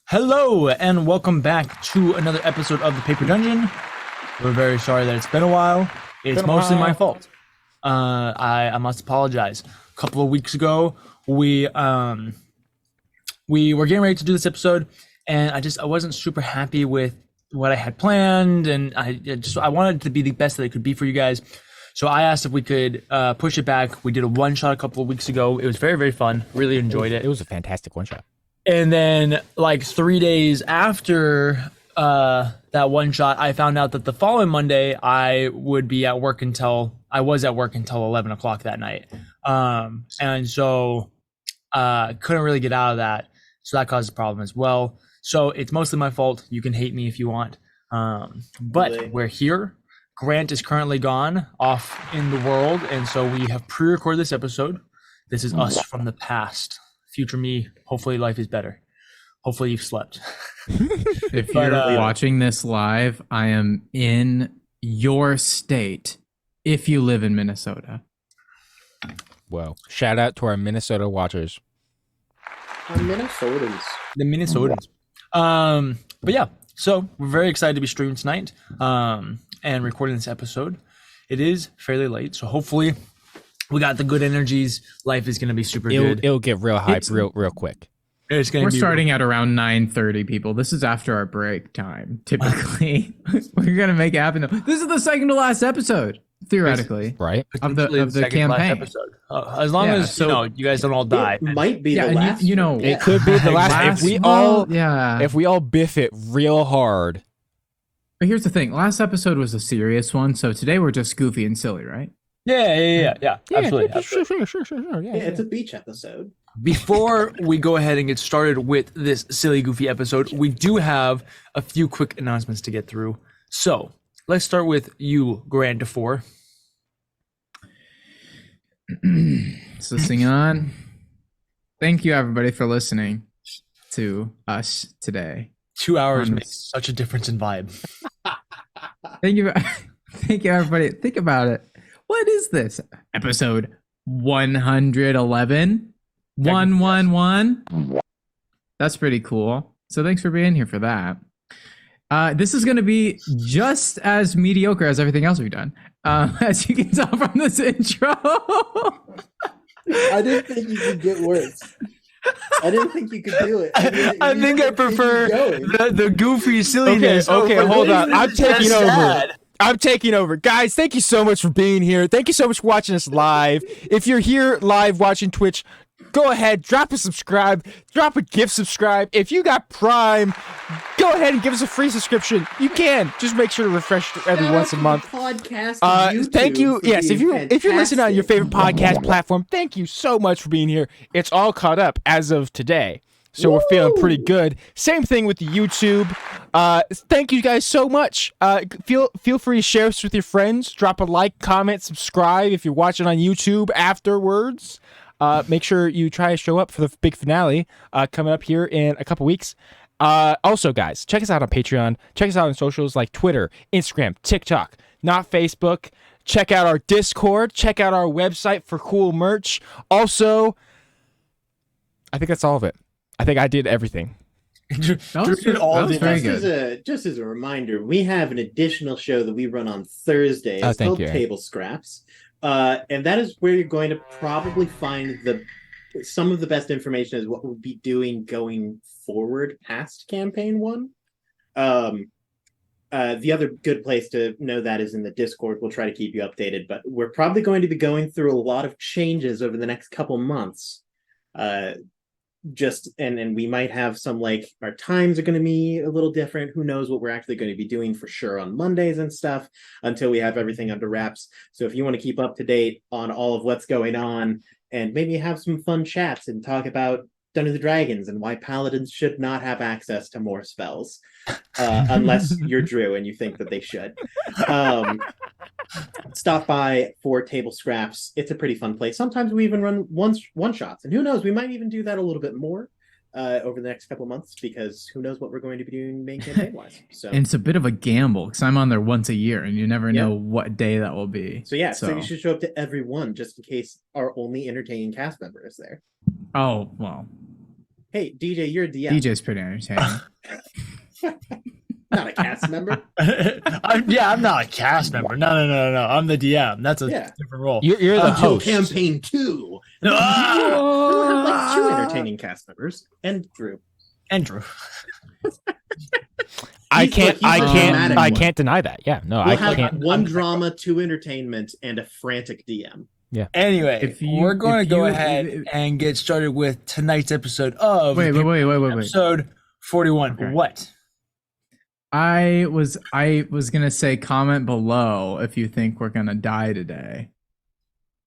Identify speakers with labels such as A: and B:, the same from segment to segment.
A: Hello, and welcome back to another episode of the Paper Dungeon. We're very sorry that it's been a while. It's mostly my fault. I must apologize. A couple of weeks ago, we were getting ready to do this episode, and I wasn't super happy with what I had planned, and I wanted it to be the best that it could be for you guys. So I asked if we could push it back. We did a one shot a couple of weeks ago. It was very, very fun. Really enjoyed it.
B: It was a fantastic one shot.
A: And then, like 3 days after that one shot, I found out that the following Monday I would be at work until 11 o'clock that night, and so couldn't really get out of that. So that caused a problem as well. So it's mostly my fault. You can hate me if you want, but we're here. Grant is currently gone off in the world, and so we have pre-recorded this episode. This is us from the past. Future me, hopefully life is better. Hopefully you've slept.
C: If you're watching this live, I am in your state if you live in Minnesota.
B: Well, shout out to our Minnesota watchers.
A: The Minnesotans. But yeah, so we're very excited to be streaming tonight and recording this episode. It is fairly late, so hopefully we got the good energies. Life is going to be super good.
B: It'll get real hype real quick.
C: We're starting at around 9:30, people. This is after our break time. Typically, we're going to make it happen. This is the second to last episode, theoretically,
B: right?
C: Of the campaign.
A: Episode. As long as you guys don't all die.
D: It might be the last.
B: It could be the last. If we all biff it real hard.
C: But here's the thing. Last episode was a serious one, so today we're just goofy and silly, right?
A: Yeah. Absolutely.
B: Sure.
D: Yeah, it's a beach episode.
A: Before we go ahead and get started with this silly, goofy episode, we do have a few quick announcements to get through. So let's start with you, Grand DeFore.
C: Is this thing on? Thank you, everybody, for listening to us today.
A: 2 hours makes such a difference in vibe.
C: Thank you, everybody. Think about it. What is this? Episode 111? 111? That's pretty cool. So thanks for being here for that. This is going to be just as mediocre as everything else we've done. As you can tell from this intro.
D: I didn't think you could get worse. I didn't think you could do it.
A: I think I prefer the goofy silliness.
B: Okay, hold on. I'm taking over. Guys, thank you so much for being here. Thank you so much for watching us live. If you're here live watching Twitch, go ahead, drop a subscribe, drop a gift subscribe. If you got Prime, go ahead and give us a free subscription. You can. Just make sure to refresh every once a month.
D: Podcast
B: thank you. Yes, if you're listening on your favorite podcast platform, thank you so much for being here. It's all caught up as of today. So we're feeling pretty good. Same thing with the YouTube. Thank you guys so much. Feel free to share this with your friends. Drop a like, comment, subscribe if you're watching on YouTube afterwards. Make sure you try to show up for the big finale coming up here in a couple weeks. Also, guys, check us out on Patreon. Check us out on socials like Twitter, Instagram, TikTok, not Facebook. Check out our Discord. Check out our website for cool merch. Also, I think that's all of it. I think I did everything.
D: Just as a reminder, we have an additional show that we run on Thursday. It's called Table Scraps. And that is where you're going to probably find some of the best information as what we'll be doing going forward past campaign 1. The other good place to know that is in the Discord. We'll try to keep you updated, but we're probably going to be going through a lot of changes over the next couple months. And we might have some, like, our times are going to be a little different. Who knows what we're actually going to be doing for sure on Mondays and stuff until we have everything under wraps. So if you want to keep up to date on all of what's going on and maybe have some fun chats and talk about Dungeons and Dragons and why paladins should not have access to more spells, unless you're Drew and you think that they should. Stop by for Table Scraps. It's a pretty fun place. Sometimes we even run one shots, and who knows, we might even do that a little bit more over the next couple of months, because who knows what we're going to be doing main campaign wise. So,
C: and it's a bit of a gamble because I'm on there once a year, and you never know what day that will be.
D: So you should show up to every one just in case our only entertaining cast member is there.
C: Oh well,
D: Hey, DJ, you're a DM.
C: DJ's pretty entertaining.
D: Not a cast member.
A: I'm not a cast member. No. I'm the DM. That's a different role.
B: You're the
D: Until
B: host.
D: campaign 2.
A: Ah!
D: We'll have like 2 entertaining cast members and Drew.
B: I
D: dramatic
B: can't deny that. Yeah, no,
D: We'll
B: I
D: have
B: can't.
D: 1 drama, 2 entertainment, and a frantic DM.
B: Yeah.
A: Anyway, we're going to go ahead and get started with tonight's episode of
C: Wait.
A: episode 41.
C: Okay.
A: What?
C: I was gonna say comment below if you think we're gonna die today.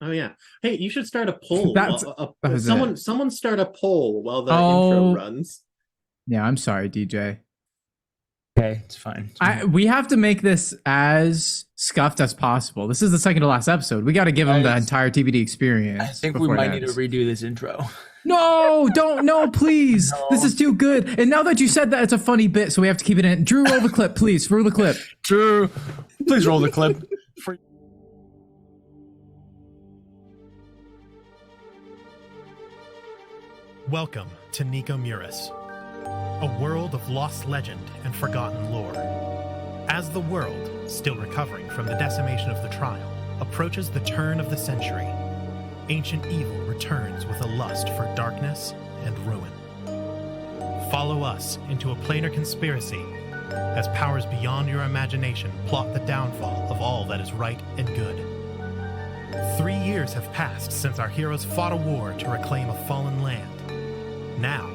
D: Oh yeah. Hey, you should start a poll. Someone start a poll while the intro runs.
C: Yeah, I'm sorry, DJ.
A: Okay, it's fine.
C: We have to make this as scuffed as possible. This is the second to last episode. We got to give them the entire TBD experience.
A: I think we might need to redo this intro.
C: No, don't, no, please. No. This is too good. And now that you said that, it's a funny bit, so we have to keep it in. Drew, roll the clip, please. Roll the clip.
A: Drew, please roll the clip.
E: Welcome to Nico Muris, a world of lost legend and forgotten lore. As the world, still recovering from the decimation of the trial, approaches the turn of the century, ancient evil returns with a lust for darkness and ruin. Follow us into a planar conspiracy as powers beyond your imagination plot the downfall of all that is right and good. 3 years have passed since our heroes fought a war to reclaim a fallen land. Now,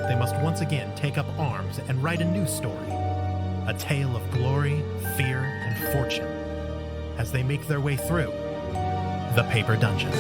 E: they must once again take up arms and write a new story, a tale of glory, fear, and fortune, as they make their way through the Paper Dungeon.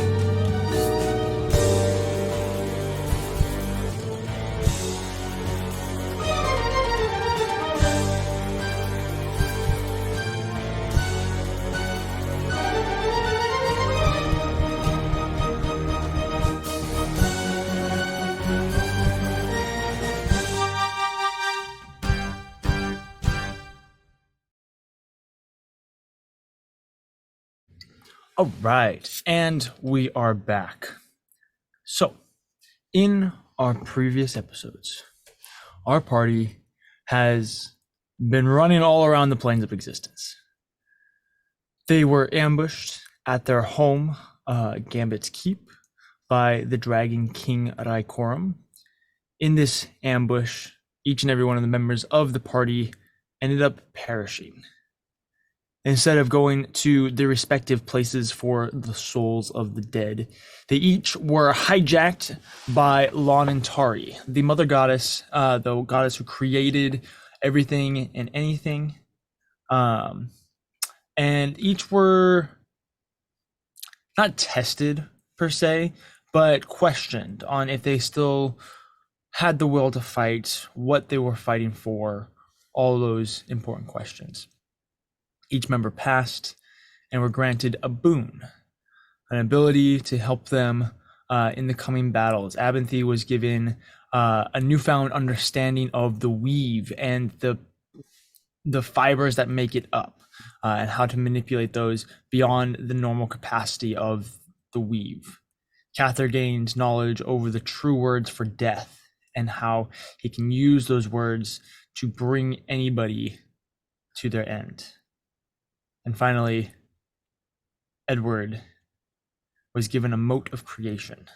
A: All right, and we are back. So, in our previous episodes, our party has been running all around the planes of existence. They were ambushed at their home, Gambit's Keep, by the Dragon King Raikorum. In this ambush, each and every one of the members of the party ended up perishing. Instead of going to their respective places for the souls of the dead, they each were hijacked by Lanantari, the mother goddess, the goddess who created everything and anything. And each were not tested per se, but questioned on if they still had the will to fight, what they were fighting for, all those important questions. Each member passed and were granted a boon, an ability to help them in the coming battles. Abinthy was given a newfound understanding of the weave and the fibers that make it up, and how to manipulate those beyond the normal capacity of the weave. Cather gained knowledge over the true words for death and how he can use those words to bring anybody to their end. And finally, Edward was given a mote of creation,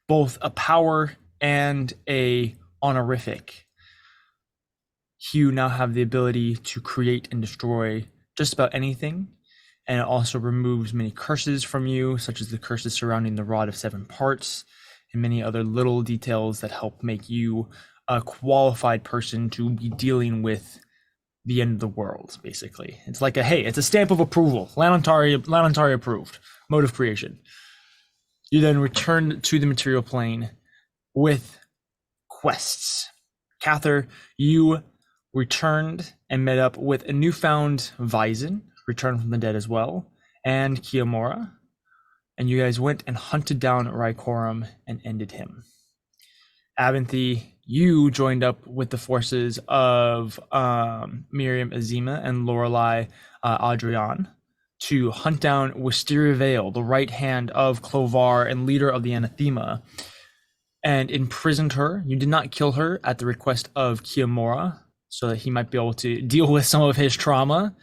A: both a power and a honorific. You now have the ability to create and destroy just about anything, and it also removes many curses from you, such as the curses surrounding the Rod of Seven Parts, and many other little details that help make you a qualified person to be dealing with the end of the world, basically. It's like it's a stamp of approval. Lanantari approved. Mode of creation. You then return to the material plane with quests. Cather, you returned and met up with a newfound Vyzen, returned from the dead as well, and Kiyomura. And you guys went and hunted down Raikorum and ended him. Abinthy, you joined up with the forces of Miriam Azima and Lorelei Adrian to hunt down Wisteria Vale, the right hand of Clovar and leader of the Anathema. and imprisoned her. You did not kill her at the request of Kiyomura, so that he might be able to deal with some of his trauma,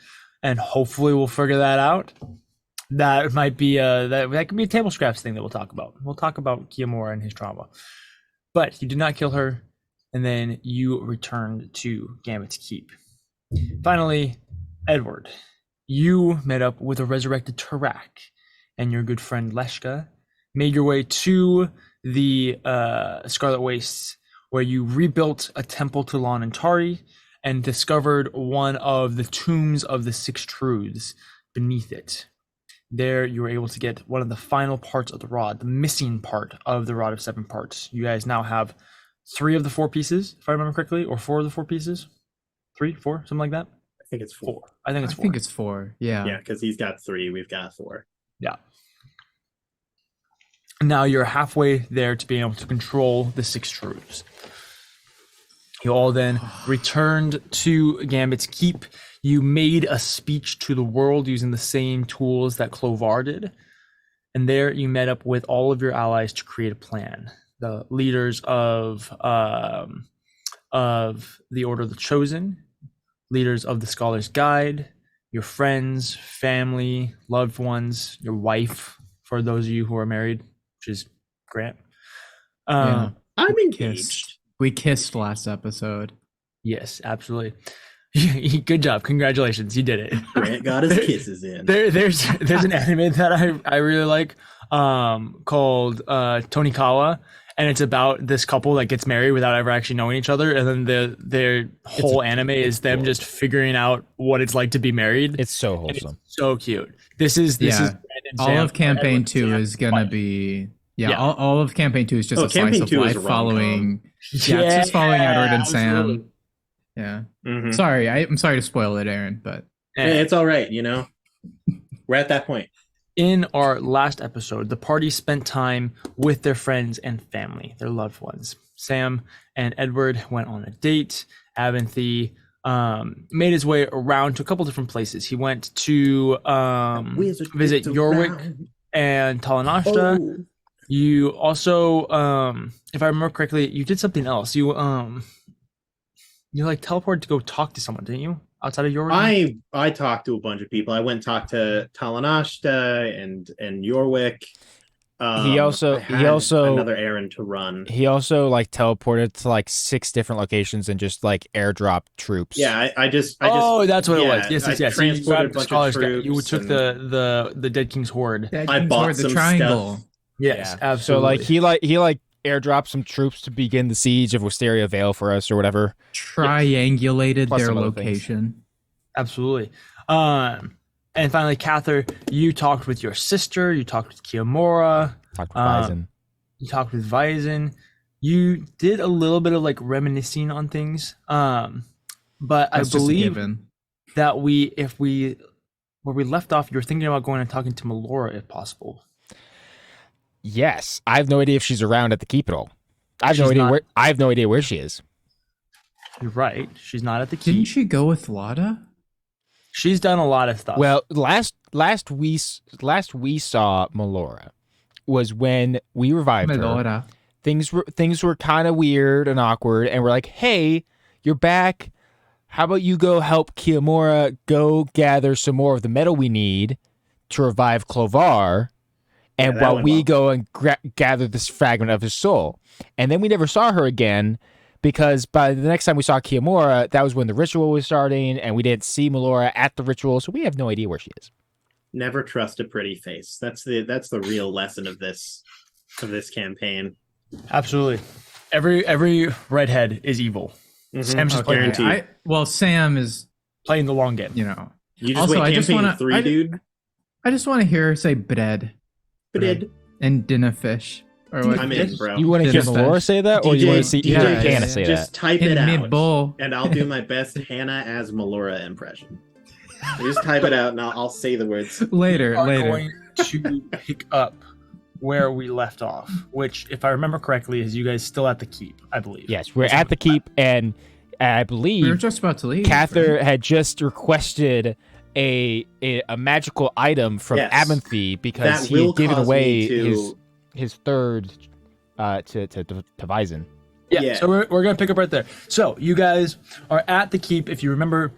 A: and hopefully we'll figure that out. That might be that could be a table scraps thing that we'll talk about. We'll talk about Kiyomura and his trauma. But you did not kill her, and then you returned to Gambit's Keep. Finally, Edward, you met up with a resurrected Tarak and your good friend Leshka, made your way to the Scarlet Wastes, where you rebuilt a temple to Lon and Tari and discovered one of the tombs of the Six Truths beneath it. There, you were able to get one of the final parts of the rod, the missing part of the rod of 7 parts. You guys now have 3 of the 4 pieces, if I remember correctly, or 4 of the 4 pieces. 3, 4, something like that.
D: I think it's 4.
A: I think it's 4.
C: I think it's 4. Yeah.
D: Yeah, because he's got 3, we've got 4.
A: Yeah. Now you're halfway there to being able to control the 6 truths. You all then returned to Gambit's Keep. You made a speech to the world using the same tools that Clovar did. And there you met up with all of your allies to create a plan. The leaders of the Order of the Chosen, leaders of the Scholar's Guide, your friends, family, loved ones, your wife, for those of you who are married, which is Grant.
C: Yeah.
D: I'm engaged.
C: We kissed last episode.
A: Yes, absolutely. Good job. Congratulations. You did it.
D: Grant got his kisses in.
A: There's an anime that I really like called Tonikawa, and it's about this couple that gets married without ever actually knowing each other, and then their whole anime is them just figuring out what it's like to be married.
B: It's so
A: And it's
B: wholesome.
A: so cute. This is Brandon,
C: All
A: Sam,
C: of campaign
A: Edward,
C: 2
A: Sam,
C: is gonna
A: Mike.
C: be
A: Yeah.
C: all of campaign 2 is just a slice
D: campaign
C: of
D: 2 is
C: life
D: a
C: following. Yeah, it's just following Edward and
A: absolutely.
C: Sam. Yeah.
D: Mhm.
C: Sorry, I'm sorry to spoil it, Aaron, but
D: Hey, it's all right, you know. We're at that point.
A: In our last episode, the party spent time with their friends and family, their loved ones. Sam and Edward went on a date. Avanthy made his way around to a couple different places. He went to
D: Wizard
A: visit
D: gets
A: Yorwick
D: around.
A: and Talanashta.
D: Oh.
A: You also, if I remember correctly, you did something else. You like teleported to go talk to someone, didn't you? Outside of Yorwick?
D: I talked to a bunch of people. I went and talked to Talanashta and Yorwick.
B: He also-
D: I had another errand to run.
B: He also like teleported to like 6 different locations and just like airdropped troops.
D: Yeah, I just
A: Oh, that's what it was.
D: yeah,
A: Yes,
D: I
A: yes, yes. So you
D: transported
A: grabbed
D: a
A: the
D: bunch of
A: Scholar's Guide. You
D: troops
A: took
D: and-
A: the Dead King's Horde.
D: I bought
C: the
D: some
C: triangle.
D: stuff.
A: Yes,
B: So
A: absolutely.
B: like he airdropped some troops to begin the siege of Wisteria Vale for us or whatever.
C: Triangulated
B: Plus
C: their
B: some other things.
C: location.
A: Absolutely. And finally, Cather, you talked with your sister. You talked with Kiyomura.
B: Talk with
A: Um,
B: Bison.
A: You talked with Vizon. You did a little bit of like reminiscing on things. But
C: That's
A: I
C: just a
A: believe
C: given.
A: that where we left off, you were thinking about going and talking to Melora if possible.
B: Yes, I have no idea if she's around at the keep at all. I have no
A: She's
B: idea
A: not.
B: where. I have no idea where she is.
A: You're right. She's not at the
C: Didn't
A: key.
C: she go with Lada?
A: She's done a lot of stuff.
B: Well, last we saw Melora was when we revived her.
C: Melora.
B: Things were kind of weird and awkward, and we're like, "Hey, you're back. How about you go help Kiyomura go gather some more of the metal we need to revive Clovar, and
D: that
B: while
D: went
B: we
D: well.
B: go and gather this fragment of his soul." And then we never saw her again because by the next time we saw Kiyomura, that was when the ritual was starting, and we didn't see Melora at the ritual, so we have no idea where she is.
D: Never trust a pretty face. That's the real lesson of this campaign.
A: absolutely. Every redhead is evil. Sam's just playing,
D: guaranteed.
C: Sam is,
A: playing the long game.
C: you know.
D: You just
C: Also,
D: wait
C: I just
D: campaign
C: wanna-
D: 3,
C: I-
D: dude.
C: I just want to hear her say bread
D: Bread.
C: and dinner fish. Or what?
D: I'm in, bro.
B: You want to hear
C: Dinner
B: Melora
C: fish.
B: say that, or you want to see
C: DJ,
B: Hannah
C: yeah,
B: say
D: just
B: that?
D: type it
C: In
D: out,
C: mid-bowl.
D: and I'll do my best Hannah as Melora impression. You just type it out, and I'll say the words.
C: Later,
A: We are
C: later.
A: going to pick up where we left off, which, if I remember correctly, is you guys still at the keep, I believe.
B: Yes, we're at the keep, and I believe
C: We were just about to leave.
B: Cather
C: right?
B: had just requested a magical item from
D: Yes.
B: Abinthy because
D: That
B: he
D: will
B: had given
D: cause
B: away
D: me to-
B: his third to Vizon.
A: Yeah. So we're gonna pick up right there. So you guys are at the keep. If you remember,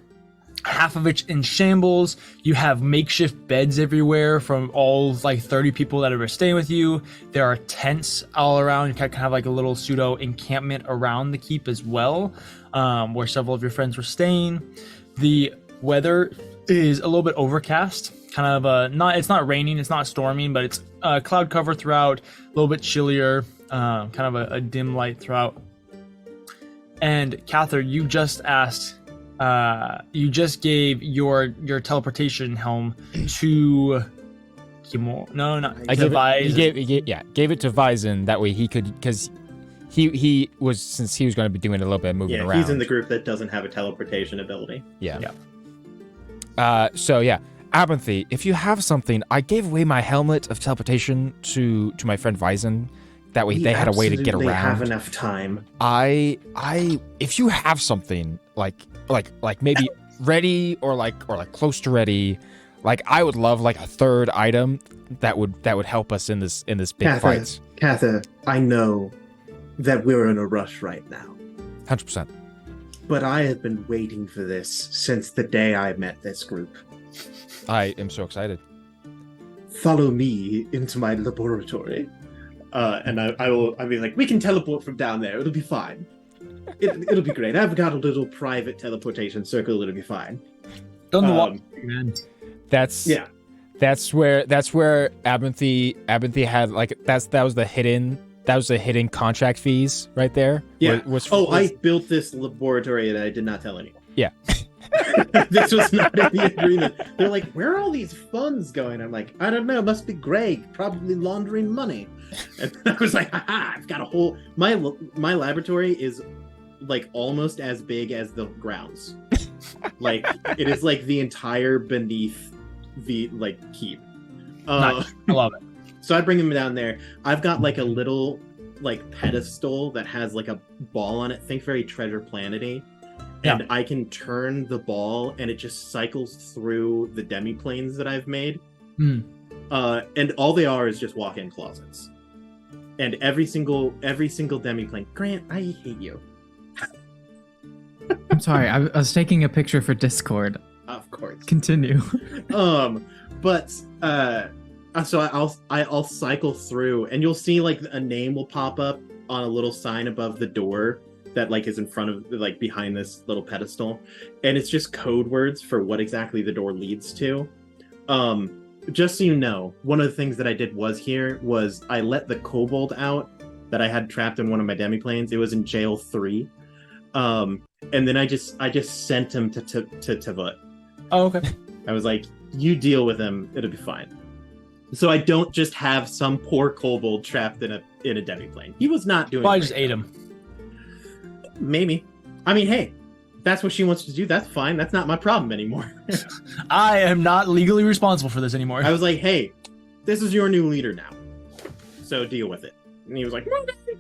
A: half of it's in shambles. You have makeshift beds everywhere from all like 30 people that are staying with you. There are tents all around. You kind of have like a little pseudo encampment around the keep as well, where several of your friends were staying. The weather is a little bit overcast. Kind of it's not raining, it's not storming, but it's cloud cover throughout. A little bit chillier. Kind of a dim light throughout. And Cather, you just asked. You just gave your teleportation helm to Kimo. No, not
B: gave it to Vizon. That way he could, because he was, since he was going to be doing a little bit of moving around.
D: He's in the group that doesn't have a teleportation ability.
B: Yeah. So yeah, Abinthy, if you have something, I gave away my helmet of teleportation to my friend Vizon. That way they had a way to get around.
D: They have enough time.
B: If you have something like maybe ready or like close to ready, like I would love like a third item that would help us in this big fight.
D: Cather, I know that we're in a rush right now.
B: 100%.
D: But I have been waiting for this since the day I met this group.
B: I am so excited.
D: Follow me into my laboratory. And I'll be like, we can teleport from down there. It'll be fine. It'll be great. I've got a little private teleportation circle. It'll be fine.
A: Done the walk, man.
B: That's where Abinthy had like that was the hidden contract fees right there.
D: Yeah. I built this laboratory and I did not tell anyone.
B: Yeah.
D: This was not in the agreement. They're like, where are all these funds going? I'm like, I don't know. Must be Greg, probably laundering money. And I was like, haha, I've got a whole my laboratory is like almost as big as the grounds. Like it is like the entire beneath the like keep.
A: Nice. I love it.
D: So I bring him down there. I've got like a little like pedestal that has like a ball on it. Think very Treasure Planet-y. And I can turn the ball and it just cycles through the demi-planes that I've made. And all they are is just walk-in closets. And every single demi-plane. Grant, I hate you.
C: I'm sorry, I was taking a picture for Discord.
D: Of course.
C: Continue.
D: So I'll cycle through and you'll see like a name will pop up on a little sign above the door that like is in front of like behind this little pedestal, and it's just code words for what exactly the door leads to. Just so you know, one of the things that I did was I let the kobold out that I had trapped in one of my demi-planes. It was in jail 3. And then I just sent him to Tavut.
A: Oh, okay.
D: I was like, you deal with him, it'll be fine. So I don't just have some poor kobold trapped in a demi-plane. He was not doing
A: I just ate him.
D: Maybe. I mean, hey, that's what she wants to do. That's fine. That's not my problem anymore.
A: I am not legally responsible for this anymore.
D: I was like, hey, this is your new leader now. So deal with it. And he was like,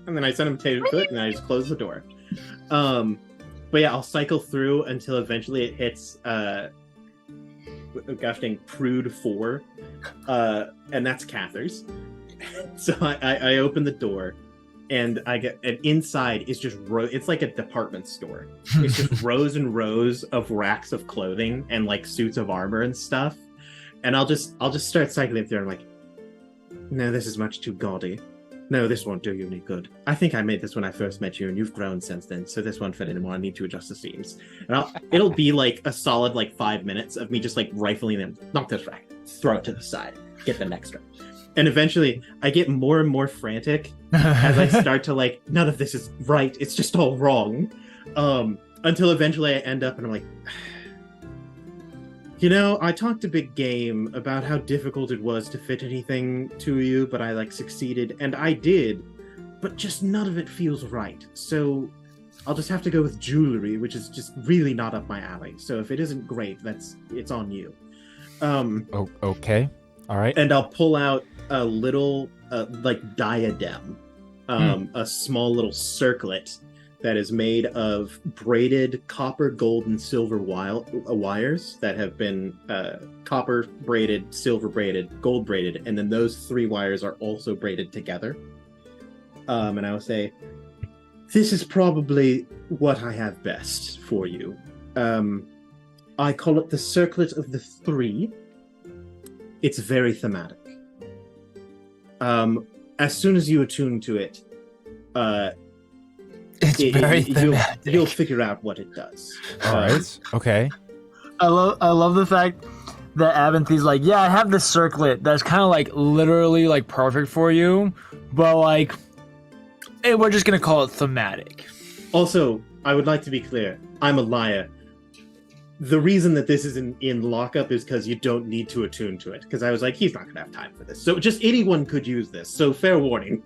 D: and then I sent him to foot and I just closed the door. But yeah, I'll cycle through until eventually it hits gosh dang Prude 4. And that's Cather's. So I open the door. And inside is just it's like a department store. It's just rows and rows of racks of clothing and like suits of armor and stuff. And I'll just start cycling through. And I'm like, no, this is much too gaudy. No, this won't do you any good. I think I made this when I first met you, and you've grown since then. So this won't fit anymore. I need to adjust the seams. And it'll be like a solid like 5 minutes of me just like rifling them. Knock this rack, throw it to the side, get the next one. And eventually, I get more and more frantic as I start to like, none of this is right. It's just all wrong. Until eventually I end up and I'm like, you know, I talked to Big Game about how difficult it was to fit anything to you, but I like succeeded, and I did, but just none of it feels right. So I'll just have to go with jewelry, which is just really not up my alley. So if it isn't great, it's on you.
B: Okay. All right.
D: And I'll pull out a little like diadem, a small little circlet that is made of braided copper, gold, and silver wires that have been copper braided, silver braided, gold braided, and then those 3 wires are also braided together. and I will say, this is probably what I have best for you. I call it the Circlet of the Three. It's very thematic. As soon as you attune to it, you'll figure out what it does.
B: All right. Okay.
A: I love the fact that Aventhy's like, yeah, I have this circlet that's kind of like literally like perfect for you, but like, we're just gonna call it thematic.
D: Also, I would like to be clear. I'm a liar. The reason that this is in lockup is because you don't need to attune to it. Because I was like, he's not gonna have time for this. So just anyone could use this. So fair warning.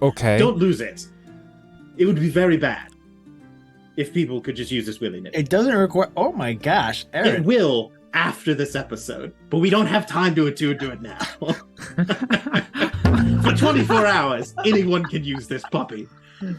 B: Okay.
D: Don't lose it. It would be very bad if people could just use this willy-nilly.
A: It doesn't require. Oh my gosh, Aaron.
D: It will after this episode, but we don't have time to attune to it now. For 24 hours, anyone can use this puppy. It's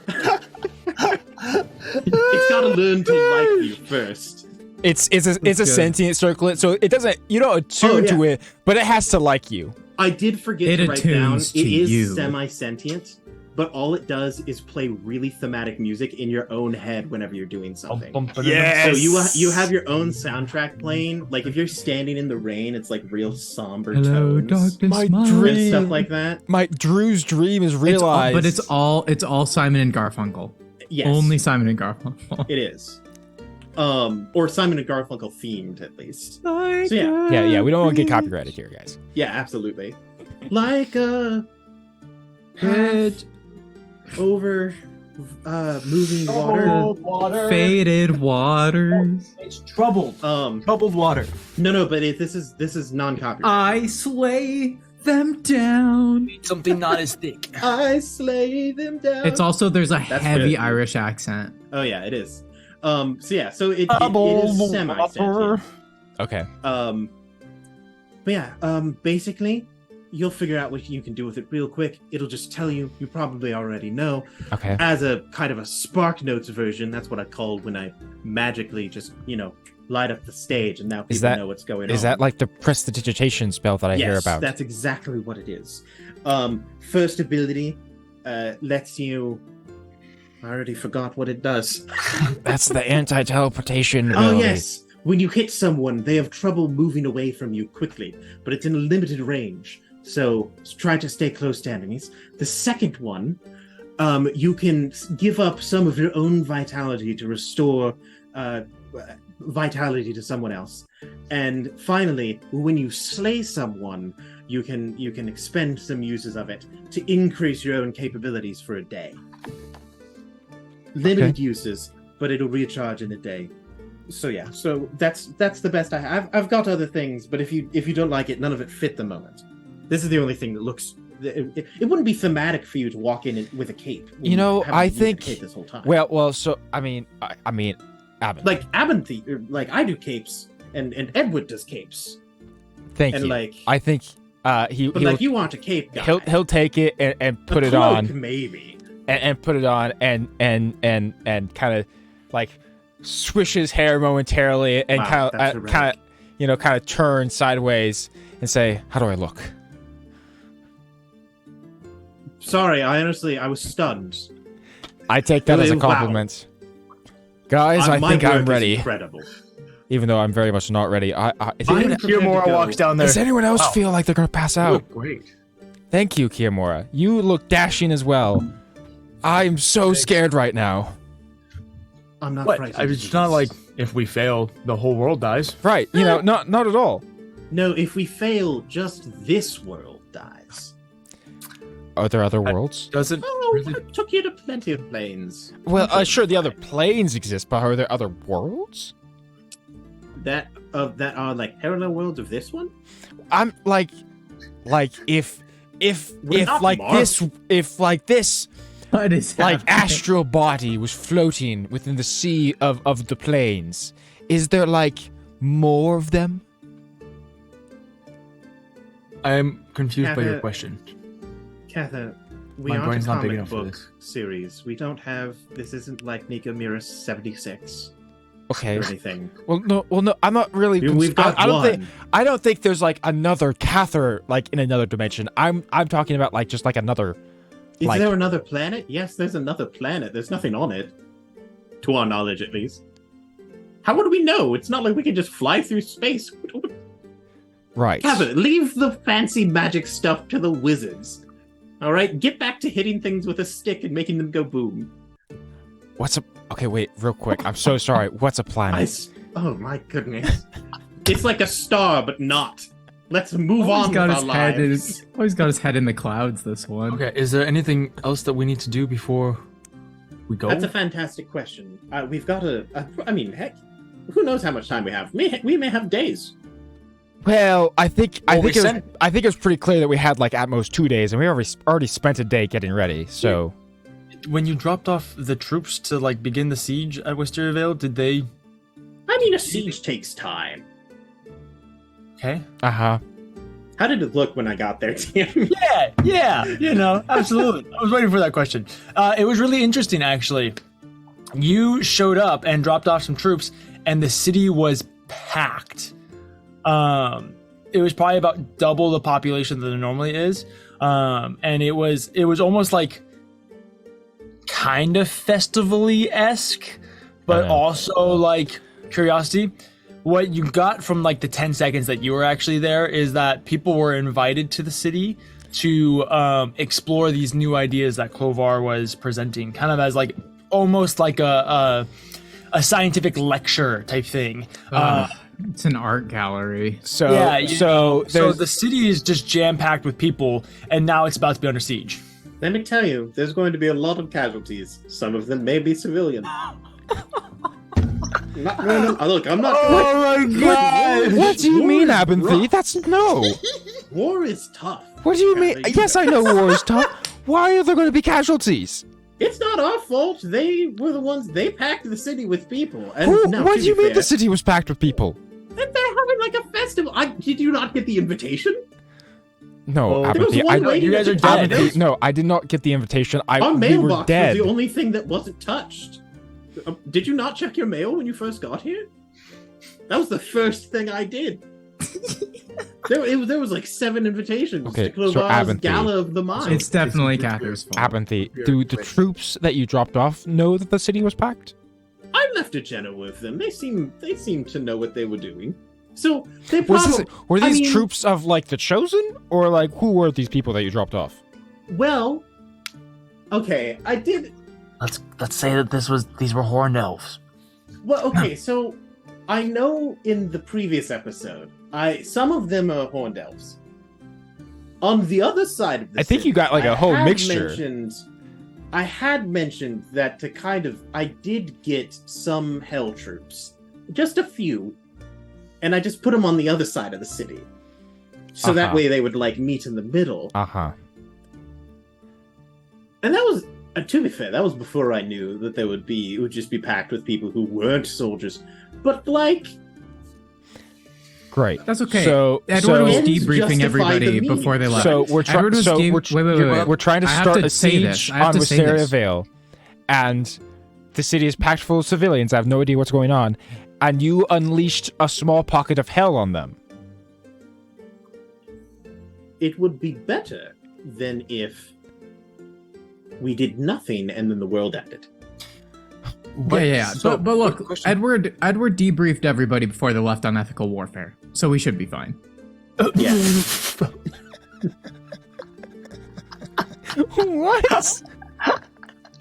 D: got to learn to like you first.
B: It's a sentient circlet, so it doesn't. You don't attune to it, but it has to like you.
D: I did forget to write down. It is
C: you.
D: semi-sentient, but all it does is play really thematic music in your own head whenever you're doing something.
B: Yes.
D: So you have your own soundtrack playing. Like if you're standing in the rain, it's like real somber
C: Hello,
D: tones
C: darkness,
B: My
C: my
B: dream.
D: and stuff like that.
B: My Drew's dream is realized.
C: But it's all Simon and Garfunkel.
D: Yes,
C: Only Simon and Garfunkel.
D: it is. Or Simon and Garfunkel themed at least.
C: Like
D: So, yeah.
B: Yeah. We don't want to get copyrighted here, guys.
D: Yeah, absolutely. Like a
C: Red,
D: over moving water.
C: faded waters.
A: It's troubled. Troubled water.
D: No, but this is non-copyright.
C: I slay them down.
A: Something not as thick.
D: I slay them down.
C: It's also there's a
D: That's
C: heavy
D: good.
C: Irish accent.
D: Oh yeah, it is. So it is semi-sentient.
B: Okay.
D: But yeah, basically, you'll figure out what you can do with it real quick. It'll just tell you. You probably already know.
B: Okay.
D: As a kind of a Spark Notes version, that's what I called when I magically just light up the stage, and now people know what's going on.
B: Is that like the prestidigitation spell that I hear about?
D: Yes, that's exactly what it is. First ability lets you. I already forgot what it does.
B: That's the anti-teleportation
D: Oh
B: ability.
D: yes. When you hit someone, they have trouble moving away from you quickly, but it's in a limited range. So try to stay close to enemies. The second one, you can give up some of your own vitality to restore vitality to someone else. And finally, when you slay someone, you can expend some uses of it to increase your own capabilities for a day. Limited uses, but it'll recharge in a day. So yeah, so that's the best I have. I've got other things, but if you don't like it, none of it fit the moment. This is the only thing that looks. It wouldn't be thematic for you to walk in with a cape.
B: I think.
D: Cape this whole time.
B: Well. So I mean, Abbott.
D: Like Abinthy, like I do capes, and Edward does capes.
B: Thank
D: and
B: you.
D: Like
B: I think
D: but like you want a cape guy.
B: He'll take it and put
D: a
B: it
D: cloak,
B: on,
D: maybe,
B: and put it on and kind of like swish his hair momentarily and kind of turn sideways and say, "How do I look?"
D: Sorry, I was stunned.
B: I take that as a compliment. Wow. Guys, I think I'm ready.
D: Incredible.
B: Even though I'm very much not ready.
A: Kiyomura walks down there.
B: Does anyone else feel like they're going to pass out?
F: look great.
B: Thank you, Kiyomura. You look dashing as well. I'm so scared right now.
D: I'm not
A: What?
D: frightened.
A: It's not like if we fail, the whole world dies.
B: Right. Not at all.
D: No, if we fail, just this world dies.
B: Are there other worlds?
A: Doesn't
D: Oh,
A: really.
D: I took you to plenty of planes.
B: Well, sure, the other planes exist, but are there other worlds?
D: That are like parallel worlds of this one?
B: I'm like if
D: not
B: like
D: Mars.
B: this
C: What is
B: like
C: happening?
B: astral body was floating within the sea of the planes, is there like more of them?
A: I'm confused by your
D: Katha-
A: question.
D: Katha, we
A: My
D: aren't
A: brain's
D: a
A: not big
D: comic
A: enough for
D: book
A: this.
D: series. We don't have. This isn't like Nika Miras 76
B: Okay.
D: or anything.
B: Well, no. I'm not really.
D: We've got
B: I don't think there's like another Cather like in another dimension. I'm talking about like just like another
D: Is
B: Like-
D: there another planet? Yes, there's another planet. There's nothing on it. To our knowledge, at least. How would we know? It's not like we can just fly through space.
B: Right.
D: Kevin, leave the fancy magic stuff to the wizards. All right, get back to hitting things with a stick and making them go boom.
B: Okay, wait, real quick. I'm so sorry. What's a planet?
D: Oh my goodness. It's like a star, but not. Let's move
C: Always
D: on
C: got
D: with
C: his
D: our
C: head in
D: lives.
C: always got his head in the clouds. This one.
A: Okay, is there anything else that we need to do before we go?
D: That's a fantastic question. We've got I mean, heck, who knows how much time we have? We may have days.
B: Well, I think
A: Well,
B: it was pretty clear that we had like at most 2 days, and we already spent a day getting ready. So
A: When you dropped off the troops to like begin the siege at Wisteria Vale, did they?
D: I mean, a siege takes time.
A: Okay.
B: uh-huh.
D: How did it look when I got there, Tim?
A: Yeah, you know, absolutely. I was waiting for that question. It was really interesting, actually. You showed up and dropped off some troops, and the city was packed. It was probably about double the population that it normally is, and it was almost like kind of festival-y-esque, but also like curiosity. What you got from like the 10 seconds that you were actually there is that people were invited to the city to explore these new ideas that Clovar was presenting, kind of as like almost like a scientific lecture type thing.
C: It's an art gallery.
B: So
A: Yeah, so
B: there's
A: the city is just jam-packed with people, and now it's about to be under siege.
D: Let me tell you, there's going to be a lot of casualties. Some of them may be civilian. I'm not going to, look, I'm not going
A: my god!
B: what do you
D: War
B: mean,
D: is
B: Abinthy?
D: rough.
B: That's no.
D: War is tough.
B: What do you mean? Yes, I know war is tough. Why are there going to be casualties?
D: It's not our fault. They were the ones, they packed the city with people. And now,
B: What
D: to
B: do you
D: be
B: mean
D: fair,
B: the city was packed with people?
D: they're having like a festival. Did you not get the invitation?
B: No,
A: Oh,
D: There was
B: Abinthy.
D: one lady
A: you guys
D: that
A: are
D: did
A: dead.
D: that.
B: Abinthy, no, I did not get the invitation.
D: Our
B: We were
D: mailbox
B: dead.
D: was the only thing that wasn't touched. Did you not check your mail when you first got here? That was the first thing I did. there was like 7 invitations
B: Okay,
D: to Clovar's
B: so Abinthy.
D: Gala of the Mind.
C: It's definitely Cather's fault.
B: Abinthy, do the troops that you dropped off know that the city was packed?
D: I left a Jenna with them. They seem to know what they were doing. So they
B: Were
D: probably
B: these troops of like the Chosen, or like who were these people that you dropped off?
D: Well, okay, I did.
A: Let's say that these were horned elves.
D: Well, okay, so I know in the previous episode, some of them are horned elves. On the other side of the
B: I think
D: city,
B: you got like a whole
D: had
B: mixture.
D: I had mentioned that I did get some hell troops, just a few, and I just put them on the other side of the city, so that
B: Uh-huh.
D: way they would like meet in the middle.
B: Uh-huh.
D: And that was, to be fair, that was before I knew that it would just be packed with people who weren't soldiers. But like,
B: Great.
C: That's okay.
B: So
C: Edward was
D: Ends
C: debriefing
D: justify the
C: everybody
D: means.
C: before they left.
B: So we're
C: Edward was
B: trying.
C: wait.
B: We're trying to
C: I have
B: start
C: to
B: a
C: say this.
B: siege
C: I have
B: on
C: to say
B: Wisteria
C: this.
B: Vale, and the city is packed full of civilians. I have no idea what's going on, and you unleashed a small pocket of hell on them.
D: it would be better than if we did nothing and then the world ended.
C: Yeah.
A: So-
C: but look,
A: question.
C: Edward debriefed everybody before they left on ethical warfare, so we should be fine.
D: Yeah.
B: What?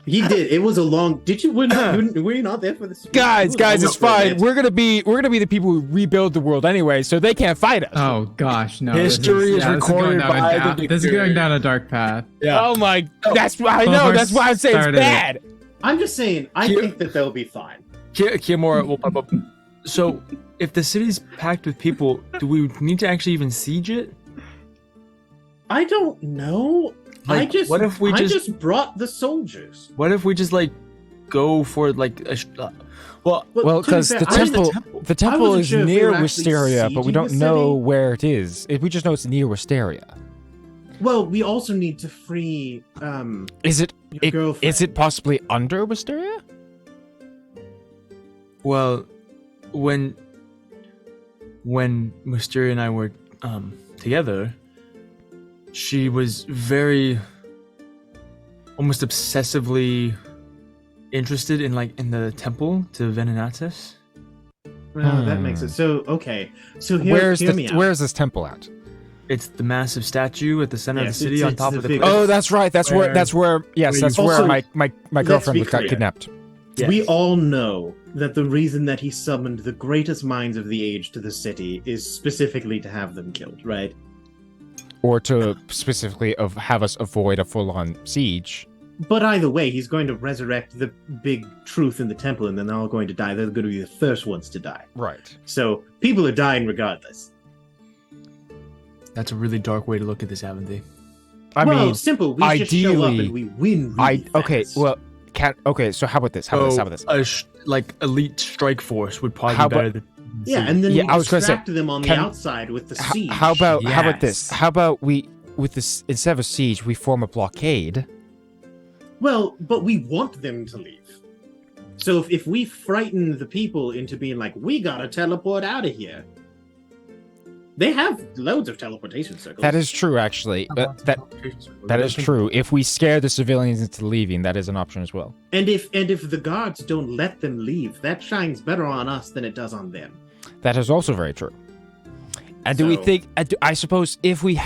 D: He did. It was a long. Did you? Were you not there for this?
B: Guys, it's fine. We're gonna be the people who rebuild the world anyway, so they can't fight us.
C: Oh gosh, no.
A: History is recorded by the
C: This is going down a dark path.
A: Yeah.
B: Oh my! That's I know. That's why I'm saying it's
C: Started it.
B: bad.
D: I'm just saying. I think that they'll be fine.
A: Kiamora will pop up. So, if the city's packed with people, do we need to actually even siege it?
D: I don't know.
A: Like, what if we
D: I
A: just-
D: just brought the soldiers?
A: What if we just like go for like a? Well,
B: Well,
D: to be
B: because
D: fair,
B: the
D: I wasn't-
B: temple
D: wasn't
B: is
D: sure if we
B: near
D: were actually
B: Wisteria, but we
D: sieging
B: don't
D: the
B: know
D: city.
B: where it is. We just know it's near Wisteria.
D: Well, we also need to free.
B: Is it?
D: Your girlfriend.
B: Is it possibly under Wisteria?
A: well, when Mysteria and I were together, she was very almost obsessively interested in the temple to Venenatis.
D: Well, that makes it so okay. So hear me out.
B: Where's this temple at?
A: It's the massive statue at the center of the
D: Yes,
A: city
D: it's
A: on top
D: the
A: of the
D: big-
A: cliff.
B: Oh, that's right. That's where yes, that's
D: Also,
B: where my
D: let's
B: girlfriend
D: be
B: got
D: clear.
B: kidnapped.
A: Yes.
D: We all know that the reason that he summoned the greatest minds of the age to the city is specifically to have them killed, right?
B: Or to specifically have us avoid a full-on siege.
D: But either way, he's going to resurrect the big truth in the temple, and then they're all going to die. They're going to be the first ones to die.
B: Right.
D: So people are dying regardless.
A: That's a really dark way to look at this, Aventhy.
B: I mean,
D: simple. We just show up
B: ideally,
D: and we win. Really
B: okay,
D: fast.
B: well, okay, so how about this? How about this?
A: Elite strike force would probably
B: How
A: be better
B: about-
A: than
D: yeah, and then
B: Yeah,
D: we
B: I was gonna say,
D: distract them on the
B: can-
D: outside with the siege.
B: How about this?
C: Yes.
B: How about we with this instead of a siege, we form a blockade?
D: Well, but we want them to leave. So if we frighten the people into being like, we gotta teleport out of here. They have loads of teleportation circles.
B: That is true, actually. But that is true. If we scare the civilians into leaving, that is an option as well.
D: And if the guards don't let them leave, that shines better on us than it does on them.
B: That is also very true. And do we
D: So-
B: think? I suppose if we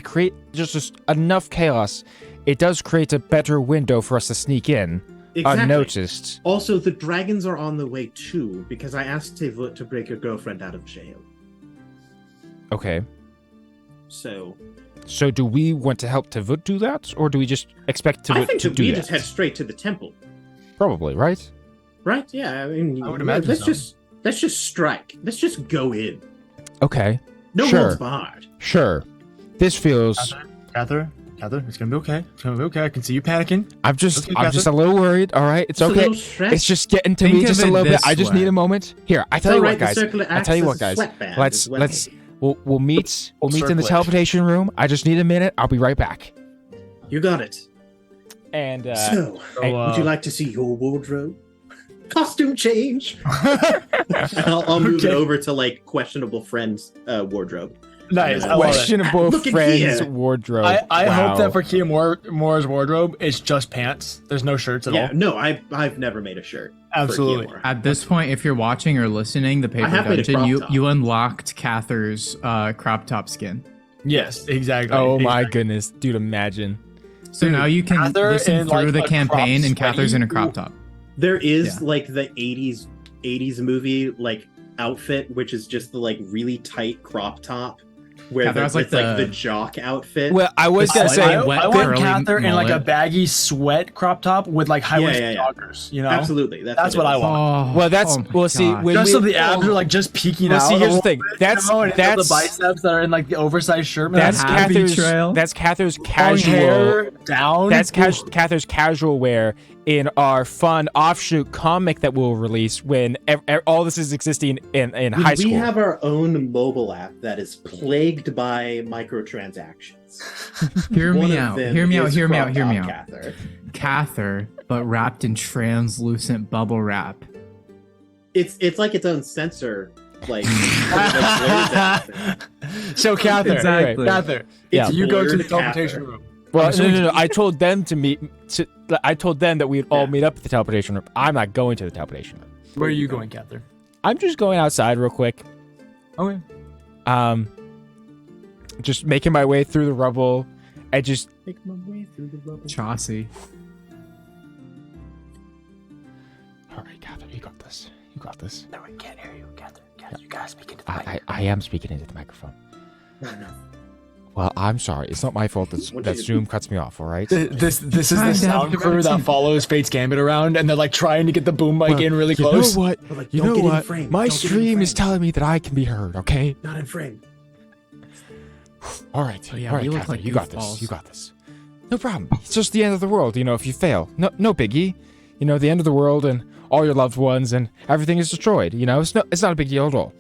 B: create just enough chaos, it does create a better window for us to sneak in
D: Exactly.
B: unnoticed.
D: Also, the dragons are on the way too, because I asked Tevut to break your girlfriend out of jail.
B: Okay.
D: So
B: So do we want to help Tavut do that, or do we just expect
D: I
B: Tavut
D: think
B: to
D: that
B: do
D: we
B: that?
D: just head straight to the temple,
B: Probably, right?
D: right? Yeah, I mean,
A: I would imagine
D: let's just strike. Let's just go in.
B: Okay.
D: No
B: Sure.
D: holds barred.
B: Sure. This feels.
A: Cather, it's gonna be okay. It's gonna be okay. I can see you panicking.
B: I'm just
A: Okay,
B: a little worried. All right, it's
D: Just a
B: okay.
D: little stress.
B: It's just getting to
C: Think
B: me
C: of
B: just a
C: it
B: little bit.
C: this
B: I just
C: way.
B: need a moment. Here, I tell
D: It's
B: you
D: all
B: what,
D: right, the
B: guys.
D: circular
B: I
D: acts
B: tell you
D: as
B: what,
D: a
B: guys.
D: sweatband
B: Let's
D: as well.
B: we'll meet in the
A: circlet.
B: teleportation room. I just need a minute. I'll be right back.
D: You got it.
B: And
D: So, would you like to see your wardrobe? Costume change. I'll move it over to like questionable friends wardrobe.
A: Nice. I love it.
B: questionable
D: Look at
B: friends
D: here.
B: wardrobe.
A: I
B: Wow.
A: hope that for Kia Moore's wardrobe, it's just pants. There's no shirts at
D: Yeah,
A: all.
D: no, I've never made a shirt. for
A: Absolutely.
D: Kiyomura.
C: At this point, if you're watching or listening, the paper
D: have made a
C: dungeon,
D: crop
C: you
D: top.
C: you unlocked Cather's crop top skin.
A: Yes, exactly.
B: Oh my
A: Exactly.
B: goodness, dude! Imagine.
C: So now you can
A: Cather
C: listen
A: in,
C: through
A: like,
C: the
A: a
C: campaign,
A: crop
C: and Cather's in a crop
A: sweaty-
C: top.
D: There is
C: Yeah.
D: like the 80s movie like outfit, which is just the like really tight crop top, where
C: Cather has, like,
D: it's like
C: the-
D: the jock outfit.
B: Well, I was gonna
C: slightly
B: say.
C: wet
A: I want
C: curly
A: Cather in like a
C: mullet.
A: baggy sweat crop top with like high waisted
D: Yeah, yeah.
A: joggers. You know,
D: Absolutely,
A: That's what
D: it
A: I
D: is.
A: want.
B: Well, that's
C: oh my
B: well. See,
C: God.
B: when
A: just
B: we,
A: so the abs are like just peeking
B: well,
A: out.
B: see,
A: a
B: here's the
A: little
B: thing.
A: bit,
B: That's
A: you know, and
B: that's
A: the biceps that are in like the oversized shirt. Man,
B: that's
C: happy
B: Cather's.
C: trail.
B: That's Cather's
A: long
B: casual.
A: hair down.
B: That's Cather's casual wear in our fun offshoot comic that we'll release when all this is existing in high school.
D: We have our own mobile app that is plagued by microtransactions.
C: Hear
D: One
C: me
D: of
C: out.
D: them
C: Hear me out.
D: is
C: Hear me out.
D: crop
C: Hear me
D: top
C: out.
D: Cather.
C: Cather, but wrapped in translucent bubble wrap.
D: It's like its own sensor. Like, like
A: So Cather,
C: Exactly.
A: Cather,
B: Yeah.
A: you go to the
D: blurred
A: teleportation
D: Cather.
A: room.
B: Well,
A: I'm assuming
B: no. I told them to meet. I told them that we'd all meet up at the teleportation room. I'm not going to the teleportation room.
A: Where are you going, Cather?
B: I'm just going outside real quick.
A: Okay.
B: Just making my way through the rubble. I just
D: Make my way through the rubble.
C: Chaucy.
B: all right, Cather, you got this. You got this.
A: No, we can't hear you, Cather. Cather, you gotta speak into the mic.
B: I am speaking into the microphone.
D: No.
B: Well, I'm sorry. It's not my fault that
D: What
B: that
D: did you
B: Zoom cuts me off. All right.
A: This is the
C: Find out
A: sound
C: the
A: crew that
C: routine.
A: follows Fate's Gambit around, and they're like trying to get the boom mic in really
B: You know
A: close.
B: what?
D: But, like,
B: You
D: don't
B: know
D: get in
B: what?
D: frame.
B: My
D: Don't get in
B: stream is
D: frame.
B: telling me that I can be heard. Okay.
D: Not in frame.
B: All right.
C: yeah,
B: all right,
C: we look
B: Cather,
C: like
B: you got
C: goofballs.
B: this. You got this. No problem. It's just the end of the world. If you fail, no biggie. The end of the world and all your loved ones and everything is destroyed. It's not a big deal at all.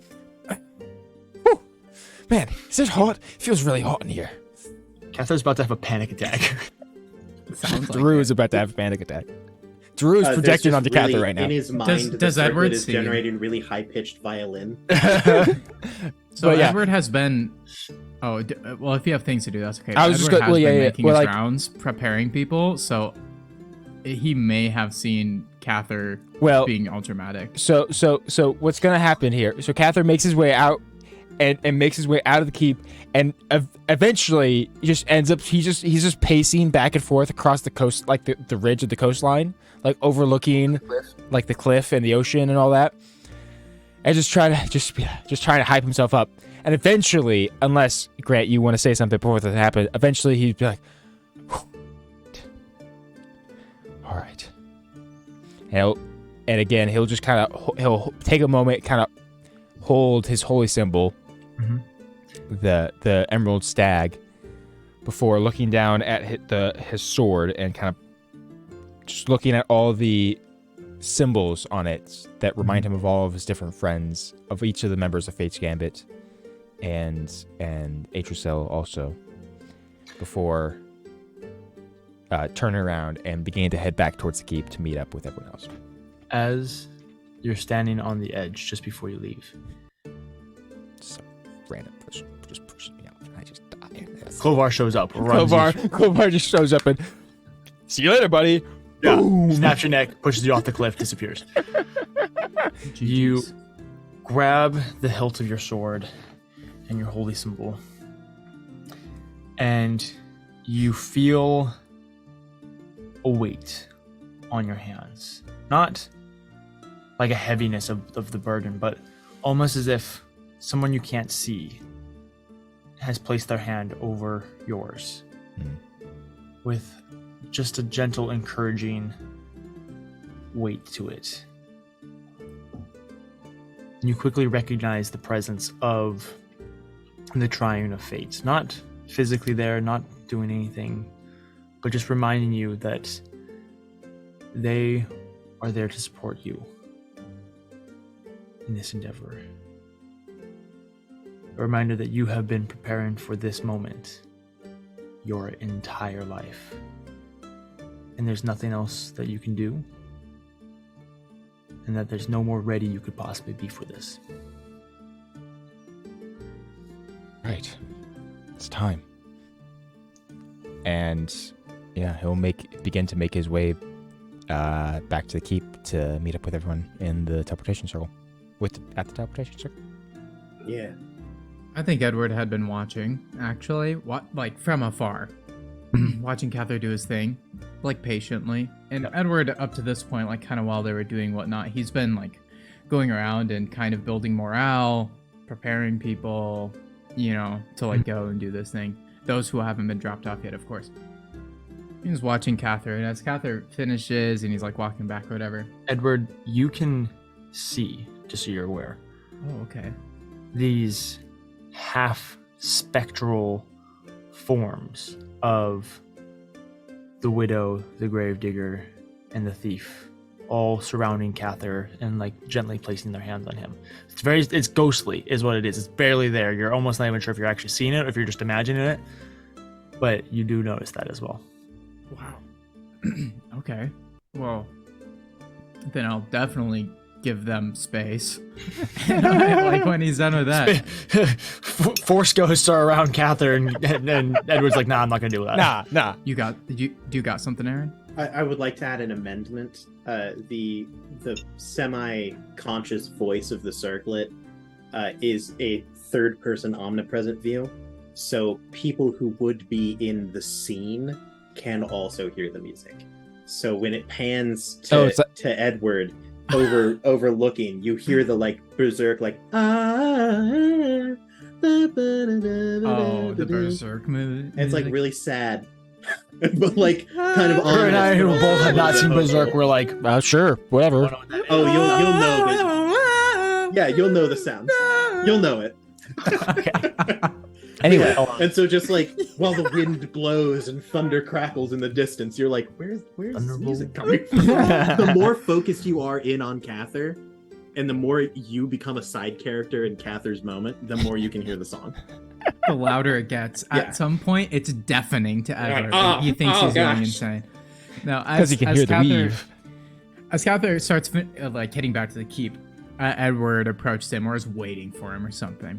B: Whew. Man, is it hot? It feels really hot in here.
A: Cather's about to have a panic attack.
C: Sounds like
B: Drew
C: it.
B: is about to have a panic attack. Drew is
D: There's
B: projecting
D: just
B: onto
D: really,
B: Cather right now.
D: In his mind,
C: Does
D: the circuit
C: Edward
D: is
C: see?
D: generating really high-pitched violin.
C: So
B: But yeah.
C: Edward has been. Oh, well, if you have things to do, that's okay.
B: I was just
C: Edward
B: well,
C: has
B: yeah,
C: been
B: yeah,
C: making
B: well,
C: his
B: like-
C: rounds, preparing people. So he may have seen Cather being all dramatic.
B: So what's gonna happen here? So Cather makes his way out and makes his way out of the keep, and eventually he just ends up he's just pacing back and forth across the coast, like the ridge of the coastline, like overlooking like the cliff and the ocean and all that, and just trying to hype himself up. And eventually, unless Grant, you want to say something before that happens, eventually he'd be like, all right. And again, he'll just he'll take a moment, kind of hold his holy symbol, the emerald stag, before looking down at his sword and kind of just looking at all the symbols on it that remind him of all of his different friends, of each of the members of Fate's Gambit, and Atracel also, before turning around and beginning to head back towards the keep to meet up with everyone else.
A: As you're standing on the edge just before you leave,
B: Some random person just pushes me out. I just die.
A: Clovar shows up.
B: Clovar just shows up and, see you later, buddy.
A: Yeah.
B: Boom.
A: Snaps your neck, pushes you off the cliff, disappears. You grab the hilt of your sword and your holy symbol, and you feel a weight on your hands. Not like a heaviness of the burden, but almost as if someone you can't see has placed their hand over yours with just a gentle, encouraging weight to it. You quickly recognize the presence of the Triune of Fate. Not physically there, not doing anything, but just reminding you that they are there to support you in this endeavor. A reminder that you have been preparing for this moment your entire life. And there's nothing else that you can do, and that there's no more ready you could possibly be for this.
B: Right. It's time. And yeah, he'll begin to make his way back to the keep to meet up with everyone in the teleportation circle. At the teleportation circle?
D: Yeah.
C: I think Edward had been watching, actually, like from afar, watching Cather do his thing, like patiently. And Edward, up to this point, like kind of while they were doing whatnot, he's been like going around and kind of building morale, preparing people, to like go and do this thing. Those who haven't been dropped off yet, of course. He's watching Cather, and as Cather finishes and he's like walking back or whatever.
A: Edward, you can see, just so you're aware,
C: Oh, okay.
A: these half spectral forms of the widow, the gravedigger, and the thief, all surrounding Cather and like gently placing their hands on him. It's ghostly is what it is. It's barely there. You're almost not even sure if you're actually seeing it or if you're just imagining it, but you do notice that as well.
C: Wow. Okay. Well, then I'll definitely give them space. Like when he's done with that.
A: Force ghosts are around Cather, and Edward's like, nah, I'm not gonna do that.
B: Nah.
C: You got something, Aaron?
D: I would like to add an amendment. The semi-conscious voice of the circlet is a third-person omnipresent view, so people who would be in the scene can also hear the music. So when it pans to Edward overlooking, you hear the like berserk like
C: Oh, the berserk move.
D: It's like really sad. But like kind of
A: Her and I, who both have not seen Berserk, we're like,
B: Sure, whatever.
D: Oh, you'll know it. Yeah, you'll know the sound. You'll know it.
A: okay.
B: Anyway,
D: And so just like while the wind blows and thunder crackles in the distance, you're like, where's this music coming from? The more focused you are in on Cather, and the more you become a side character in Cather's moment, the more you can hear the song.
C: The louder it gets.
D: Yeah.
C: At some point, it's deafening to Edward.
D: Oh,
C: He thinks he's
D: gosh.
C: going insane. Now,
B: because he can hear the weave.
C: As Cather starts like heading back to the keep, Edward approached him or is waiting for him or something.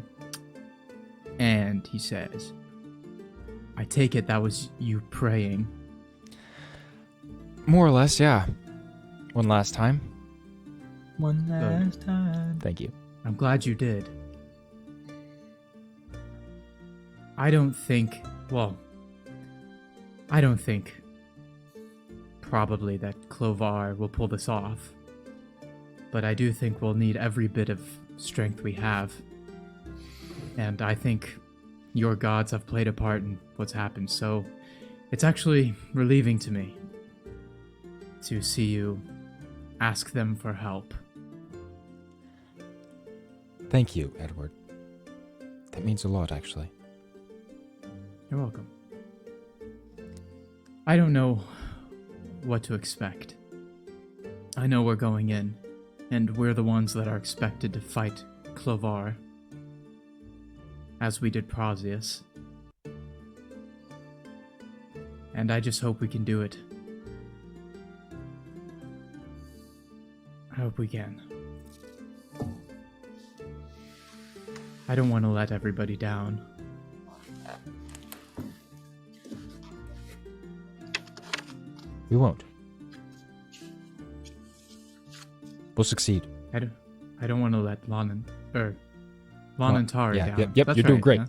C: And he says, I take it that was you praying.
B: More or less, yeah. One last time.
A: One last time.
B: Thank you.
C: I'm glad you did. I don't think probably that Clovar will pull this off. But I do think we'll need every bit of strength we have. And I think your gods have played a part in what's happened, so it's actually relieving to me to see you ask them for help.
B: Thank you, Edward. That means a lot, actually.
C: You're welcome. I don't know what to expect. I know we're going in, and we're the ones that are expected to fight Clovar, as we did Prosius. And I just hope we can do it. I hope we can. I don't want to let everybody down.
B: We won't. We'll succeed.
C: I don't want to let Lon and Tari
B: yeah,
C: down.
B: Yep,
C: That's
B: you're doing
C: right,
B: great.
C: huh?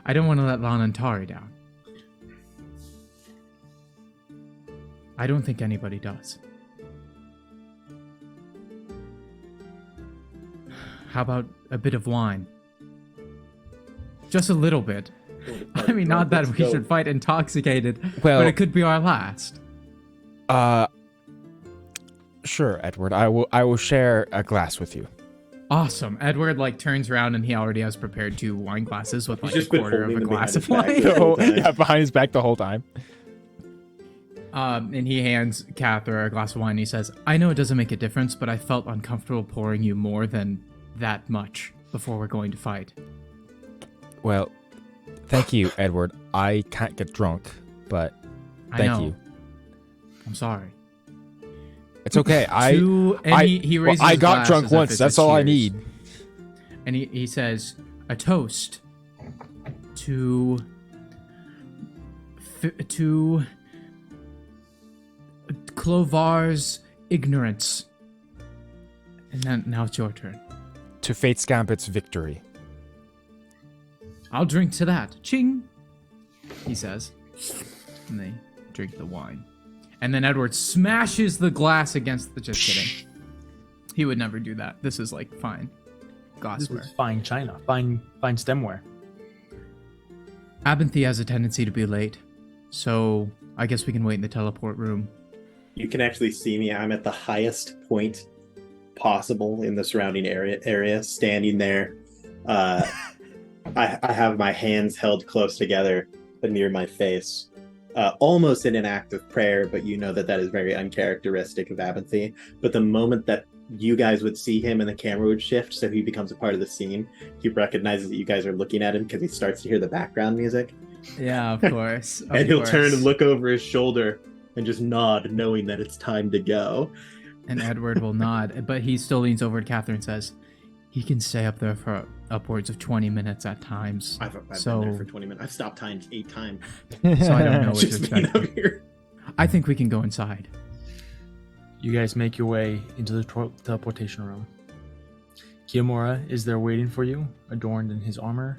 C: I don't want to let Lon and Tari down. I don't think anybody does. How about a bit of wine? Just a little bit. I mean, not that we should fight intoxicated,
B: Well-
C: but it could be our last.
B: Sure, Edward. I will share a glass with you.
C: Awesome. Edward turns around and he already has prepared 2 wine glasses with
D: He's
C: a
D: just been
C: quarter of
D: holding
C: a
D: them
C: glass of
D: behind his
C: wine.
D: back. The whole time.
B: Yeah, behind his back the whole time.
C: And he hands Cather a glass of wine. And he says, "I know it doesn't make a difference, but I felt uncomfortable pouring you more than that much before we're going to fight."
B: Well, thank you, Edward. I can't get drunk, but
C: I
B: thank
C: know.
B: you.
C: I'm sorry.
B: It's okay.
C: He raises
B: I
C: his
B: got
C: glass
B: drunk
C: as if
B: once.
C: it's
B: That's
C: a
B: all I
C: cheers.
B: need.
C: And he says, "A toast to Clovar's ignorance." And then now it's your turn.
B: To Fate's Gambit's victory.
C: I'll drink to that. Ching, he says. And they drink the wine. And then Edward smashes the glass against the... Just kidding. He would never do that. This is fine
A: This
C: glassware.
A: is fine china, fine stemware.
C: Abinthy has a tendency to be late, so I guess we can wait in the teleport room.
D: You can actually see me. I'm at the highest point possible in the surrounding area, standing there. I have my hands held close together near my face, almost in an act of prayer, but you know that is very uncharacteristic of Abinthy. But the moment that you guys would see him and the camera would shift, so he becomes a part of the scene, he recognizes that you guys are looking at him because he starts to hear the background music.
C: Yeah, of course.
D: And he'll turn and look over his shoulder and just nod, knowing that it's time to go.
C: And Edward will nod, but he still leans over to Catherine and says, "He can stay up there for upwards of 20 minutes at times."
D: I've
C: So-
D: been there for 20 minutes. I've stopped time 8 times.
C: So I don't know what to
D: Just being
C: expect.
D: up here.
C: I think we can go inside.
A: You guys make your way into the teleportation room. Kiyomura is there waiting for you, adorned in his armor,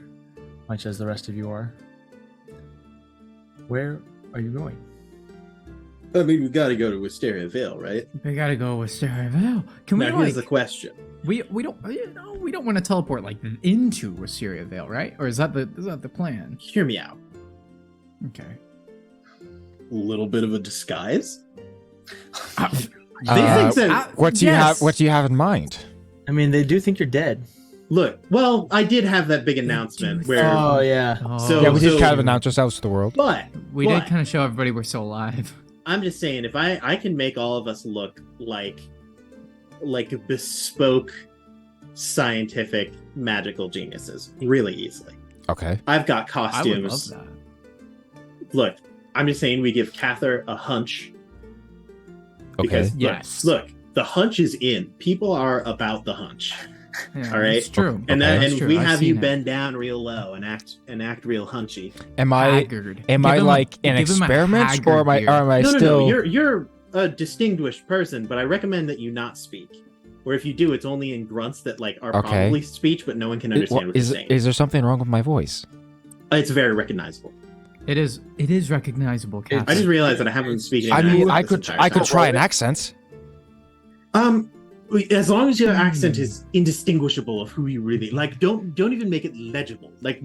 A: much as the rest of you are. Where are you going?
D: I mean, we gotta go to Wisteria Vale, right?
C: We gotta go with Wisteria Vale. Can we
D: Now, here's the question.
C: we don't want to teleport into Wisteria Vale, right? Or is that the plan?
D: Hear me out.
C: Okay.
D: A little bit of a disguise?
B: What do you have in mind?
A: I mean, they do think you're dead.
D: Look, well, I did have that big announcement where...
A: Oh, yeah.
D: So-
B: Yeah, we did
D: so-
B: kind of announce ourselves to the world.
D: But
C: We did kind of show everybody we're still alive.
D: I'm just saying, if I can make all of us look like bespoke scientific magical geniuses really easily.
B: Okay.
D: I've got
C: I would love
D: costumes.
C: that.
D: Look, I'm just saying we give Cather a hunch.
B: Okay.
D: Because
C: Yes.
D: look, the hunch is in. People are about the hunch.
C: Yeah,
D: All right.
C: It's true.
D: And
B: Okay.
D: then
C: That's
D: and
C: true.
D: we
C: I've
D: have
C: seen
D: you
C: it.
D: bend down real low and act real hunchy.
B: Am I
C: Haggard.
B: am
C: Give
B: I
C: him
B: like an
C: give him a
B: experiment,
C: haggard
B: or am I
C: beard.
B: still?
D: No, a distinguished person, but I recommend that you not speak. Or if you do, it's only in grunts that like are probably speech, but no one can understand what you're saying.
B: Is there something wrong with my voice?
D: It's very recognizable.
C: It is recognizable, Cather.
D: I just realized that I haven't been speaking.
B: I mean, I
D: this
B: could
D: entire time.
B: try an accent.
D: As long as your accent is indistinguishable of who you really like, don't even make it legible. Like,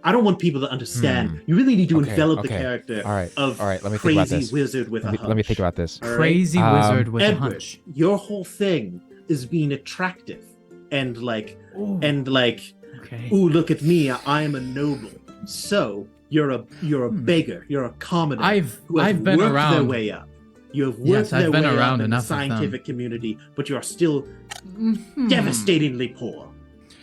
D: I don't want people to understand. You really need to envelop the character of
B: let me think
D: crazy
B: about this.
D: wizard with a hunch.
B: Let me think about this.
C: Crazy wizard with a
D: Edward,
C: hunch.
D: your whole thing is being attractive and like,
C: Okay.
D: ooh, look at me, I am a noble. So you're a beggar, you're a commoner.
C: I've
D: worked
C: been
D: their
C: around.
D: way up. You have worked
C: Yes, I've
D: their
C: been
D: way
C: around
D: up in the
C: enough of them.
D: scientific community, but you are still devastatingly poor,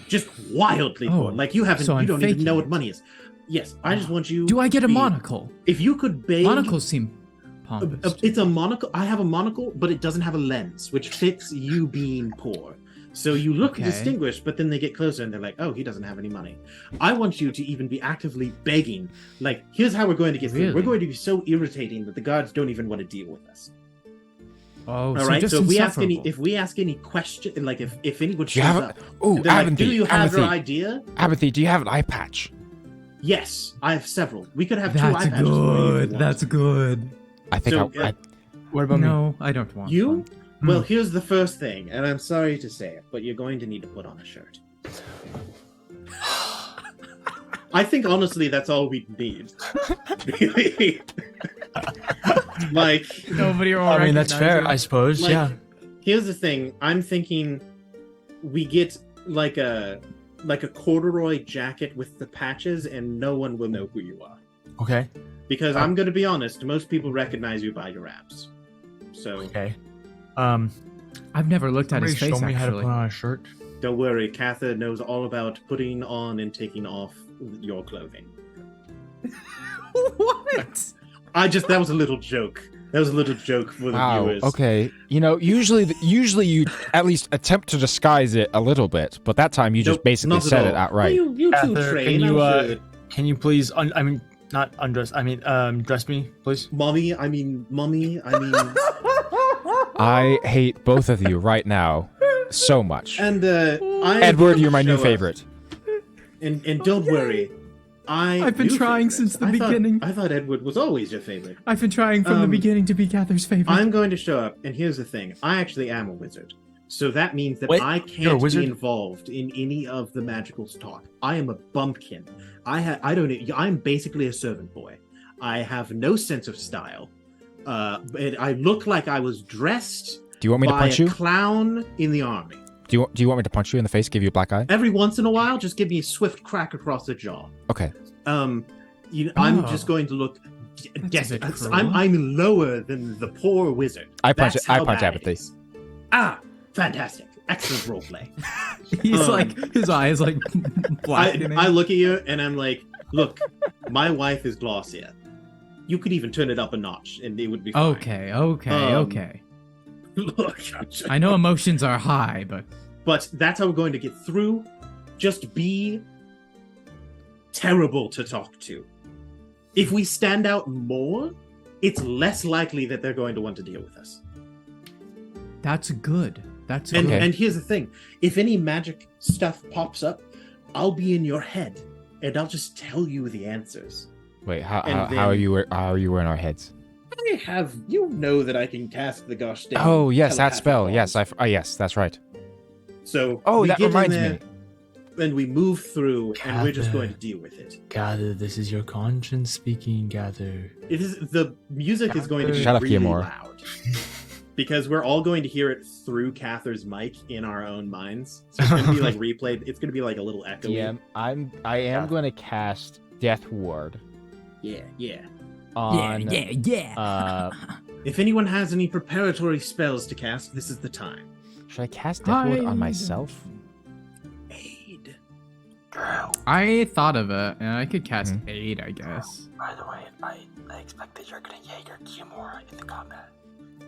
D: just wildly poor. Like you haven't,
C: so I'm
D: you don't even
C: faking
D: know what
C: it.
D: money is. Yes, I just want you.
C: Do I get
D: to
C: a
D: be-
C: monocle?
D: If you could beg,
C: Monocles seem pompous.
D: it's a monocle. I have a monocle, but it doesn't have a lens, which fits you being poor. So you look
C: Okay.
D: distinguished, but then they get closer and they're like, "Oh, he doesn't have any money." I want you to even be actively begging. Like, here's how we're going to get through.
C: Really?
D: We're going to be so irritating that the gods don't even want to deal with us.
C: Oh,
D: All
C: so
D: right.
C: just
D: So
C: insufferable.
D: if we ask any question, like if anyone
B: Do you
D: shows
B: have
D: up,
B: Ooh,
D: they're like, "Do
B: Abinthy,
D: you have your
B: Abinthy,
D: idea?"
B: Abinthy, do you have an eye patch?
D: Yes, I have several. We could have two
C: That's
D: iPads.
C: good. That's good.
B: I think
D: So,
B: I
A: What about me?
C: No, I don't want
D: You?
C: one.
D: Well, here's the first thing, and I'm sorry to say it, but you're going to need to put on a shirt. I think honestly that's all we need. Really. Like,
C: Nobody will
A: I mean, that's
C: recognize
A: fair,
C: you.
A: I suppose.
D: like,
A: Yeah.
D: here's the thing. I'm thinking we get like a corduroy jacket with the patches, and no one will know who you are.
A: Okay.
D: Because I'm going to be honest, most people recognize you by your abs. So
A: Okay.
C: I've never looked at his
A: Somebody
C: face,
A: show me how to
C: actually.
A: put on a shirt.
D: don't worry, Cather knows all about putting on and taking off your clothing.
C: What?
D: That was a little joke. That was a little joke for the
B: Wow.
D: viewers.
B: Okay. You know, usually you at least attempt to disguise it a little bit, but that time you just
D: Nope,
B: basically
D: not at
B: said it
D: all.
B: outright.
D: Well, you two
A: Cather,
D: train.
A: can you
D: I'm sure.
A: can you please not undress, dress me, please?
D: Mommy, I mean.
B: I hate both of you right now so much.
D: And
B: Edward, you're my new favorite.
D: And don't worry,
C: I've been
D: new
C: trying
D: favorite.
C: since the
D: I thought-
C: beginning.
D: I thought Edward was always your favorite.
C: I've been trying from the beginning to be Cather's favorite.
D: I'm going to show up, and here's the thing: I actually am a wizard, so that means that
A: Wait,
D: I
A: you're a
D: can't be
A: wizard?
D: involved in any of the magical talk. I am a bumpkin. I'm basically a servant boy. I have no sense of style. I look like I was dressed
B: Do you want me to
D: by
B: punch
D: a
B: you?
D: clown in the army.
B: Do you want me to punch you in the face, give you a black eye?
D: Every once in a while, just give me a swift crack across the jaw.
B: Okay.
D: I'm
C: Oh.
D: just going to look.
C: That's a bit cruel.
D: I'm lower than the poor wizard.
B: I punch
D: That's
B: it. I
D: how
B: punch
D: bad it
B: Abinthy.
D: is. Ah, fantastic! Excellent roleplay.
C: He's
D: Um,
C: like, his eyes like blackening.
D: I look at you and I'm like, look, my wife is glossier. You could even turn it up a notch, and it would be fine.
C: Okay.
D: Look,
C: I know emotions are high,
D: but that's how we're going to get through. Just be terrible to talk to. If we stand out more, it's less likely that they're going to want to deal with us.
C: that's good. That's
D: And,
C: good.
D: and here's the thing: if any magic stuff pops up, I'll be in your head, and I'll just tell you the answers.
B: Wait,
D: And
B: how are
D: then-
B: you in our heads?
D: I have, that I can cast the gosh dang.
B: Oh yes, that
D: telepathic
B: spell.
D: bombs.
B: Yes, yes, that's right.
D: So
B: Oh,
D: we
B: that
D: get in
B: reminds
D: there,
B: me.
D: and we move through, and we're just
A: Gather.
D: going to deal with it.
A: Gather, this is your conscience speaking, Gather.
D: It is the music is going to be
B: Shut up,
D: really
B: Guillemot.
D: loud because we're all going to hear it through Cather's mic in our own minds. So it's going to be like replayed. It's going to be like a little echoey.
B: I am going to cast Death Ward
D: Yeah.
B: on.
C: yeah.
D: If anyone has any preparatory spells to cast, this is the time.
B: Should I cast Death Ward on
C: Hide.
B: myself?
D: Aid.
C: I thought of it, and I could cast
B: Mhm.
C: aid, I guess.
A: By the way, I expect that you're gonna Jaeger Kimura in the combat.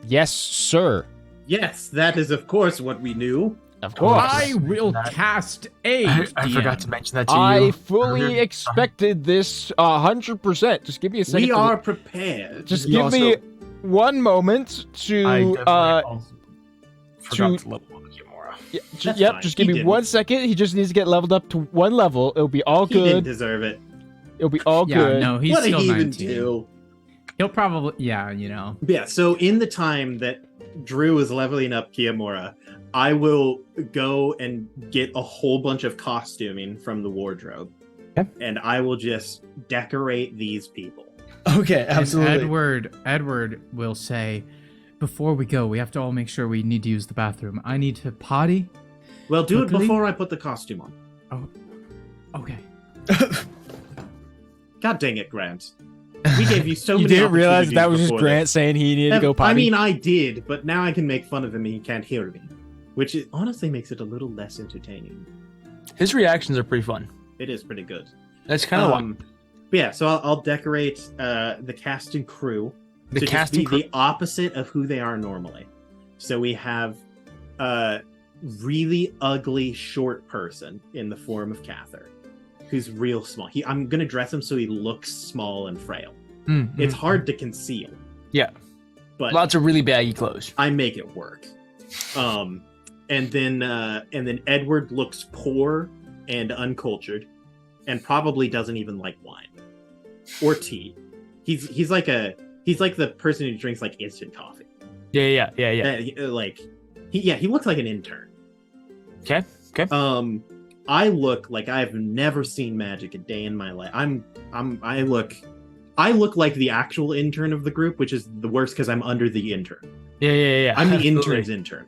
B: Yes, sir.
D: Yes, that is of course what we knew.
B: Of
C: I will
A: That-
C: cast aid.
A: I
C: DM.
A: forgot to mention that to you.
B: I fully
A: earlier.
B: expected this 100%. Just give me a second.
D: We are prepared.
B: Just
D: We
B: give me.
D: also-
B: one moment
A: I
B: to
A: definitely also forgot to level up Kimura.
B: yep,
D: fine.
B: just
D: He
B: give me
D: didn't.
B: 1 second. He just needs to get leveled up to one level. It'll be all
D: He didn't
B: good.
D: deserve it.
B: It'll be all
C: Yeah,
B: good.
C: no, he's
D: What did
C: still
D: he even
C: 19.
D: do?
C: He'll probably, yeah, you know.
D: Yeah, so in the time that Drew is leveling up Kiyomura, I will go and get a whole bunch of costuming from the wardrobe.
B: Okay.
D: And I will just decorate these people.
A: Okay,
C: And
A: absolutely.
C: Edward will say, before we go, we have to all make sure we need to use the bathroom. I need to potty.
D: Well, do
C: Quickly?
D: it before I put the costume on.
C: Oh, okay.
D: God dang it, Grant. We gave you so
B: You
D: many
B: didn't realize that was
D: opportunities
B: just
D: before
B: Grant
D: this.
B: saying he needed to go potty.
D: I mean, I did, but now I can make fun of him and he can't hear me. Which honestly makes it a little less entertaining.
A: His reactions are pretty fun.
D: It is pretty good.
A: That's kind of
D: But yeah, so I'll decorate the cast and crew
A: the
D: to
A: cast
D: just
A: and
D: be
A: crew.
D: the opposite of who they are normally. So we have a really ugly short person in the form of Cather, who's real small. I'm gonna dress him so he looks small and frail. It's hard to conceal.
A: Yeah.
D: But
A: Lots of really baggy clothes.
D: I make it work. And then Edward looks poor and uncultured, and probably doesn't even like wine or tea. He's like the person who drinks like instant coffee.
A: Yeah.
D: He looks like an intern.
A: Okay.
D: I look like I've never seen magic a day in my life. I look like the actual intern of the group, which is the worst because I'm under the intern.
A: Yeah.
D: I'm the
A: Absolutely.
D: intern's intern.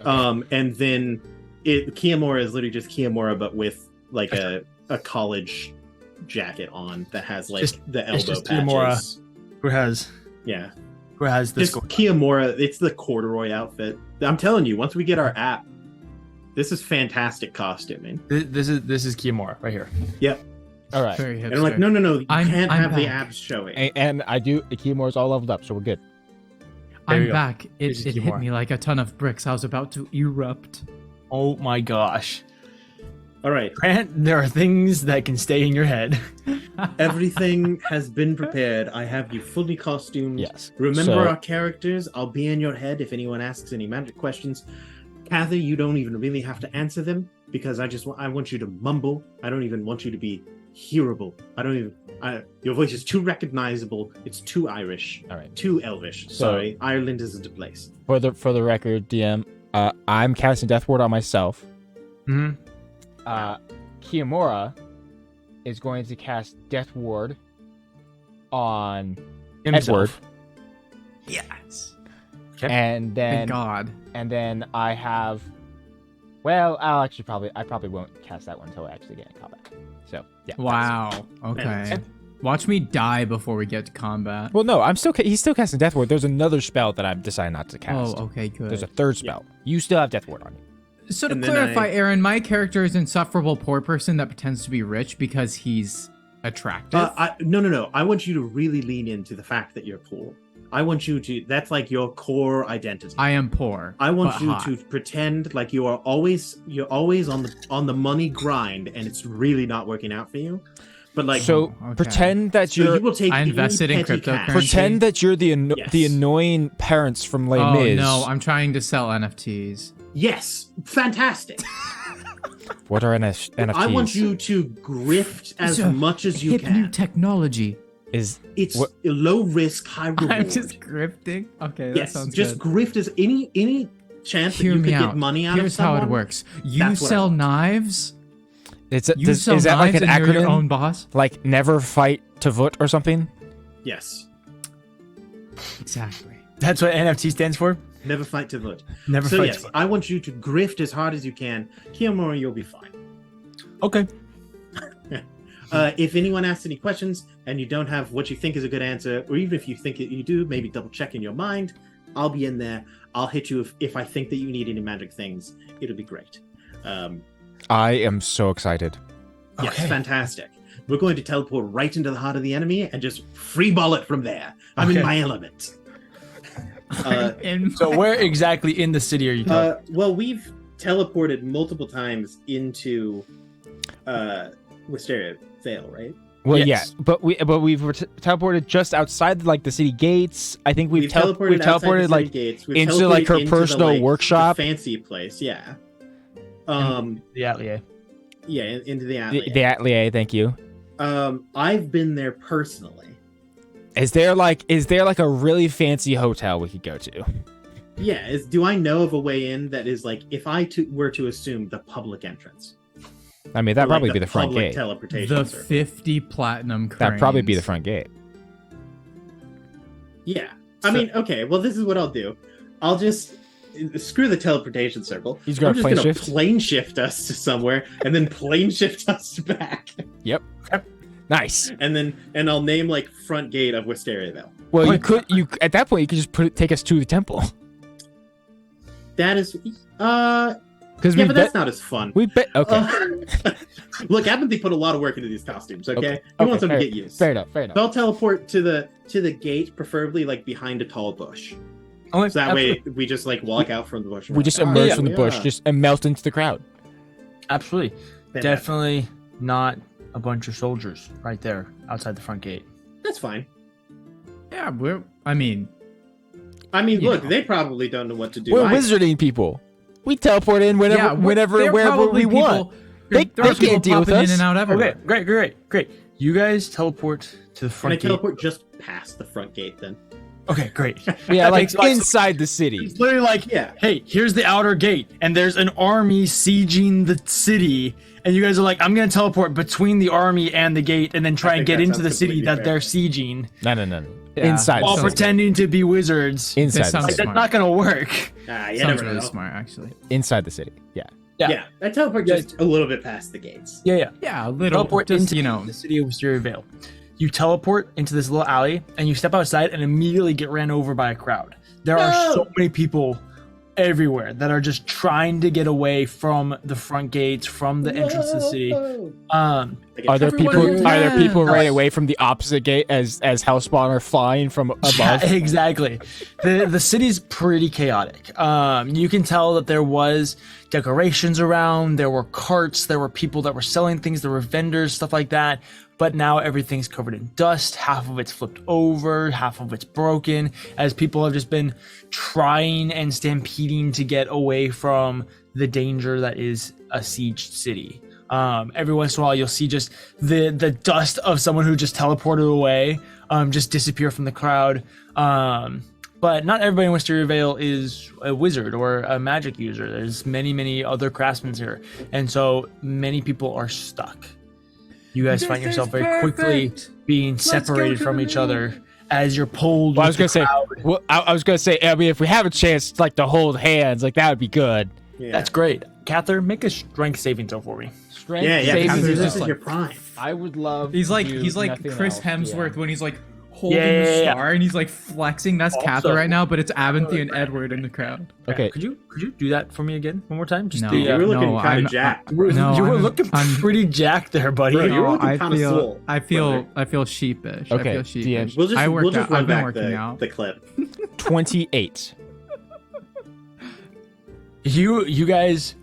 D: And then Kiyomura is literally just Kiyomura, but with like a college jacket on that has like
A: Just-
D: the
A: it's
D: elbow
A: just
D: patches.
A: Kiyomura. Who has this?
D: Just Kiyomura. It's the corduroy outfit. I'm telling you, once we get our app, this is fantastic costuming.
A: This is Kiyomura right here.
D: Yep.
B: All right.
C: Very hipster.
D: And I'm like, no, you
C: I'm
D: can't have the
C: back.
D: abs showing.
B: And I do. Kiyomura's all leveled up, so we're good.
A: There you
C: I'm
A: go.
C: back.
A: This is
C: It hit
A: Kimura.
C: me like a ton of bricks. I was about to erupt.
A: Oh my gosh,
D: All right,
A: Grant! There are things that can stay in your head.
D: everything has been prepared. I have you fully costumed.
B: Yes.
D: Remember
B: So-
D: our characters. I'll be in your head if anyone asks any magic questions. Cather, you don't even really have to answer them because I want you to mumble. I don't even want you to be hearable. Your voice is too recognizable. It's too Irish.
B: All right.
D: Too Elvish.
B: So-
D: Sorry, Ireland isn't a place.
B: For the record, DM, I'm casting Death Ward on myself.
A: Mm-hmm.
B: Kiyomura is going to cast Death Ward on
A: Himself.
C: Yes.
A: Okay.
B: and
C: Thank
B: then
C: God.
B: I have. Well, I probably won't cast that one until I actually get in combat. So yeah.
C: Wow. Okay.
D: Nice.
C: Watch me die before we get to combat.
B: Well, no, he's still casting Death Ward. There's another spell that I've decided not to cast.
C: Oh, okay, good.
B: There's a third spell. You still have Death Ward on you.
C: So to
D: And then
C: clarify,
D: I-
C: Aaron, my character is an insufferable poor person that pretends to be rich because he's attractive.
D: No. I want you to really lean into the fact that you're poor. I want you to. That's like your core identity.
C: I am poor.
D: I want
C: but
D: you
C: hot.
D: to pretend like you're always on the money grind, and it's really not working out for you. But like,
B: So
C: okay.
B: pretend that
D: so
B: you're.
D: you will take
C: I
D: any
C: invested in
D: petty
C: cryptocurrency.
D: cash.
B: Pretend that you're the
D: Yes.
B: the annoying parents from Les
C: Oh
B: Mis.
C: no, I'm trying to sell NFTs.
D: Yes, fantastic.
B: What are NFTs?
D: I want you to grift as
C: It's a
D: much as you
C: hip new
D: can.
C: technology.
B: Is
D: It's
B: what-
D: low risk, high reward.
C: I'm just grifting. Okay, that
D: yes,
C: sounds
D: just
C: good.
D: grift as any chance that
C: Hear
D: you
C: me
D: could
C: out.
D: get money out
C: Here's
D: of someone.
C: how it works. You
D: That's what I
C: sell
D: want.
C: knives.
B: is
C: You sell
B: that like
C: knives
B: an
C: and you're your
B: acronym?
C: own boss.
B: Like never fight to vote or something?
D: Yes,
C: Exactly.
A: That's what NFT stands for.
D: never fight to vote.
A: Never
D: So
A: fight.
D: yes, I want you to grift as hard as you can. Kiyomura, you'll be fine.
A: Okay.
D: If anyone asks any questions and you don't have what you think is a good answer, or even if you think you do, maybe double check in your mind. I'll be in there. I'll hit you if I think that you need any magic things. It'll be great.
B: I am so excited.
D: Yes,
A: Okay.
D: fantastic. We're going to teleport right into the heart of the enemy and just free ball it from there. I'm in
A: Okay.
D: my element.
A: So where exactly in the city are you talking?
D: Well, we've teleported multiple times into Wisteria Vale, right?
B: Well,
A: Yes.
B: yeah, but we've teleported just outside like the city gates. I think we've teleported
D: outside the city
B: like
D: gates. We've
B: into like her
D: teleported into
B: personal
D: the, like,
B: workshop.
D: the fancy place. Yeah.
A: The atelier.
D: Yeah, into the atelier.
B: The atelier, thank you.
D: I've been there personally.
B: Is there like a really fancy hotel we could go to?
D: Yeah, do I know of a way in that is like, if I were to assume the public entrance?
B: I mean, that'd
D: Or, like,
B: probably be the front
D: public
B: gate.
D: teleportation
C: The
D: circle.
C: 50 platinum cranes.
B: That'd probably be the front gate.
D: Yeah. I mean, okay, well, this is what I'll do. I'll just screw the teleportation circle.
B: He's gonna
D: I'm just
B: plane
D: gonna
B: shift?
D: plane shift us to somewhere and then plane shift us back.
B: Yep. Nice.
D: And I'll name like front gate of Wisteriaville.
B: Well, you at that point you could just take us to the temple.
D: That is
B: Because
D: yeah, but that's not as fun.
B: we bet. Okay.
D: Look, Apathy put a lot of work into these costumes, okay? He wants them to get used.
B: Fair enough.
D: So I'll teleport to the gate, preferably like behind a tall bush.
A: Okay,
D: So that way we just like walk out from the bush.
B: We just
D: Oh,
B: emerge
D: yeah,
B: from the bush,
D: yeah.
B: and melt into the crowd.
A: Absolutely.
D: Fantastic.
A: Definitely not a bunch of soldiers right there outside the front gate.
D: That's fine.
C: Yeah, I mean,
D: Look, they probably don't know what to do.
B: We're
D: either.
B: wizarding people. We teleport in whenever, wherever we want. They can't deal with us.
C: In and out everywhere.
A: Okay, great. You guys teleport to the
D: Can I
A: front gate.
D: teleport just past the front gate then?
A: Okay, great.
B: Yeah,
A: That
B: like
A: makes lots of-
B: inside the city.
A: It's literally like,
D: Yeah.
A: hey, here's the outer gate, and there's an army sieging the city, and you guys are like, I'm gonna teleport between the army and the gate, and then try and
D: think
A: get
D: that
A: into
D: sounds
A: the city
D: completely
A: that
D: fair.
A: they're sieging
B: No.
C: Yeah.
B: Inside.
A: while
B: the city.
A: pretending to be wizards.
B: Inside.
C: This
B: The
C: sounds
A: Like,
B: city.
A: that's not gonna work.
D: You
C: Sounds
D: never
C: really
D: know.
C: smart, actually.
B: Inside the city. Yeah.
D: Yeah, I teleport
A: Yeah.
D: just a little bit past the gates.
A: Yeah.
C: Yeah, a little.
A: Teleport
C: Just,
A: into the city of Wisteria Vale. You teleport into this little alley, and you step outside and immediately get ran over by a crowd. There are so many people everywhere that are just trying to get away from the front gates, from the entrance to the city.
B: Are there
A: Everyone
B: people?
A: is
B: Are there
A: dead.
B: people right away from the opposite gate as Hellspawn are flying from above?
A: Yeah, exactly. The city's pretty chaotic. You can tell that there was decorations around, there were carts, there were people that were selling things, there were vendors, stuff like that. But now everything's covered in dust. Half of it's flipped over, half of it's broken, as people have just been trying and stampeding to get away from the danger that is a sieged city. Every once in a while, you'll see just the dust of someone who just teleported away, just disappear from the crowd. But not everybody in Wisteria Vale is a wizard or a magic user. There's many other craftsmen here, and so many people are stuck. You guys find yourself very quickly being separated from each other as you're pulled.
B: Well, I was
A: with
B: gonna
A: the
B: say.
A: crowd.
B: Well, I was gonna say. I mean, if we have a chance, like to hold hands, like that would be good.
D: Yeah.
A: That's great. Cather, make a strength saving throw for me.
B: Strength
D: Yeah,
B: saving
C: Cather's
D: this
B: throw.
C: just
D: is
C: like-
D: your prime.
B: I would love.
C: He's like
B: to do nothing
C: Chris
B: else,
C: Hemsworth
B: yeah.
C: when he's like holding
A: Yeah.
C: the star and he's like flexing. That's
A: Also-
C: Cather right now, but it's Abinthy and Edward in the crowd.
B: Okay.
A: Could you do that for me again one more time? Just
C: No.
A: the,
D: You were looking
C: No,
D: kind
C: I'm-
D: of jacked.
A: you were
C: I'm-
A: looking
C: I'm-
A: pretty jacked there, buddy.
D: Bro, you're looking
C: I
D: kinda
C: feel,
D: swole,
C: I feel,
D: brother.
C: I feel sheepish.
B: Okay,
C: I feel sheepish.
D: We'll just
C: I worked
D: we'll just
C: out.
D: run
C: I've been
D: back
C: working out.
D: the clip.
B: 28.
A: You guys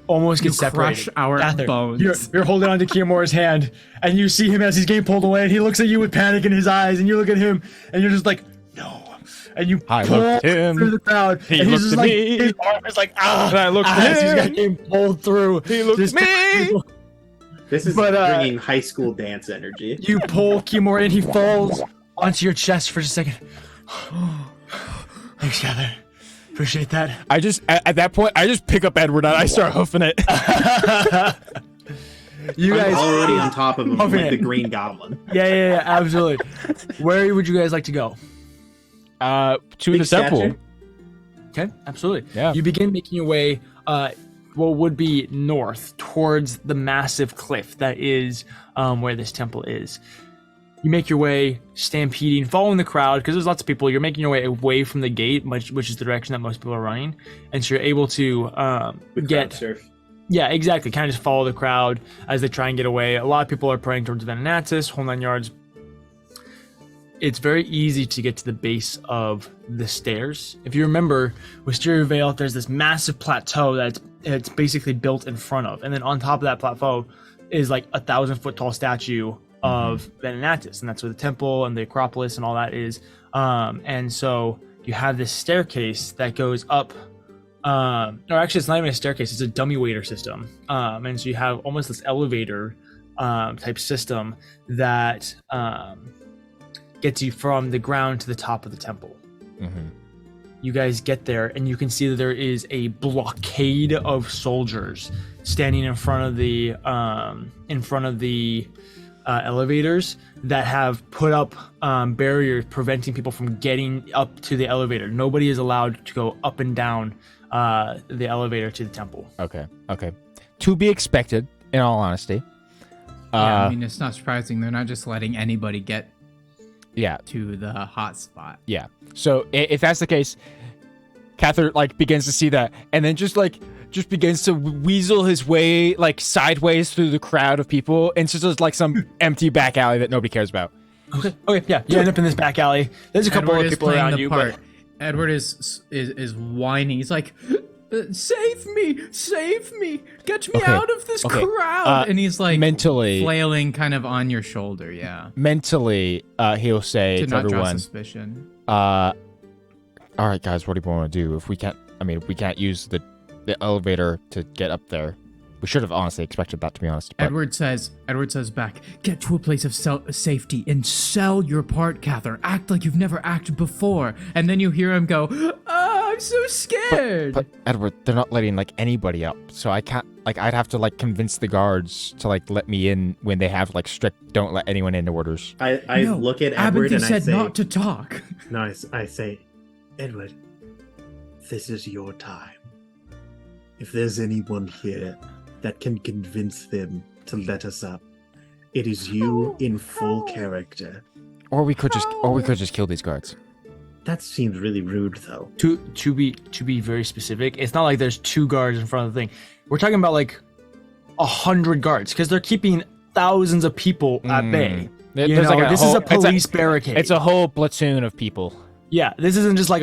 A: almost get
C: You
A: separated.
C: crush our
A: Cather,
C: bones.
A: You're holding on to Kiyomora's hand, and you see him as he's getting pulled away, and he looks at you with panic in his eyes, and you look at him, and you're just like, no. And you
B: I
A: pull
B: looked at him.
A: through the crowd,
B: He
A: and he's
B: looked
A: just
B: at
A: like,
B: me.
A: his arm is like, ah.
B: And I looked at
A: as he's
B: him.
A: getting pulled through.
B: He looked
A: Just
B: at me.
D: This is
A: But,
D: bringing high school dance energy.
A: You pull Kiyomura, and he falls onto your chest for just a second. Thanks, Cather. Appreciate that.
B: I just at that point I just pick up Edward and I start hoofing it.
A: You
D: I'm
A: guys
D: already on top of him
A: Okay.
D: like the Green Goblin.
A: Yeah, absolutely. Where would you guys like to go?
B: To
D: Big
B: the temple.
D: statue?
A: Okay, absolutely.
B: Yeah.
A: You begin making your way, what would be north towards the massive cliff that is where this temple is. You make your way, stampeding, following the crowd, because there's lots of people. You're making your way away from the gate, which is the direction that most people are running, and so you're able to
D: Crowd
A: get.
D: surf.
A: Yeah, exactly. Kind of just follow the crowd as they try and get away. A lot of people are praying towards Venanatis, whole 9 yards. It's very easy to get to the base of the stairs. If you remember, Wisteria Vale, there's this massive plateau that it's basically built in front of. And then on top of that plateau is like 1,000-foot tall statue of Venenatis, and that's where the temple and the Acropolis and all that is. And so you have this staircase that goes up. Or actually, it's not even a staircase; it's a dummy waiter system. And so you have almost this elevator type system that gets you from the ground to the top of the temple.
B: Mm-hmm.
A: You guys get there, and you can see that there is a blockade of soldiers standing in front of the elevators that have put up barriers preventing people from getting up to the elevator. Nobody is allowed to go up and down the elevator to the temple.
B: Okay. To be expected, in all honesty.
C: Yeah, I mean, it's not surprising. They're not just letting anybody get
B: Yeah.
C: to the hot spot.
B: Yeah. So if that's the case, Cather like begins to see that, and then just begins to weasel his way like sideways through the crowd of people into just like some empty back alley that nobody cares about.
A: Okay, yeah. You end up in this back alley. There's a couple
C: Edward
A: of
C: is
A: people
C: playing
A: around
C: the
A: you,
C: part.
A: but
C: Edward is whining. He's like, "Save me! Get me
B: Okay,
C: out of this
B: okay,
C: crowd!" And he's like
B: mentally
C: flailing kind of on your shoulder. Yeah.
B: Mentally, he'll say
C: To
B: to
C: not draw
B: everyone,
C: suspicion.
B: all right, guys, what do you want to do? If we can't use the elevator to get up there. We should have honestly expected that, to be honest. But
C: Edward says back, "Get to a place of safety and sell your part, Cather. Act like you've never acted before." And then you hear him go, "Oh, I'm so scared."
B: But Edward, they're not letting like anybody up, so I can't like I'd have to like convince the guards to like let me in when they have like strict don't let anyone in orders.
D: I
C: No,
D: look at Edward
C: Abinthy
D: and I
C: said
D: say,
C: not to talk.
F: No, I say, Edward, this is your time. If there's anyone here that can convince them to let us up, it is you in full character.
B: Or we could just kill these guards.
F: That seems really rude, though.
A: to be very specific, it's not like there's 2 guards in front of the thing. We're talking about like 100 guards because they're keeping thousands of people at bay.
B: There's
A: You know,
B: like
A: this is a police barricade.
B: It's a whole platoon of people.
A: Yeah, this isn't just like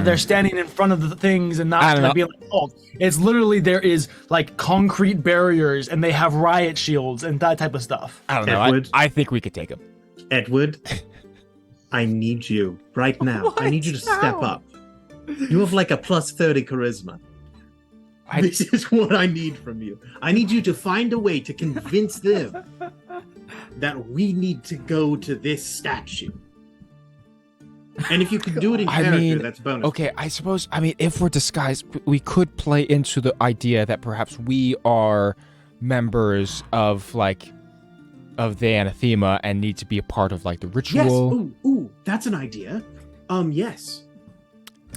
A: they're standing in front of the things and
B: I
A: not
B: don't
A: gonna
B: know.
A: be like, oh, it's literally there is like concrete barriers and they have riot shields and that type of stuff.
B: I don't know.
F: Edward?
B: I think we could take them.
F: Edward, I need you right now. I need you to step up. You have like a plus 30 charisma. This is what I need from you. I need you to find a way to convince them that we need to go to this statue. And if you can do it in character, that's bonus.
B: Okay, I suppose, if we're disguised, we could play into the idea that perhaps we are members of, the anathema and need to be a part of, the ritual.
F: Yes, ooh, that's an idea. Yes.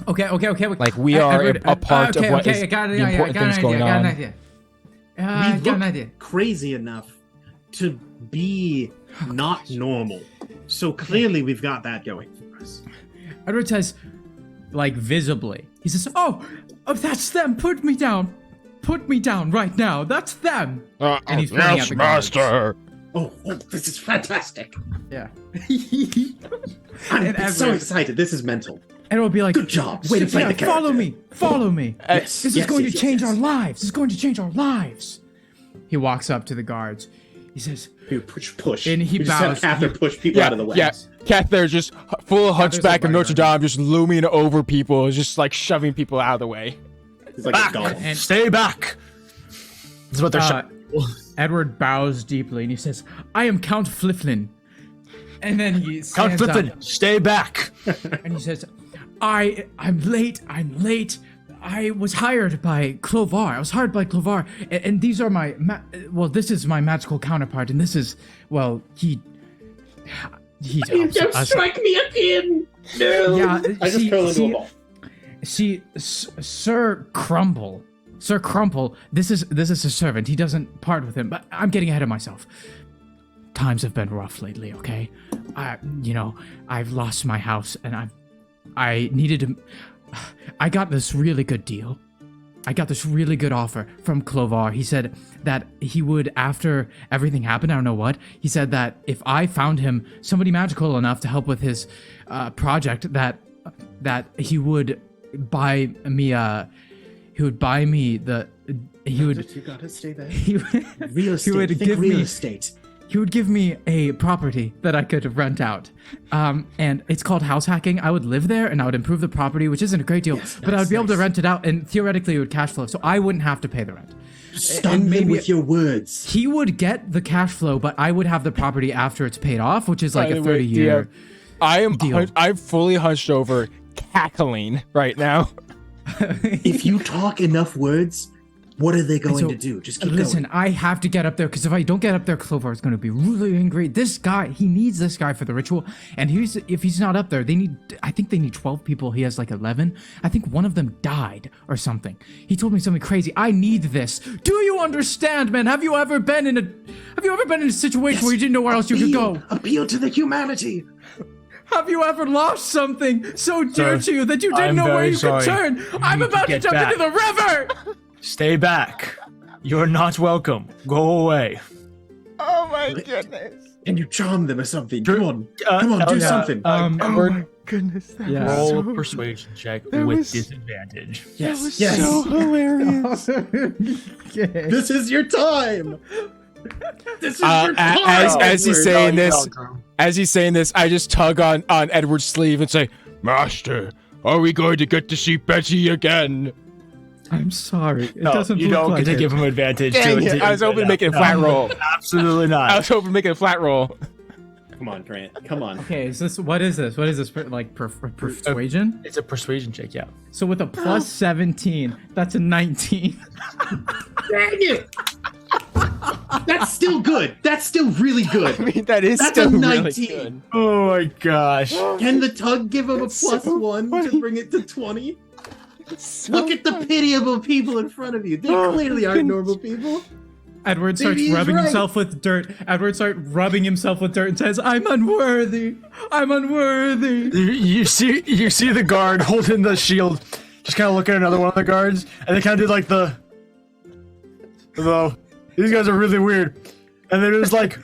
C: Okay.
B: Like, we are a part of what is the important things going on.
F: We look crazy enough to be not normal. So clearly we've got that going for us.
C: Edward says, visibly, he says, oh, that's them. Put me down right now. That's them. And he's pointing at the guards.
B: Master.
F: Oh, this is fantastic.
C: Yeah.
F: I'm so excited. This is mental.
C: And it'll be like,
F: good job.
C: Wait,
F: Stick like the
C: follow
F: character.
C: me.
F: Yes,
C: This is going to change our lives. This is going to change our lives. He walks up to the guards. He says,
F: push.
C: And he
F: We just
C: bows.
F: have Cather push people out of the way.
B: Yeah, Cat there just full of Hunchback of Notre
C: bodyguard.
B: Dame, just looming over people, just shoving people out of the way.
F: It's like
A: Back!
F: a golem.
C: And-
A: Stay back. This is what they're shouting.
C: Edward bows deeply and he says, I am Count Flifflin. And then he
A: Count
C: stands
A: Flippin,
C: up
A: stay back.
C: and he says, I'm late. I was hired by Clovar. And these are my, this is my magical counterpart. And this is, he
F: Don't strike me again! No!
C: Yeah,
F: I just curl into a ball.
C: Sir Crumble, this is a servant. He doesn't part with him, but I'm getting ahead of myself. Times have been rough lately, okay? I've lost my house and I needed to, I got this really good deal. I got this really good offer from Clovar. He said that he would, after everything happened, I don't know what, he said that if I found him somebody magical enough to help with his project, that he would buy me you gotta stay there. he
F: Real estate.
C: would
F: Think
C: give
F: real
C: me
F: estate.
C: he would give me a property that I could rent out. And it's called house hacking. I would live there and I would improve the property, which isn't a great deal, but I would be able to rent it out and theoretically it would cash flow. So I wouldn't have to pay the rent.
F: Stun them with your words.
C: He would get the cash flow, but I would have the property after it's paid off, which is like a 30-year deal.
B: I'm fully hunched over, cackling right now.
F: If you talk enough words, what are they going to do? Just keep
C: Listen, I have to get up there because if I don't get up there, Clovar is going to be really angry. This guy, he needs this guy for the ritual, and if he's not up there, I think they need 12 people. He has like 11. I think one of them died or something. He told me something crazy. I need this. Do you understand, man? Have you ever been in a situation where you didn't know where else you could go?
F: Appeal to the humanity.
C: Have you ever lost something so dear to you that you didn't know where you could turn? I'm about to jump into the river.
A: Stay back. You're not welcome. Go away.
B: Oh my goodness.
F: Can you charm them or something? Come on, do something.
B: Oh my goodness.
A: Roll a persuasion check with disadvantage.
F: Yes.
B: So hilarious.
F: This is your time. This is your time.
B: As he's saying this, I just tug on Edward's sleeve and say, "Master, are we going to get to see Betty again?"
C: I'm sorry. It
A: No,
C: doesn't
A: you
C: look
A: don't
C: like
A: get to
C: it.
A: give him advantage.
B: Dang it, I was hoping to make it a flat roll.
A: Absolutely not.
B: I was hoping to make it a flat roll.
D: Come on, Grant. Come on.
C: Okay, what is this? What is this? Like persuasion?
A: It's a persuasion check, yeah.
C: So with a plus 17, that's a 19.
F: Dang it! That's still good. That's still really good.
B: I mean, that's
F: still
B: still
F: a
B: really
F: 19.
B: good.
A: Oh my gosh.
F: Can the tug give him a plus
B: so
F: 1
B: funny.
F: to bring it to 20? Look at the pitiable people in front of you. They clearly aren't normal people.
C: Edward starts
F: Maybe he's
C: rubbing
F: right.
C: himself with dirt. Edward starts rubbing himself with dirt and says, "I'm unworthy. I'm unworthy."
A: You see the guard holding the shield, just kind of looking at another one of the guards, and they kind of did like these guys are really weird, and they're just like,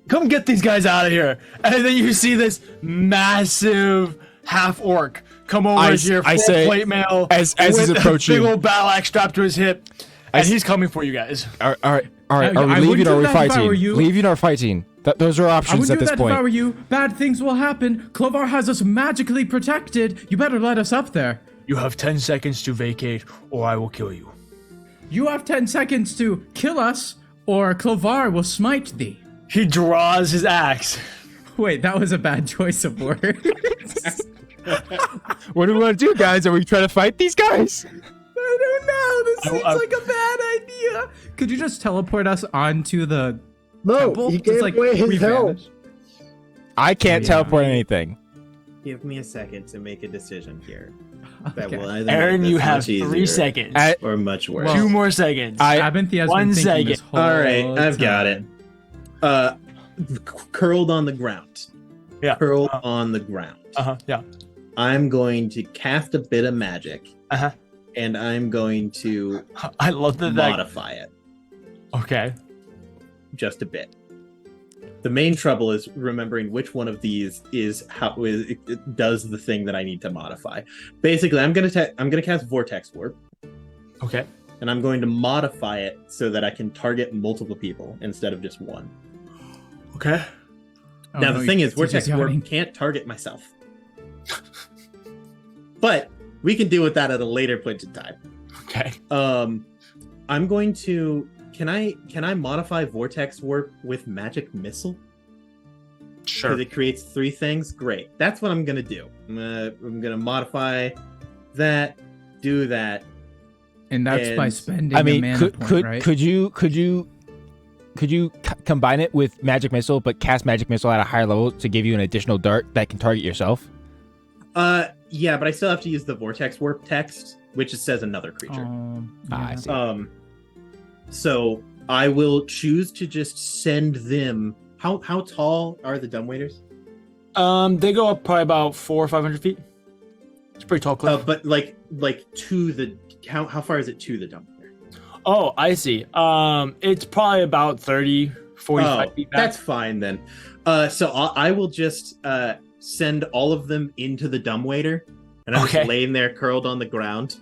A: come get these guys out of here. And then you see this massive half orc come over here, full plate mail,
B: as
A: with
B: he's approaching,
A: a big old battle axe strapped to his hip, and he's coming for you guys.
B: All right. Are
C: I
B: we
C: wouldn't
B: leaving
C: do
B: or are we
C: that if I were
B: fighting?
C: you.
B: Leaving or fighting? Those are
C: I
B: options
C: wouldn't
B: at
C: do
B: this
C: that if I were
B: point.
C: you. Bad things will happen. Clovar has us magically protected. You better let us up there.
A: You have 10 seconds to vacate, or I will kill you.
C: You have 10 seconds to kill us, or Clovar will smite thee.
A: He draws his axe.
C: Wait, that was a bad choice of words.
B: What do we want to do, guys? Are we trying to fight these guys?
C: I don't know. This seems like a bad idea. Could you just teleport us onto the temple?
F: he gave away his
C: we
F: help.
C: vanish.
B: I can't teleport anything.
D: Give me a second to make a decision here. That
C: Okay.
D: will either
A: Aaron,
D: make
A: you
D: this
A: have
D: much
A: 3
D: easier
A: seconds.
D: or much worse.
C: Well,
A: 2 more seconds.
C: Abinthy has
A: 1
C: been thinking
A: second.
C: this whole
D: All right, I've got
C: time.
D: it. Curled on the ground.
A: Yeah.
D: Curled on the ground.
A: Yeah.
D: I'm going to cast a bit of magic.
A: Uh-huh.
D: And I'm going to
A: I love that.
D: modify it
A: Okay.
D: just a bit. The main trouble is remembering which one of these is how it does the thing that I need to modify. Basically, I'm gonna cast Vortex Warp,
A: Okay.
D: and I'm going to modify it so that I can target multiple people instead of just one.
A: Okay.
C: Oh,
D: Now
C: no,
D: the thing
C: you-
D: is, Vortex
C: he's
D: Warp
C: yawning.
D: can't target myself, but we can deal with that at a later point in time.
A: Okay.
D: I'm going to. Can I modify Vortex Warp with Magic Missile?
A: Sure.
D: Because it creates 3 things. Great. That's what I'm gonna do. I'm gonna modify that. Do that.
C: And that's by
D: And-
C: spending
B: I
C: a
B: mean,
C: mana point, right?
B: could you combine it with magic missile, but cast magic missile at a higher level to give you an additional dart that can target yourself?
D: Yeah, but I still have to use the Vortex Warp text, which just says another creature.
B: I
C: yeah.
B: see.
D: So I will choose to just send them. How tall are the dumbwaiters?
A: They go up probably about 400 or 500 feet. It's a pretty tall cliff.
D: But like to the how far is it to the dumbwaiter?
A: Oh, I see. It's probably about 30, 45 feet back.
D: That's fine then. So I will just send all of them into the dumbwaiter, and I'm
A: Okay.
D: just laying there curled on the ground.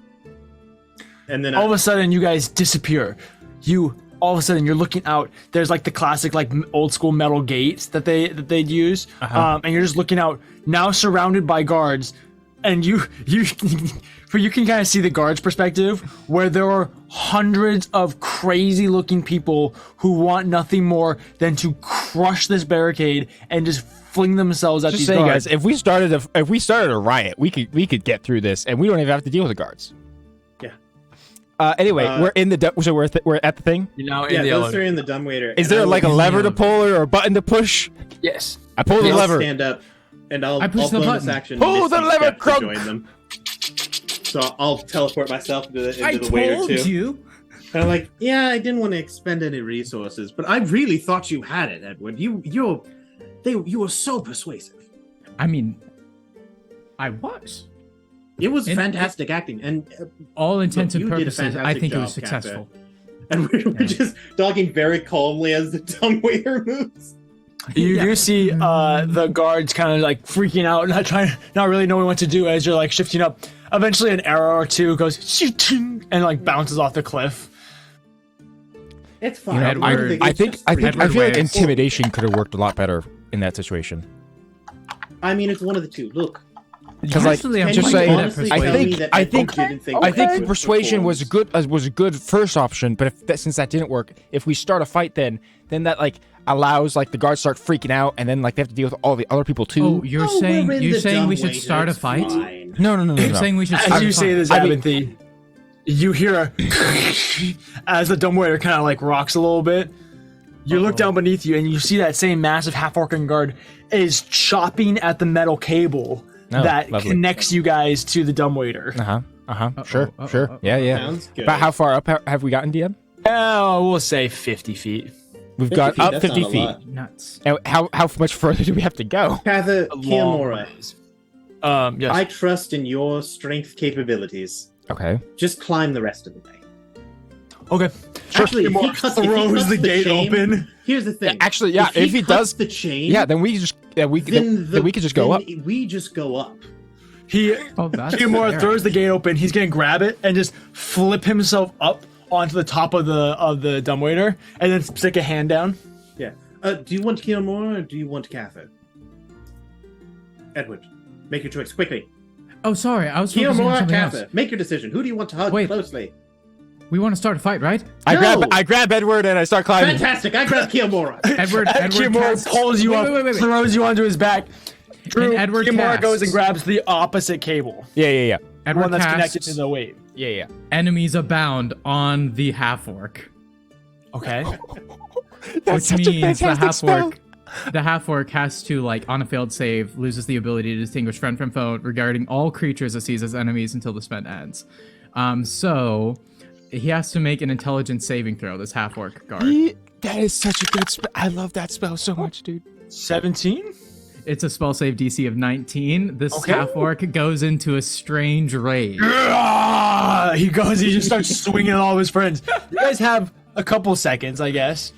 D: And then
A: All of a sudden, you guys disappear. you all of a sudden you're looking out. There's like the classic like old school metal gates that they'd use, and you're just looking out now, surrounded by guards, and you can kind of see the guards' perspective where there are hundreds of crazy looking people who want nothing more than to crush this barricade and just fling themselves at these guards.
B: Guys, if we started a riot, we could get through this, and we don't even have to deal with the guards.
D: Yeah.
B: Anyway, we're at the thing.
A: You know, in
D: Yeah,
A: the
D: those
A: elevator.
D: are in the dumbwaiter.
B: Is there like a lever to pull or a button to push?
A: Yes.
B: I pull the
D: I'll
B: lever.
D: stand up, and I'll
C: push the
D: bonus
C: button.
D: action.
B: Pull the
D: Misty
B: lever,
D: Step to
B: Crunk.
D: join them. So I'll teleport myself into
C: I
D: the waiter
C: told
D: too.
C: you.
D: And I'm like, yeah, I didn't want to expend any resources, but I really thought you had it, Edward. You were so persuasive.
C: I mean, I was.
D: It was
C: And-
D: fantastic acting, and
C: All intents
D: you
C: and
D: did a
C: purposes, I
D: fantastic
C: think it
D: job,
C: was successful.
D: and we're
C: Yeah.
D: just talking very calmly as the dumbwaiter moves.
A: You do see the guards kind of like freaking out, not really knowing what to do as you're like shifting up. Eventually, an arrow or two goes shooting and like bounces off the cliff.
D: It's fine.
C: Edward-
B: I feel like
C: waits.
B: intimidation could have worked a lot better in that situation.
D: I mean, it's one of the two. Look,
B: Because like,
C: Actually, I'm
D: can
B: just
D: you
C: quite
B: saying,
C: good at
D: honestly
B: I
D: tell
C: persuasion.
D: me
B: think-
D: that
B: I
D: Edward
B: think-
D: didn't think
B: I
D: that
B: think
D: was
B: persuasion was
D: performed?
B: was a good first option, but since that didn't work, if we start a fight, then that like allows like the guards start freaking out, and then like they have to deal with all the other people too.
C: Oh, you're
D: Oh,
C: saying
D: we're in
C: you're
D: the
C: saying we should
D: dumbwaiter,
C: start a
D: it's
C: fight?
D: fine.
B: No.
C: You're saying we should start
A: As you
C: a
A: say
C: fight?
A: this,
B: I mean-
A: Abinthy, you hear a as the dumbwaiter kind of like rocks a little bit. You look down beneath you and you see that same massive half-orc guard is chopping at the metal cable that
B: lovely.
A: connects you guys to the dumbwaiter.
B: Sure. Yeah.
D: Sounds good.
B: About how far up have we gotten, DM?
A: Oh, we'll say 50 feet.
B: We've
D: 50
B: got
D: feet,
B: up
D: that's
B: 50
D: not a
B: feet.
D: lot.
C: Nuts.
B: And how much further do we have to go?
D: Katha,
A: A long
D: Kiyomura,
A: ways. Yes.
D: I trust in your strength capabilities.
B: Okay.
D: Just climb the rest of the way.
A: Okay.
D: Actually, if he
A: Kiyomura
D: cuts
A: throws the gate
D: chain,
A: open.
D: Here's the thing.
B: Actually, yeah. If he
D: cuts
B: does,
D: the chain,
B: yeah, then we just then we can just go up.
D: We just go up.
C: Oh, that's
A: Kiyomura
C: fair.
A: throws the gate open. He's gonna grab it and just flip himself up onto the top of the dumbwaiter, and then stick a hand down.
D: Yeah. Do you want Kiyomura or do you want Katha? Edward, make your choice quickly.
C: Oh, sorry. I was focusing on
D: Kiyomura,
C: something else.
D: Katha, make your decision. Who do you want to hug
C: Wait.
D: closely?
C: We want to start a fight, right?
B: I grab Edward and I start climbing.
D: Fantastic! I grab Kiyomura.
C: Edward
A: Kiyomura
C: casts-
A: pulls you
C: Wait,
A: up,
C: wait.
A: throws you onto his back. Drew,
C: Edward
A: Kiyomura
C: casts-
A: goes and grabs the opposite cable,
B: Yeah.
A: the
C: Edward
A: one that's
C: casts
A: connected to the wave.
B: Yeah.
C: enemies abound on the half-orc.
A: Okay.
B: That's
C: Which
B: such a
C: means
B: fantastic
C: the half-orc has to, like, on a failed save, loses the ability to distinguish friend from foe regarding all creatures it sees as enemies until the spell ends. So he has to make an intelligence saving throw, this half-orc guard.
B: That is such a good spell. I love that spell so much, dude.
A: 17.
C: It's a spell save DC of 19. This
A: Okay.
C: half-orc goes into a strange rage.
A: He just starts swinging at all of his friends. You guys have a couple seconds, I guess.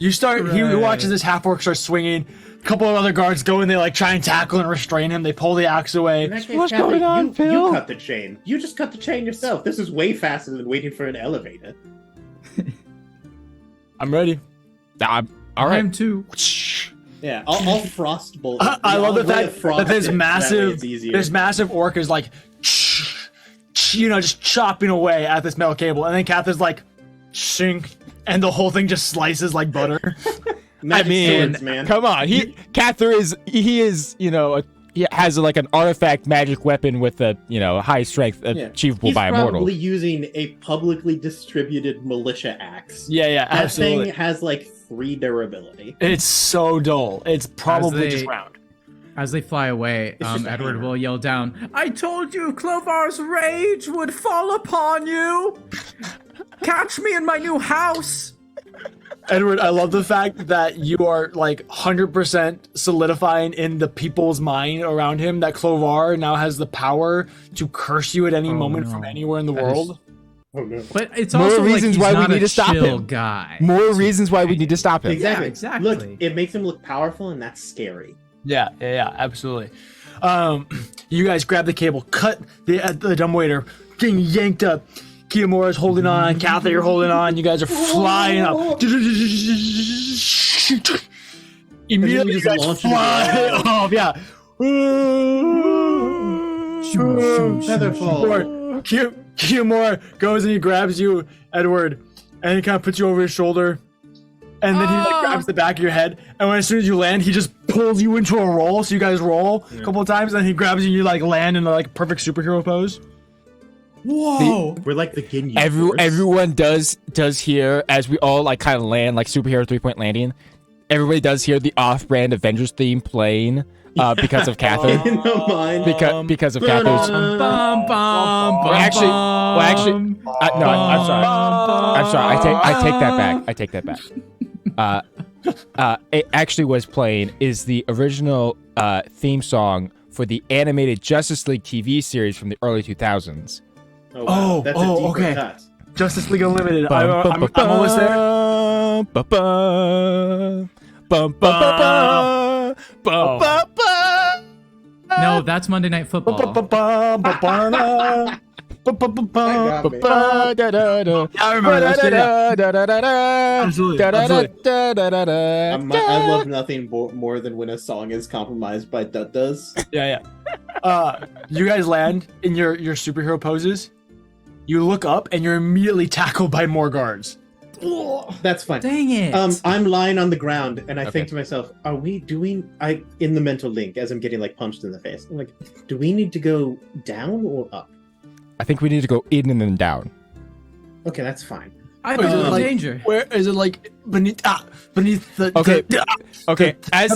A: He watches this half-orc start swinging. A couple of other guards go and they like try and tackle and restrain him. They pull the axe away.
D: In that case,
B: What's
D: Katha,
B: going on, Phil?
D: You cut the chain. You just cut the chain yourself. This is way faster than waiting for an elevator.
A: I'm ready.
B: All
C: I
B: right.
C: am too.
D: Yeah, I'll frost bolt.
A: I love the
D: I'll lay a
A: fact
D: frost
A: that this
D: in, that way it's easier.
A: massive orc is like, just chopping away at this metal cable, and then Katha's like, shink, and the whole thing just slices like butter.
D: Magic swords, man.
B: Come on. Cather is he has like an artifact magic weapon with a high strength achievable
D: He's
B: by a mortal.
D: probably using a publicly distributed militia axe.
A: Yeah,
D: That
A: absolutely.
D: thing has like 3 durability.
A: It's so dull. It's probably
C: As
A: just
C: they-
A: round.
C: As they fly away,
D: It's just a
C: Edward
D: hammer.
C: will yell down, I told you Clovar's rage would fall upon you! Catch me in my new house!
A: Edward, I love the fact that you are like 100% solidifying in the people's mind around him that Clovar now has the power to curse you at any moment
C: no.
A: from anywhere in the
C: That
A: world.
D: Oh no.
C: But it's
B: More
C: also
B: reasons
C: like
B: why
C: he's
B: we
C: not
B: need
C: a
B: to stop
C: chill
B: him.
C: guy.
B: More reasons why we need to stop him.
D: Exactly.
C: Yeah, exactly.
D: Look, it makes him look powerful, and that's scary.
A: Yeah, absolutely. You guys grab the cable, cut the dumbwaiter, getting yanked up. Kiyomura's holding on. Cather, you're holding on. You guys are flying up. Immediately, you guys fly off. Yeah.
D: Featherfall.
A: Kiyomura goes and he grabs you, Edward, and he kind of puts you over his shoulder. And then he like grabs the back of your head, and as soon as you land, he just pulls you into a roll. So you guys roll a couple of times, and he grabs you, and you like land in a like perfect superhero pose.
C: Whoa!
F: We're like the Ginyu.
B: Everyone does hear as we all like kind of land like superhero 3-point landing. Everybody does hear the off-brand Avengers theme playing because of Cather.
D: In the mind.
B: Because of Cather's. I'm sorry. I take that back. It actually was playing is the original theme song for the animated Justice League TV series from the early 2000s.
D: Oh, wow. That's a deeper
A: okay.
D: cut.
A: Justice League Unlimited. I'm almost there.
C: No, that's Monday Night Football.
A: I remember that. Absolutely.
D: I love nothing more than when a song is compromised by dut-does.
A: Yeah. You guys land in your superhero poses. You look up and you're immediately tackled by more guards.
D: That's fine.
C: Dang it!
D: I'm lying on the ground and I think to myself, are we doing? In the mental link as I'm getting like punched in the face. I'm like, do we need to go down or up?
B: I think we need to go in and then down.
D: Okay, that's fine.
C: I thought it was
A: like,
C: danger.
A: Where is it? Like beneath the
B: Okay. As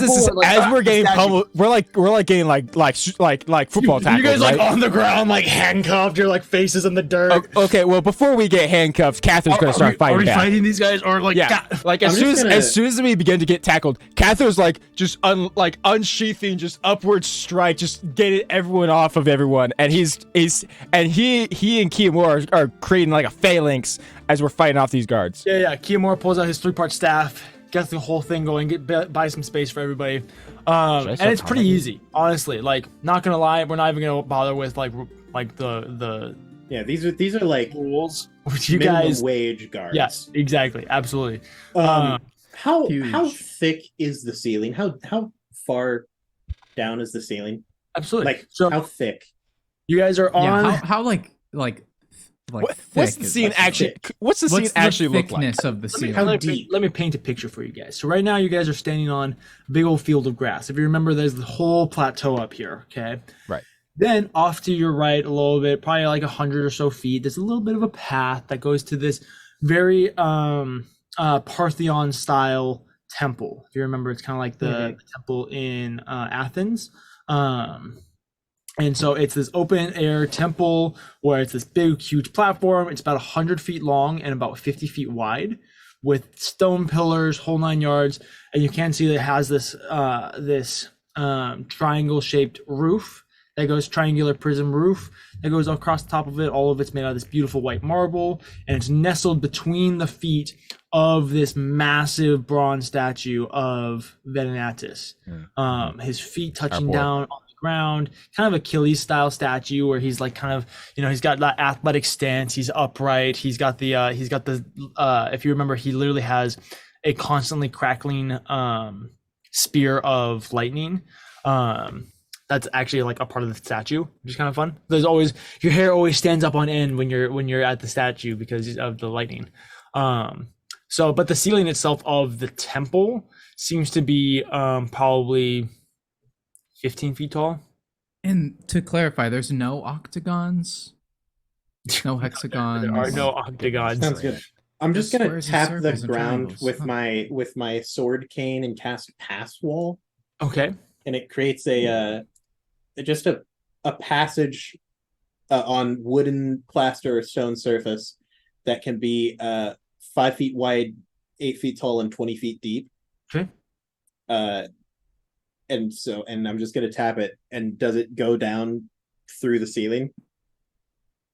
B: we're getting pummeled, we're like getting like football tackles.
A: You guys
B: right?
A: like on the ground, like handcuffed. Your like faces in the dirt.
B: Okay. Well, before we get handcuffed, Catherine's gonna start fighting
A: Are we
B: back.
A: fighting these guys or like?
B: Yeah. Like as soon as we begin to get tackled, Catherine's like just unsheathing just upward strike, just getting everyone off of everyone, and he and Kiyomura are creating like a phalanx as we're fighting off these guards.
A: Yeah. Kiyomura pulls out his 3-part staff, gets the whole thing going, buy some space for everybody. And it's pretty easy, honestly. Like, not gonna lie, we're not even gonna bother with like the
D: Yeah, these are like
A: rules. Which you
D: minimum
A: guys
D: wage guards.
A: Yes, exactly, absolutely.
D: How
C: Huge.
D: thick is the ceiling? How far down is the ceiling?
A: Absolutely.
D: Like,
A: so
D: how thick?
A: you guys are on.
C: Yeah, how like
B: What's the scene actually? What's the scene actually look like?
C: Thickness of the ceiling.
A: Let me paint a picture for you guys. So right now, you guys are standing on a big old field of grass. If you remember, there's the whole plateau up here. Okay.
B: Right.
A: Then off to your right a little bit, probably like 100 or so feet. There's a little bit of a path that goes to this very Parthenon style temple. If you remember, it's kind of like the temple in Athens. And so it's this open air temple where it's this big, huge platform. It's about 100 feet long and about 50 feet wide with stone pillars, whole 9 yards. And you can see that it has this triangle shaped roof that goes triangular prism roof that goes across the top of it. All of it's made out of this beautiful white marble, and it's nestled between the feet of this massive bronze statue of Venenatus. His feet touching down on the ground, kind of Achilles style statue where he's like kind of, he's got that athletic stance. He's upright. He's got the if you remember, he literally has a constantly crackling spear of lightning. That's actually like a part of the statue, which is kind of fun. There's always, your hair always stands up on end when you're at the statue because of the lightning. But the ceiling itself of the temple seems to be probably 15 feet tall.
C: And to clarify, there's no octagons, no hexagons.
A: There are no octagons.
D: Sounds good. I'm just gonna
C: Squares and
D: tap the
C: circles and
D: ground
C: triangles.
D: with my sword cane and cast pass wall,
A: Okay.
D: and it creates a passage on wooden plaster or stone surface that can be 5 feet wide, 8 feet tall, and 20 feet deep.
A: Okay.
D: And I'm just gonna tap it, and does it go down through the ceiling?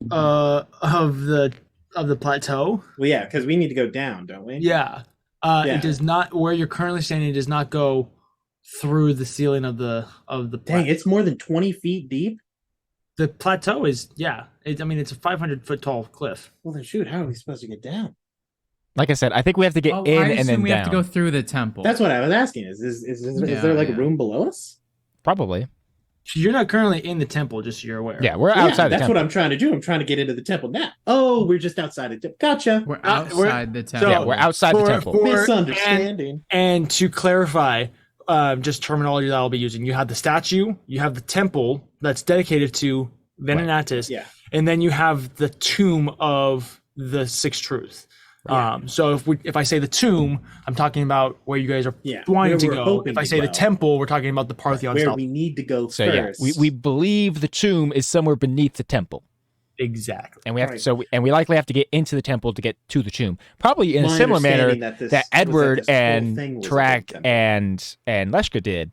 A: Of the plateau.
D: Well, yeah, because we need to go down, don't we?
A: Yeah. It does not, where you're currently standing, it does not go through the ceiling of the
D: Dang, it's more than 20 feet deep.
A: The plateau is it's a 500-foot tall cliff.
D: Well, then shoot, how are we supposed to get down?
B: Like I said, I think we have to get in
C: I
B: and then
C: assume we
B: down.
C: have to go through the temple.
D: That's what I was asking. Is there like a room below us?
B: Probably.
A: You're not currently in the temple, just so you're aware.
B: Yeah, we're outside the
D: That's
B: temple.
D: what I'm trying to do. I'm trying to get into the temple now. Oh, we're just outside the temple. Gotcha.
C: We're outside the temple.
B: Yeah, we're outside the temple.
D: Misunderstanding.
A: And to clarify, just terminology that I'll be using, you have the statue, you have the temple that's dedicated to Venenatis,
D: Yeah.
A: and then you have the tomb of the Sixth Truth. So if I say the tomb, I'm talking about where you guys are wanting to go. If I say the temple, we're talking about the Parthenon
D: where
A: style.
D: we need to go
B: So
D: first.
B: we believe the tomb is somewhere beneath the temple.
A: Exactly.
B: And we have we likely have to get into the temple to get to the tomb. Probably in a similar manner that Edward and Tarak and Leshka did.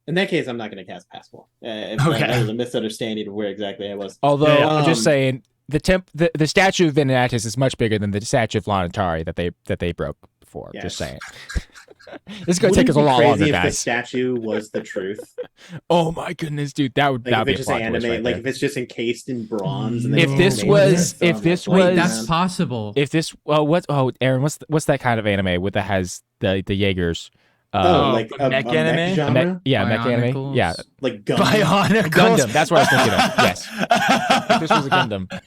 D: In that case, I'm not going to cast Passport. That was a misunderstanding of where exactly I was.
B: Although I'm just saying the statue of Venenatis is much bigger than the statue of Lanatari that they broke before.
D: Yes.
B: Just saying. This is going to take us a lot longer,
D: if
B: guys.
D: the statue was the truth.
B: Oh my goodness, dude, that would be a plot twist right there.
D: If it's just encased in bronze. And
B: If this was,
C: that's possible.
B: If this, Aaron, what's that kind of anime that has the Jaegers?
D: Like a
A: mech anime?
D: genre?
B: Mech anime. Yeah,
D: like Gundam.
B: Gundam. That's what I was thinking of. Yes, if this was a Gundam.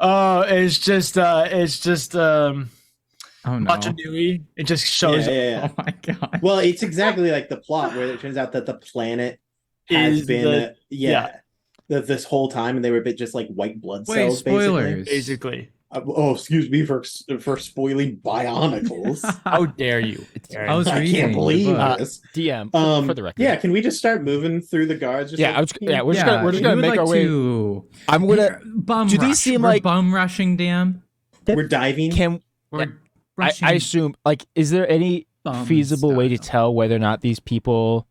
A: Oh, it's just
C: Oh no!
A: Machinui. It just shows.
C: Oh my god!
D: Well, it's exactly like the plot where it turns out that the planet has been this whole time, and they were a bit just like white blood cells.
C: Spoilers.
A: Basically.
D: Excuse me for spoiling Bionicles.
A: How dare you?
C: I was reading.
D: I can't believe this.
B: DM for the record.
D: Yeah, can we just start moving through the guards?
B: We're just gonna make our way. I'm gonna.
C: Bum
B: do
C: rush.
B: these seem
C: We're
B: like
C: bum rushing? DM.
D: We're diving.
B: I assume, is there any feasible way to tell whether or not these people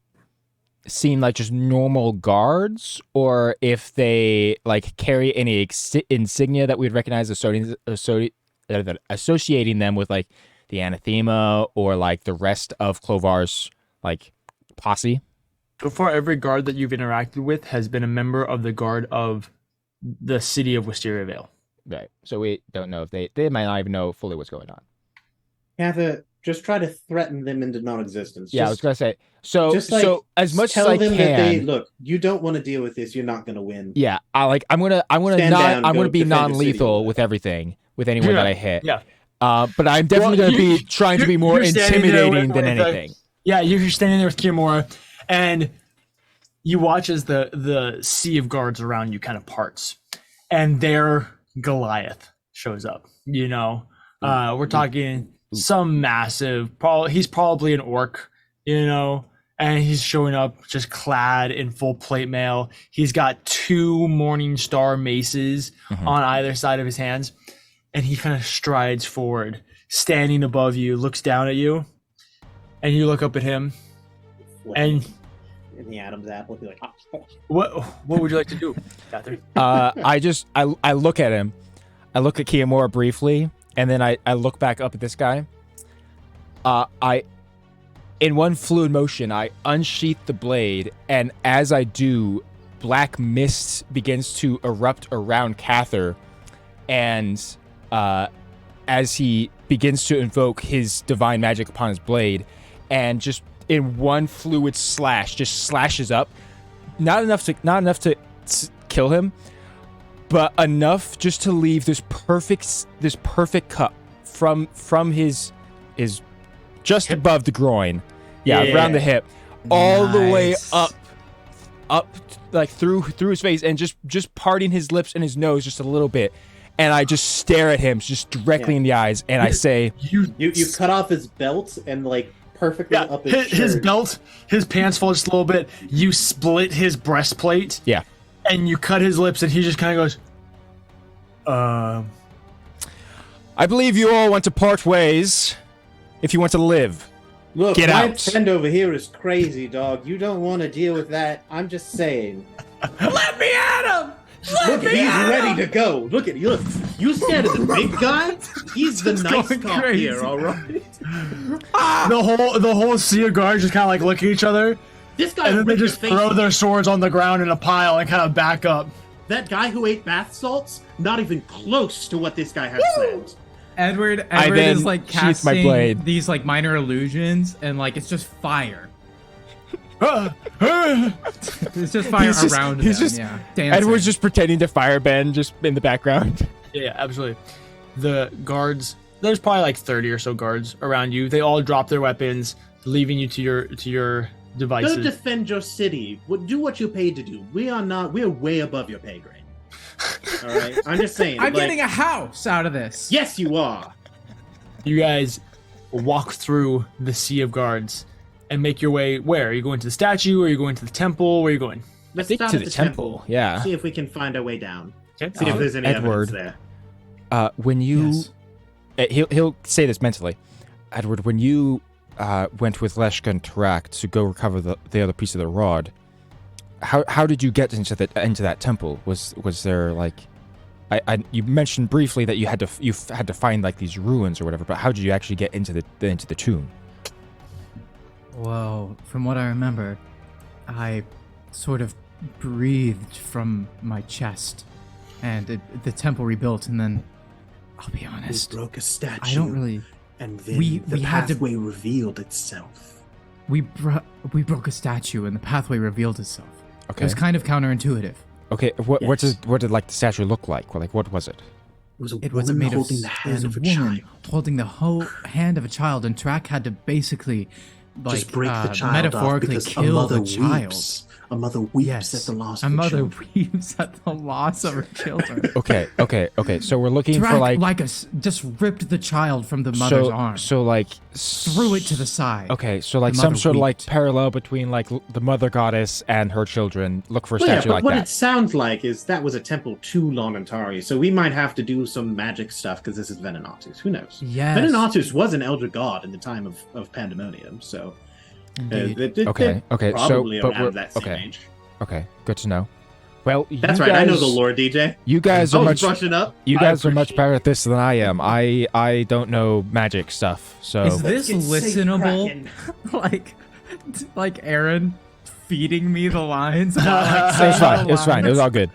B: seem like just normal guards, or if they carry any insignia that we'd recognize associating them with the anathema or the rest of Clovar's posse?
A: So far, every guard that you've interacted with has been a member of the guard of the city of Wisteria Vale.
B: Right. So we don't know if they might not even know fully what's going on.
D: Just try to threaten them into non-existence.
B: I was gonna say. So as much as I can,
D: that look, you don't want to deal with this. You're not gonna win.
B: Yeah, I'm gonna be non-lethal with everything, with anyone that I hit.
A: Yeah.
B: But I'm definitely gonna be trying to be more intimidating than anything.
A: You're standing there with Kimura, and you watch as the sea of guards around you kind of parts, and their Goliath shows up. We're talking some massive. He's probably an orc, and he's showing up just clad in full plate mail. He's got 2 Morning Star maces on either side of his hands, and he kind of strides forward, standing above you, looks down at you, and you look up at him, and
D: in the Adam's apple, be like,
A: what would you like to do, Catherine?
B: I look at him. I look at Kiyomura briefly, and then I look back up at this guy. In one fluid motion, I unsheath the blade, and as I do, black mist begins to erupt around Cather, and as he begins to invoke his divine magic upon his blade, and just in one fluid slash, just slashes up, not enough to kill him, but enough just to leave this perfect cut from his just hip. Above the groin, around the hip, all the way up through his face, and just parting his lips and his nose just a little bit, and I just stare at him just directly in the eyes, and I say,
D: "You cut off his belt and perfectly up his
A: belt, his pants fall just a little bit. You split his breastplate, and you cut his lips, and he just kind of goes,
B: I believe you all want to part ways. If you want to live,
D: look,
B: get
D: my
B: out.
D: friend over here is crazy, dog. You don't want to deal with that. I'm just saying.
A: Let me at him.
D: Look, he's ready to go. Look at you. Look, you scared of the big guy? He's the nice cop here, all right.
A: The whole sea of guards just kind of look at each other,
F: This guy
A: And then they
F: ripped your
A: just
F: face
A: throw
F: off.
A: their swords on the ground in a pile and kind of back up.
F: That guy who ate bath salts, not even close to what this guy has said.
C: Edward
B: then
C: is like
B: sheath my
C: casting
B: blade.
C: these like minor illusions, and like it's just fire. It's just fire
B: He's just-
C: around
B: he's
C: them.
B: just-
C: Yeah, dancing.
B: Edward's just pretending to firebend just in the background.
A: Yeah, absolutely. The guards, there's probably like 30 or so guards around you. They all drop their weapons, leaving you to your
F: Go
A: devices.
F: defend your city. Do what you're paid to do. We're way above your pay grade. All right, I'm just saying.
C: I'm
F: like,
C: getting a house out of this.
F: Yes, you are.
A: You guys walk through the sea of guards and make your way. Where are you going to the statue? Or are you going to the temple? Where are you going?
F: Let's
B: think
F: start
B: to
F: at
B: the temple, yeah.
F: See if we can find our way down.
A: Okay.
F: See if there's any
B: Edward.
F: evidence there.
B: When you,
C: Yes.
B: he'll say this mentally, Edward. When you went with Leshka and Tarak to go recover the other piece of the rod, how did you get into that temple? Was there like, you mentioned briefly that you had to find like these ruins or whatever, but how did you actually get into the tomb?
C: Well, from what I remember, I sort of breathed from my chest, and the temple rebuilt, and then, I'll be honest,
F: We broke a statue.
C: I don't really.
F: And then
C: we
F: the
C: had to-
F: pathway revealed itself.
C: We broke a statue, and the pathway revealed itself. It
B: Okay.
C: was kind of counterintuitive.
B: Okay. What
F: Yes.
B: did like the statue look like? Like what was it?
F: It was a
C: It was
F: woman
C: made
F: holding
C: of
F: the
C: it
F: hand
C: was a
F: of a
C: woman
F: child.
C: holding the whole hand of a child, and Track had to basically like
F: Just break the child off
C: metaphorically
F: because a
C: kill
F: mother
C: the child.
F: weeps. A mother weeps
C: Yes,
F: at the loss
C: a
F: of
C: mother
F: children.
C: weeps at the loss of her children.
B: Okay. So we're looking
C: Track
B: for like
C: just ripped the child from the mother's arm,
B: So like
C: threw it to the side.
B: Okay, so like
C: The
B: some
C: mother
B: sort of like
C: wept.
B: parallel between like the mother goddess and her children. Look for a
F: Well, yeah,
B: statue
F: but
B: like
F: what
B: that.
F: it sounds like is that was a temple to Lonantari, so we might have to do some magic stuff because this is Venenatus. Who knows?
C: Yes.
F: Venenatus was an elder god in the time of Pandemonium, so
C: Indeed.
B: Okay, so
F: probably
B: but
F: around
B: we're
F: that same
B: okay,
F: age.
B: okay, good to know. Well,
F: That's
B: you
F: right.
B: Guys,
F: I know the lore, DJ.
B: You guys
F: I
B: are
F: was
B: much
F: brushing up.
B: you
F: I
B: guys are much
F: appreciate
B: better at this than I am. I don't know magic stuff, so
C: Is this
F: Get safe,
C: listenable?
F: Kraken.
C: like Aaron feeding me the lines.
B: it was fine. It was fine. It was all good.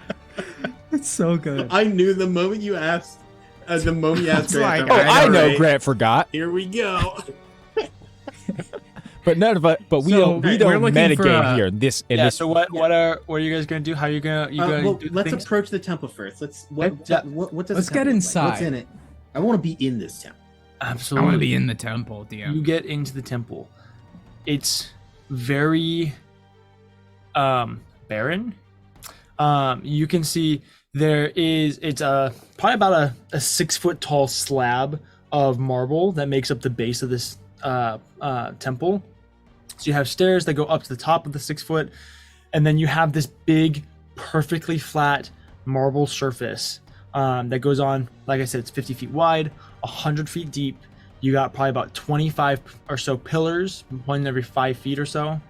C: It's so good.
F: I knew the moment you asked. The moment you asked,
C: It's
F: Grant,
C: like,
F: I'm
B: Oh, I know
F: alright,
B: Grant forgot,
F: Here we go.
B: but none of us. But we
C: So,
B: don't. We
C: we're
B: don't
C: looking for
B: metagame
C: a-
B: here. This in
A: Yeah.
B: this.
A: So what are you guys gonna do? How are you gonna
F: Well,
A: do
F: let's
A: things?
F: approach the temple first. Let's what
A: Yeah.
F: what does
C: Let's
F: the
C: get
F: temple look like?
C: inside.
F: What's in it? I want to be in this temple.
C: I
A: Absolutely.
C: want to be in the temple, DM.
A: You get into the temple. It's very barren. You can see it's probably about a 6 foot tall slab of marble that makes up the base of this temple. So you have stairs that go up to the top of the 6 foot, and then you have this big, perfectly flat marble surface that goes on. Like I said, it's 50 feet wide, 100 feet deep. You got probably about 25 or so pillars, one every 5 feet or so.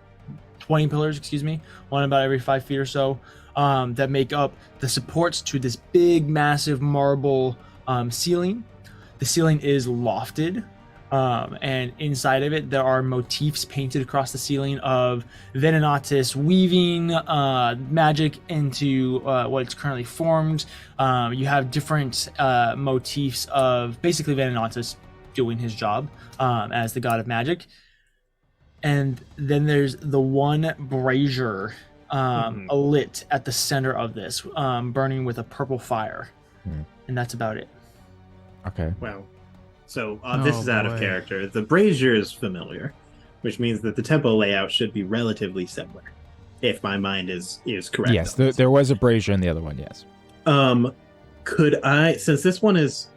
A: 20 pillars, excuse me, one about every 5 feet or so, that make up the supports to this big, massive marble ceiling. The ceiling is lofted, and inside of it, there are motifs painted across the ceiling of Venenatus weaving magic into what's currently formed. You have different motifs of basically Venenatus doing his job as the god of magic. And then there's the one brazier lit at the center of this, burning with a purple fire. And that's about it.
B: Okay.
F: Well, so this
C: Oh,
F: is out
C: boy.
F: of character. The brazier is familiar, which means that the temple layout should be relatively similar, if my mind is correct.
B: Yes,
F: on this.
B: there was a brazier in the other one. Yes.
F: Could I, since this one is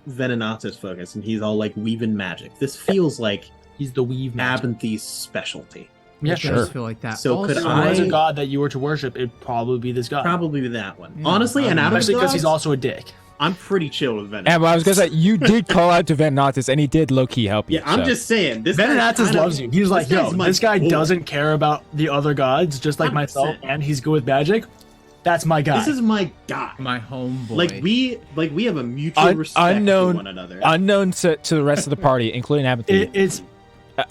F: Venenatus focused and he's all like weaving magic, this feels like
A: He's the weave magic.
F: Abinthy's specialty.
A: Yeah,
C: It
A: sure.
C: does feel like that.
F: So could
A: If
C: Also,
A: there was a
F: I-
A: god that you were to worship, it'd probably be this god.
F: Probably be that one.
C: Yeah,
F: Honestly, and out of
A: Especially
F: the
A: because he's
F: gods,
A: also a dick.
F: I'm pretty chill with Venenatus.
B: And I was gonna say you did call out to Venenatus, and he did low key help you.
F: Yeah, I'm
B: so.
F: just saying. This guy
A: Venenatus
F: kinda-
A: loves you. He's like, yo,
F: guy's my
A: this guy
F: boy.
A: doesn't care about the other gods, just like
F: 100%.
A: myself, and he's good with magic. That's my guy.
F: This is my guy.
C: my homeboy.
F: Like we have a mutual respect for
B: unknown-
F: one another.
B: unknown to the rest of the party, including Abinthy.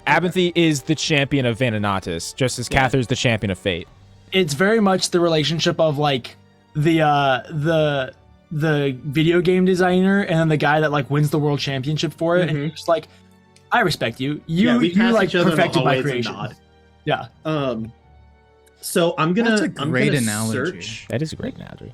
B: Abinthy is the champion of Vananatis, just as Cather's the champion of Fate.
A: It's very much the relationship of like the video game designer and then the guy that like wins the world championship for it, and you're just like, I respect you. You like perfected my creation. Yeah.
F: So I'm gonna.
C: That's a great analogy.
F: Search.
B: That is a great analogy.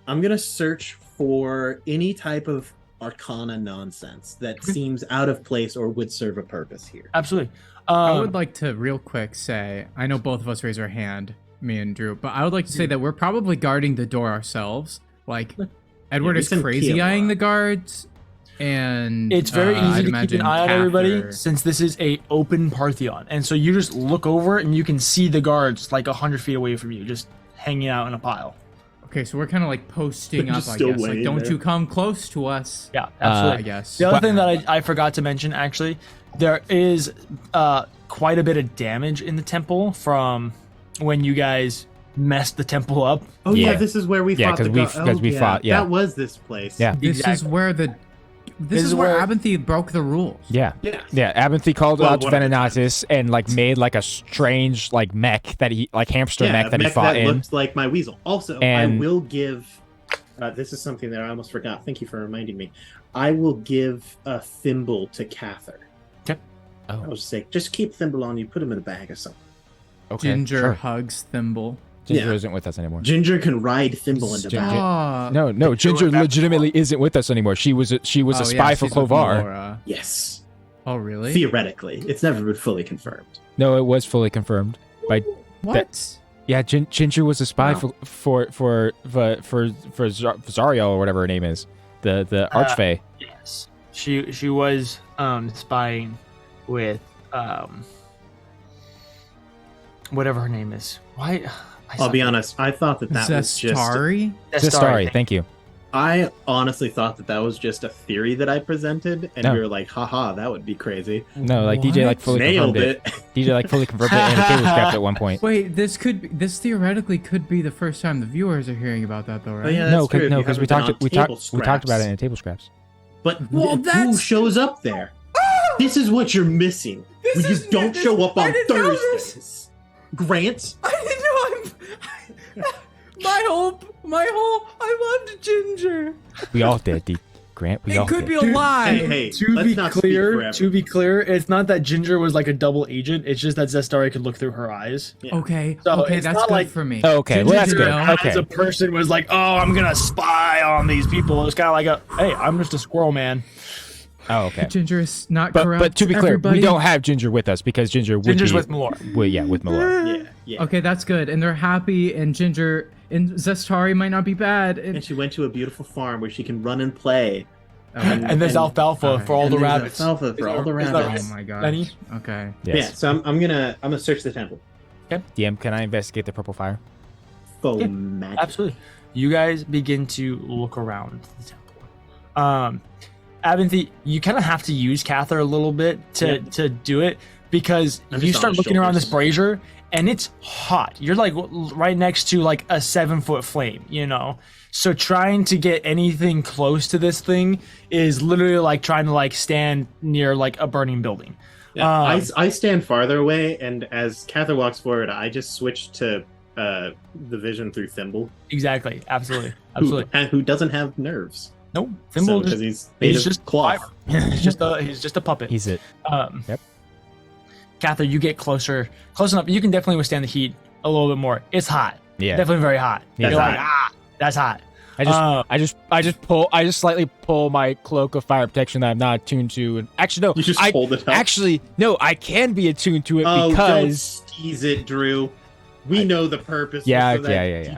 F: I'm gonna search for any type of Arcana nonsense that seems out of place or would serve a purpose here.
A: Absolutely.
C: I would like to real quick say, I know both of us raise our hand, me and Drew, but I would like to say that we're probably guarding the door ourselves. Like, Edward is crazy eyeing the guards, and
A: it's very easy to keep an eye on everybody
C: Cather...
A: since this is a open Parthenon, and so you just look over and you can see the guards like 100 feet away from you, just hanging out in a pile.
C: Okay, so we're kind of like posting up, I guess. Like, don't you come close to us.
A: Yeah, absolutely.
C: I guess.
A: The other thing that I forgot to mention, actually, there is quite a bit of damage in the temple from when you guys messed the temple up.
F: Oh yeah, this is where we fought.
B: Because we fought. Yeah,
F: that was this place.
B: Yeah,
C: this is where This is where Abinthy broke the rules.
B: Yeah. Abinthy called out Venanatis and like made like a strange like mech that he like hamster mech that he fought in.
F: Looked like my weasel. Also, I will give. This is something that I almost forgot. Thank you for reminding me. I will give a thimble to Cather.
A: Okay.
F: I was say, just keep Thimble on you. Put him in a bag or something.
B: Okay.
C: Ginger hugs Thimble.
B: Ginger isn't with us anymore.
F: Ginger can ride Thimble in the bag.
B: No. Ginger legitimately isn't with us anymore. She was a spy for Clovar.
F: Yes.
C: Oh, really?
F: Theoretically, it's never been fully confirmed.
B: No, it was fully confirmed by
C: what?
B: Ginger was a spy for Zariel or whatever her name is, the Archfey.
A: Yes, she was spying with whatever her name is. Why?
F: I'll be honest. I thought that was just
B: Zestari. Thank you.
F: I honestly thought that was just a theory that I presented, and we were like, haha, that would be crazy.
B: No, like DJ like fully confirmed it. DJ like fully confirmed it, and the cable scrapped at one point.
C: Wait, this theoretically could be the first time the viewers are hearing about that, though, right?
F: Oh, yeah,
B: because we talked about it in table scraps.
F: But who shows up there? This is what you're missing. You don't show up on Thursdays. Grant?
C: I didn't know. My whole. I loved Ginger.
B: We all did, Grant.
C: It could be a lie.
F: Hey,
A: to be clear, it's not that Ginger was like a double agent. It's just that Zestari could look through her eyes.
C: Yeah. Okay.
A: So
C: that's
A: not
C: good
A: like,
C: for me.
B: Okay, well that's good. Okay.
A: As a person was like, oh, I'm gonna spy on these people. It's kind of like hey, I'm just a squirrel man.
B: Oh, okay.
C: Ginger is not corrupt.
B: But to be clear, we don't have Ginger with us because Ginger's
A: with Malor.
B: With Malor.
F: Yeah.
C: Okay, that's good. And they're happy, and Ginger and Zestari might not be bad.
F: And she went to a beautiful farm where she can run and play.
A: And there's alfalfa for all the rabbits.
F: Alfalfa for all the rabbits.
C: Oh my god.
A: Benny?
C: Okay.
B: Yes.
F: Yeah, so I'm gonna search the temple.
A: Okay.
B: DM, can I investigate the purple fire?
F: Magic.
A: Absolutely. You guys begin to look around the temple. Abinthy, you kind of have to use Cather a little bit to do it because you start looking around this brazier and it's hot. You're like right next to like a 7-foot flame, So trying to get anything close to this thing is literally like trying to like stand near like a burning building.
F: Yeah, I stand farther away, and as Cather walks forward, I just switch to the vision through Thimble.
A: Exactly. Absolutely.
F: Who doesn't have nerves.
A: Nope. Thimble
F: because he's just cloth.
A: he's just a puppet.
B: He's it.
A: Yep. Cather, you get close enough. You can definitely withstand the heat a little bit more. It's hot. Yeah. Definitely very hot.
B: Yeah.
A: You're like, that's hot.
B: I just slightly pull my cloak of fire protection that I'm not attuned to, and actually no,
F: you just hold it up.
B: Actually, no, I can be attuned to it because
F: don't tease it, Drew. We know the purpose.
B: Yeah.
F: You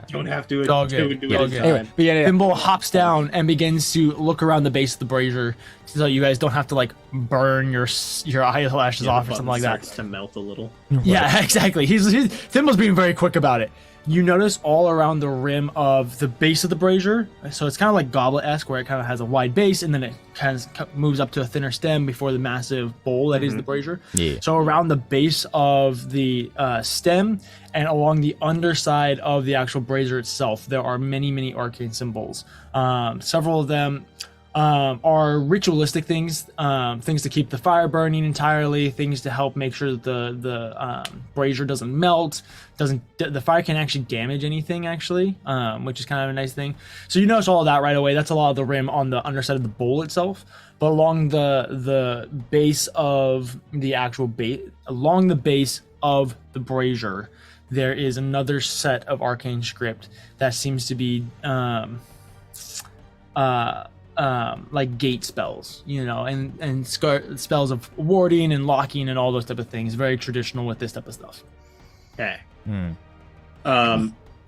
F: don't have to do it.
B: Anyway,
A: Thimble hops down and begins to look around the base of the brazier, so you guys don't have to like burn your eyelashes off or something like that.
F: Starts to melt a little.
A: Yeah, exactly. Thimble's being very quick about it. You notice all around the rim of the base of the brazier, so it's kind of like goblet-esque, where it kind of has a wide base, and then it kind of moves up to a thinner stem before the massive bowl that is the brazier.
B: Yeah.
A: So around the base of the stem and along the underside of the actual brazier itself, there are many, many arcane symbols. Several of them are ritualistic things, things to keep the fire burning entirely, things to help make sure that the brazier doesn't melt, the fire can't actually damage anything actually, which is kind of a nice thing. So you notice all of that right away. That's a lot of the rim on the underside of the bowl itself, but along the base of the actual along the base of the brazier, there is another set of arcane script that seems to be like gate spells, and spells of warding and locking and all those type of things. Very traditional with this type of stuff.
D: Okay.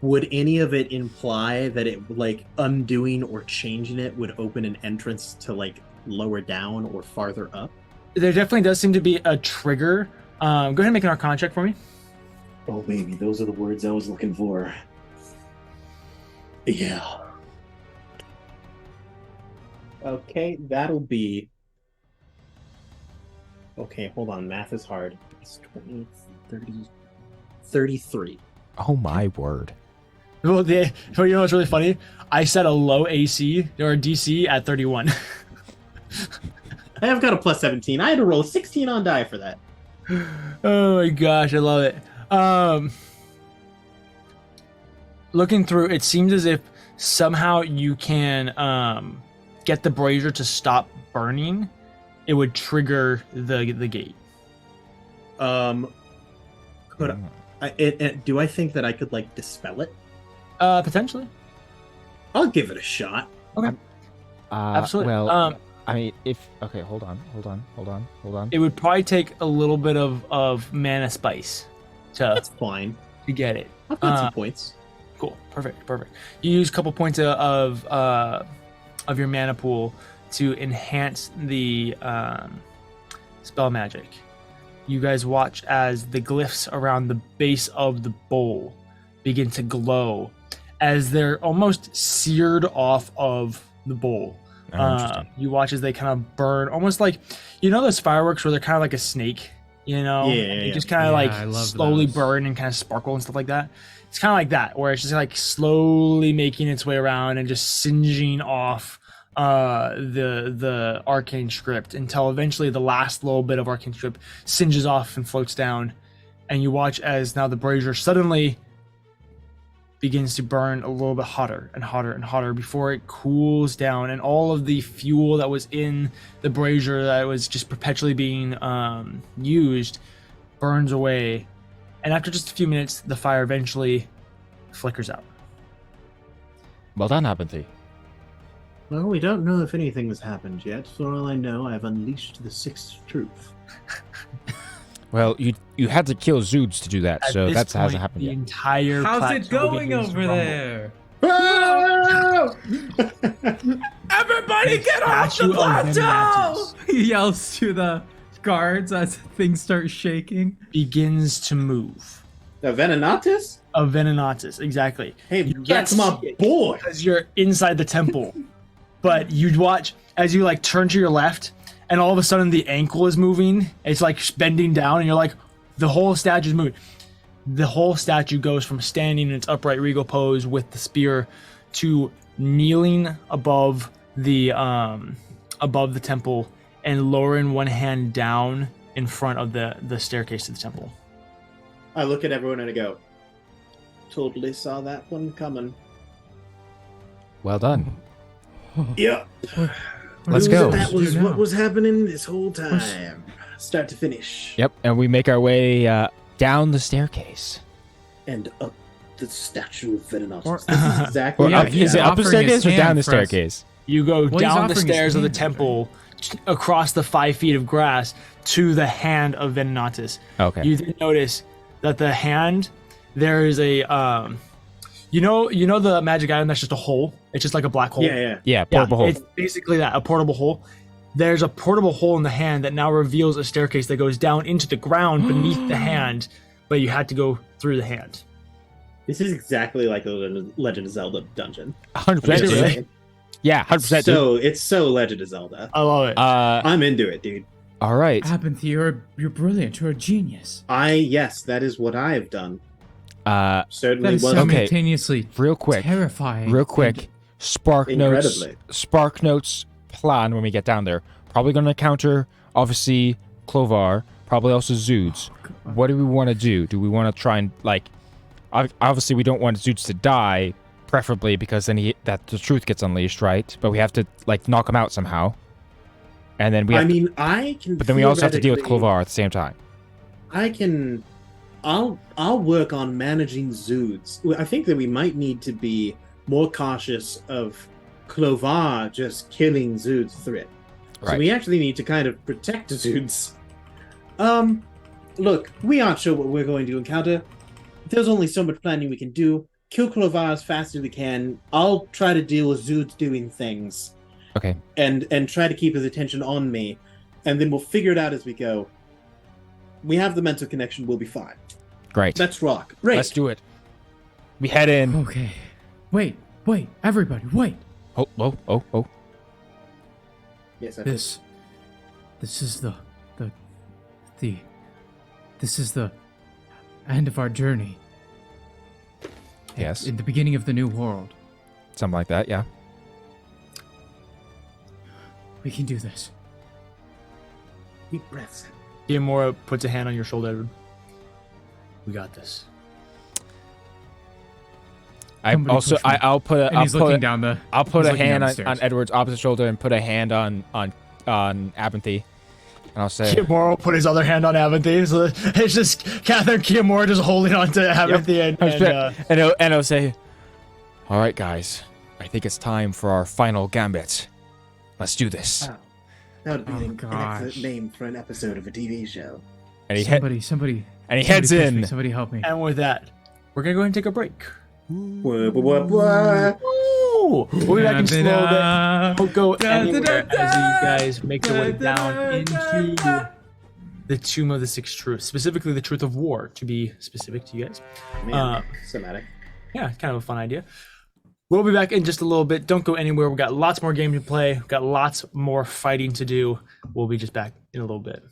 D: Would any of it imply that it like undoing or changing it would open an entrance to like lower down or farther up?
A: There definitely does seem to be a trigger. Go ahead and make an Arcana check for me.
D: Oh baby, those are the words I was looking for. Yeah. Okay, that'll be... Okay, hold on, math is hard. It's 20, 30, 33.
B: Oh my word.
A: Well, you know what's really funny? I set a low AC or DC at 31.
D: I have got a plus 17. I had to roll 16 on die for that.
A: Oh my gosh, I love it. Looking through, it seems as if somehow you can get the brazier to stop burning. It would trigger the gate.
D: Do I think that I could like dispel it?
A: Potentially.
D: I'll give it a shot.
A: Okay. Absolutely.
B: Well, I mean, hold on.
A: It would probably take a little bit of mana spice
D: That's fine.
A: to get it.
D: I've got some points.
A: Cool. Perfect. You use a couple points of your mana pool to enhance the spell magic. You guys watch as the glyphs around the base of the bowl begin to glow as they're almost seared off of the bowl. You watch as they kind of burn, almost like, those fireworks where they're kind of like a snake, They just kind of slowly burn and kind of sparkle and stuff like that. It's kind of like that, where it's just like slowly making its way around and just singeing off the arcane script until eventually the last little bit of arcane script singes off and floats down. And you watch as now the brazier suddenly begins to burn a little bit hotter and hotter and hotter before it cools down, and all of the fuel that was in the brazier that was just perpetually being used burns away. And after just a few minutes, the fire eventually flickers out.
B: Well done, Abinthy.
D: Well, we don't know if anything has happened yet. For all I know, I've unleashed the sixth truth.
B: Well, you had to kill Zoods to do that,
A: At
B: so
A: this
B: that hasn't
A: point,
B: happened
A: the
B: yet.
A: entire
C: How's it
A: plateau
C: going
A: begins to
C: over
A: rumble.
C: there?
D: Oh!
C: Everybody get off the
A: Statue of
C: plateau!
A: Venatus
C: He yells to the guards as things start shaking.
A: Begins to move.
D: The Venenatus?
A: Of Venenatus, exactly.
D: Hey,
A: You
D: that's
A: can't
D: my
A: see it
D: boy!
A: because you're inside the temple. But you'd watch as you like turn to your left, and all of a sudden the ankle is moving. It's like bending down, and you're like, the whole statue is moving. The whole statue goes from standing in its upright regal pose with the spear to kneeling above the temple and lowering one hand down in front of the staircase to the temple.
D: I look at everyone and I go, totally saw that one coming.
B: Well done.
D: Yep.
B: Let's
D: Knew
B: go.
D: That was
C: Do now.
D: what was happening this whole time. Start to finish.
B: Yep, and we make our way down the staircase.
D: And up the statue of Venenatus.
C: Or-
D: This is exactly
B: Or
C: Yeah,
B: up,
C: he's
B: is it up the
C: offering his
B: staircase or down
C: hand
B: the
C: for us.
B: staircase?
A: You go
C: Well, he's
A: down the
C: offering his
A: stairs of the
C: hand,
A: temple, across the 5 feet of grass to the hand of Venenatus.
B: Okay.
A: You then notice that the hand, there is a you know the magic item that's just a hole. It's just like a black hole.
D: Yeah.
B: Yeah, portable hole.
A: It's basically that, a portable hole. There's a portable hole in the hand that now reveals a staircase that goes down into the ground beneath the hand, but you had to go through the hand.
D: This is exactly like the Legend of Zelda dungeon.
B: 100%.
A: Is it
B: dude.
A: really?
B: Yeah, 100%. dude.
D: So it's so Legend of Zelda.
A: I love it.
D: I'm into it, dude.
B: All right.
C: Abinthy, you're brilliant. You're a genius.
D: Yes, that is what I have done.
C: That
D: Certainly
C: is
D: wasn't.
B: Okay.
C: simultaneously
B: Real quick.
C: terrifying.
B: Real quick. Spark notes.
D: Incredibly.
B: Spark notes plan when we get down there? Probably going to encounter, obviously, Clovar, probably also Zoods. What do we want to do? Do we want to try and, like... Obviously, we don't want Zoods to die, preferably because then the truth gets unleashed, right? But we have to, like, knock him out somehow. And then we have
F: I can.
B: But then we also have to deal with
F: theoretically-
B: Clovar at the same time.
F: I'll work on managing Zoods. I think that we might need to be more cautious of Clovar just killing Zoods through it. So
B: Right.
F: we actually need to kind of protect Zoods. Look, we aren't sure what we're going to encounter. There's only so much planning we can do. Kill Clovar as fast as we can. I'll try to deal with Zoods doing things.
B: Okay.
F: And try to keep his attention on me. And then we'll figure it out as we go. We have the mental connection, we'll be fine.
B: Great.
F: Let's rock. Great.
B: Let's do it. We head in.
C: Okay. Wait, everybody, wait.
B: Oh.
F: Yes,
C: This is the this is the end of our journey.
B: Yes.
C: In the beginning of the new world.
B: Something like that, yeah.
C: We can do this.
F: deep breaths.
A: Kiamura puts a hand on your shoulder, Edward. We got this.
C: Somebody push me.
B: I'll put
C: And he's looking down the.
B: I'll put
C: he's
B: a
C: looking
B: hand
C: down
B: on,
C: the
B: on
C: stairs.
B: Edward's opposite shoulder and put a hand on Abinthy. And I'll say,
A: Kiamura will put his other hand on Aventhy. So it's just Catherine Kiamura just holding on to Aventhy
B: and I'll say, all right, guys, I think it's time for our final gambit. Let's do this.
F: Wow. That would be an
C: gosh.
F: excellent name for an episode of a TV show.
B: And he
C: Somebody
B: heads
C: push
B: in.
C: me, somebody help me.
A: and with that, we're gonna go ahead and take a break.
F: Blah, blah, blah, blah.
A: Ooh, we'll be back in just a little bit. Don't go anywhere as you guys make your way down into the Tomb of the Six Truths, specifically the Truth of War, to be specific to you guys.
F: Man, somatic.
A: Yeah, kind of a fun idea. We'll be back in just a little bit. Don't go anywhere. We've got lots more games to play. We've got lots more fighting to do. We'll be just back in a little bit.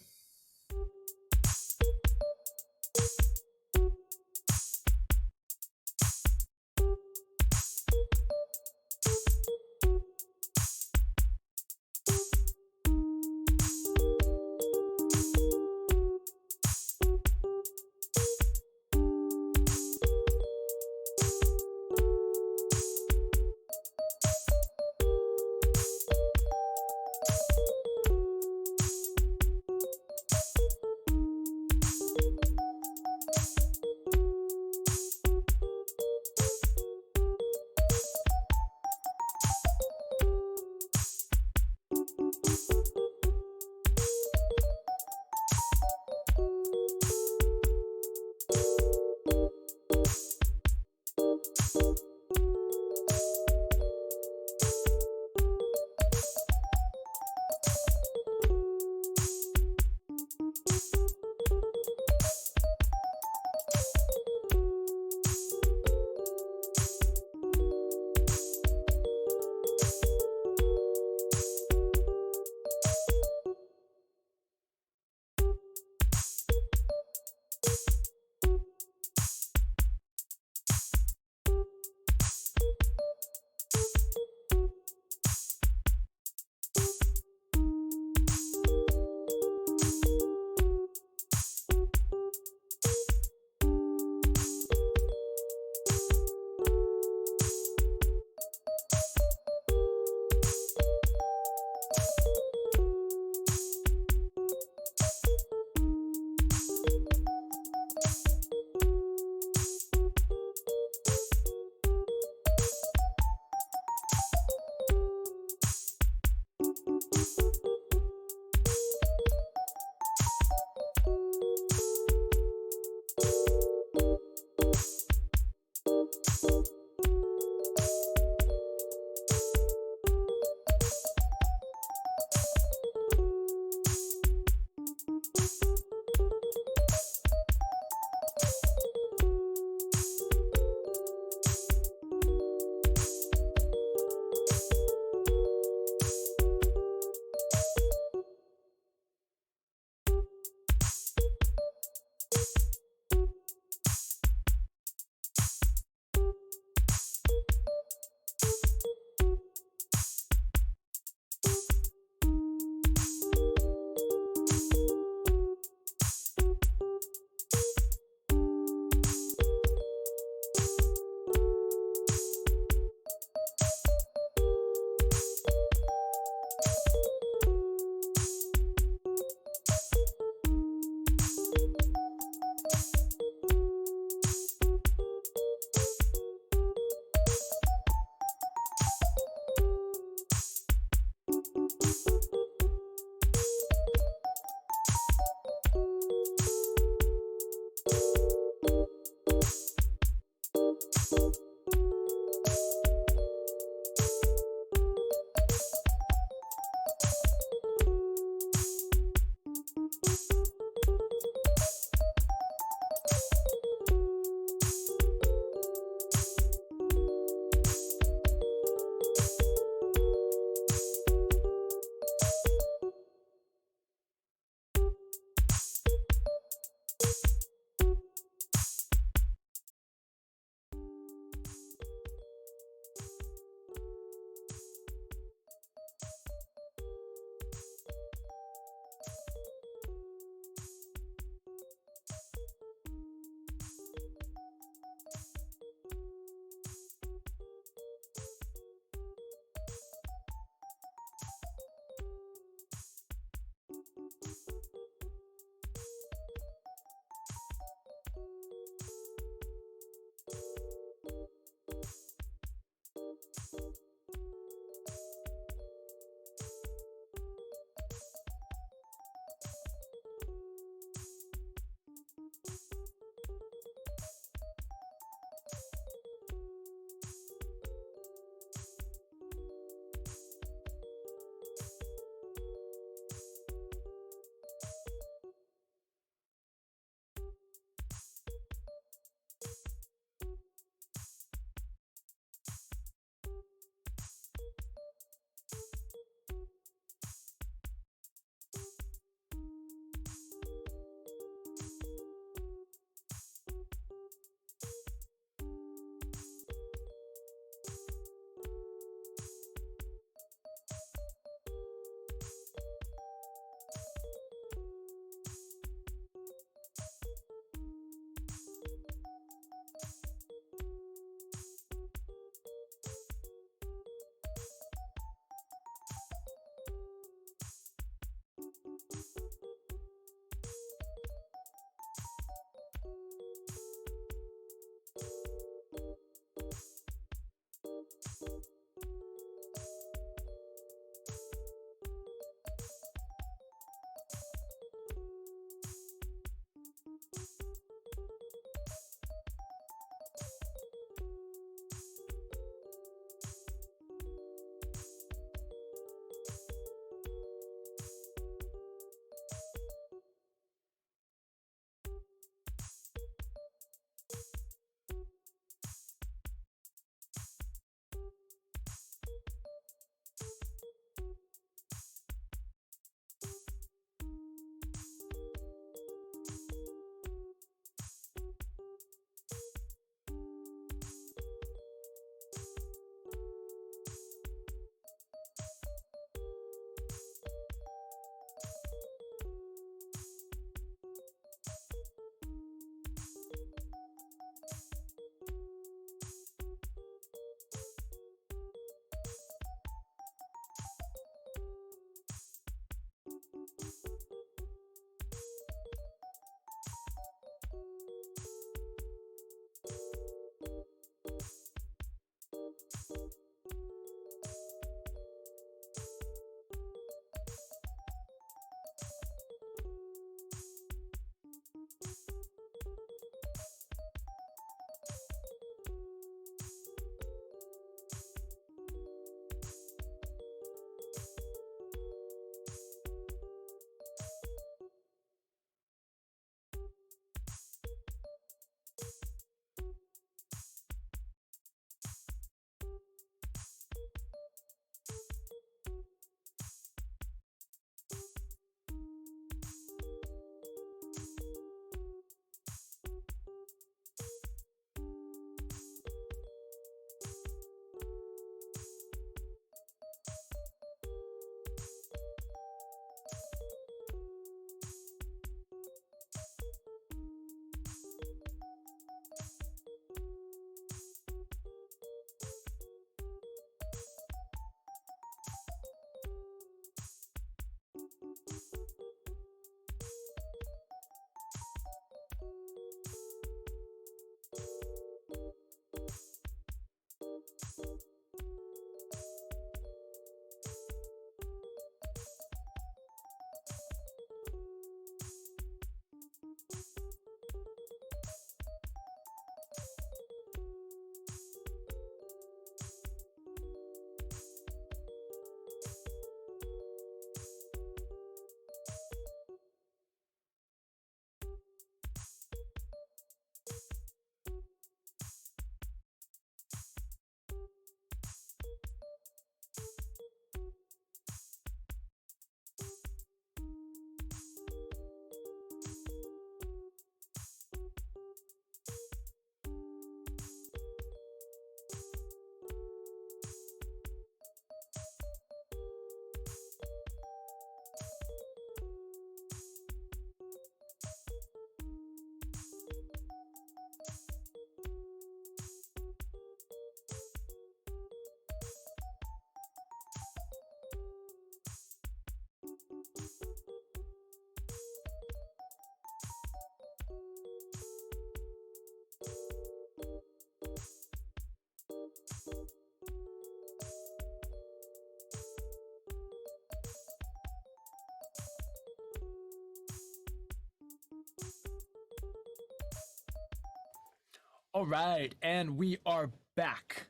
A: All right, and we are back.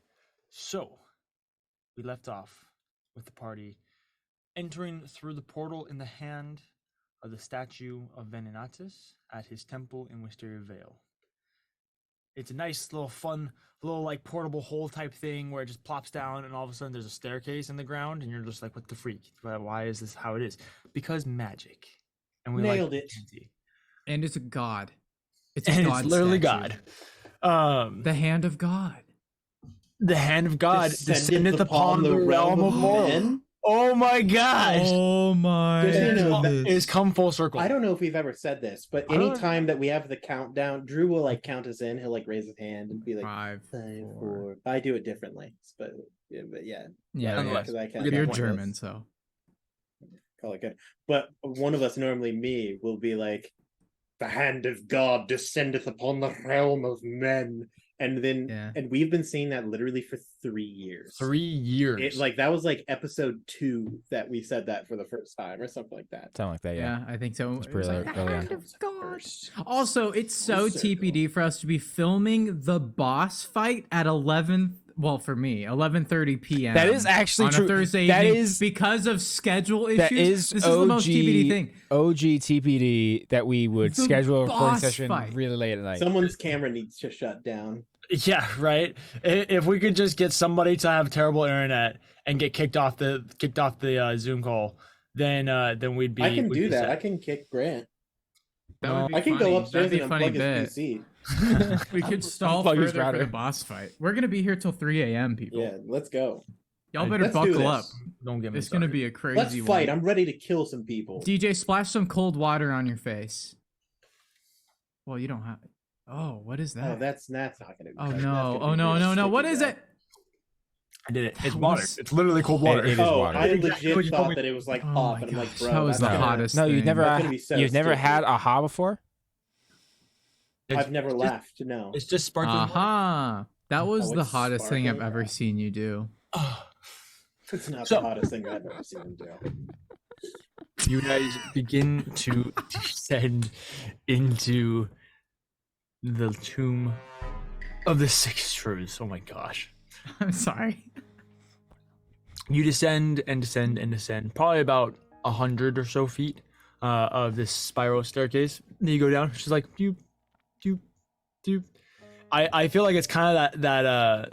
A: So, we left off with the party entering through the portal in the hand of the statue of Venenatus at his temple in Wisteria Vale. It's a nice little fun, little like portable hole type thing where it just plops down and all of a sudden there's a staircase in the ground and you're just like, what the freak? Why is this how it is? Because magic. And we
D: Nailed
A: like
D: it.
C: And it's a god. It's a
A: And
C: god
A: it's literally
C: statue.
A: God.
C: The hand of God.
A: The hand of God descendeth upon the realm of mortals.
D: men.
A: Oh my gosh!
C: Oh my
D: Just, you know,
A: It's come full circle.
D: I don't know if we've ever said this, but
A: I don't-
D: anytime that we have the countdown, Drew will like count us in. He'll like raise his hand and be like,
C: 5,
D: 5,
C: 4.
D: 4. I do it differently, but yeah.
C: Yeah,
A: Nonetheless,
D: because I can't.
C: you're
A: point.
C: German, so.
D: Call it good. But one of us, normally me, will be like, the hand of God descendeth upon the realm of men. And then,
C: Yeah.
D: and we've been seeing that literally for 3 years.
A: 3 years.
D: It, like, that was like episode 2 that we said that for the first time or something like that.
B: Something like that, yeah.
C: Yeah, I think so.
B: It's
C: It was
B: pretty
C: like,
B: early
C: "The
B: on."
C: hand
D: That
C: of
D: was the
C: God."
D: first.
C: Also, it's so
D: Circle.
C: TPD for us to be filming the boss fight at 11. Well, for me, 11:30 p.m.
B: That is actually
C: on
B: true.
C: a Thursday
B: That
C: evening
B: is-
C: because of schedule issues.
B: That is
C: This is the most TPD thing.
B: OG TPD that we would
C: The
B: schedule a recording
C: boss
B: session
C: fight.
B: really late at night.
D: Someone's camera needs to shut down.
A: Yeah, right. If we could just get somebody to have terrible internet and get kicked off the Zoom call, then we'd be.
D: I can
A: we'd
D: do
A: be
D: that.
A: set.
D: I can kick Grant.
C: That would be
D: I can
C: funny.
D: go upstairs
C: That'd be
D: and
C: a funny
D: unplug his
C: bit.
D: PC.
C: We could stall
B: Unplug his
C: further for
B: router.
C: the boss fight. We're gonna be here till 3 a.m. People.
D: Yeah, let's go.
C: Y'all better
D: Let's do
C: buckle up.
D: this.
A: Don't get me
C: It's gonna
A: started.
C: be a crazy
D: Let's fight.
C: one.
D: I'm ready to kill some people.
C: DJ, splash some cold water on your face. Well, you don't have. Oh, what is that?
D: Oh, that's not gonna be.
C: Oh
D: that's
C: no!
D: gonna
C: Oh
D: be
C: no!
D: real
C: No! No!
D: sticky,
C: What is
D: though.
C: it?
A: I did it. It's
C: That
A: water.
C: was-
A: It's literally cold water.
B: It is
D: Oh,
B: water.
D: I
A: Exactly what
D: legit
A: you told
D: thought
A: me.
D: that it was like
C: Oh
D: hot,
C: my
D: but I'm like,
C: gosh,
D: bro,
C: that was
D: that's
C: the
D: gonna-
C: hottest
B: No, you've
C: thing.
B: never
D: That's gonna be so
B: you've never
D: sticky.
B: had aha before?
D: I've never
A: it's
D: laughed. No.
A: Just, it's just sparkling water.
C: Aha! That was
D: Oh,
C: the
D: it's
C: hottest thing I've
D: sparkling?
C: ever seen you do.
D: It's not
A: So-
D: the hottest thing I've ever seen him do.
A: You guys begin to descend into the tomb of the six truths. Oh my gosh.
C: I'm sorry.
A: You descend and descend and descend, probably about 100 or so feet of this spiral staircase. Then you go down. She's like, doop, doop, doop. I feel like it's kind of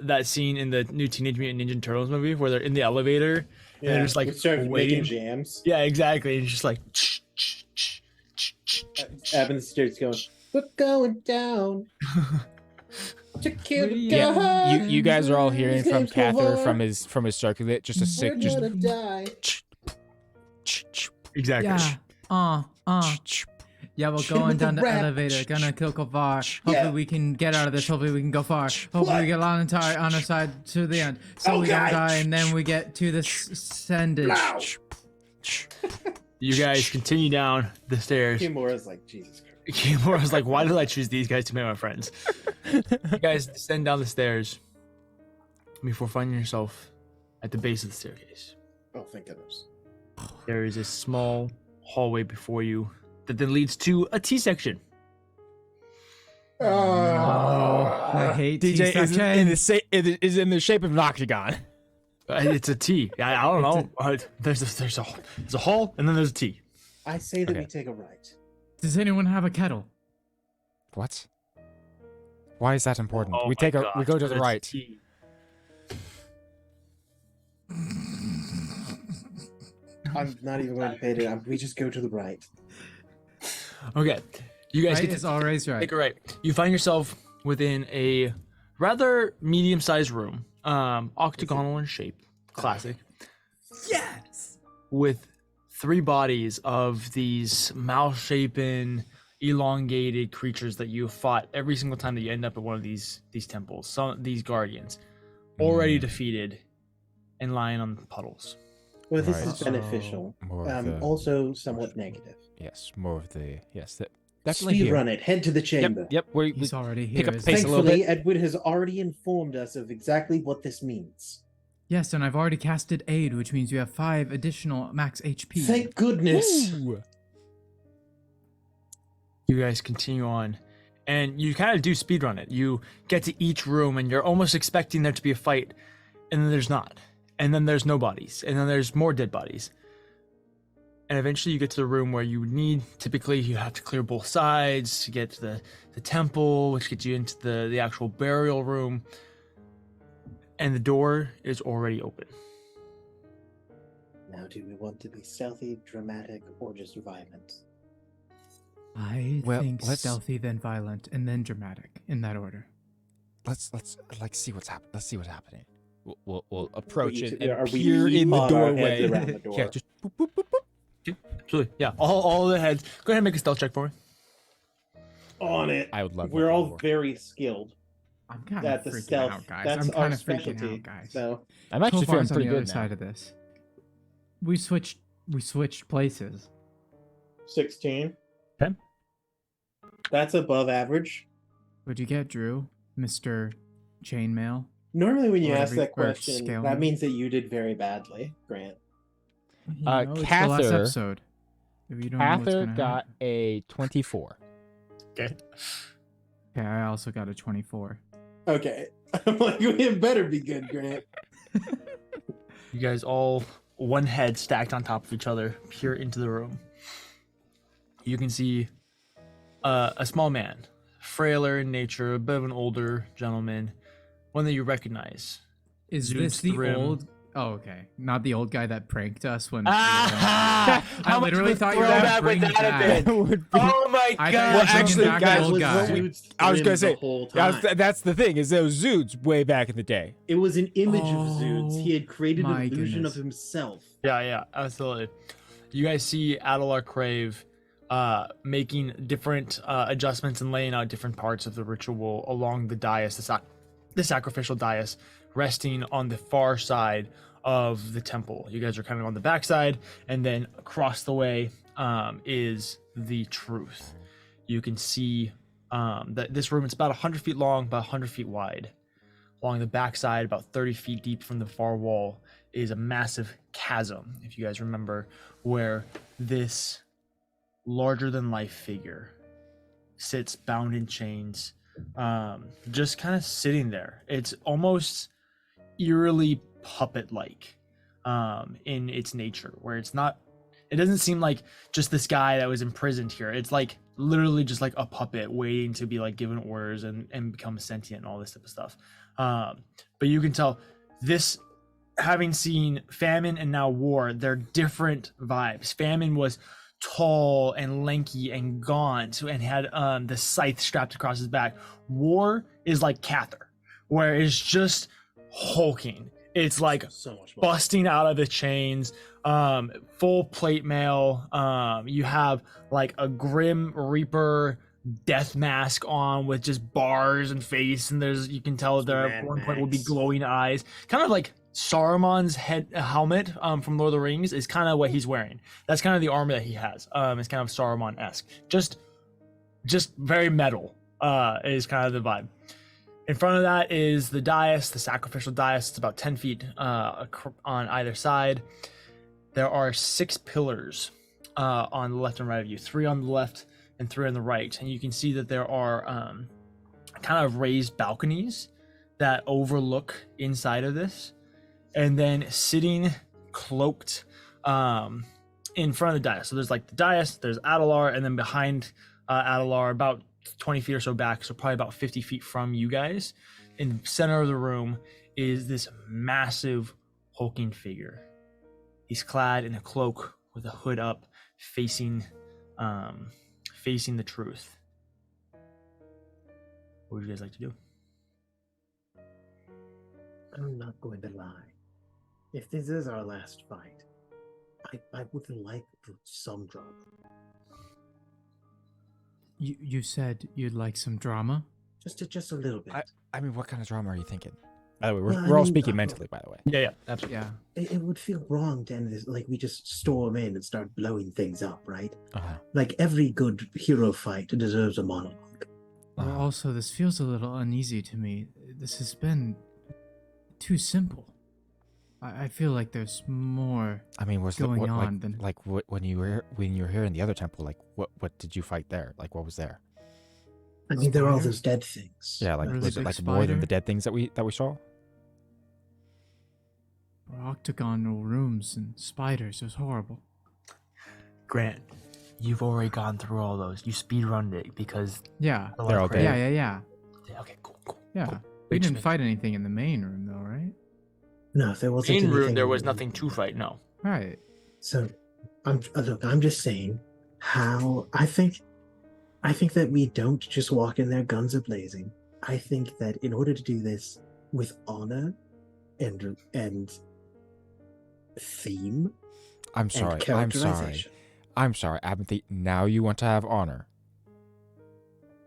A: that scene in the new Teenage Mutant Ninja Turtles movie where they're in the elevator and they're just like
D: we start
A: waiting.
D: making jams.
A: Yeah, exactly. And it's just like.
D: Evans starts going, "We're going down to kill the
C: Yeah,
D: god.
B: You guys are all hearing
D: His
B: from
D: name's
B: Cather
D: Kavor.
B: from his circulate, just a sick
D: We're
B: just
D: gonna die."
A: Exactly.
C: Yeah. Yeah, we're going down the
D: Rap.
C: elevator, gonna kill Kavar. Hopefully
D: Yeah.
C: we can get out of this. Hopefully we can go far. Hopefully we get on our side to the end. So we don't
D: Okay.
C: die, and then we get to the ascendage.
D: Blow.
A: You guys continue down the stairs.
D: Kimura's like, Jesus Christ.
A: Kimura was like, why did I choose these guys to be my friends? You guys descend down the stairs before finding yourself at the base of the staircase.
D: Oh, thank goodness.
A: There is a small hallway before you that then leads to a T-section.
C: I hate
B: DJ is
C: T-section.
B: it is in the shape of an octagon.
A: It's a T. I don't know. There's a hall and then there's a T.
D: I say that
B: Okay.
D: we take a right.
C: Does anyone have a kettle?
B: What? Why is that important?
A: Oh
B: we
A: my
B: take
A: gosh,
B: we go to the
A: there's a
B: right.
A: T.
D: I'm not even going to pay it. We just go to the right.
A: Okay. You guys
C: Right
A: get
C: is
A: to
C: always right.
A: take a right. You find yourself within a rather medium-sized room, octagonal in shape, classic,
C: Yes.
A: with 3 bodies of these mouse-shapen, elongated creatures that you fought every single time that you end up at one of these temples. These guardians, already defeated, and lying on puddles.
D: Well, this
B: Right.
D: is beneficial.
B: More of the,
D: Also somewhat negative.
B: yes, more of the that definitely
D: Speed
B: here.
D: run it. Head to the chamber.
B: Yep. We
C: He's already
B: pick
C: here.
B: up
C: isn't
B: pace
C: he?
B: a little
D: Thankfully,
B: bit.
D: Edward has already informed us of exactly what this means.
C: Yes, and I've already casted aid, which means you have 5 additional max HP.
D: Thank goodness.
B: Ooh.
A: You guys continue on, And you kind of do speedrun it. You get to each room and you're almost expecting there to be a fight, and then there's not. And then there's no bodies, and then there's more dead bodies. And eventually you get to the room where typically you have to clear both sides to get to the temple, which gets you into the actual burial room. And the door is already open.
D: Now, do we want to be stealthy, dramatic, or just violent?
C: I think stealthy, then violent, and then dramatic, in that order.
B: Let's like see what's happening. Let's see what's happening. We'll approach it
D: Are
B: and
D: we
B: peer in the
D: on our heads
B: doorway.
D: around the door?
B: Yeah, just boop, boop, boop, boop.
A: Yeah, absolutely. Yeah, all the heads. Go ahead and make a stealth check for me.
D: On it.
B: I would love.
D: We're all
B: more.
D: very skilled
C: I'm kind
D: at
C: of
D: the
C: freaking
D: stealth.
C: out, guys.
D: That's
C: I'm
D: our
C: kind of freaking
D: specialty.
C: out, guys.
D: So
B: I'm actually feeling
C: Kofar's on
B: pretty
C: the other
B: good now.
C: side of this. We switched places.
D: 16.
A: 10.
D: That's above average.
C: What'd you get, Drew? Mr. Chainmail?
D: Normally, when you
C: Or
D: ask that
C: or
D: question,
C: scale
D: that
C: me?
D: means that you did very badly, Grant.
C: You know, it's the last
B: Cather-
C: episode. If you don't know what's
B: Cather
C: gonna
B: got
C: happen.
B: a 24.
A: Okay.
C: Okay, I also got a 24.
D: Okay. I'm like, it better be good, Grant.
A: You guys all, one head stacked on top of each other, peer into the room. You can see a small man, frailer in nature, a bit of an older gentleman, one that you recognize.
C: Is
A: Zoot
C: this the
A: Thrim.
C: old? Oh, okay. Not the old guy that pranked us when.
A: Ah!
C: I literally thought you were
A: throwback
C: gonna bring
A: would
C: it
A: that have
C: back.
A: been?
B: Would be-
A: Oh my
C: I thought
A: god!
C: you were
B: Well,
C: bringing
B: actually,
C: back
B: guys,
C: the old
D: was
C: guy.
D: Zoot's
B: I was
D: Thrim
B: gonna say
D: the whole time.
B: that's the thing is those Zoots way back in the day.
D: It was an image of
C: Oh,
D: Zoots. He had created an
C: my
D: illusion
C: goodness.
D: of himself.
A: Yeah, absolutely. You guys see Adelar Crave making different adjustments and laying out different parts of the ritual along the dais, the sacrificial dais, resting on the far side of the temple. You guys are kind of on the backside, and then across the way is the truth. You can see that this room, it's about 100 feet long, about 100 feet wide. Along the backside, about 30 feet deep from the far wall, is a massive chasm, if you guys remember, where this larger-than-life figure sits bound in chains, just kind of sitting there. It's almost eerily puppet-like in its nature, where it doesn't seem like just this guy that was imprisoned here. It's like literally just like a puppet waiting to be like given orders and become sentient and all this type of stuff. But you can tell this, having seen famine and now war, they're different vibes. Famine was tall and lanky and gaunt and had the scythe strapped across his back. War is like Cather, where it's just hulking. It's like
D: So much more.
A: busting out of the chains, full plate mail. You have like a Grim Reaper death mask on with just bars and face, and you can tell there at one point will be glowing eyes, kind of like Saruman's helmet from Lord of the Rings is kind of what he's wearing. That's kind of the armor that he has. It's kind of Saruman-esque, just very metal. Is kind of the vibe. In front of that is the dais, the sacrificial dais. It's about 10 feet on either side. There are 6 pillars on the left and right of you, 3 on the left and 3 on the right. And you can see that there are kind of raised balconies that overlook inside of this. And then sitting cloaked in front of the dais. So there's like the dais, there's Adelar, and then behind Adelar, about 20 feet or so back, so probably about 50 feet from you guys, in the center of the room is this massive hulking figure. He's clad in a cloak with a hood up, facing the truth. What would you guys like to do?
D: I'm not going to lie. If this is our last fight, I would like some drama.
C: You said you'd like some drama?
D: Just a little bit.
B: I mean, what kind of drama are you thinking? By the way,
D: Well, I
B: we're all
D: mean,
B: speaking mentally, by the way.
A: Yeah, absolutely.
C: Yeah.
D: It would feel wrong to end this like we just storm in and start blowing things up, right?
B: Uh-huh.
D: Like every good hero fight deserves a monologue.
C: Well, also, this feels a little uneasy to me. This has been too simple. I feel like there's more.
B: I mean,
C: going on than-
B: when you were here in the other temple? Like, what did you fight there? Like, what was there?
F: I mean, there are all
C: Spider?
F: those dead things.
B: Yeah, like
C: Really
B: was it
C: big
B: like more than
C: spider?
B: the dead things that we saw?
C: Octagonal rooms and spiders. It was horrible.
A: Grant, you've already gone through all those. You speedrunned it because
C: Yeah.
B: They're all dead.
C: Yeah.
A: Okay, cool.
C: Yeah.
A: Cool.
C: We
A: Wait,
C: didn't
A: just-
C: fight anything in the main room, though, right?
F: No, there wasn't
A: In room,
F: anything-
A: there was nothing to fight. No.
C: Right.
F: So, I'm just saying how I think that we don't just walk in there guns a blazing. I think that in order to do this with honor and theme
B: I'm
F: and
B: sorry.
F: characterization.
B: I'm sorry, Abinthy. Now you want to have honor.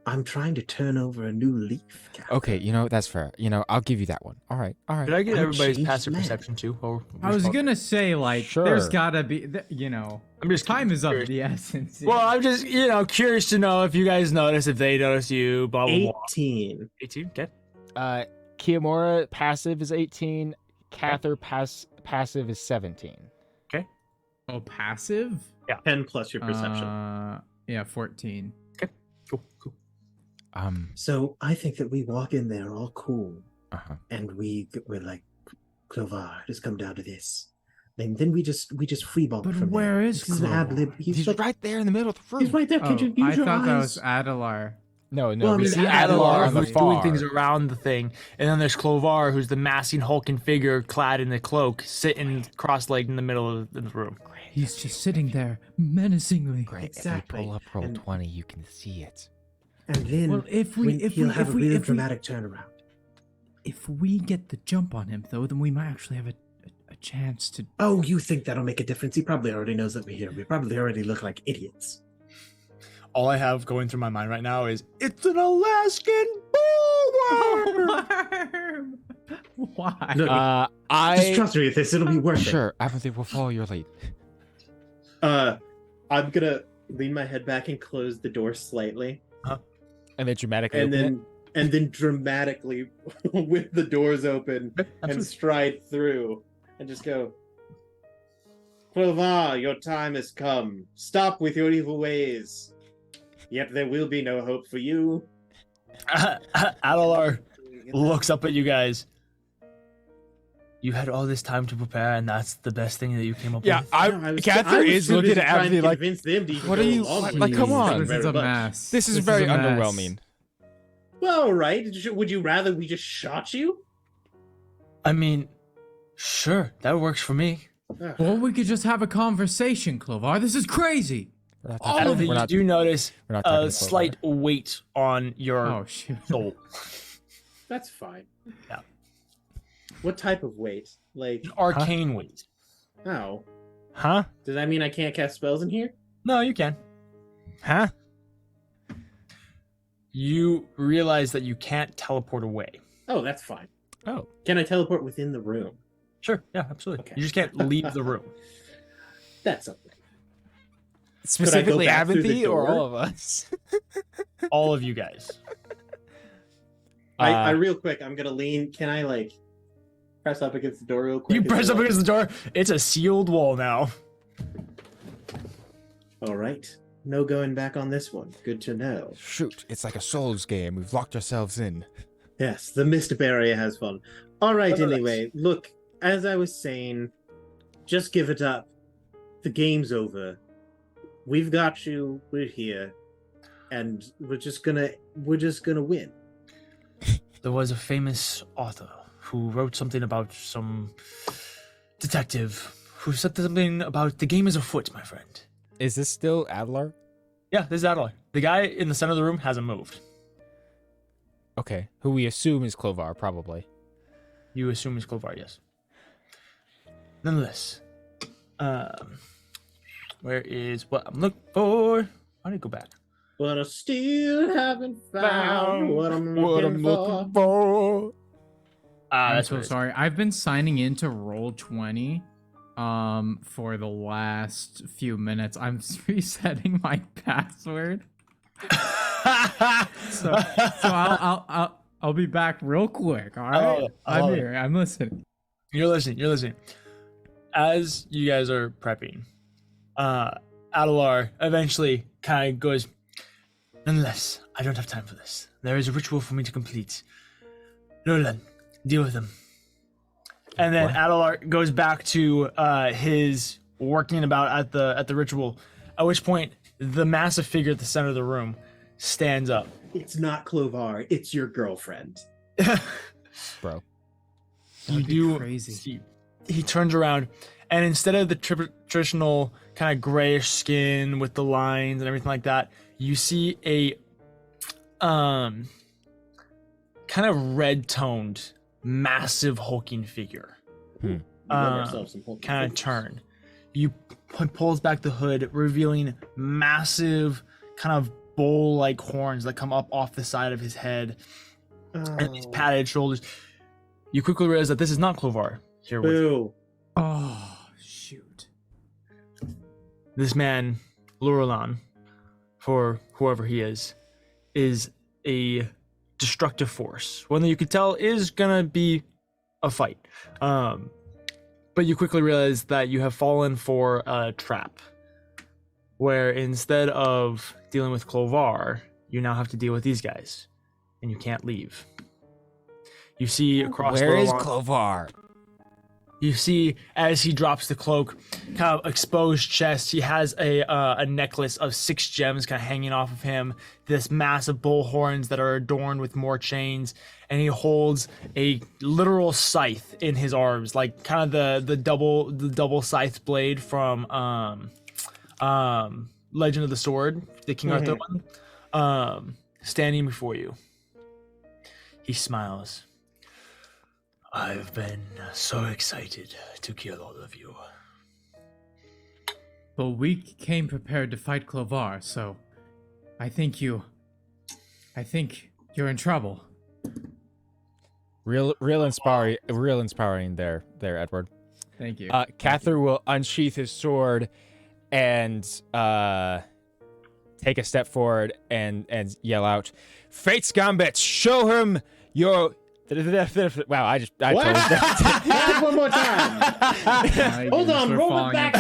F: I'm trying to turn over a new leaf. Captain.
B: Okay, that's fair. I'll give you that one. All right.
A: Did I get
F: I'm a
A: everybody's
F: changed
A: passive
F: man.
A: perception too? Or
C: I was gonna say, like,
B: Sure.
C: there's gotta be,
A: I'm just
C: time is of
A: curious.
C: the essence.
A: Well, I'm just curious to know if you guys notice, if they notice you. Blah blah blah.
F: 18.
A: 18. Okay.
B: Kiyomura passive is 18. Cather passive is 17.
C: Oh, passive?
D: 10 plus your perception.
C: Yeah, 14.
A: Cool.
F: So I think that we walk in there all cool,
B: Uh-huh.
F: and we're like, Clovar, just come down to this. And then we just freeball
C: But
F: from
C: where
F: there.
C: is
F: This is an ad lib.
C: Clovar?
B: He's
F: like,
B: right there in the middle of the room.
F: He's right there.
C: Oh,
F: Could you use
C: I
F: your
C: thought that
F: eyes?
C: was Adelar.
B: No,
F: Well, I
A: We
F: mean,
A: see
F: Adelar
A: Adelar
B: on the
A: who's doing
B: far.
A: things around the thing, and then there's Clovar, who's the massing hulking figure clad in a cloak, sitting cross-legged in the middle of the room.
C: He's just sitting there menacingly.
B: Great.
F: Exactly.
B: If we pull up roll
F: And-
B: 20, you can see it.
F: And then
C: Well,
F: he'll have a really dramatic turnaround.
C: If we get the jump on him, though, then we might actually have a chance to.
F: Oh, you think that'll make a difference? He probably already knows that we're here. We probably already look like idiots.
A: All I have going through my mind right now is, it's an Alaskan bullworm!
C: Why?
F: Look, just
B: I
F: trust me with this. It'll be worth
B: sure. Abinthy will follow your lead.
D: I'm gonna lean my head back and close the door slightly,
B: And then dramatically
D: and
B: open
D: then dramatically, with the doors open, and stride through, and just go. Clovar, your time has come. Stop with your evil ways. Yet there will be no hope for you.
A: Adelar looks up at you guys. You had all this time to prepare, and that's the best thing that you came up
B: Yeah,
A: with?
B: Cather is looking at
D: Abby
B: Abby like,
D: convince them to
B: what
D: go
B: are you-
D: along
B: like,
D: with
B: come
D: you.
B: on.
D: Thank you
C: This is
D: very
C: a
D: much.
C: mess.
B: this is
C: This
B: very
C: a mess.
B: underwhelming.
D: Well, all right. Would you rather we just shot you?
A: I mean, sure, that works for me.
C: Or we could just have a conversation, Clovar. This is crazy.
B: We're not
C: All
B: talking-
C: of
A: Adelar,
C: it.
B: we're
A: you
B: not-
A: do notice
B: we're not talking
A: a
B: to
A: slight weight on your
C: Oh, shoot.
A: soul.
D: That's fine.
A: Yeah.
D: What type of weight? Like,
A: An arcane weight.
D: oh,
B: Huh?
D: does that mean I can't cast spells in here?
A: No, you can.
B: Huh?
A: You realize that you can't teleport away.
D: Oh, that's fine.
B: Oh.
D: Can I teleport within the room?
A: Sure, yeah, absolutely.
D: Okay.
A: You just can't leave the room.
D: That's something.
B: Specifically
D: back through the
B: Abinthy or
D: door?
B: all of us?
A: All of you guys.
D: I real quick, I'm gonna lean. Can I like press up against the door real quick?
A: You
D: Is
A: press
D: it
A: up
D: like-
A: against the door. It's a sealed wall now.
D: All right. No going back on this one. Good to know.
B: Shoot, it's like a Souls game. We've locked ourselves in.
D: Yes, the mist barrier has fun. All right,
A: Nonetheless.
D: anyway, look, as I was saying, just give it up. The game's over. We've got you. We're here, and we're just gonna win.
A: There was a famous author who wrote something about some detective who said something about the game is afoot, my friend.
B: Is this still Adler?
A: Yeah, this is Adelar. The guy in the center of the room hasn't moved.
B: Okay, who we assume is Clovar, probably.
A: You assume he's Clovar, yes. Nonetheless, where is what I'm looking for? How do you go back?
D: But I still haven't found what I'm looking for.
C: I'm
A: That's
C: so
A: what it is.
C: sorry. I've been signing into Roll20 for the last few minutes. I'm resetting my password. So I'll be back real quick. All right,
A: I love
C: I'm
A: it.
C: here. I'm listening.
A: You're listening. As you guys are prepping, Adelar eventually kind of goes, Nonetheless, I don't have time for this. There is a ritual for me to complete. Nolan, deal with them. And then Adelar goes back to his working about at the ritual, at which point the massive figure at the center of the room stands up.
D: It's not Clovar, it's your girlfriend.
B: Bro.
C: That'd be crazy.
A: See, he turns around, and instead of the traditional kind of grayish skin with the lines and everything like that, you see a kind of red-toned, massive hulking figure.
D: We got ourselves some hulking
A: Kind of
D: figures.
A: turn. You pulls back the hood, revealing massive kind of bull-like horns that come up off the side of his head and these padded shoulders. You quickly realize that this is not Clovar here with you.
D: Boo.
C: Oh, shoot.
A: This man, Luralan, for whoever he is a destructive force. One that you could tell is gonna be a fight. But you quickly realize that you have fallen for a trap, where instead of dealing with Clovar, you now have to deal with these guys, and you can't leave. You see across
B: Where is
A: Luralan-
B: Clovar?
A: You see, as he drops the cloak, kind of exposed chest, he has a necklace of 6 gems kind of hanging off of him, this massive bull horns that are adorned with more chains, and he holds a literal scythe in his arms, like kind of the double scythe blade from Legend of the Sword, the King Arthur one, standing before you. He smiles. I've been so excited to kill all of you.
C: But we came prepared to fight Clovar, so I think you're in trouble.
B: Real inspiring there, Edward.
C: Thank you.
B: Cather will unsheath his sword and take a step forward and yell out, "Fate's Gambit, show him your..." Wow, I
D: What?
B: totally
D: Back one more time. Hold on, roll it back.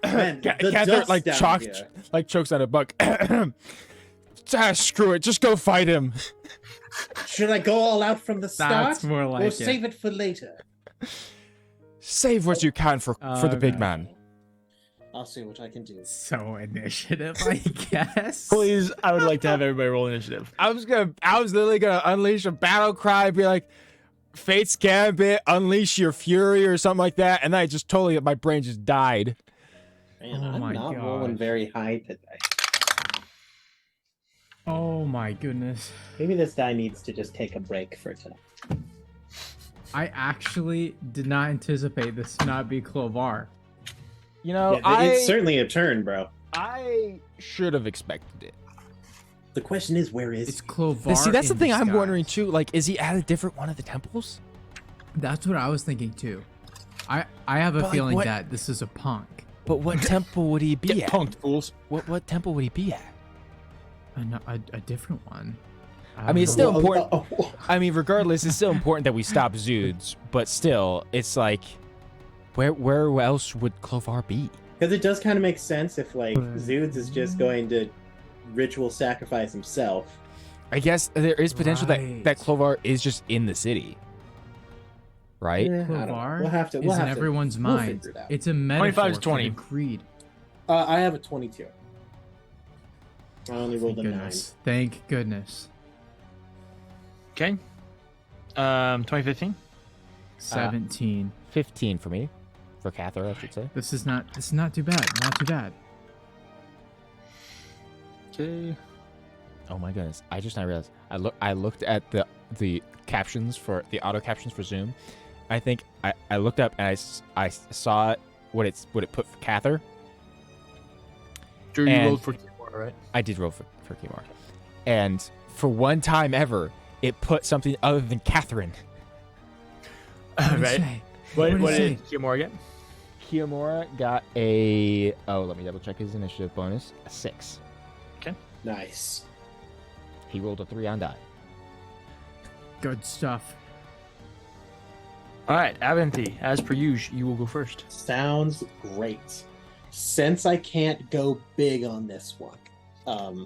D: Man, the
B: Cather
D: dust down here.
B: chokes on a buck. Screw it, just go fight him.
D: Should I go all out from the start?
C: That's more like
D: or
C: it.
D: save it for later?
B: Save what you can for the big
C: Okay.
B: man.
D: I'll see what I can do.
C: So initiative, I guess.
A: Please, I would like to have everybody roll initiative.
B: I was literally gonna unleash a battle cry, be like, "Fate's Gambit, unleash your fury" or something like that, and then I just totally, my brain just died.
D: Man,
C: Oh
D: I'm
C: my
D: not
C: God.
D: rolling very high today.
C: Oh my goodness.
D: Maybe this guy needs to just take a break for tonight.
C: I actually did not anticipate this to not be Clovar.
B: You know,
D: Yeah, it's certainly a turn, bro.
B: I should have expected it.
D: The question is, where is
C: It's
D: he?
C: Clovar.
B: See, that's the
C: in
B: thing I'm
C: disguise.
B: wondering too. Like, is he at a different one of the temples?
C: That's what I was thinking too. I have a
B: But, like,
C: feeling
B: what-
C: that this is a punk.
B: But what temple would he be
A: Get
B: at?
A: punked, fools.
B: What temple would he be at?
C: A different one.
B: I mean, it's
C: don't
B: still
C: know.
B: important. I mean, regardless, it's still important that we stop Zoods. But still, it's like, where else would Clovar be?
D: Because it does kind of make sense if, like, Zoods is just going to ritual sacrifice himself.
B: I guess there is potential
C: Right.
B: that Clovar is just in the city, right?
D: I don't know.
C: Clovar
D: We'll have to.
C: is
D: We'll
C: in
D: have to-
C: everyone's
D: we'll
C: mind.
D: figure it out.
C: It's a metaphor
A: 25 to
C: for
A: 20.
C: the creed.
D: I have a 22. I only rolled a 9.
C: Goodness. Thank goodness.
A: Okay. 2015.
C: 17.
B: 15 for me, for Cather, I should say.
C: This is not too bad. Not too bad.
A: Okay.
B: Oh my goodness! I just now realized I looked at the captions for the auto captions for Zoom. I think I looked up and I saw what it put for Cather.
A: Drew, you
B: And-
A: rolled for Kimura, right?
B: I did roll for Kimar, and for one time ever, it put something other than Catherine.
C: What did it
A: Right.
C: say?
A: What
C: What did it
A: did Kimura get?
B: Kiyomura got a let me double check his initiative bonus, a 6.
D: Nice.
B: He rolled a 3 on die.
C: Good stuff.
A: All right, Avanthi, as per usual, you will go first.
D: Sounds great. since I can't go big on this one,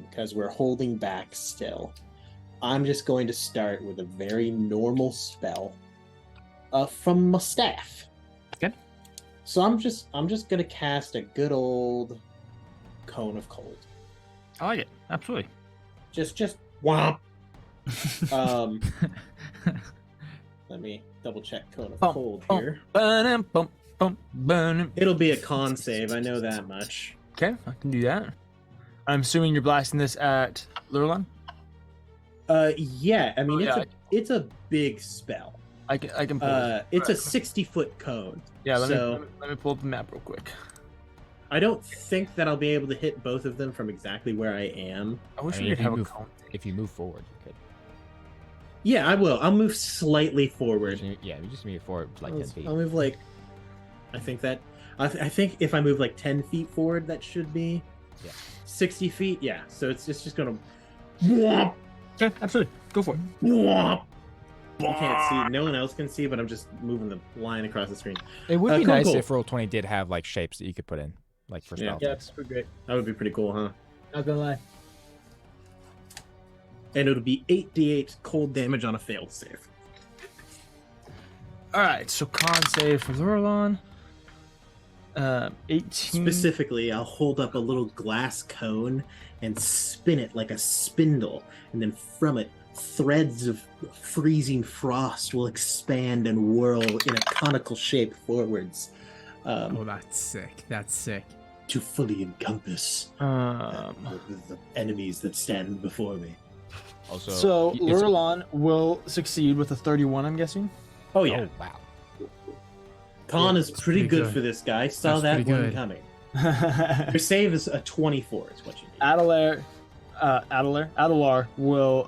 D: because we're holding back still, I'm just going to start with a very normal spell from my staff.
B: Okay.
D: So I'm just gonna cast a good old Cone of Cold.
B: I like it. Absolutely.
D: Just whomp. Let me double check Cone of Cold here. It'll be a con save, I know that much.
A: Okay, I can do that. I'm assuming you're blasting this at Lurlon?
D: Yeah, I mean it's a big spell.
A: I can pull it.
D: It's a 60-foot cone.
A: Yeah, let me pull up the map real quick.
D: I don't think that I'll be able to hit both of them from exactly where I am.
A: I wish we
B: if
A: could have
B: you
A: a
B: move,
A: cone.
B: if you move forward, you could.
D: Yeah, I will. I'll move slightly forward.
B: Yeah, you just move forward like 10 feet.
D: I'll move like, I think if I move like 10 feet forward, that should be 60 feet. Yeah, so it's just gonna. Whomp,
A: Okay, absolutely. Go for it.
D: whomp. You can't see. No one else can see, but I'm just moving the line across the screen.
B: It would be
D: cool,
B: nice
D: cool.
B: if Roll20 did have like shapes that you could put in, like for spells.
A: Yeah, it's pretty great.
D: That would be pretty cool, huh?
A: Not gonna lie.
D: And it'll be 8d8 cold damage on a failed save.
A: All right, so con save for Lurlon. 18.
D: Specifically, I'll hold up a little glass cone and spin it like a spindle, and then from it, threads of freezing frost will expand and whirl in a conical shape forwards.
C: Oh, that's sick. That's sick.
D: To fully encompass the enemies that stand before me.
B: Also,
A: So
B: it's-
A: Lurlon will succeid with a 31, I'm guessing.
D: Oh yeah,
B: Oh wow.
D: con is pretty
C: pretty
D: good
C: good.
D: for this guy. Saw
C: That's
D: that
C: pretty
D: one
C: good.
D: coming. Your save is a 24 is what you need.
A: Adelar will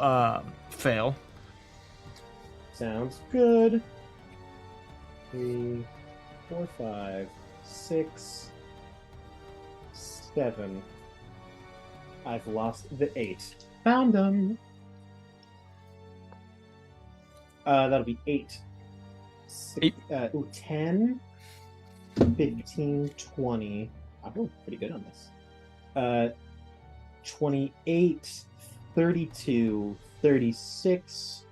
A: fail.
D: Sounds good. 3, 4, 5, 6, 7. I've lost the 8. Found them. That'll be 8. 10, 15, 20. I'm doing pretty good on this. 28, 32, 36.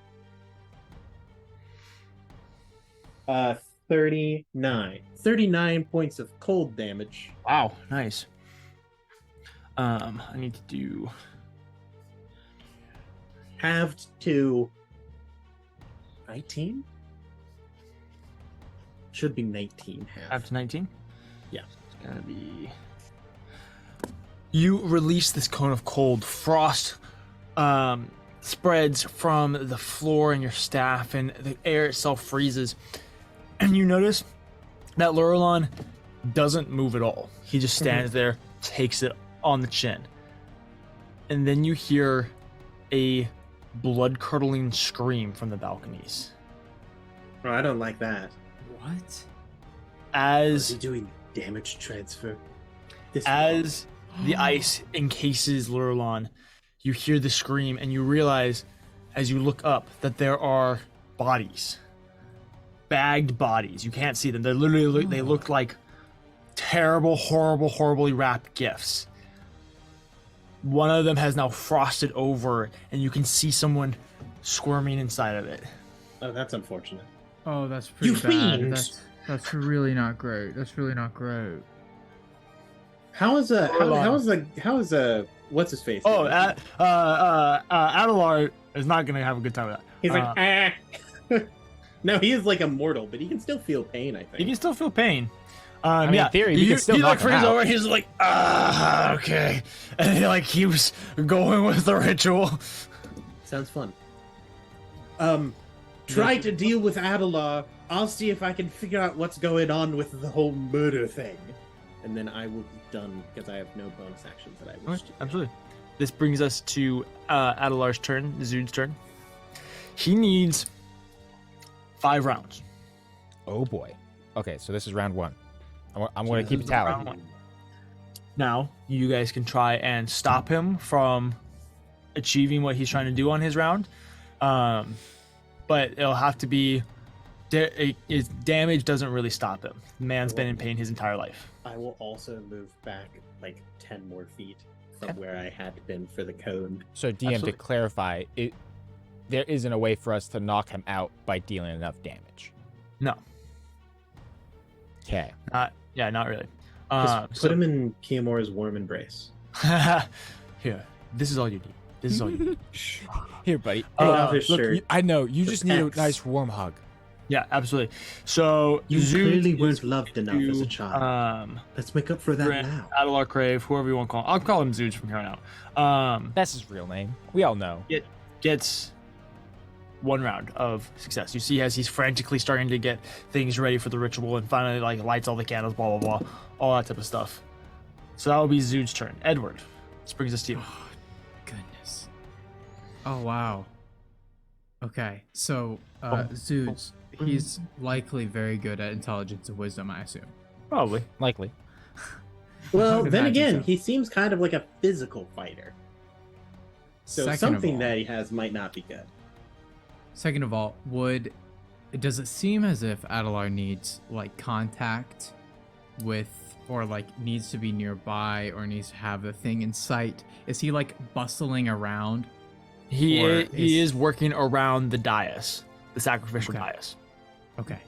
D: 39. 39 points of cold damage.
A: Wow, nice. I need to do
D: Halved to 19? Should be 19 half.
A: up to 19.
D: Yeah.
A: It's gonna be. You release this cone of cold. Frost spreads from the floor and your staff, and the air itself freezes. And you notice that Lurlon doesn't move at all. He just stands there, takes it on the chin. And then you hear a blood-curdling scream from the balconies.
D: Oh, I don't like that.
C: What?
D: Is
A: As
D: he doing damage transfer? This
A: As the ice encases Lurlon, you hear the scream, and you realize, as you look up, that there are bodies. Bagged bodies. You can't see them. They're literally, they look like terrible, horribly wrapped gifts. One of them has now frosted over, and you can see someone squirming inside of it.
D: Oh, that's unfortunate.
C: Oh, that's pretty
D: You
C: bad.
D: fiend!
C: That's really not great. That's really not great.
D: How is what's his face?
A: Oh, Adelar is not gonna have a good time with that.
D: He's like, ah. No, he is like immortal, but he can still feel pain, I
A: You
D: think.
A: can still feel pain.
B: mean, in theory, we can still
A: he
B: knock him
A: freezes
B: out.
A: over. He's like, okay, and he like keeps going with the ritual.
D: Sounds fun. Try to deal with Adelar. I'll see if I can figure out what's going on with the whole murder thing. And then I will be done because I have no bonus actions that I wish to.
A: Absolutely. This brings us to Adelar's turn, Zud's turn. He needs 5 rounds.
B: Oh boy. Okay, so this is round 1. I'm going to keep a tally.
A: Round 1. Now, you guys can try and stop him from achieving what he's trying to do on his round. But it'll have to be... His damage doesn't really stop him. The man's been in pain his entire life.
D: I will also move back like 10 more feet from where I had been for the cone.
B: So DM,
A: Absolutely.
B: to clarify, there isn't a way for us to knock him out by dealing enough damage.
A: No,
B: Okay.
A: not really.
D: Just put him in Kiamor's warm embrace.
A: Here, this is all you need. This is all you need.
B: Here, buddy.
D: Take
B: Hey,
D: off his
B: look,
D: shirt.
B: I know you
D: The
B: just need a
D: pecs.
B: nice warm hug.
A: Yeah, absolutely. So
F: You
A: Zoot
F: clearly
A: is
F: weren't loved enough as a
A: to,
F: child. Let's make up for that
A: Brent,
F: now.
A: Adelar Crave, whoever you want to call him. I'll call him Zoots from here on out.
B: That's his real name. We all know.
A: Gets 1 round of success. You see as he's frantically starting to get things ready for the ritual and finally like lights all the candles, blah blah blah, all that type of stuff. So that will be Zoot's turn. Edward, this brings us to you.
C: Goodness. Oh wow. Okay, so Zoots, he's likely very good at intelligence and wisdom, I assume.
A: Probably.
B: Likely.
D: Well,
C: I'd
D: then
C: imagine
D: again,
C: so.
D: he seems kind of like a physical fighter. So
C: Second of
D: something
C: all-
D: that he has might not be good.
C: Second of all, does it seem as if Adelar needs like contact with, or like needs to be nearby, or needs to have the thing in sight? Is he like bustling around?
A: He
C: Or
A: is working around the dais, the sacrificial
C: Okay.
A: dais.
C: Okay,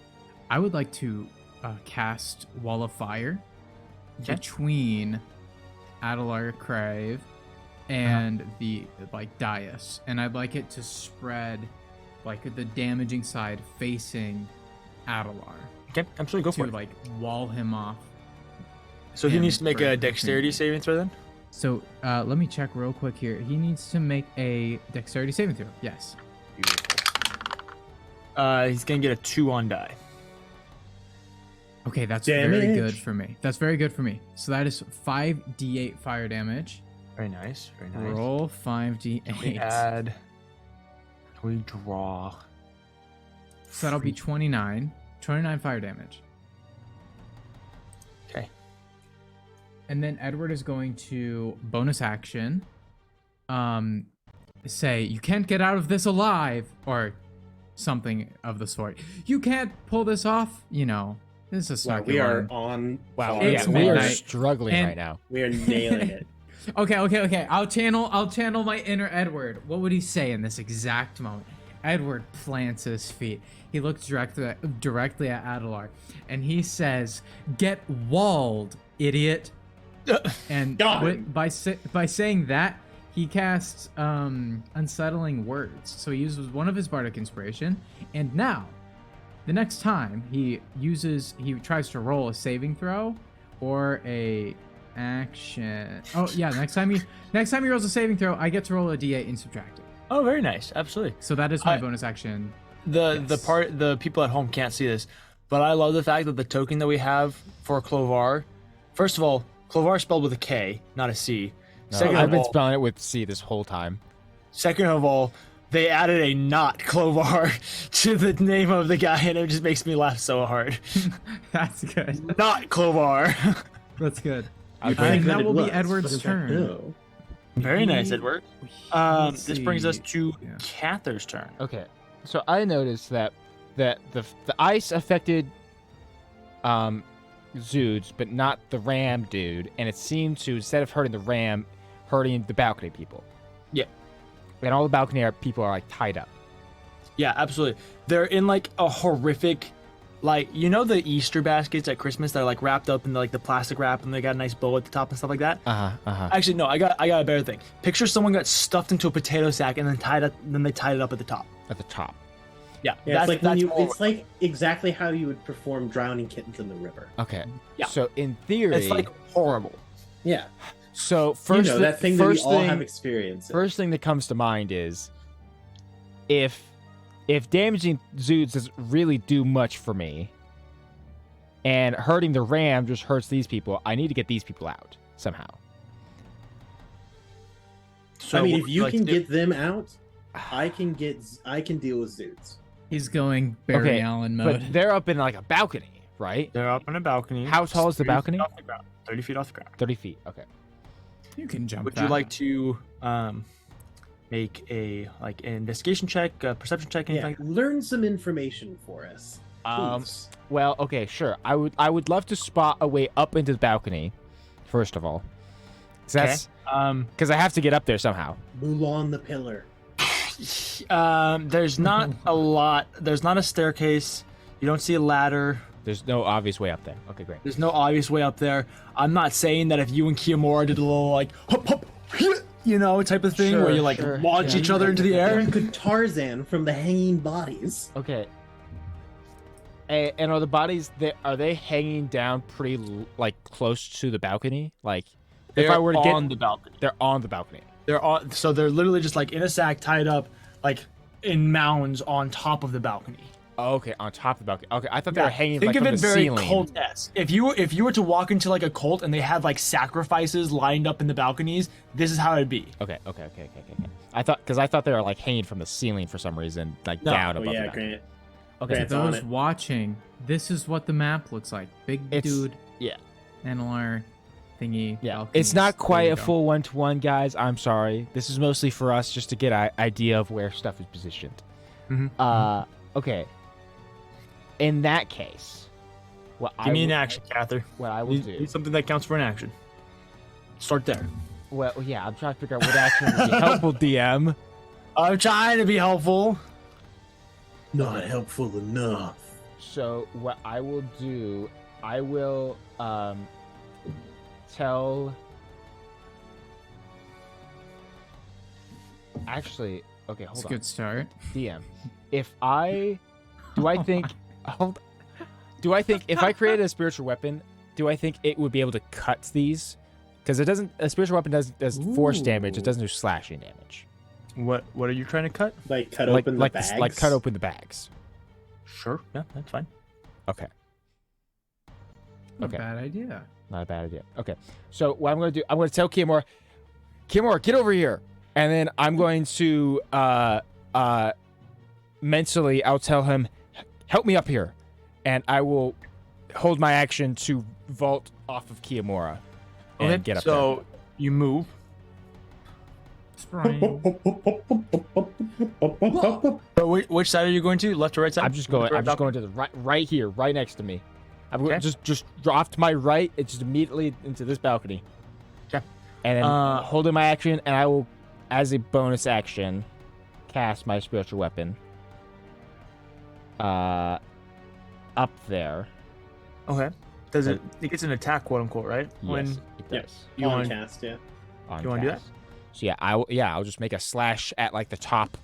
C: I would like to cast Wall of Fire
A: Okay.
C: between Adelar Crave and the like dais, and I'd like it to spread like the damaging side facing Adelar
A: Okay, absolutely, go for
C: to
A: it.
C: like wall him off.
A: So he
C: him
A: needs to make
C: for
A: a
C: between
A: dexterity
C: you.
A: saving throw then?
C: So let me check real quick here. He needs to make a dexterity saving throw. Yes.
A: He's gonna get a 2 on die.
C: Okay, that's very good
D: Damage.
C: for me. That's very good for me. So that is 5d8 fire damage.
A: Very nice, very nice.
C: Roll
A: We
C: 5d8.
A: add. We draw.
C: So that'll be 29. 29 fire damage.
A: Okay.
C: And then Edward is going to bonus action say, "You can't get out of this alive," or something of the sort. "You can't pull this off." You know, this is
D: Wow,
C: not
D: we are on.
B: Wow,
D: par.
C: It's
B: yeah, we are
C: midnight.
B: struggling
C: And-
B: right now.
D: We are nailing it.
C: Okay. I'll channel my inner Edward. What would he say in this exact moment? Edward plants his feet. He looks directly at Adelar, and he says, "Get walled, idiot." And
D: Got him.
C: by saying that, he casts unsettling words. So he uses one of his bardic inspiration, and now, the next time he tries to roll a saving throw or a action. Oh yeah, next time he rolls a saving throw, I get to roll a d8 and subtract it.
A: Oh, very nice. Absolutely.
C: So that is my
A: I-
C: bonus action.
A: The
C: Yes.
A: the people at home can't see this, but I love the fact that the token that we have for Clovar, first of all, Clovar is spelled with a K, not a C.
B: No,
A: Second
B: I've
A: of
B: been
A: all,
B: spelling it with C this whole time.
A: they added a not Clovar to the name of the guy, and it just makes me laugh so hard.
C: That's good.
A: Not Clovar.
C: That's good.
B: I
C: And
B: agree.
C: that
D: it
C: will be
D: was,
C: Edward's
D: but in fact,
C: turn.
D: no.
A: Very nice,
C: He-
A: Edward.
C: let's
A: This brings us
C: see.
A: to
C: Yeah.
A: Cather's turn.
B: Okay, so I noticed that the ice affected Zoods, but not the ram dude, and it seemed to, instead of hurting the ram, hurting the balcony people.
A: Yeah.
B: And all the balcony people are like tied up.
A: Yeah, absolutely. They're in like a horrific, like, you know, the Easter baskets at Christmas that are like wrapped up in like the plastic wrap and they got a nice bow at the top and stuff like that.
B: Uh-huh.
A: Actually, no, I got a better thing. Picture someone got stuffed into a potato sack and then they tied it up at the top.
B: At the top.
A: Yeah,
D: Yeah, it's like when
A: more
D: it's like exactly how you would perform drowning kittens in the river.
B: Okay.
A: Yeah.
B: So in theory,
A: it's like horrible.
D: Yeah,
B: so
D: you
B: first
D: know that thing that we
B: first
D: all
B: thing,
D: have experience in.
B: First thing that comes to mind is if damaging Zoods doesn't really do much for me, and hurting the ram just hurts these people, I need to get these people out somehow.
A: So
D: I mean,
A: what
D: if
A: would
D: you
A: like
D: can
A: to do?
D: get them out, I can deal with Zoots.
C: He's going Barry
B: Okay,
C: Allen mode.
B: But they're up in like a balcony, right?
A: They're up on a balcony.
B: How tall is the
A: 30
B: balcony?
A: feet off the ground. 30 feet off the ground.
B: 30 feet. Okay.
C: You can jump
A: Would
C: that.
A: you like to make a like an investigation check, a perception check, anything
D: Yeah,
A: like that?
D: learn some information for us. Please.
B: Well, okay, sure. I would love to spot a way up into the balcony, first of all. Because I have to get up there somehow.
D: Mulan the pillar.
A: There's not a lot. There's not a staircase. You don't see a ladder.
B: There's no obvious way up there. Okay, great.
A: There's no obvious way up there. I'm not saying that if you and Kiyomura did a little like hop hop, type of thing where you like launch each other into the air.
D: Good Tarzan from the hanging bodies.
B: Okay. And are the bodies are they hanging down pretty like close to the balcony? Like if I were to get
A: on the balcony.
B: They're on the balcony.
A: So they're literally just like in a sack tied up like in mounds on top of the balcony.
B: Oh, okay, on top of the balcony. Okay, I thought they were hanging
A: Think
B: like
A: of
B: from
A: it
B: the
A: very
B: ceiling.
A: cult-esque. If you were to walk into like a cult and they had like sacrifices lined up in the balconies, this is how it'd be.
B: Okay. I thought they were like hanging from the ceiling for some reason, like down above the balcony.
D: Grant.
B: Okay,
D: Grant's
C: For
D: on
C: those
D: it.
C: watching, this is what the map looks like. Big dude,
B: yeah.
C: NLR thingy.
B: Yeah,
C: balconies.
B: it's not
C: There
B: quite
C: you
B: a
C: go.
B: full one-to-one, guys. I'm sorry. This is mostly for us just to get an idea of where stuff is positioned. Okay. In that case,
A: Give me an action, Cather.
B: What I will
A: Need
B: do.
A: something that counts for an action. Start there.
B: Well, yeah, I'm trying to figure out what action would be helpful, DM.
A: I'm trying to be helpful.
F: Not helpful enough.
B: So what I will do, I will tell. Actually, okay, hold
C: It's a
B: on.
C: good start.
B: DM, do I think if I created a spiritual weapon, do I think it would be able to cut these? Because a spiritual weapon does force damage. It doesn't do slashing damage.
A: What are you trying to cut?
D: Like cut open the bags.
B: Like cut open the bags.
A: Sure. Yeah, that's fine.
B: Okay.
C: Not
B: Okay.
C: a bad idea.
B: Not a bad idea. Okay. So what I'm going to do, I'm going to tell Kiyomura, get over here. And then I'm going to mentally, I'll tell him, help me up here. And I will hold my action to vault off of Kiyomura and get up there.
A: So you move.
C: Spring.
A: But which side are you going to? Left or right side?
B: I'm just going to the right here, right next to me. I'm going
A: Okay.
B: just off to my right. It's just immediately into this balcony.
A: Okay.
B: And then holding my action, and I will, as a bonus action, cast my spiritual weapon. Up there.
A: Okay. Does it gets an attack, quote unquote, right?
B: Yes, it
D: Yep.
B: does.
A: You
D: on
A: want-
D: cast, yeah.
B: On
A: You wanna do
B: cast. So yeah, I'll just make a slash at like the top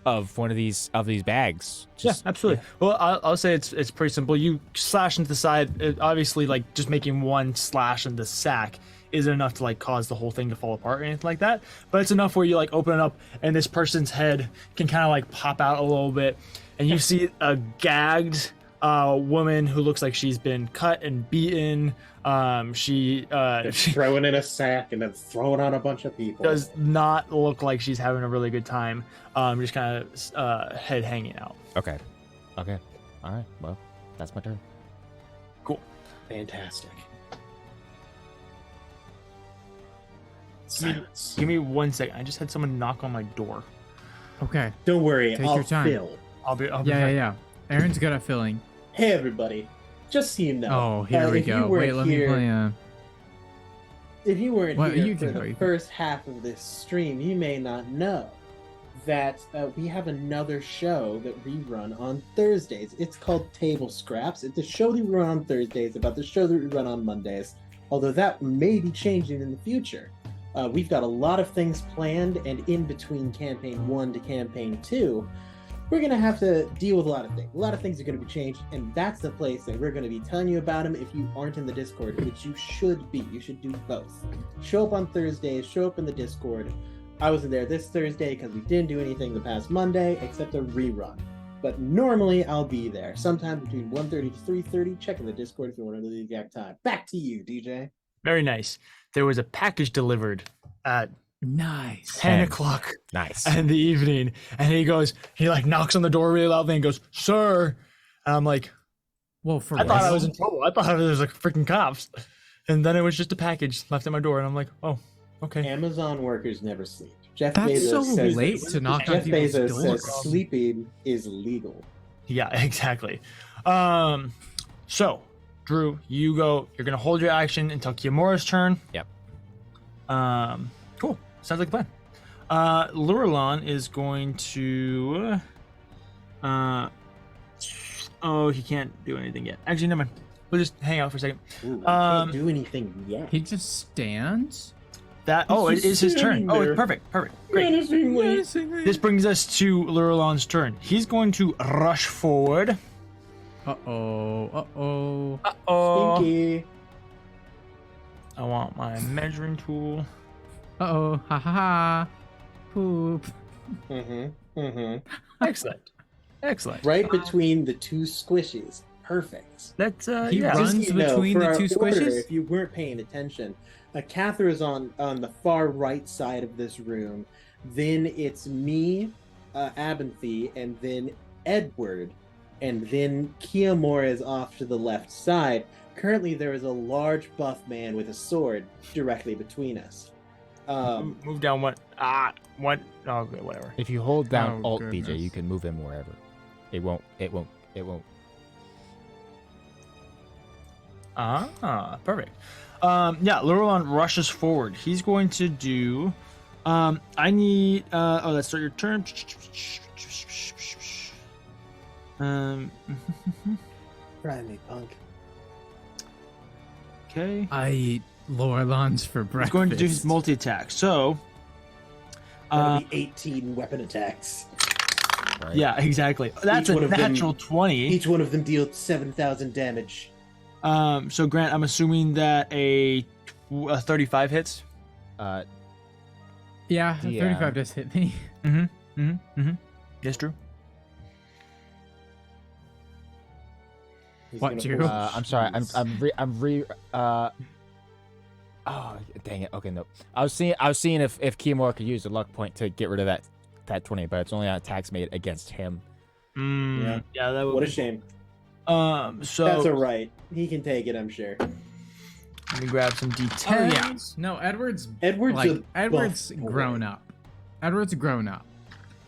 B: of one of these bags. Just,
A: yeah, absolutely. Well, I'll say it's pretty simple. You slash into the side. Obviously, like just making one slash in the sack isn't enough to like cause the whole thing to fall apart or anything like that. But it's enough where you like open it up and this person's head can kind of like pop out a little bit, and you see a gagged woman who looks like she's been cut and beaten. She
D: Throw it in a sack and then throw it on a bunch of people.
A: does not look like she's having a really good time. Just kind of head hanging out.
B: Okay. All right. Well, that's my turn.
A: Cool.
D: Fantastic.
A: Give me,
D: Silence.
A: give me 1 second. I just had someone knock on my door.
C: Okay.
D: Don't worry,
C: Take
D: I'll
C: your time.
D: fill.
A: I'll be
C: Yeah. Aaron's good at filling.
D: Hey everybody, just so you know.
C: Oh, here we
D: if you
C: go.
D: weren't
C: Wait, let me
D: here-
C: play.
D: If you weren't
C: Well,
D: here
C: you
D: for
C: can go,
D: the
C: you can-
D: first half of this stream, you may not know that we have another show that we run on Thursdays. It's called Table Scraps. It's a show that we run on Thursdays about the show that we run on Mondays, although that may be changing in the future. We've got a lot of things planned, and in between Campaign 1 to Campaign 2, we're going to have to deal with a lot of things. A lot of things are going to be changed, and that's the place that we're going to be telling you about them if you aren't in the Discord, which you should be. You should do both. Show up on Thursdays, show up in the Discord. I wasn't there this Thursday because we didn't do anything the past Monday except a rerun. But normally I'll be there sometime between 1:30 to 3:30. Check in the Discord if you want to know the exact time. Back to you, DJ.
A: Very nice. There was a package delivered at
C: Nice.
A: 10 o'clock
B: Nice.
A: in the evening, and he like knocks on the door really loudly and goes, "Sir," and I'm like,
C: Well, for
A: I thought I
C: real?
A: was in trouble. I thought there was like freaking cops, and then it was just a package left at my door, and I'm like, oh, okay.
D: Amazon workers never sleep. Jeff
C: That's
D: Bezos
C: so
D: says
C: late to knock on
D: Jeff
C: people's
D: Bezos
C: doors.
D: says sleeping is legal.
A: Yeah, exactly. So, Drew, you go. You're gonna hold your action until Kiyomora's turn.
B: Yep.
A: Cool. Sounds like a plan. Lurelon is going to. Oh, he can't do anything yet. Actually, never mind. We'll just hang out for a second.
D: Ooh, I can't do anything yet.
C: He just stands.
A: It is his turn. Oh, it's perfect. Great. This brings us to Lurelon's turn. He's going to rush forward.
C: Uh-oh.
D: Stinky.
A: I want my measuring tool.
C: Uh-oh. Ha ha ha. Poop.
A: Excellent.
D: Right between the two squishies. Perfect.
A: That's
C: He
A: yeah.
C: runs
D: Just so you know,
C: between
D: for
C: the
D: our
C: two
D: order,
C: squishes?
D: if you weren't paying attention, Cather is on the far right side of this room. Then it's me, Abinthy, and then Edward, and then Kiyomura is off to the left side. Currently, there is a large buff man with a sword directly between us.
A: Move down one. One. Oh, okay, whatever.
B: If you hold down
C: Oh,
B: Alt BJ,
C: goodness.
B: you can move him wherever. It won't.
A: Perfect. Yeah, Lurelon rushes forward. He's going to do. I need. Let's start your turn.
D: Try me, punk.
A: Okay.
C: I eat Lorelons for
A: He's
C: breakfast.
A: going to do his multi attack. So.
D: That'll be 18 weapon attacks.
B: Right?
A: Yeah, exactly. That's
D: Each
A: a
D: one of them-
A: natural 20.
D: Each one of them deals 7,000 damage.
A: So Grant, I'm assuming that a 35 hits.
C: Yeah,
B: Yeah.
C: 35 just hit me.
A: Yes, Drew.
D: He's
C: What,
D: gonna
C: Drew?
D: pull
B: I'm sorry.
D: cheese.
B: Oh, dang it. Okay, no. I was seeing if Kiyomura could use the luck point to get rid of that 20, but it's only on attacks made against him.
A: Yeah, that would.
D: What a shame.
A: So
D: That's alright. He can take it, I'm sure.
A: let me grab some D10s.
C: Oh, yeah. No, Edward's
D: Edward's
C: like
D: a
C: Edward's
D: buff boy.
C: grown up. Edward's grown up.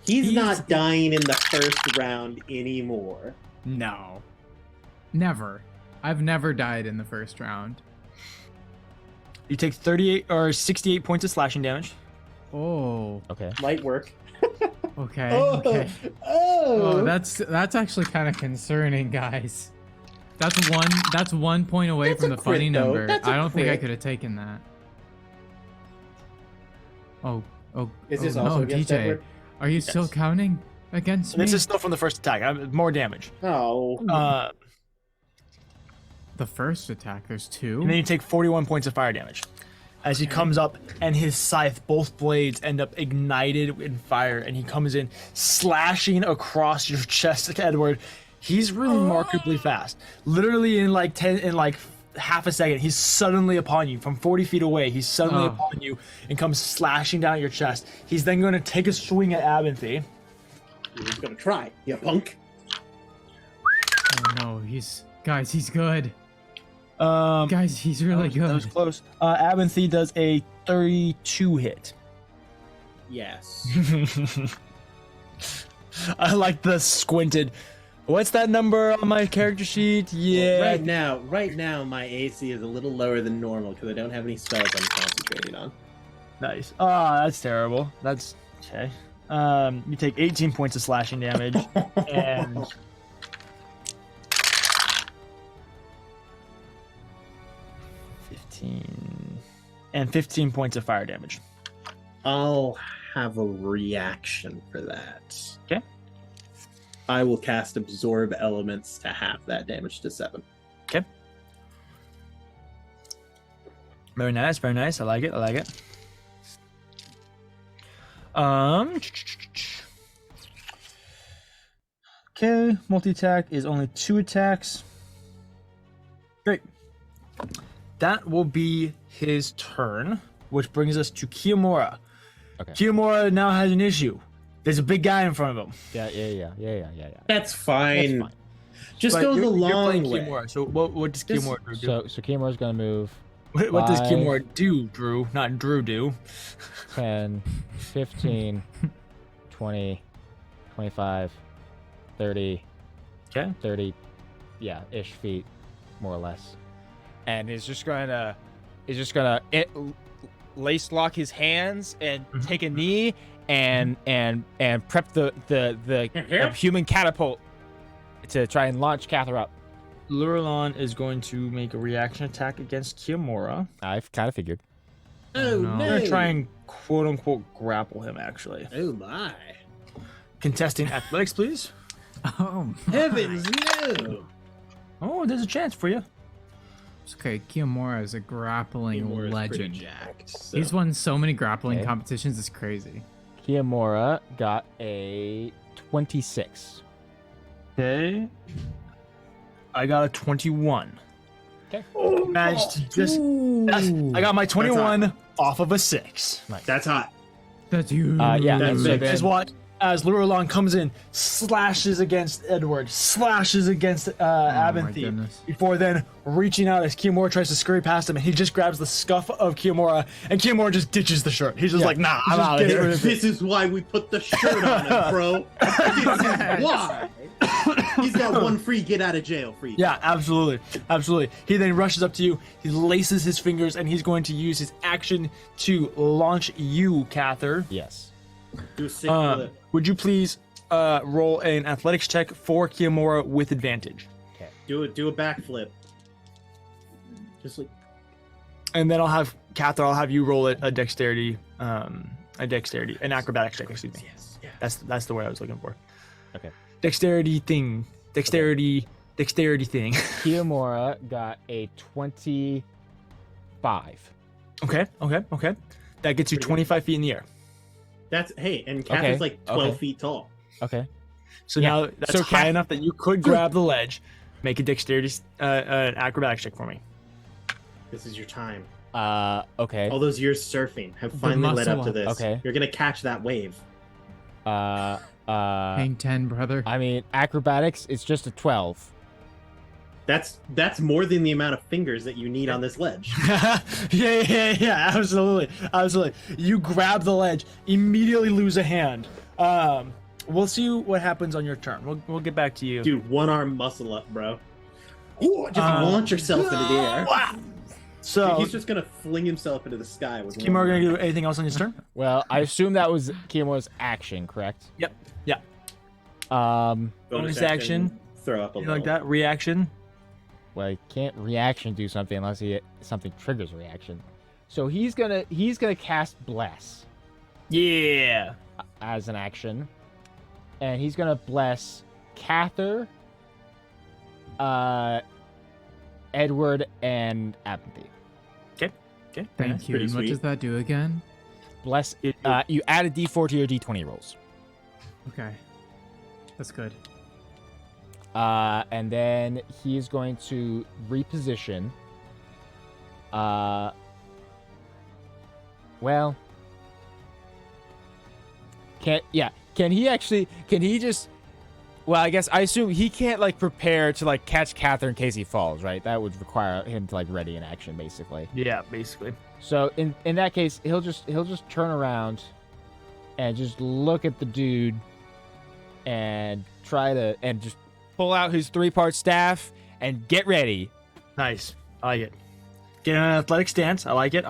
D: He's not dying in the first round anymore.
C: No. Never. I've never died in the first round.
A: You take 38 or 68 points of slashing damage.
C: Oh.
B: Okay.
D: Light work.
C: Okay.
D: Oh,
C: Okay.
D: oh.
C: Oh, that's actually kind of concerning, guys. That's 1 point away
D: That's
C: from
D: a
C: the funny
D: crit, though.
C: number.
D: That's a
C: I don't think I
D: crit.
C: could have taken that. Oh.
D: Is this
C: oh,
D: also
C: no,
D: against
C: DJ.
D: Edward?
C: Are you still counting against me?
A: This is still from the first attack. More damage.
D: Oh.
C: The first attack. There's two.
A: And then you take 41 points of fire damage. As he comes up and his scythe, both blades end up ignited in fire, and he comes in slashing across your chest, Edward. He's remarkably fast. Literally in like half a second, he's suddenly upon you from 40 feet away. He's suddenly upon you and comes slashing down your chest. He's then going to take a swing at Abinthy.
D: He's gonna try, you punk.
C: Oh no, he's good.
A: Um,
C: Guys, he's really
A: that was
C: good.
A: close. Abinthy does a 32 hit.
D: Yes.
A: I like the squinted. What's that number on my character sheet? Yeah.
D: Right now, my AC is a little lower than normal because I don't have any spells I'm concentrating on.
A: Nice. That's terrible. That's okay. You take 18 points of slashing damage and 15 points of fire damage.
D: I'll have a reaction for that.
A: Okay.
D: I will cast Absorb Elements to half that damage to 7.
A: Okay. Very nice, very nice. I like it. Okay, multi-attack is only 2 attacks. Great. That will be his turn, which brings us to Kiyomura.
B: Okay.
A: Kiyomura now has an issue. There's a big guy in front of him.
B: Yeah.
D: That's fine.
B: That's fine.
D: Just
A: But
D: go the
A: you're
D: long
A: playing
D: way.
A: Kiyomura, so what does
D: Just-
A: Kiyomura do?
B: So Kiyomura's gonna move
A: What does
B: 5.
A: Kiyomura do, Drew? Not Drew do.
B: 10, 15, 20, 25, 30,
A: Okay.
B: ish feet, more or less, and is just gonna lace lock his hands and take a knee and prep the human catapult to try and launch Cather up.
A: Lurelon is going to make a reaction attack against Kiamura.
B: I've kind of figured.
F: Oh no!
A: I'm gonna try and quote unquote grapple him. Actually,
F: Oh my!
A: contesting athletics, please.
C: Oh,
F: Heavens, no!
A: Oh, there's a chance for you.
C: it's okay. Kiyomura is a grappling
F: Timur is pretty
C: legend.
F: jacked, so-
C: He's won so many grappling
B: Okay.
C: competitions. It's crazy.
B: Kiamura got a 26.
A: Okay. I got a 21.
B: Okay.
A: Managed to just. I got my 21 off of a 6.
F: That's hot.
C: That's huge.
B: Yeah,
F: That's
B: and
F: big.
B: then-
A: Just watch as Lurelon comes in, slashes against Edward, slashes against
C: Oh my
A: Abinthy,
C: goodness.
A: before then reaching out as Kiamura tries to scurry past him, and he just grabs the scuff of Kiamura, and Kiamura just ditches the shirt. He's just like, nah, I'm out of here.
F: This is why we put the shirt on him, bro. This is why. He's got one free get out of jail free.
A: Yeah, absolutely. Absolutely. He then rushes up to you, he laces his fingers, and he's going to use his action to launch you, Cather.
B: Yes.
F: Do a sick flip.
A: Would you please roll an athletics check for Kiamura with advantage?
F: Do a backflip. Just like
A: And then I'll have Cather, I'll have you roll an acrobatics check, excuse me.
F: yes.
A: That's the word I was looking for.
B: Okay.
A: Dexterity thing. Dexterity thing.
B: Kiamura got a 25.
A: Okay. That gets you 25 feet in the air.
F: That's and Cather's
B: Okay,
F: like 12
B: okay.
F: feet tall.
B: Okay.
A: So
B: Yeah.
A: now that's
B: So
A: high enough that you could grab the ledge. Make a dexterity an acrobatics check for me.
F: This is your time.
B: Okay.
F: All those years surfing have finally led up to
C: muscle
F: this.
B: Okay.
F: You're gonna catch that wave.
C: Hang 10, brother.
B: I mean, acrobatics, it's just a 12.
F: That's more than the amount of fingers that you need on this ledge.
A: yeah, absolutely. You grab the ledge, immediately lose a hand. We'll see what happens on your turn. We'll get back to you.
F: Dude, one arm muscle up, bro. Ooh, just launch yourself into the air.
A: Wow. So,
F: He's just gonna fling himself into the sky with one
A: Kiamura
F: arm.
A: gonna do anything else on his turn?
B: Well, I assume that was Kiamura's action, correct?
A: Yep. Yeah.
F: Bonus
A: action.
F: Throw up a
A: You
F: little.
A: like that reaction?
B: Well, he can't reaction do something unless something triggers a reaction. So he's gonna cast Bless
A: Yeah.
B: as an action, and he's gonna bless Cather, Edward, and Abinthy.
A: Okay.
C: Thank you.
F: pretty
C: And what
F: sweet.
C: does that do again?
B: Bless. You add a D4 to your D20 rolls.
C: Okay. That's good.
B: And then he is going to reposition. Well, can he just? Well, I guess I assume he can't like prepare to like catch Cather in case he falls, right? That would require him to like ready in action, basically.
A: Yeah, basically.
B: So in that case, he'll just turn around and just look at the dude and try to just pull out his 3-part staff and get ready.
A: Nice. I like it. Get an athletic stance. I like it.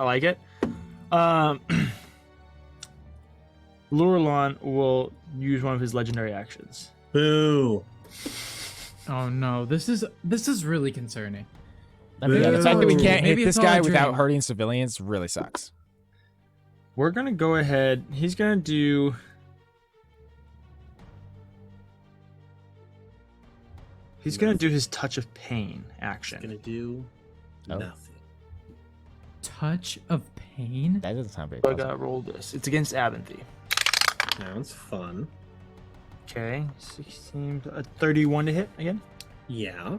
A: Lurelon will use one of his legendary actions.
F: Boo.
C: Oh no, this is really concerning.
B: I mean, yeah, the fact that we can't
C: Maybe
B: hit
C: it's
B: this
C: all a
B: guy without
C: dream.
B: hurting civilians really sucks.
A: We're gonna go ahead. He's gonna do. He's gonna do his touch of pain action.
F: Gonna do
B: Oh.
F: nothing.
C: Touch of pain?
B: That doesn't sound very
A: So I
B: pleasant.
A: gotta roll this. It's against Abinthy.
F: Sounds fun.
A: Okay, 16, 31 to hit again.
F: Yeah.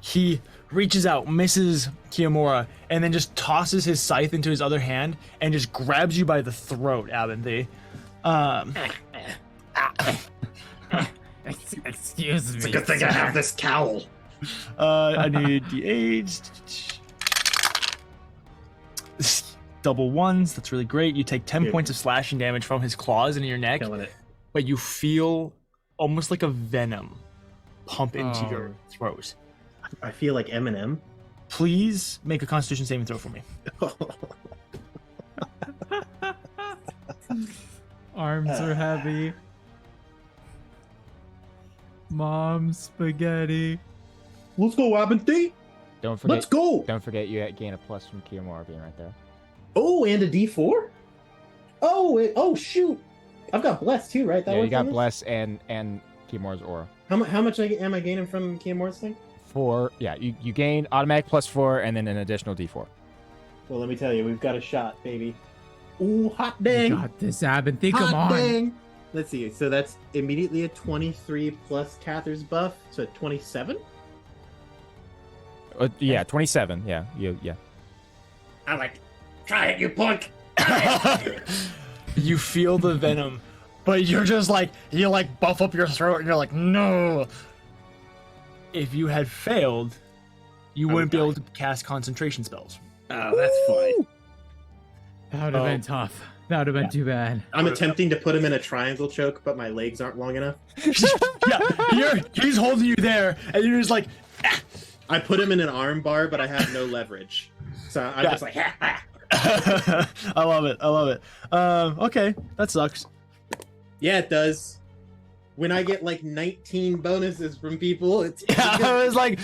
A: He reaches out, misses Kiamura, and then just tosses his scythe into his other hand and just grabs you by the throat, Abinthy.
C: Excuse me.
F: It's a good thing I have this cowl.
A: I need D8. Double ones. That's really great. You take 10
F: Yeah.
A: points of slashing damage from his claws into your neck,
F: Killing it.
A: but you feel almost like a venom pump into your throat.
D: I feel like Eminem.
A: Please make a Constitution saving throw for me.
C: Arms are heavy. Mom spaghetti.
F: Let's go, Abinthy.
B: Don't forget.
F: Let's go.
B: Don't forget you gain a plus from Kiyomar being right there.
D: Oh, and a D4. Oh, shoot! I've got blessed too, right? That
B: Yeah, you
D: works on
B: got
D: this?
B: bless and Kiyomar's aura.
D: How much am I gaining from Kiyomor's thing?
B: 4. Yeah, you gain automatic +4 and then an additional D4.
D: Well, let me tell you, we've got a shot, baby. Ooh, hot
C: You
D: dang!
C: got this, Abinthy.
D: Hot
C: Come on.
D: dang! Let's see. So that's immediately a 23 plus Cather's buff, so a 27.
B: Yeah, 27. Yeah, yeah.
D: I like. Try it, you punk.
A: You feel the venom, but you're just like, you like buff up your throat and you're like, no. If you had failed, you wouldn't be able to cast concentration spells.
D: Oh, that's fine.
C: That would have been tough. That would have been too bad.
D: I'm attempting to put him in a triangle choke, but my legs aren't long enough.
A: Yeah, he's holding you there, and you're just like,
D: I put him in an arm bar, but I have no leverage. So I'm just like, ha, ha.
A: I love it. Okay, that sucks.
D: Yeah, it does. When I get like 19 bonuses from people, it's
A: I was like,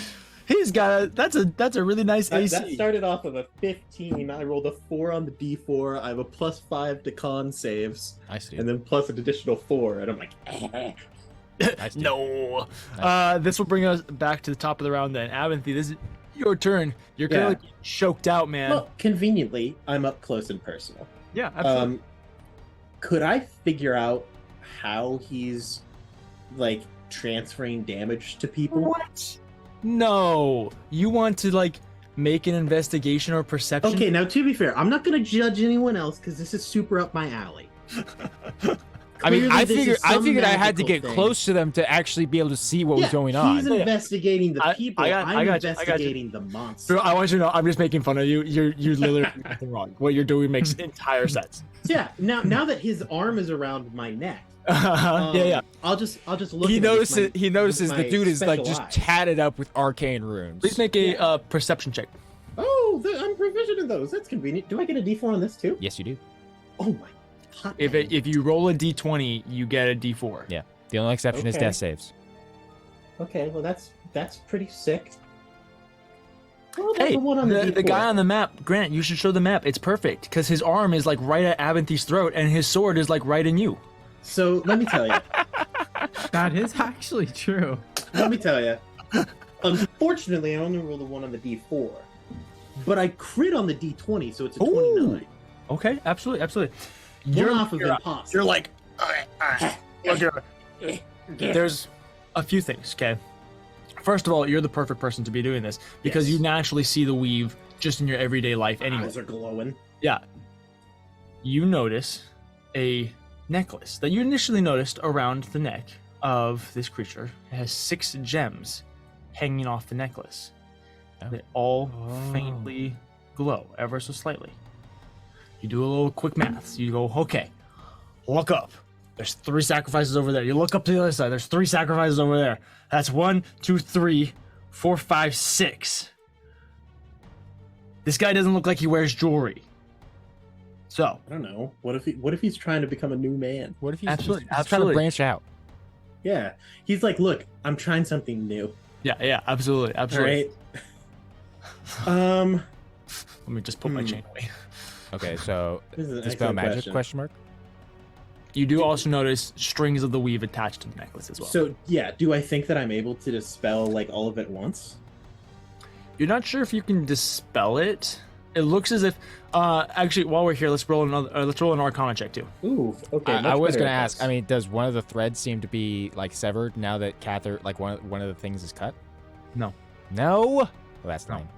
A: he's got that's a really nice
D: that
A: AC.
D: started off of a 15. I rolled a 4 on the D4. I have a +5 to con saves,
B: I see.
D: and then plus an additional 4. And I'm like,
B: Nice, dude.
A: No.
B: Nice.
A: This will bring us back to the top of the round then. Abinthy, this is your turn. You're kind of
D: Yeah.
A: like choked out, man.
D: well, conveniently, I'm up close and personal.
A: Yeah, absolutely.
D: Could I figure out how he's like transferring damage to people?
A: What? No. You want to like make an investigation or perception?
D: Okay, now to be fair, I'm not going to judge anyone else because this is super up my alley.
B: I mean,
D: Clearly,
B: I
D: this
B: figured
D: is some
B: I had to
D: magical
B: get
D: thing.
B: close to them to actually be able to see what was going
D: He's
B: on.
D: investigating the
A: I-
D: people.
A: I got
D: I'm
A: you.
D: investigating the monster.
A: Bro, I want you to know, I'm just making fun of you. You're literally doing nothing wrong. What you're doing makes entire sense.
D: Yeah. Now that his arm is around my neck,
A: Yeah.
D: I'll just look.
B: He
D: at him with
B: notices.
D: my-
B: He notices
D: with
B: the
D: my
B: dude is like
D: special
B: just
D: eye.
B: tatted up with arcane runes.
A: Please make a perception check.
D: Oh, I'm proficient in those. That's convenient. Do I get a D4 on this too?
B: Yes, you do.
D: Oh my. Hot
A: If
D: dang.
A: you roll a d20, you get a d4.
B: Yeah. The only exception is
D: Okay.
B: death saves.
D: Okay, well that's pretty sick. Oh, there's
A: Hey,
D: the one on
A: the
D: D4.
A: guy on the map, Grant, you should show the map. It's perfect because his arm is like right at Abinthy's throat and his sword is like right in you.
D: So let me tell you.
C: That is actually true.
D: Let me tell you. Unfortunately, I only rolled a 1 on the D4, but I crit on the D20, so it's a 29.
A: Okay, absolutely.
D: One off of impossible.
A: You're like, look here. There's a few things, okay? First of all, you're the perfect person to be doing this because
D: Yes.
A: you naturally see the weave just in your everyday life anyway.
D: Eyes are glowing.
A: Yeah. You notice a necklace that you initially noticed around the neck of this creature. It has 6 gems hanging off the necklace. They all faintly glow ever so slightly. You do a little quick math. You go, okay, look up. There's 3 sacrifices over there. You look up to the other side. There's 3 sacrifices over there. That's 1, 2, 3, 4, 5, 6. This guy doesn't look like he wears jewelry. So,
D: I don't know. What if he's trying to become a new man?
B: What if he's,
A: Absolutely,
B: he's trying
A: absolutely.
B: to branch out?
D: Yeah. He's like, look, I'm trying something new.
A: yeah, absolutely.
D: All right.
A: Let me just put my chain away.
B: Okay, so
D: This is an
B: dispel
D: excellent
B: magic?
D: question.
B: Question mark.
A: You do also notice strings of the weave attached to the necklace as well.
D: So yeah, do I think that I'm able to dispel like all of it once?
A: You're not sure if you can dispel it. It looks as if, actually, while we're here, let's roll an Arcana check too.
D: Ooh, okay.
B: I was
D: going
B: gonna ask. I mean, does one of the threads seem to be like severed now that Cather, like one of the things is cut?
A: No.
B: No. Well, that's
A: No.
B: fine.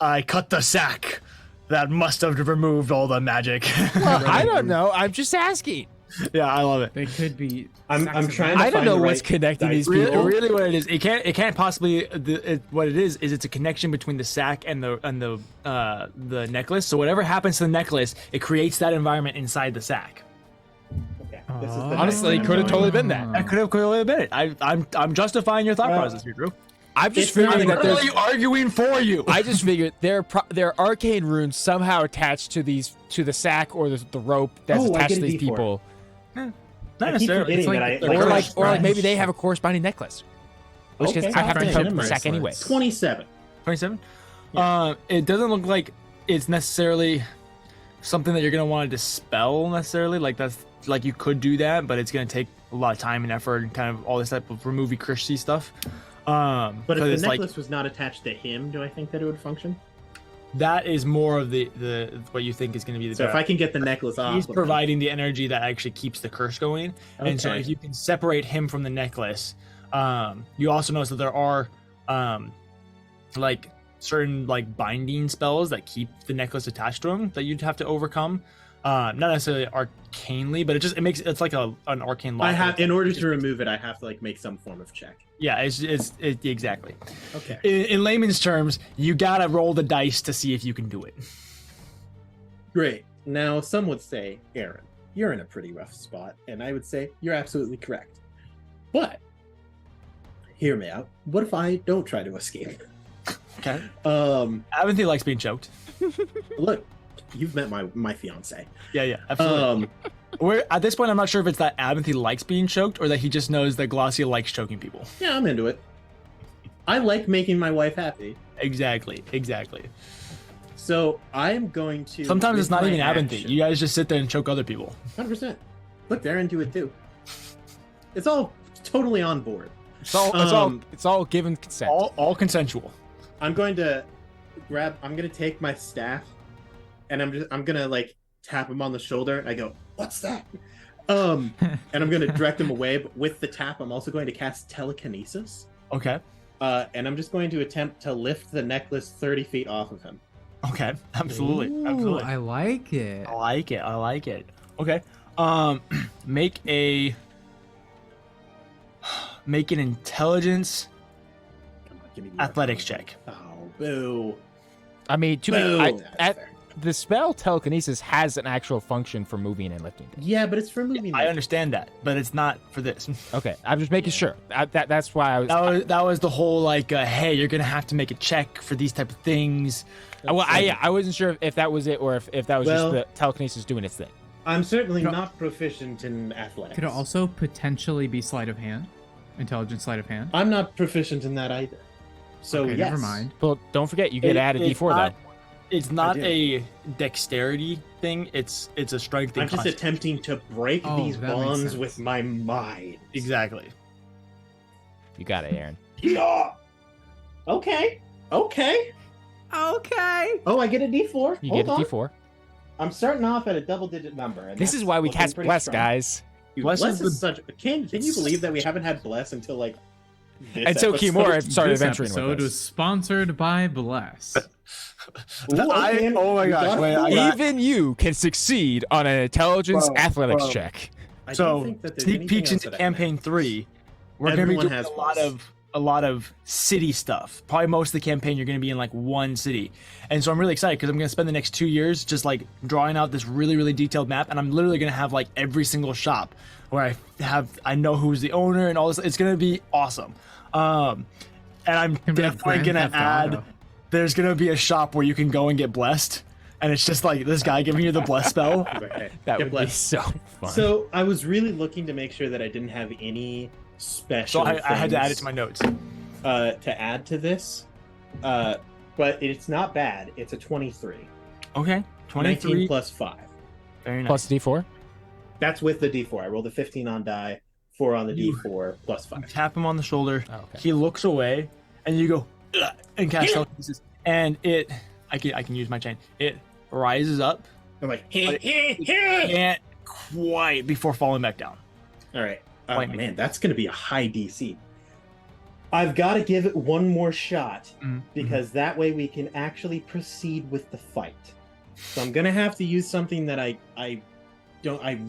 A: I cut the sack. That must have removed all the magic.
B: Well, I don't know. I'm just asking.
A: Yeah, I love it.
C: They could be.
D: I'm trying to
B: I don't
D: find
B: know
D: the
B: what's
D: right
B: connecting
D: dice
B: these
D: roll.
B: people.
A: Really, what it is, it can't possibly. What it is it's a connection between the sack and the necklace. So whatever happens to the necklace, it creates that environment inside the sack.
D: Okay. This is the
B: Honestly,
D: next
B: could have
D: one.
B: totally been that.
A: That could have clearly been it. I'm justifying your thought process here, Drew.
B: I'm just
D: It's not
B: figuring
D: even
B: that there's.
A: Literally arguing for you.
B: I just figured there are arcane runes somehow attached to the sack or the rope that's
D: Oh, I
B: attached
D: get
B: to
D: a
B: these
D: D4.
B: people,
A: Not
D: I keep
A: necessarily.
D: forgetting
C: like-
D: that I
B: or like
D: crushed
B: maybe they have a corresponding necklace, which
D: Okay.
B: I have to
C: Friendship
B: put the sack
C: bracelets.
B: anyway.
D: 27.
A: 27. It doesn't look like it's necessarily something that you're gonna want to dispel necessarily. Like that's like you could do that, but it's gonna take a lot of time and effort and kind of all this type of removey crishy stuff.
D: But if
A: 'cause
D: the
A: it's
D: necklace was not attached to him, do I think that it would function?
A: that is more of the what you think is gonna be the.
D: So if I can get the necklace off,
A: He's
D: of him-
A: providing the energy that actually keeps the curse going, and so
D: Okay.
A: if you can separate him from the necklace, you also notice that there are like certain like binding spells that keep the necklace attached to him that you'd have to overcome. Not necessarily arcanely, but it makes it's like an arcane law.
D: I have, in order to remove it, I have to like make some form of check.
A: Yeah, it's exactly.
D: Okay.
A: In layman's terms, you gotta roll the dice to see if you can do it.
D: Great. Now, some would say, Aaron, you're in a pretty rough spot, and I would say you're absolutely correct. But hear me out. What if I don't try to escape?
A: Okay.
D: Um,
A: likes being choked.
D: look, you've met my fiance.
A: Yeah, absolutely. We're at this point. I'm not sure if it's that Abinthy likes being choked or that he just knows that Glossia likes choking people.
D: Yeah, I'm into it. I like making my wife happy.
A: Exactly.
D: So I am going to.
A: Sometimes it's
D: with
A: not
D: my
A: even Abinthy.
D: action-
A: You guys just sit there and choke other people.
D: 100%. Look, they're into it too. It's all totally on board.
B: It's all given consent.
A: All consensual.
D: I'm going to take my staff, and I'm gonna like tap him on the shoulder. I go, "What's that?" And I'm gonna direct him away. But with the tap, I'm also going to cast telekinesis.
A: Okay.
D: And I'm just going to attempt to lift the necklace 30 feet off of him.
A: Okay. Absolutely.
C: Ooh,
A: Absolutely.
C: I like it.
A: I like it. Okay. Make an intelligence
D: Come on, give me the
A: athletics
D: arcana.
A: check.
D: Oh, boo!
B: I mean,
D: Boo! That's fair.
B: the spell telekinesis has an actual function for moving and lifting things.
D: Yeah, but it's for moving.
A: I understand that, but it's not for this.
B: Okay, I'm just making sure. That's why I was.
A: That was the whole like, hey, you're gonna have to make a check for these type of things.
B: I wasn't sure if that was it or if that was
D: Well-
B: just the telekinesis doing its thing.
D: I'm certainly
C: No.
D: not proficient in athletics.
C: Could it also potentially be sleight of hand? Intelligence sleight of hand?
D: I'm not proficient in that either. So
C: Okay,
D: yes.
C: never mind.
B: Well, don't forget you get added
A: It's
B: D4
A: not-
B: though.
A: It's not
D: do.
A: a dexterity thing. It's a strength thing.
D: I'm just attempting to break
C: Oh,
D: these
C: that makes
D: bonds
C: sense.
D: with my mind.
A: Exactly.
B: You got it, Aaron.
D: Yeah. Okay.
C: Okay.
D: Oh, I get a D4.
B: You
D: Hold
B: get a
D: on.
B: D4.
D: I'm starting off at a double-digit number. And
B: This
D: that's
B: is why we
D: looking
B: cast
D: pretty
B: Bless,
D: strong.
B: guys.
D: Dude,
A: Bless
D: Bless
A: is
D: is such. Can you believe that we haven't had Bless until like this
B: Until
D: episode?
B: Kimura started
C: This
B: adventuring
C: episode
B: with
C: was
B: us.
C: sponsored by Bless.
D: Ooh, okay,
A: oh my
D: we
A: gosh,
D: got
A: wait,
D: four.
A: I got-
B: Even you can succeed on an intelligence
A: Bro,
B: athletics
A: bro.
B: check.
D: I don't
A: So
D: think that there's
A: sneak
D: anything
A: peeks
D: else
A: into
D: that I
A: campaign
D: missed.
A: 3. We're gonna be
D: Everyone
A: doing
D: has
A: a lot of city stuff. Probably most of the campaign you're gonna be in like one city, and so I'm really excited because I'm gonna spend the next 2 years just like drawing out this really really detailed map, and I'm literally gonna have like every single shop where I know who's the owner and all this. It's gonna be awesome. And I'm
C: Gonna be like
A: definitely
C: Grand
A: gonna
C: Theft
A: add.
C: Auto.
A: There's gonna be a shop where you can go and get blessed, and it's just like this guy giving you the bless spell.
D: Okay.
B: That
D: Get
B: would be
D: blessed.
B: so fun.
D: So I was really looking to make sure that I didn't have any special.
A: So I had to add it
D: things,
A: to my notes.
D: to add to this, but it's not bad. It's a 23.
A: Okay,
D: 19
A: 23.
D: plus 5.
A: Very nice.
B: Plus D4.
D: That's with the D4. I rolled a 15 on die, 4 on the
A: You-
D: D4 plus
A: You
D: 5.
A: tap him on the shoulder.
B: Oh, okay.
A: He looks away, and you go "Ugh," and cast telekinesis. And I can use my chain. It rises up,
D: I'm like,
A: can't quite before falling back down.
D: all right. Oh,
A: Point me.
D: man, that's going to be a high DC. I've got to give it one more shot
A: Mhm.
D: because that way we can actually proceed with the fight. So I'm going to have to use something that I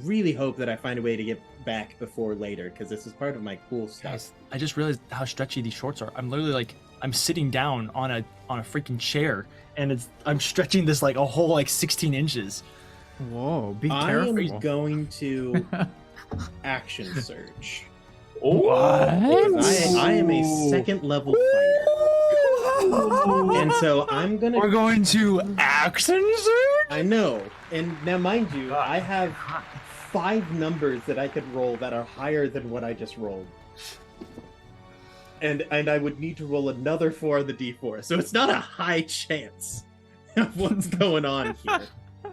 D: really hope that I find a way to get back before later because this is part of my cool stuff.
A: Guys, I just realized how stretchy these shorts are. I'm literally like I'm sitting down on a freaking chair, and I'm stretching this like a whole like 16 inches.
C: Whoa, be
D: I
C: careful.
D: am going to action surge.
B: What?
D: I am a second level fighter. And so I'm gonna.
A: We're going to action surge?
D: I know. And now, mind you, I have 5 numbers that I could roll that are higher than what I just rolled. And I would need to roll another 4 on the D4. So it's not a high chance of what's going on here.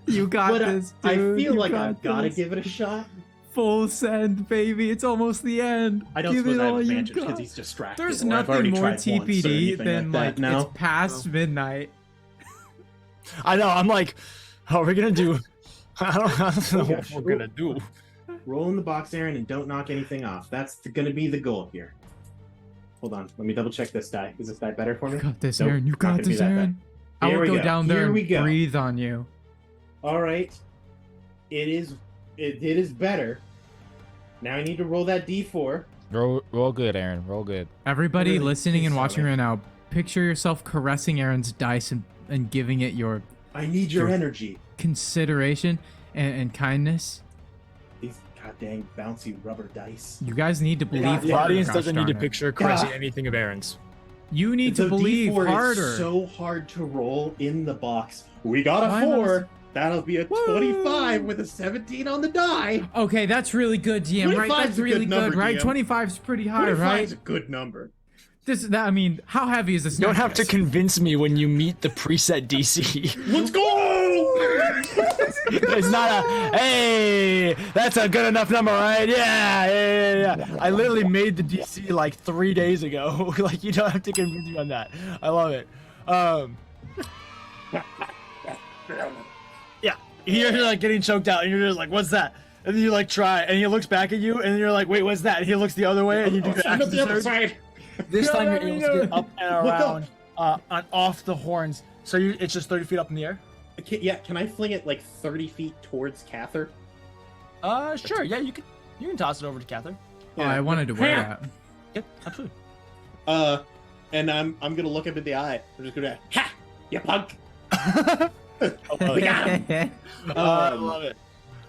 C: You got
D: But
C: this,
D: I
C: dude.
D: feel
C: You
D: like
C: got
D: I've got to
C: this.
D: give it a shot.
C: Full send, baby. It's almost the end.
D: I don't
C: Give
D: suppose
C: it
D: I have
C: all you
D: advantage because
C: got.
D: he's distracted.
C: There's
D: or I've
C: nothing
D: already
C: more
D: tried once or
C: TPD
D: anything
C: than
D: like
C: like
D: that. No?
C: it's past midnight.
A: I know. I'm like, how are we gonna do? I don't know what
D: gosh.
A: we're gonna do.
D: Roll in the box, Aaron, and don't knock anything off. That's going to be the goal here. Hold on. Let me double check this die. Is this die better for me?
C: You got this,
D: Nope,
C: Aaron. You
D: not
C: got
D: gonna be
C: this,
D: that
C: Aaron. I
D: Here
C: will
D: we
C: go
D: go.
C: down there
D: Here we
C: and
D: go.
C: breathe on you.
D: All right. It is better. Now I need to roll that D4.
B: Roll good, Aaron. Roll good.
C: Everybody
D: Really?
C: listening and
D: Please
C: watching
D: tell me.
C: right now, picture yourself caressing Aaron's dice and giving it your
D: I need your
C: Sure.
D: energy.
C: consideration and kindness.
D: These goddamn bouncy rubber dice.
C: You guys need to believe
D: Yeah,
A: The
C: harder,
A: audience
C: gosh
A: doesn't need to
C: darn it.
A: picture caressing anything of Aaron's.
C: You need
D: The
C: to believe
D: D4
C: harder.
D: is so hard to roll in the box. We got a
C: Why not?
D: 4. That'll be a
C: Woo!
D: 25 with a 17 on the die.
C: Okay, that's really good, DM, right?
D: 25's
C: That's
D: a
C: really
D: good number,
C: right?
D: DM.
C: 25's pretty high,
D: 25
C: right?
D: is a good number.
C: I mean, how heavy is this?
A: You don't have to
C: necklace?
A: convince me when you meet the preset DC.
D: Let's go!
A: It's not a, hey, that's a good enough number, right? Yeah. I literally made the DC like 3 days ago. Like, you don't have to convince me on that. I love it. Yeah, you're like getting choked out, and you're just like, what's that? And then you like try, and he looks back at you, and then you're like, wait, what's that? And he looks the other way, and you do the
D: I'm
A: action
D: at the other
A: surge.
D: side.
A: This
D: No,
A: time
D: no,
A: you're able
D: no.
A: to get up and
D: Look
A: around, on off the horns. So it's just 30 feet up in the air.
D: Can I fling it like 30 feet towards Cather?
A: Sure. Yeah, you can toss it over to Cather.
C: Oh, I wanted to wear that.
A: Yep, absolutely.
D: And I'm gonna look him in the eye. I'm just gonna, ha, you punk.
A: We got him. I love it.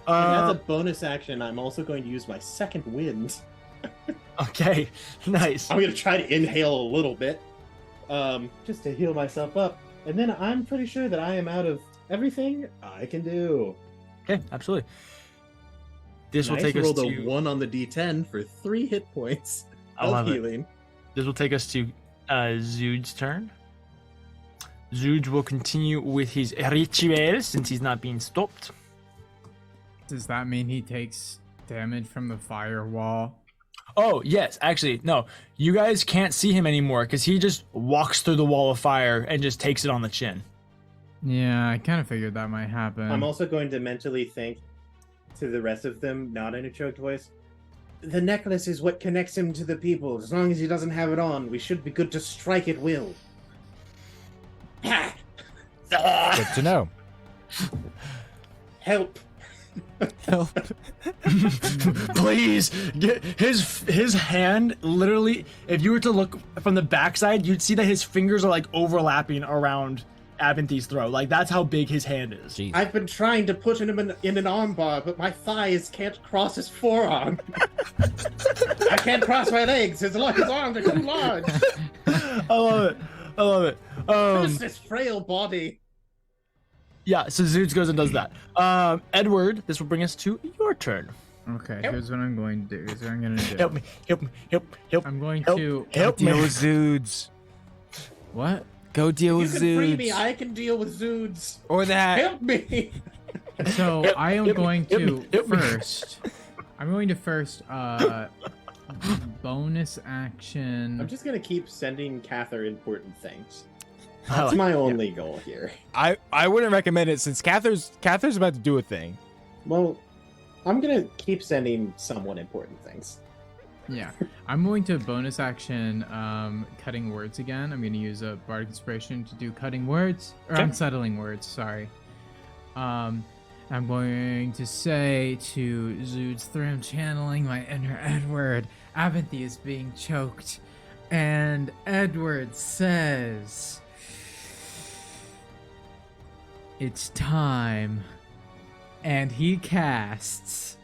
D: And as a bonus action, I'm also going to use my second wind.
A: Okay, nice.
D: I'm gonna try to inhale a little bit, just to heal myself up, and then I'm pretty sure that I am out of everything I can do.
A: Okay, absolutely. This will
D: Nice,
A: take us
D: rolled a
A: to
D: 1 on the D10 for 3 hit points
A: I
D: of
A: love it.
D: healing.
A: This will take us to Zood's turn. Zood will continue with his ritual since he's not being stopped.
C: Does that mean he takes damage from the firewall?
A: Oh, yes, actually, no. You guys can't see him anymore because he just walks through the wall of fire and just takes it on the chin.
C: Yeah, I kind of figured that might happen.
D: I'm also going to mentally think to the rest of them, not in a choked voice. The necklace is what connects him to the people. As long as he doesn't have it on, we should be good to strike at will. Ha!
B: Good to know.
D: Help!
B: Help.
A: Please, get his hand literally. If you were to look from the backside, you'd see that his fingers are like overlapping around Abinthy's throat. Like that's how big his hand is.
B: Jeez.
D: I've been trying to put him in an armbar, but my thighs can't cross his forearm. I can't cross my legs. His arms are too large.
A: I love it. I love it.
D: Just this frail body.
A: Yeah, so Zoots goes and does that. Edward, this will bring us to your turn.
C: Okay, here's what I'm going to do. Here's what I'm going to do.
A: Help me, help me, help.
C: I'm going
A: help,
C: to...
A: help me.
B: Deal with Zoods.
C: What?
B: Go deal
D: You
B: with
D: can free me.
B: Zoods.
D: I can deal with Zoods.
B: Or that.
D: Help me.
C: So
A: Help-
C: I am
A: help me,
C: going
A: help
C: to
A: me, help me.
C: first... I'm going to first, bonus action...
D: I'm just gonna keep sending Cather important things.
A: I
D: That's
A: like-
D: my only goal here.
B: I wouldn't recommend it since Cather's about to do a thing.
D: Well, I'm gonna keep sending somewhat important things.
C: Yeah, I'm going to bonus action cutting words again. I'm going to use a bardic inspiration to do cutting words or
A: Okay.
C: unsettling words. Sorry. I'm going to say to Zoods through him channeling my inner Edward. Abinthy is being choked, and Edward says, "It's time," and he casts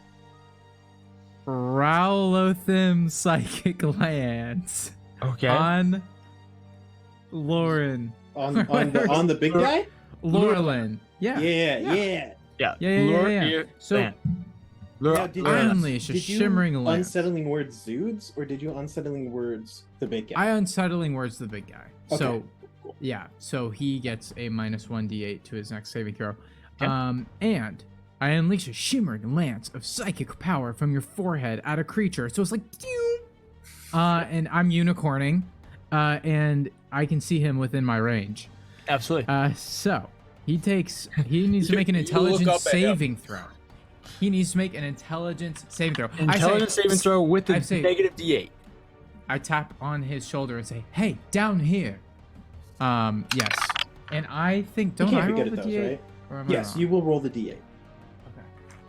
C: Rowlotham Psychic Lance
A: Okay.
C: on Lauren.
D: On the big guy?
C: Laurelin. Yeah.
D: Yeah.
C: Yeah. So
D: Now, did
C: I
D: you-
C: unleash a
D: did you
C: shimmering lance.
D: Unsettling words Zoods, or did you unsettling words the big guy?
C: I unsettling words the big guy.
D: Okay.
C: So yeah, so he gets a -1d8 to his next saving throw. And I unleash a shimmering lance of psychic power from your forehead at a creature. So it's like, "Pew!" And I'm unicorning, and I can see him within my range.
A: Absolutely.
C: So he needs to make an
A: You look
C: intelligence
A: up at him.
C: saving throw. He needs to make an intelligence saving throw.
A: Intelligence saving throw with the
C: I say-
A: negative D8.
C: I tap on his shoulder and say, "Hey, down here." Yes. And I think
D: You
C: don't
D: can't
C: I
D: be
C: roll
D: good
C: the
D: at those,
C: D8?
D: right?
C: Or am I
D: Yes,
C: wrong?
D: you will roll the D8.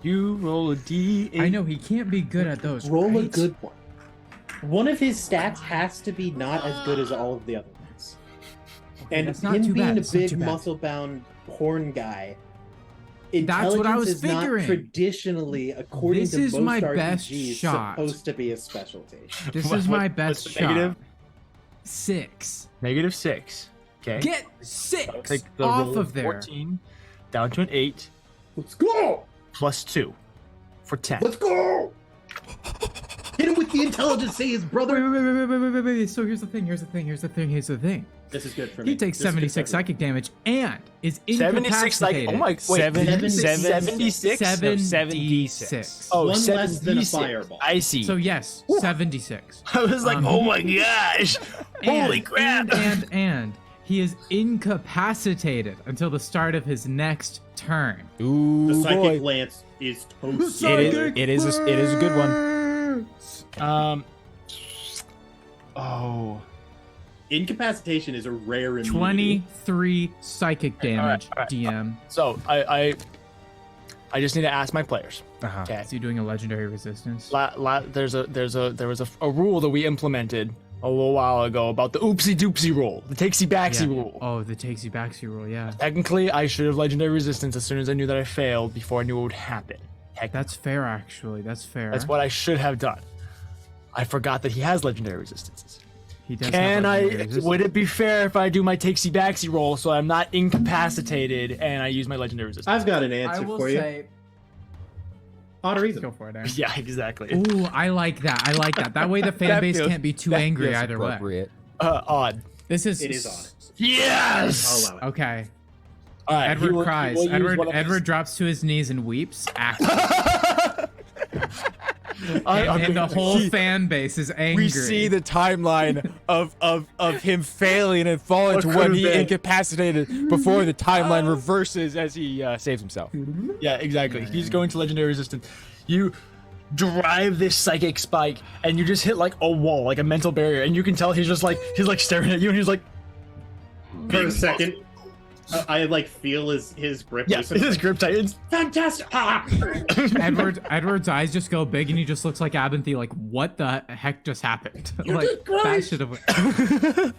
A: You roll a D8.
C: I know he can't be good at those.
D: Roll a
C: right?
D: good one. One of his stats has to be not as good as all of the other ones.
C: Okay,
D: And
C: that's not
D: him
C: too
D: being
C: bad.
D: a
C: It's not
D: big
C: too bad.
D: muscle-bound horn guy,
C: That's what I was
D: intelligence is not
C: figuring.
D: traditionally, according
C: This
D: to
C: is
D: most
C: my
D: RPGs,
C: best shot.
D: supposed to be a specialty.
C: This
A: What-
C: is my
A: what's
C: best
A: the
C: shot.
A: negative?
C: 6.
A: -6. Okay.
C: Get
A: I'll
C: 6
A: take the
C: off
A: roll
C: of there.
A: 14 down to an 8
D: Let's go!
A: plus 2 for 10.
D: Let's go! Hit him with the intelligence saves, brother!
C: Wait. So here's the thing.
D: This is good for me.
C: He takes
D: This is good
C: 76
D: for me.
C: psychic damage and is
A: 76
C: incapacitated.
A: like, oh my, wait,
D: 76?
C: 76.
A: Oh,
D: One less than a
A: 76.
D: fireball.
A: I see.
C: So yes, 76.
A: I was like, oh my gosh. Holy
C: And-
A: crap.
C: And he is incapacitated until the start of his next turn.
B: Ooh,
D: The psychic
B: boy.
D: lance is toast.
B: It is a good one.
A: Oh.
D: Incapacitation is a rare immunity.
C: 23 psychic damage,
A: all right.
C: DM.
A: So I just need to ask my players.
B: Uh-huh.
A: Okay.
C: Is he doing a legendary resistance?
A: There was a rule that we implemented a little while ago about the oopsie doopsie rule, the takesy backsy rule.
C: Oh, the takesy backsy rule, yeah.
A: Technically, I should have legendary resistance as soon as I knew that I failed before I knew what would happen.
C: That's fair, actually. That's fair.
A: That's what I should have done. I forgot that he has legendary resistances.
C: He does.
A: Can
C: have
A: I?
C: legendary resistance.
A: Would it be fair if I do my takesy backsy roll so I'm not incapacitated and I use my legendary resistance?
D: I've got an
C: I
D: answer
C: will
D: for you.
C: say.
D: Odd reason.
C: Go for it, Aaron.
A: Yeah, exactly.
C: Ooh, I like that. That way the fan
B: That
C: base
B: feels-
C: can't be too
B: that
C: angry
B: feels
C: either way.
B: appropriate.
A: Odd.
C: This is
D: It is odd.
A: Yes.
D: I'll allow it.
C: Okay.
A: All right.
C: Edward
A: he will- he
C: cries.
A: will use
C: Edward
A: one of his-
C: Edward drops to his knees and weeps. Action. And the whole fan base is angry.
B: We see the timeline of him failing and falling
A: What
B: to
A: could
B: when
A: have
B: he
A: been.
B: incapacitated before the timeline reverses as he saves himself.
A: Yeah, exactly. He's going to legendary resistance. You drive this psychic spike and you just hit like a wall, like a mental barrier, and you can tell he's like staring at you and he's like
D: For a second, I like feel his grip.
A: yeah,
D: loosen.
A: his grip tightens.
D: Fantastic! Ah!
C: Edward's eyes just go big and he just looks like Abinthy, like, what the heck just happened?
D: You
C: like
D: did great!
C: that should have
D: You did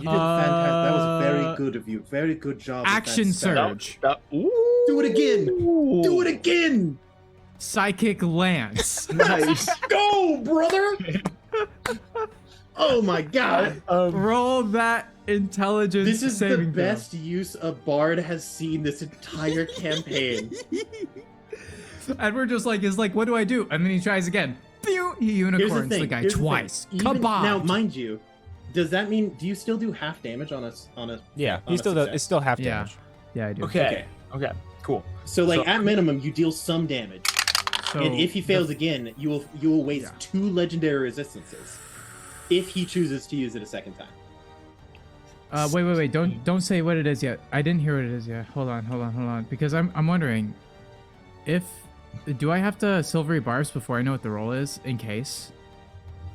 D: fantastic. That was very good of you. Very good job. with
C: action
D: that spell.
C: surge.
A: Ooh.
D: Do it again. Do it again.
C: Psychic lance.
A: Nice.
D: Go, brother. Oh my god.
C: Roll that intelligence
D: This is the
C: saving throw.
D: best use a bard has seen this entire campaign.
C: Edward just like is like, what do I do? And then he tries again. Pew! He
D: Here's the
C: unicorns the
D: thing.
C: guy
D: here's the
C: twice.
D: thing. Even-
C: Kabob!
D: Now, mind you, does that mean do you still do half damage on a?
B: Yeah,
D: on
B: he
D: a
B: still does.
D: success?
B: It's still half
C: Yeah.
B: damage.
C: Yeah, I do.
A: Okay. Okay. Cool.
D: So like
A: So-
D: at minimum, you deal some damage,
C: So
D: and if he fails again, you will waste
C: Yeah.
D: 2 legendary resistances. If he chooses to use it a second time.
C: wait. Don't say what it is yet. I didn't hear what it is yet. Hold on. Because I'm wondering if do I have to silvery barbs before I know what the roll is in case?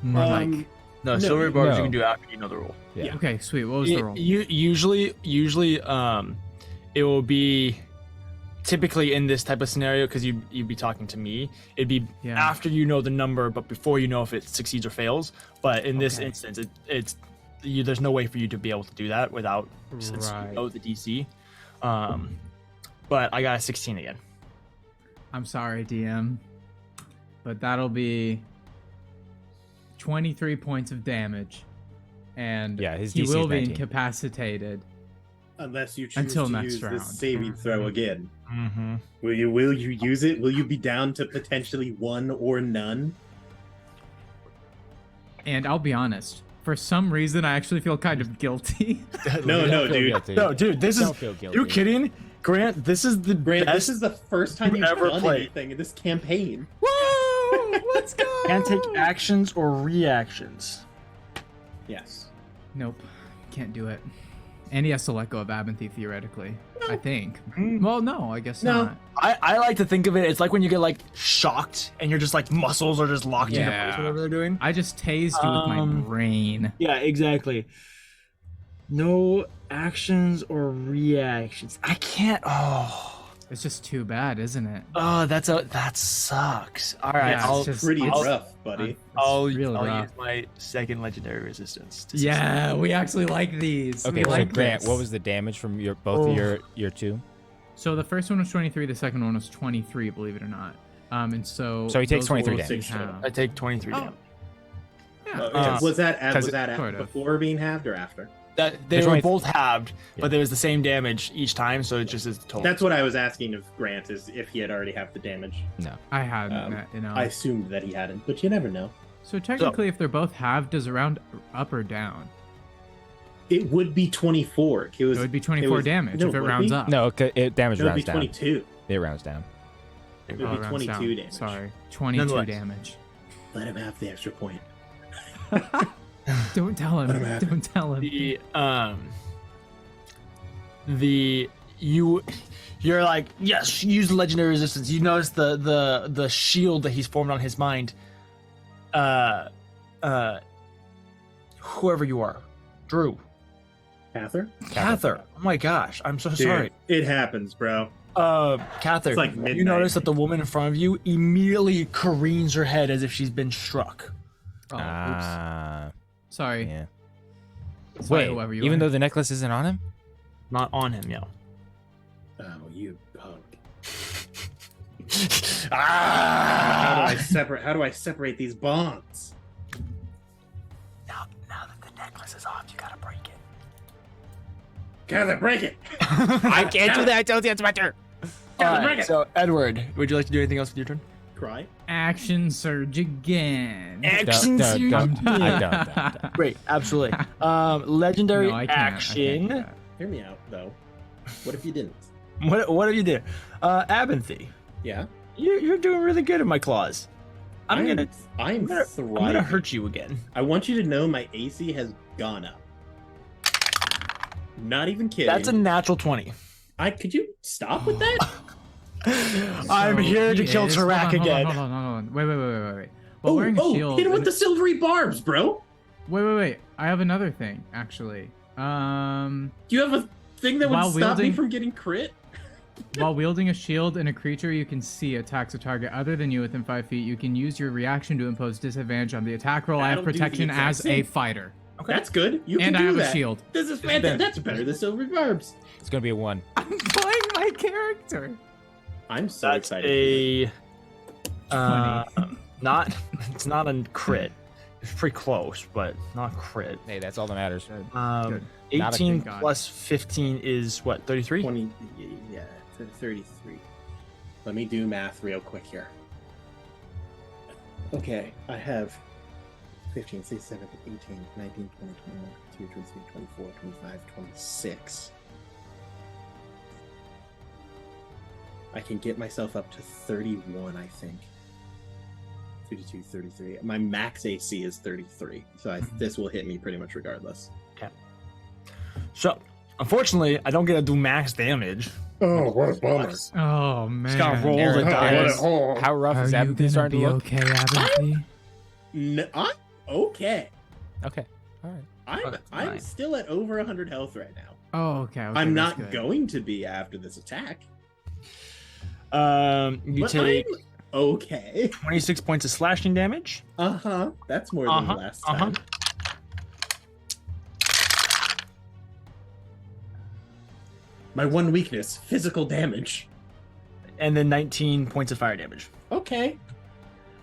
C: Or like
A: No,
D: No,
A: silver bars
B: no.
A: you can do after you know the rule.
B: Yeah.
C: okay, sweet. What was the roll?
A: Usually, it will be typically in this type of scenario because you'd be talking to me. It'd be
C: Yeah.
A: after you know the number, but before you know if it succeeds or fails. But in this
C: Okay.
A: instance, there's no way for you to be able to do that without since
C: Right.
A: you know the DC. But I got a 16 again.
C: I'm sorry, DM. but that'll be 23 points of damage. And
B: Yeah, his
C: he
B: DC
C: will
B: is
C: be
B: 19.
C: incapacitated.
F: Unless you choose
C: Until
F: to
C: next
F: use
C: round.
F: this saving throw again.
A: Mm-hmm.
F: Will you use it? Will you be down to potentially one or none?
C: And I'll be honest, for some reason, I actually feel kind of guilty.
F: No,
B: Don't feel
F: dude.
B: guilty.
A: No, dude, this
B: Don't
A: is.
B: feel guilty.
A: You kidding, Grant? This is the
F: Grant,
A: best.
F: this is the first time
A: you've
F: you've
A: ever
F: done
A: played.
F: anything in this campaign.
C: Woo! Let's go!
A: Can't take actions or reactions.
F: Yes.
C: Nope, can't do it. And he has to let go of Abinthy, theoretically. I think.
A: Mm.
C: Well, no, I guess
F: No.
C: not.
A: I like to think of it. It's like when you get like shocked and you're just like muscles are just locked into
C: Yeah.
A: place, whatever they're doing.
C: I just tased you with my brain.
A: Yeah, exactly. No actions or reactions. I can't.
C: It's just too bad, isn't it?
A: That sucks. All right,
C: Yeah,
A: I'll
C: it's just-
F: Pretty
C: I'll-
F: rough, buddy.
C: It's
A: I'll
C: real rough.
A: use my second legendary resistance. to
C: Yeah, we actually like these.
B: Okay,
C: we
B: so
C: like
B: Grant,
C: this.
B: what was the damage from both of your two?
C: So the first one was 23, the second one was 23, believe it or not. And so
B: So he takes
C: those
B: 23
C: rolls
B: damage.
C: we have-
A: I take 23
C: Oh.
A: damage.
C: Yeah.
F: Was that
B: Cause
C: sort of.
F: before being halved or after?
A: That they
B: There's
A: were
B: only-
A: both halved,
B: Yeah.
A: but there was the same damage each time, so it just is the total.
F: That's what I was asking of Grant, is if he had already halved the damage.
B: No.
C: I hadn't, you know.
F: I assumed that he hadn't, but you never know.
C: So technically, if they're both halved, does it round up or down?
F: It would be 24. It
C: It would be 24 damage if it
F: would
C: rounds
F: be?
C: up.
B: No, it damage
F: It would be
B: rounds down.
F: 22.
B: It rounds down.
F: It
C: Oh,
F: would
C: it
F: be
C: rounds
F: 22
C: down.
F: damage.
C: Sorry, 22
A: Nonetheless.
C: damage.
F: Let him have the extra point.
C: Don't tell him. Don't tell him.
A: You're like, yes, use the legendary resistance. You notice the shield that he's formed on his mind. Whoever you are, Drew,
F: Cather?
A: Cather. Oh my gosh, I'm so
F: Dude,
A: sorry.
F: it happens, bro.
A: Cather,
F: It's like
A: you
F: midnight.
A: notice that the woman in front of you immediately careens her head as if she's been struck.
C: Oh, oops.
B: Ah,
C: Sorry.
B: yeah.
C: Sorry,
B: Wait,
C: whoever you
B: even
C: are.
B: though the necklace isn't on him?
A: Not on him, yo.
F: Oh, you punk.
A: Ah!
F: How do I separate these bonds?
A: Now that the necklace is off, you gotta break it.
F: Cather, break it!
B: I can't do that. I told you it's my turn.
A: Alright, so Edward, would you like to do anything else with your turn?
F: Cry?
C: Action surge again.
A: Action
B: Don't.
A: Great, absolutely. Legendary
C: No, I can't.
A: action.
C: I can't do that.
F: Hear me out, though. What if you didn't?
A: What have you did? Abinthy,
F: Yeah?
A: you're doing really good in my claws. I'm gonna
F: thriving.
A: hurt you again.
F: I want you to know my AC has gone up. Not even kidding.
A: That's a natural 20.
F: Could you stop with that?
A: I'm
C: So
A: here to
C: he
A: kill
C: is-
A: Tarak again.
C: Hold on. Wait. While wearing a shield.
F: hit him with the silvery barbs, bro.
C: Wait. I have another thing, actually.
F: Do you have a thing that would
C: While
F: stop me
C: wielding-
F: from getting crit?
C: While wielding a shield and a creature you can see attacks a target other than you within 5 feet, you can use your reaction to impose disadvantage on the attack roll. I have
F: That'll do the
C: protection
F: exact
C: as a
F: same.
C: fighter.
F: That's good. You can
C: And I
F: do
C: have
F: that.
C: a shield.
F: This is fantastic. That's better than silvery barbs.
B: It's gonna be a 1.
C: I'm playing my character.
F: I'm so
A: That's
F: excited.
A: not. It's not a crit. It's pretty close, but not crit.
B: Hey, that's all that matters.
C: Good.
B: Not a
A: 18
C: good guy.
A: plus 15 is what? 33.
F: 20, yeah, 33. Let me do math real quick here. Okay, I have 15, 16, 17, 18, 19, 20, 21, 22, 23, 24, 25, 26. I can get myself up to 31, I think. 32, 33. My max AC is 33, so this will hit me pretty much regardless.
A: So, unfortunately, I don't get to do max damage.
F: Oh, what a bummer.
C: Oh man.
A: Just gotta roll
B: Aaron,
A: the dice.
B: How rough
C: Are
B: is
C: you
B: that
C: gonna
B: starting
C: be
B: to look?
C: okay, Abinthy?
F: No, I'm okay.
B: Okay. All right.
F: I'm
A: fine.
F: still at over 100 health right now.
C: Oh, okay.
F: I'm
C: that's
F: not
C: good.
F: going to be after this attack.
A: You
F: But
A: take
F: I'm okay.
A: 26 points of slashing damage.
F: That's more than last time. My one weakness, physical damage.
A: And then 19 points of fire damage.
F: Okay.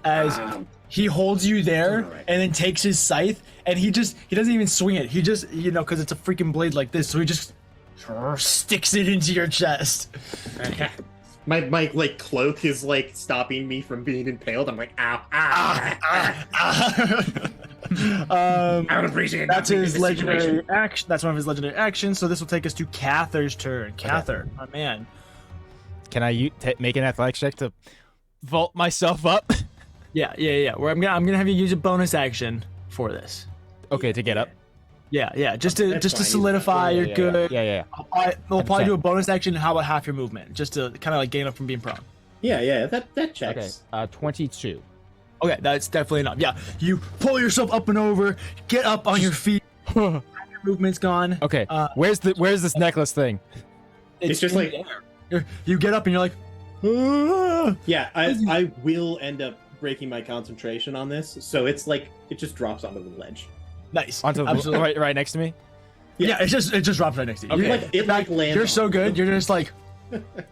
A: as he holds you there and then takes his scythe and he doesn't even swing it. He just, because it's a freaking blade like this, so he just sticks it into your chest.
D: My like cloak is like stopping me from being impaled. I'm like, ow, I would appreciate
A: that's his legendary action. That's one of his legendary actions. So this will take us to Cather's turn. Cather, my man.
B: Can I make an athletics check to vault myself up?
A: Yeah. Where I'm gonna have you use a bonus action for this.
B: Okay, to get up.
A: Yeah. Just to solidify you're good.
B: Yeah.
A: We'll probably do a bonus action. How about half your movement, just to kind of like gain up from being prone.
D: Yeah. That checks.
B: Okay. 22.
A: Okay, that's definitely enough. Yeah, you pull yourself up and over, get up on your feet. Your movement's gone.
B: Okay. Where's this necklace thing?
D: It's just like
A: you get up and you're like, ah!
D: Yeah, I will end up breaking my concentration on this, so it's like it just drops onto the ledge.
A: Nice.
B: Onto right next to me.
A: Yeah, it just drops right next to you.
B: Okay.
D: It lands.
A: You're so good. You're just like.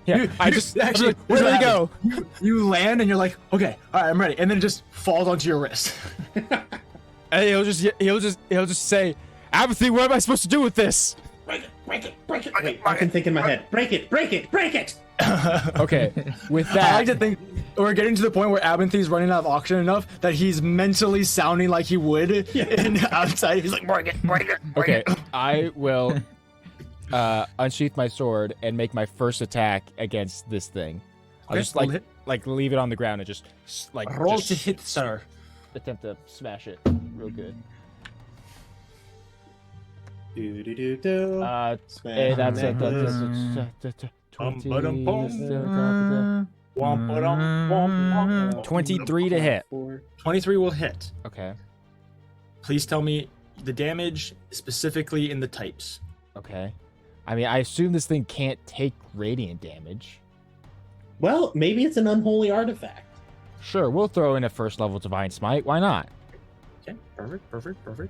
B: Yeah,
A: actually,
B: where did I go?
A: You land and you're like, okay, all right, I'm ready, and then it just falls onto your wrist.
B: And he'll just say, Apathy, what am I supposed to do with this?
D: Break it. Wait, I can think in my head. Break it.
B: Okay, with
A: I
B: that,
A: like to think we're getting to the point where Abinthy's running out of oxygen enough that he's mentally sounding like he would, and outside he's like, break it.
B: okay, I will unsheath my sword and make my first attack against this thing. I'll just like leave it on the ground and just
A: roll to hit, sir.
B: Attempt to smash it real good. That's a 23 to hit.
A: 23 will hit.
B: Okay.
A: Please tell me the damage specifically in the types.
B: Okay. I mean, I assume this thing can't take radiant damage.
D: Well, maybe it's an unholy artifact.
B: Sure, we'll throw in a first level Divine Smite. Why not?
A: Okay, perfect.
B: Okay,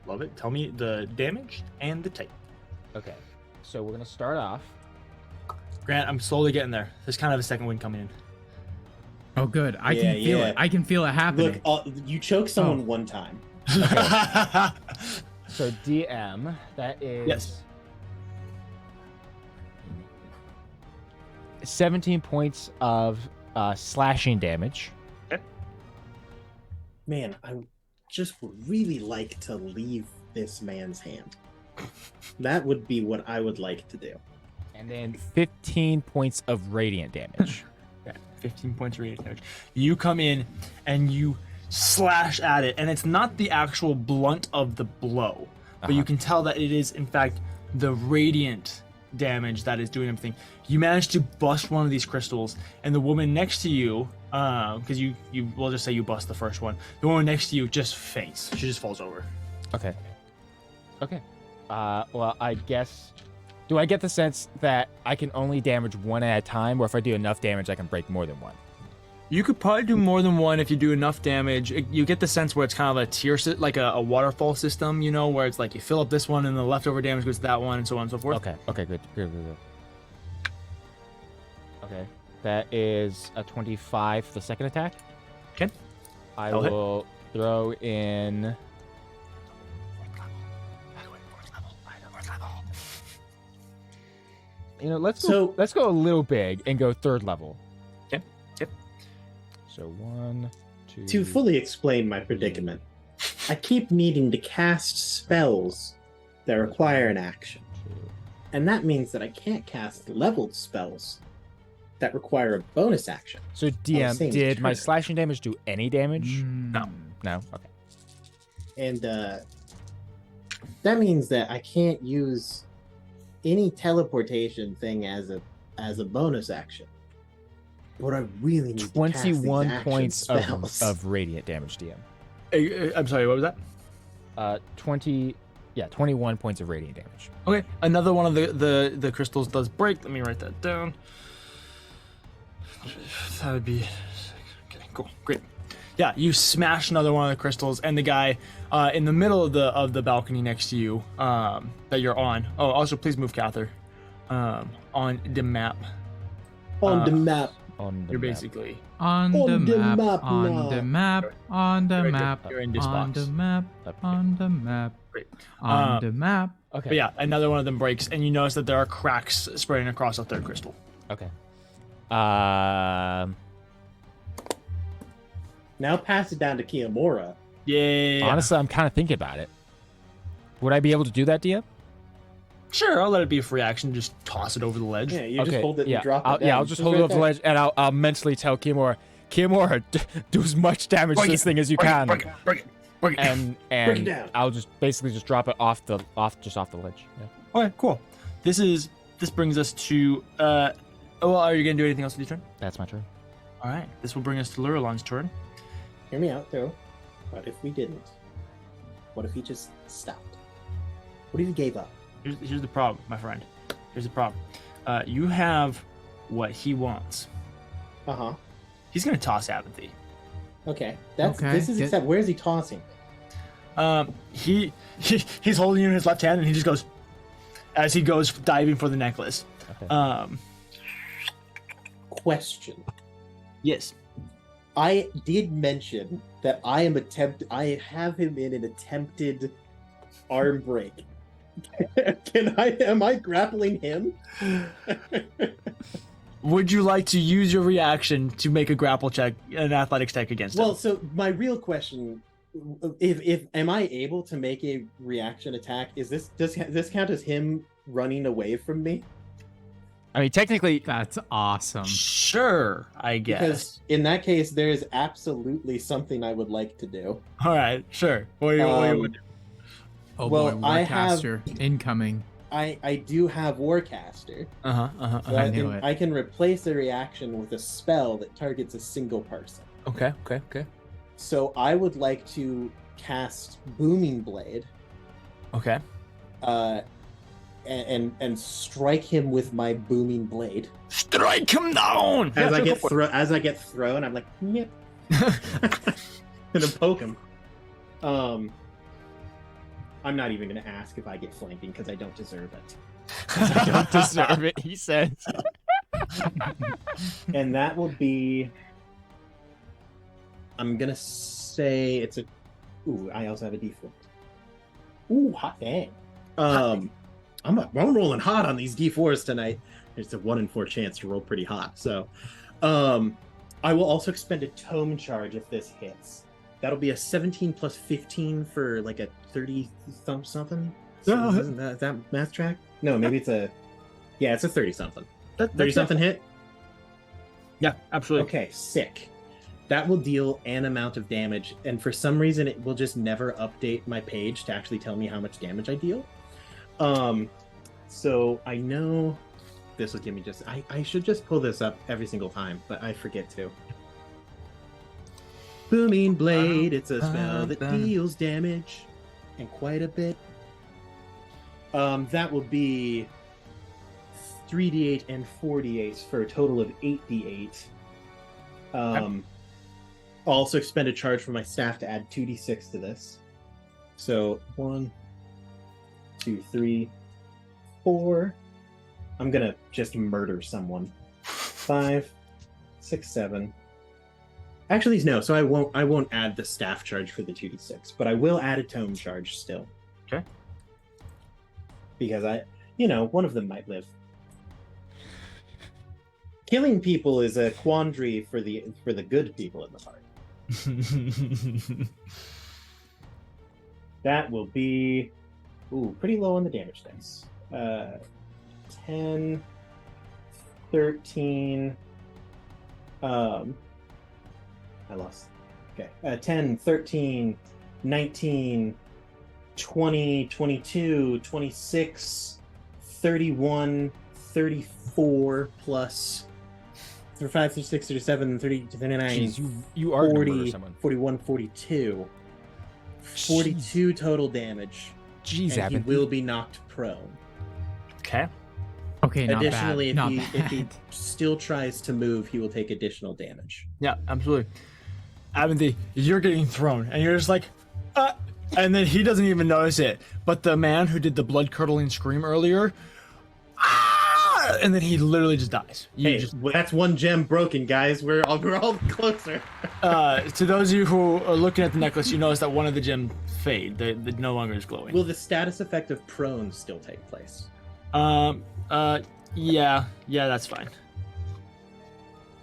A: Love it. Tell me the damage and the type.
B: Okay, so we're gonna start off.
A: Grant, I'm slowly getting there. There's kind of a second wind coming in.
C: Oh, good. I can feel it. I can feel it happening.
D: Look, you choke someone one time.
B: So DM, that is
A: Yes.
B: 17 points of slashing damage.
D: Man, I just would really like to leave this man's hand. That would be what I would like to do.
B: And then 15 points of radiant damage.
A: Okay, 15 points of radiant damage. You come in and you slash at it, and it's not the actual blunt of the blow, but you can tell that it is, in fact, the radiant damage that is doing everything. You manage to bust one of these crystals, and the woman next to you, because you we'll just say you bust the first one, the woman next to you just faints. She just falls over.
B: Okay. Well, I guess. Do I get the sense that I can only damage one at a time, or if I do enough damage, I can break more than one?
A: You could probably do more than one if you do enough damage. You get the sense where it's kind of a tier, like a waterfall system, where it's like you fill up this one and the leftover damage goes to that one and so on and so forth.
B: Okay, good. Okay, that is a 25 for the second attack.
A: Okay.
B: I will throw in... let's go a little big and go third level.
A: Okay. Yep.
B: So 1, 2.
D: To fully explain my predicament, I keep needing to cast spells that require an action. And that means that I can't cast leveled spells that require a bonus action.
B: So DM, did my slashing damage do any damage?
A: No.
B: Okay.
D: And that means that I can't use any teleportation thing as a bonus action. What I really need
B: 21
D: to cast
B: points
D: these action spells.
B: of radiant damage, DM.
A: I'm sorry, what was that?
B: 21 points of radiant damage.
A: Okay, another one of the crystals does break. Let me write that down. That would be... Okay, cool, great. Yeah, you smash another one of the crystals, and the guy in the middle of the balcony next to you that you're on. Oh, also please move Cather on the map.
D: On the map.
B: On the
A: You're
B: map.
A: basically
C: On the map,
D: map
C: on
D: now.
C: the map, on the
A: You're
C: map,
A: in this
C: on
A: box.
C: the map, on the map,
A: Great.
C: on the map.
B: Okay.
A: But yeah, another one of them breaks, and you notice that there are cracks spreading across a third crystal.
B: Okay.
D: Now pass it down to Kiyomura.
A: Yeah.
B: Honestly, I'm kind of thinking about it. Would I be able to do that, Dia?
A: Sure, I'll let it be a free action. Just toss it over the ledge.
D: Yeah, you just hold it
B: yeah.
D: and drop it down.
B: Yeah, I'll just hold it over the ledge, and I'll mentally tell Kimura, do as much damage to this thing as you can.
A: Break it.
B: And
D: it down.
B: I'll just basically just drop it off the ledge. Yeah.
A: Okay, cool. This brings us to well, are you gonna do anything else with your turn?
B: That's my turn.
A: All right. This will bring us to Lurelon's turn.
D: Hear me out, though. What if we didn't? What if he just stopped? What if he gave up?
A: Here's the problem, my friend. Here's the problem. You have what he wants.
D: Uh-huh.
A: He's gonna toss Apathy.
D: Okay.
C: Okay,
D: This is except where is he tossing?
A: He's holding you in his left hand, and he just goes as he goes diving for the necklace.
B: Okay.
D: Question.
A: Yes.
D: I did mention that I have him in an attempted arm break. Am I grappling him?
A: Would you like to use your reaction to make a grapple check, an athletics check against him?
D: Well, so my real question, if am I able to make a reaction attack? Does this count as him running away from me?
B: I mean, technically,
C: That's awesome.
A: Sure, I guess.
D: Because in that case, there is absolutely something I would like to do.
A: All right, sure. What do you do?
C: Oh
D: Well,
C: boy,
D: I have-
C: Warcaster incoming.
D: I do have Warcaster. So
C: I knew it.
D: I can replace a reaction with a spell that targets a single person.
A: Okay.
D: So I would like to cast Booming Blade,
A: Okay.
D: and strike him with my Booming Blade.
A: Strike him down.
D: As I get thrown, I'm like, nip. Gonna poke him. I'm not even gonna ask if I get flanking because I don't deserve it.
B: I don't deserve it, he says.
D: And that will be. I'm gonna say it's a. Ooh, I also have a D4. Ooh, hot dang. I'm rolling hot on these D4s tonight. There's a 1 in 4 chance to roll pretty hot. So, I will also expend a tome charge if this hits. That'll be a 17 plus 15 for like a 30 something. So isn't that math track? No, maybe it's a. Yeah, it's a 30 something. 30 something hit.
A: Yeah, absolutely.
D: Okay, sick. That will deal an amount of damage, and for some reason, it will just never update my page to actually tell me how much damage I deal. So I know this will give me just. I should just pull this up every single time, but I forget to. Booming Blade. It's a spell that deals damage, and quite a bit. That will be 3d8 and 4d8 for a total of 8d8. I'll also expend a charge from my staff to add 2d6 to this. So 1, 2, 3, 4. I'm gonna just murder someone. 5, 6, 7. Actually, no. So I won't add the staff charge for the 2d6, but I will add a tome charge still.
A: Okay.
D: Because one of them might live. Killing people is a quandary for the good people in the party. That will be pretty low on the damage dice. 10, 13. I lost. Okay. 10, 13, 19, 20, 22, 26, 31, 34 plus 35, 36, 37, 30, 39,
B: Jeez, you are gonna murder
D: 40,
B: someone.
D: 41, 42. 42 total damage.
B: Jeez,
D: And he
B: Evan.
D: will be knocked prone.
A: Okay.
C: Okay, not
D: Additionally,
C: bad.
D: if he still tries to move, he will take additional damage.
A: Yeah, absolutely. Abinthy, you're getting thrown, and you're just like, and then he doesn't even notice it. But the man who did the blood-curdling scream earlier, and then he literally just dies.
D: That's one gem broken, guys. We're all closer.
A: To those of you who are looking at the necklace, you notice that one of the gems fade. The no longer is glowing.
D: Will the status effect of prone still take place?
A: Yeah, that's fine.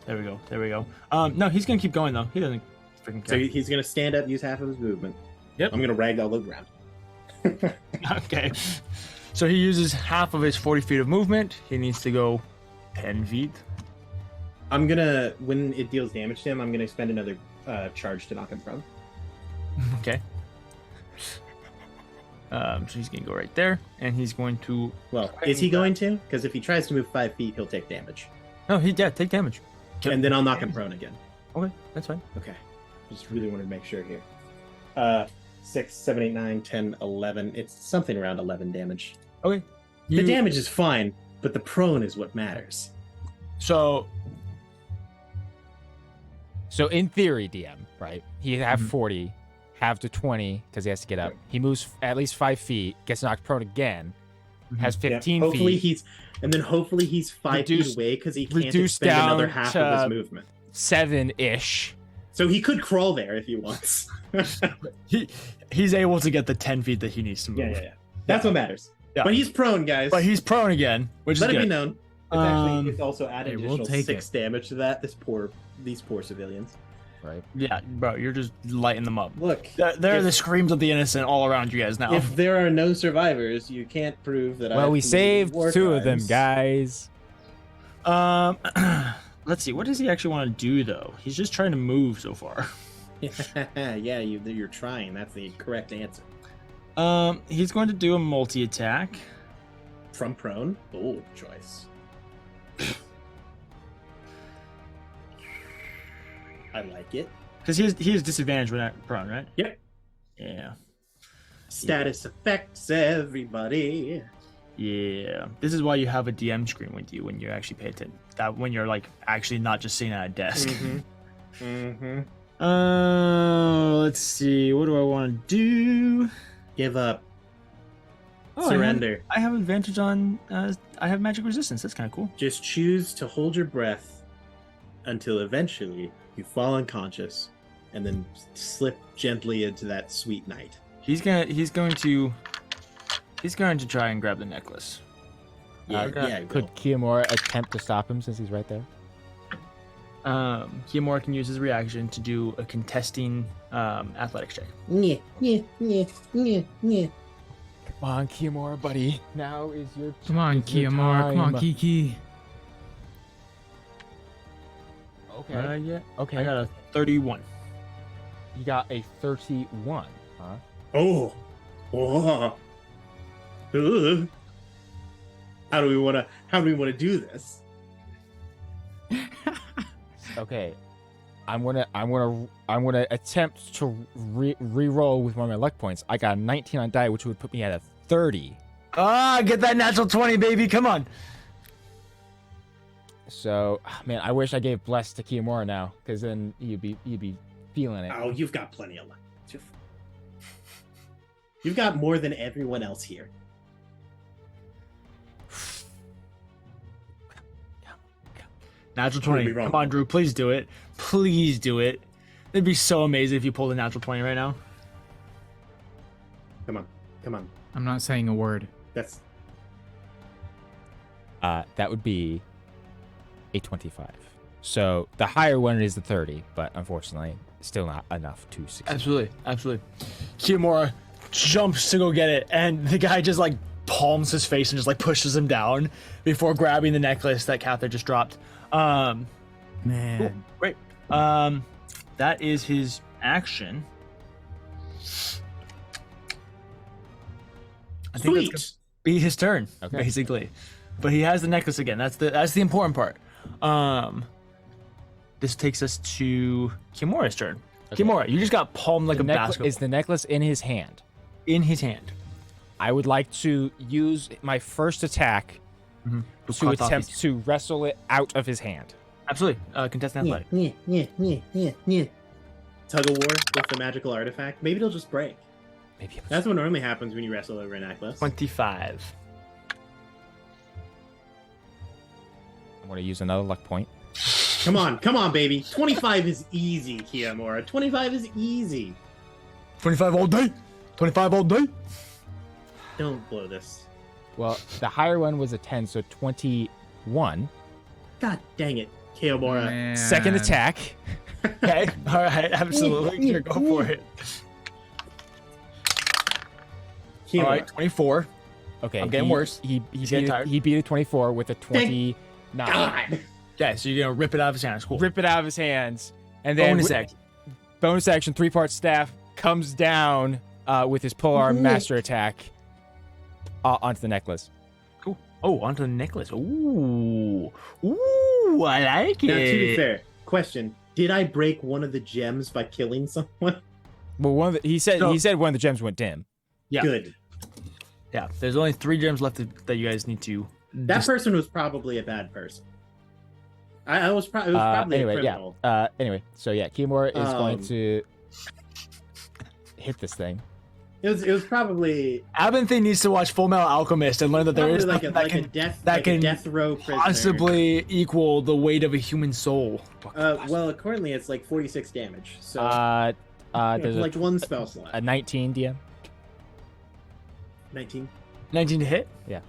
A: There we go. No, he's gonna keep going though. He doesn't freaking care.
D: So he's gonna stand up, use half of his movement.
A: Yep.
D: I'm gonna ragdoll the ground.
A: Okay. So he uses half of his 40 feet of movement. He needs to go 10 feet.
D: I'm gonna, when it deals damage to him, I'm gonna spend another charge to knock him prone.
A: Okay. So he's gonna go right there, and he's going to.
D: Well, is he going to? Because if he tries to move 5 feet, he'll take damage.
A: No, take damage.
D: And then I'll knock him prone again.
A: Okay, that's fine.
D: Okay. Just really wanted to make sure here. 6, 7, 8, 9, 10, 11. It's something around 11 damage.
A: Okay.
D: The damage is fine, but the prone is what matters.
A: So
B: in theory, DM, right? He have 40, have to 20 because he has to get up. He moves at least 5 feet, gets knocked prone again, has 15
D: hopefully
B: feet.
D: Hopefully he's 5 feet away because he can't
B: reduced
D: expend
B: down
D: another half
B: to
D: of his movement.
B: 7-ish.
D: So he could crawl there if he wants.
A: he's able to get the 10 feet that he needs to move.
D: Yeah. That's what matters.
A: Yeah.
D: But he's prone, guys.
A: But he's prone again, which
D: Let
A: is
D: it
A: good.
D: be known. It's also added
C: hey, we'll
D: additional
C: take
D: 6 damage to that. These poor civilians.
B: Right.
A: Yeah, bro, you're just lighting them up.
D: Look,
A: there are the screams of the innocent all around you guys now.
D: if there are no survivors, you can't prove that.
B: Well, we saved 2 of them, guys.
A: Let's see. What does he actually want to do, though? He's just trying to move so far.
D: Yeah, you're trying. That's the correct answer.
A: He's going to do a multi-attack.
D: From prone? Bold choice. I like it.
A: Because he has disadvantage when at prone, right?
D: Yep.
A: Yeah.
D: Status affects everybody.
A: Yeah. This is why you have a DM screen with you when you actually pay attention. That when you're like actually not just sitting at a desk. Let's see. What do I want to do?
D: Give up.
A: Oh,
D: Surrender.
A: I have advantage on. I have magic resistance. That's kind of cool.
D: Just choose to hold your breath until eventually you fall unconscious, and then slip gently into that sweet night.
A: He's going to try and grab the necklace.
B: Could Kiyomura attempt to stop him since he's right there?
A: Kiyomura can use his reaction to do a contesting athletics check.
B: Come on, Kiyomura, buddy. Now is your
C: Come on, Kiyomura. Come on, Kiki.
B: Okay.
A: Yeah.
B: Okay.
A: I got a 31.
B: You got a 31, huh?
D: Oh. How do we want to do this?
B: Okay. I'm gonna attempt to re-roll with one of my luck points. I got a 19 on die, which would put me at a 30.
A: Get that natural 20, baby. Come on.
B: So, man, I wish I gave bless to Kiyomura now, because then you'd be feeling it.
D: Oh, you've got plenty of luck. You've got more than everyone else here.
A: Natural 20. Come on, Drew. Please do it. Please do it. It'd be so amazing if you pulled a natural 20 right now.
D: Come on.
C: I'm not saying a word.
D: That's
B: that would be a 25. So the higher one is the 30, but unfortunately, still not enough to succeed.
A: Absolutely. Kiyomura jumps to go get it, and the guy just like palms his face and just like pushes him down before grabbing the necklace that Cather just dropped.
C: Man.
A: Cool. Great. That is his action. I think that's gonna be his turn, basically. But he has the necklace again. That's the important part. This takes us to Kiyomura's turn. Okay. Kiyomura, you just got palmed like a basketball.
B: Is the necklace in his hand?
A: In his hand.
B: I would like to use my first attack to attempt to wrestle it out of his hand.
A: Absolutely. Contestant athletic.
D: Tug of war with the magical artifact. Maybe it'll just break.
B: Maybe
D: that's what normally happens when you wrestle over a necklace.
A: 25.
B: I want to use another luck point.
D: Come on, baby. 25 is easy, Kiamura. 25 is easy.
A: 25 all day. 25 all day.
D: Don't blow this.
B: Well, the higher one was a 10, so 21.
D: God dang it, Kiamura.
C: Man.
B: Second attack.
A: Okay. All right. Absolutely. Sure, go for it.
D: Kiamura.
A: All right. 24.
B: Okay.
A: I'm getting worse.
B: He
A: getting tired.
B: beat a 24 with a 29.
D: God.
A: Okay. So you're gonna rip it out of his hands. Cool.
B: Rip it out of his hands, and then
A: Bonus action.
B: 3-part staff comes down with his polearm master attack onto the necklace.
A: Cool. Oh, onto the necklace. Ooh. Ooh. I like it.
D: Now, to be fair, question: did I break one of the gems by killing someone?
B: Well, he said one of the gems went dim.
A: Yeah.
D: Good.
A: Yeah. There's only 3 gems left that you guys need to.
D: That person was probably a bad person. It was probably
B: anyway,
D: a criminal.
B: Anyway, so yeah, Kimura is going to hit this thing.
D: It was probably
A: Abinthy needs to watch Full Metal Alchemist and learn that there is
D: like
A: something
D: a death row prisoner.
A: possibly equal the weight of a human soul.
D: Well, accordingly, it's like 46 damage. So
B: There's
D: like one spell slot.
B: a 19 DM.
D: 19.
A: 19 to hit?
B: Yeah.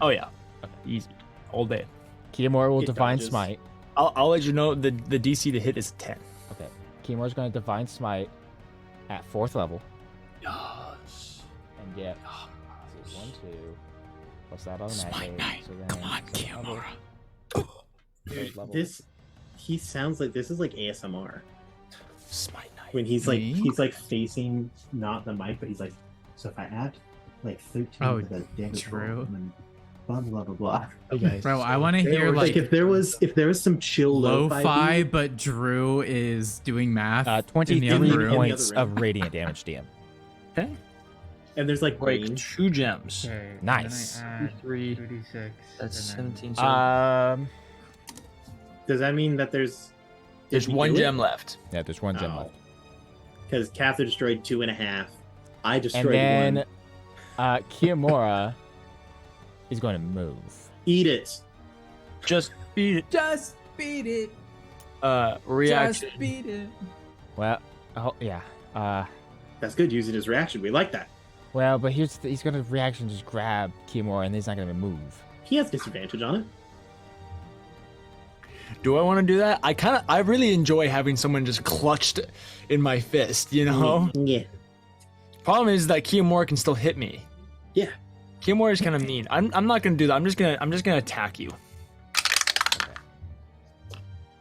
A: Oh yeah. Okay. Easy. All day.
B: Kimura will
D: It
B: divine
D: dodges.
B: smite.
A: I'll let you know the DC to hit is 10.
B: Okay. Kimura's going to divine smite at 4th level.
A: Yes.
B: And get 1, 2 plus that automatically. So then,
A: Come on, Kiamura.
D: He sounds like this is like ASMR
A: Smite Knight.
D: when he's like facing not the mic, but he's like, so if I add like 13
C: Oh,
D: to the damage
C: true.
D: roll, and then blah blah blah blah.
A: Okay.
C: Bro, I want to hear
D: Like
C: like
D: if there was some chill
C: lo-fi,
D: beat,
C: but Drew is doing math. in the
B: 23
C: other room.
B: points
D: room.
B: of radiant damage, DM.
A: Okay.
D: and there's like
A: Break
D: rain.
A: 2 gems.
G: Okay,
B: Nice.
G: and then I add
A: 3.
G: 2d6.
A: That's
G: and then-
A: 17. So
D: Does that mean that there's
A: there's 1 gem left.
B: Yeah, there's 1 gem left.
D: Because Cather destroyed 2.5. I
B: And
D: destroyed
B: then
D: 1.
B: Kiamura is going to move.
D: Eat it.
A: Just beat it.
C: Just beat it.
A: Reaction.
C: Just beat it.
B: Well, yeah.
D: That's good. Use it as reaction. We like that.
B: Well, but he's going to reaction just grab Kiamura, and he's not going to move.
D: He has disadvantage on it.
A: Do I want to do that? I really enjoy having someone just clutched in my fist, you know?
D: Yeah.
A: Problem is that Kiamura can still hit me.
D: Yeah.
A: Kiamura is kind of mean. I'm not gonna do that. I'm just gonna attack you.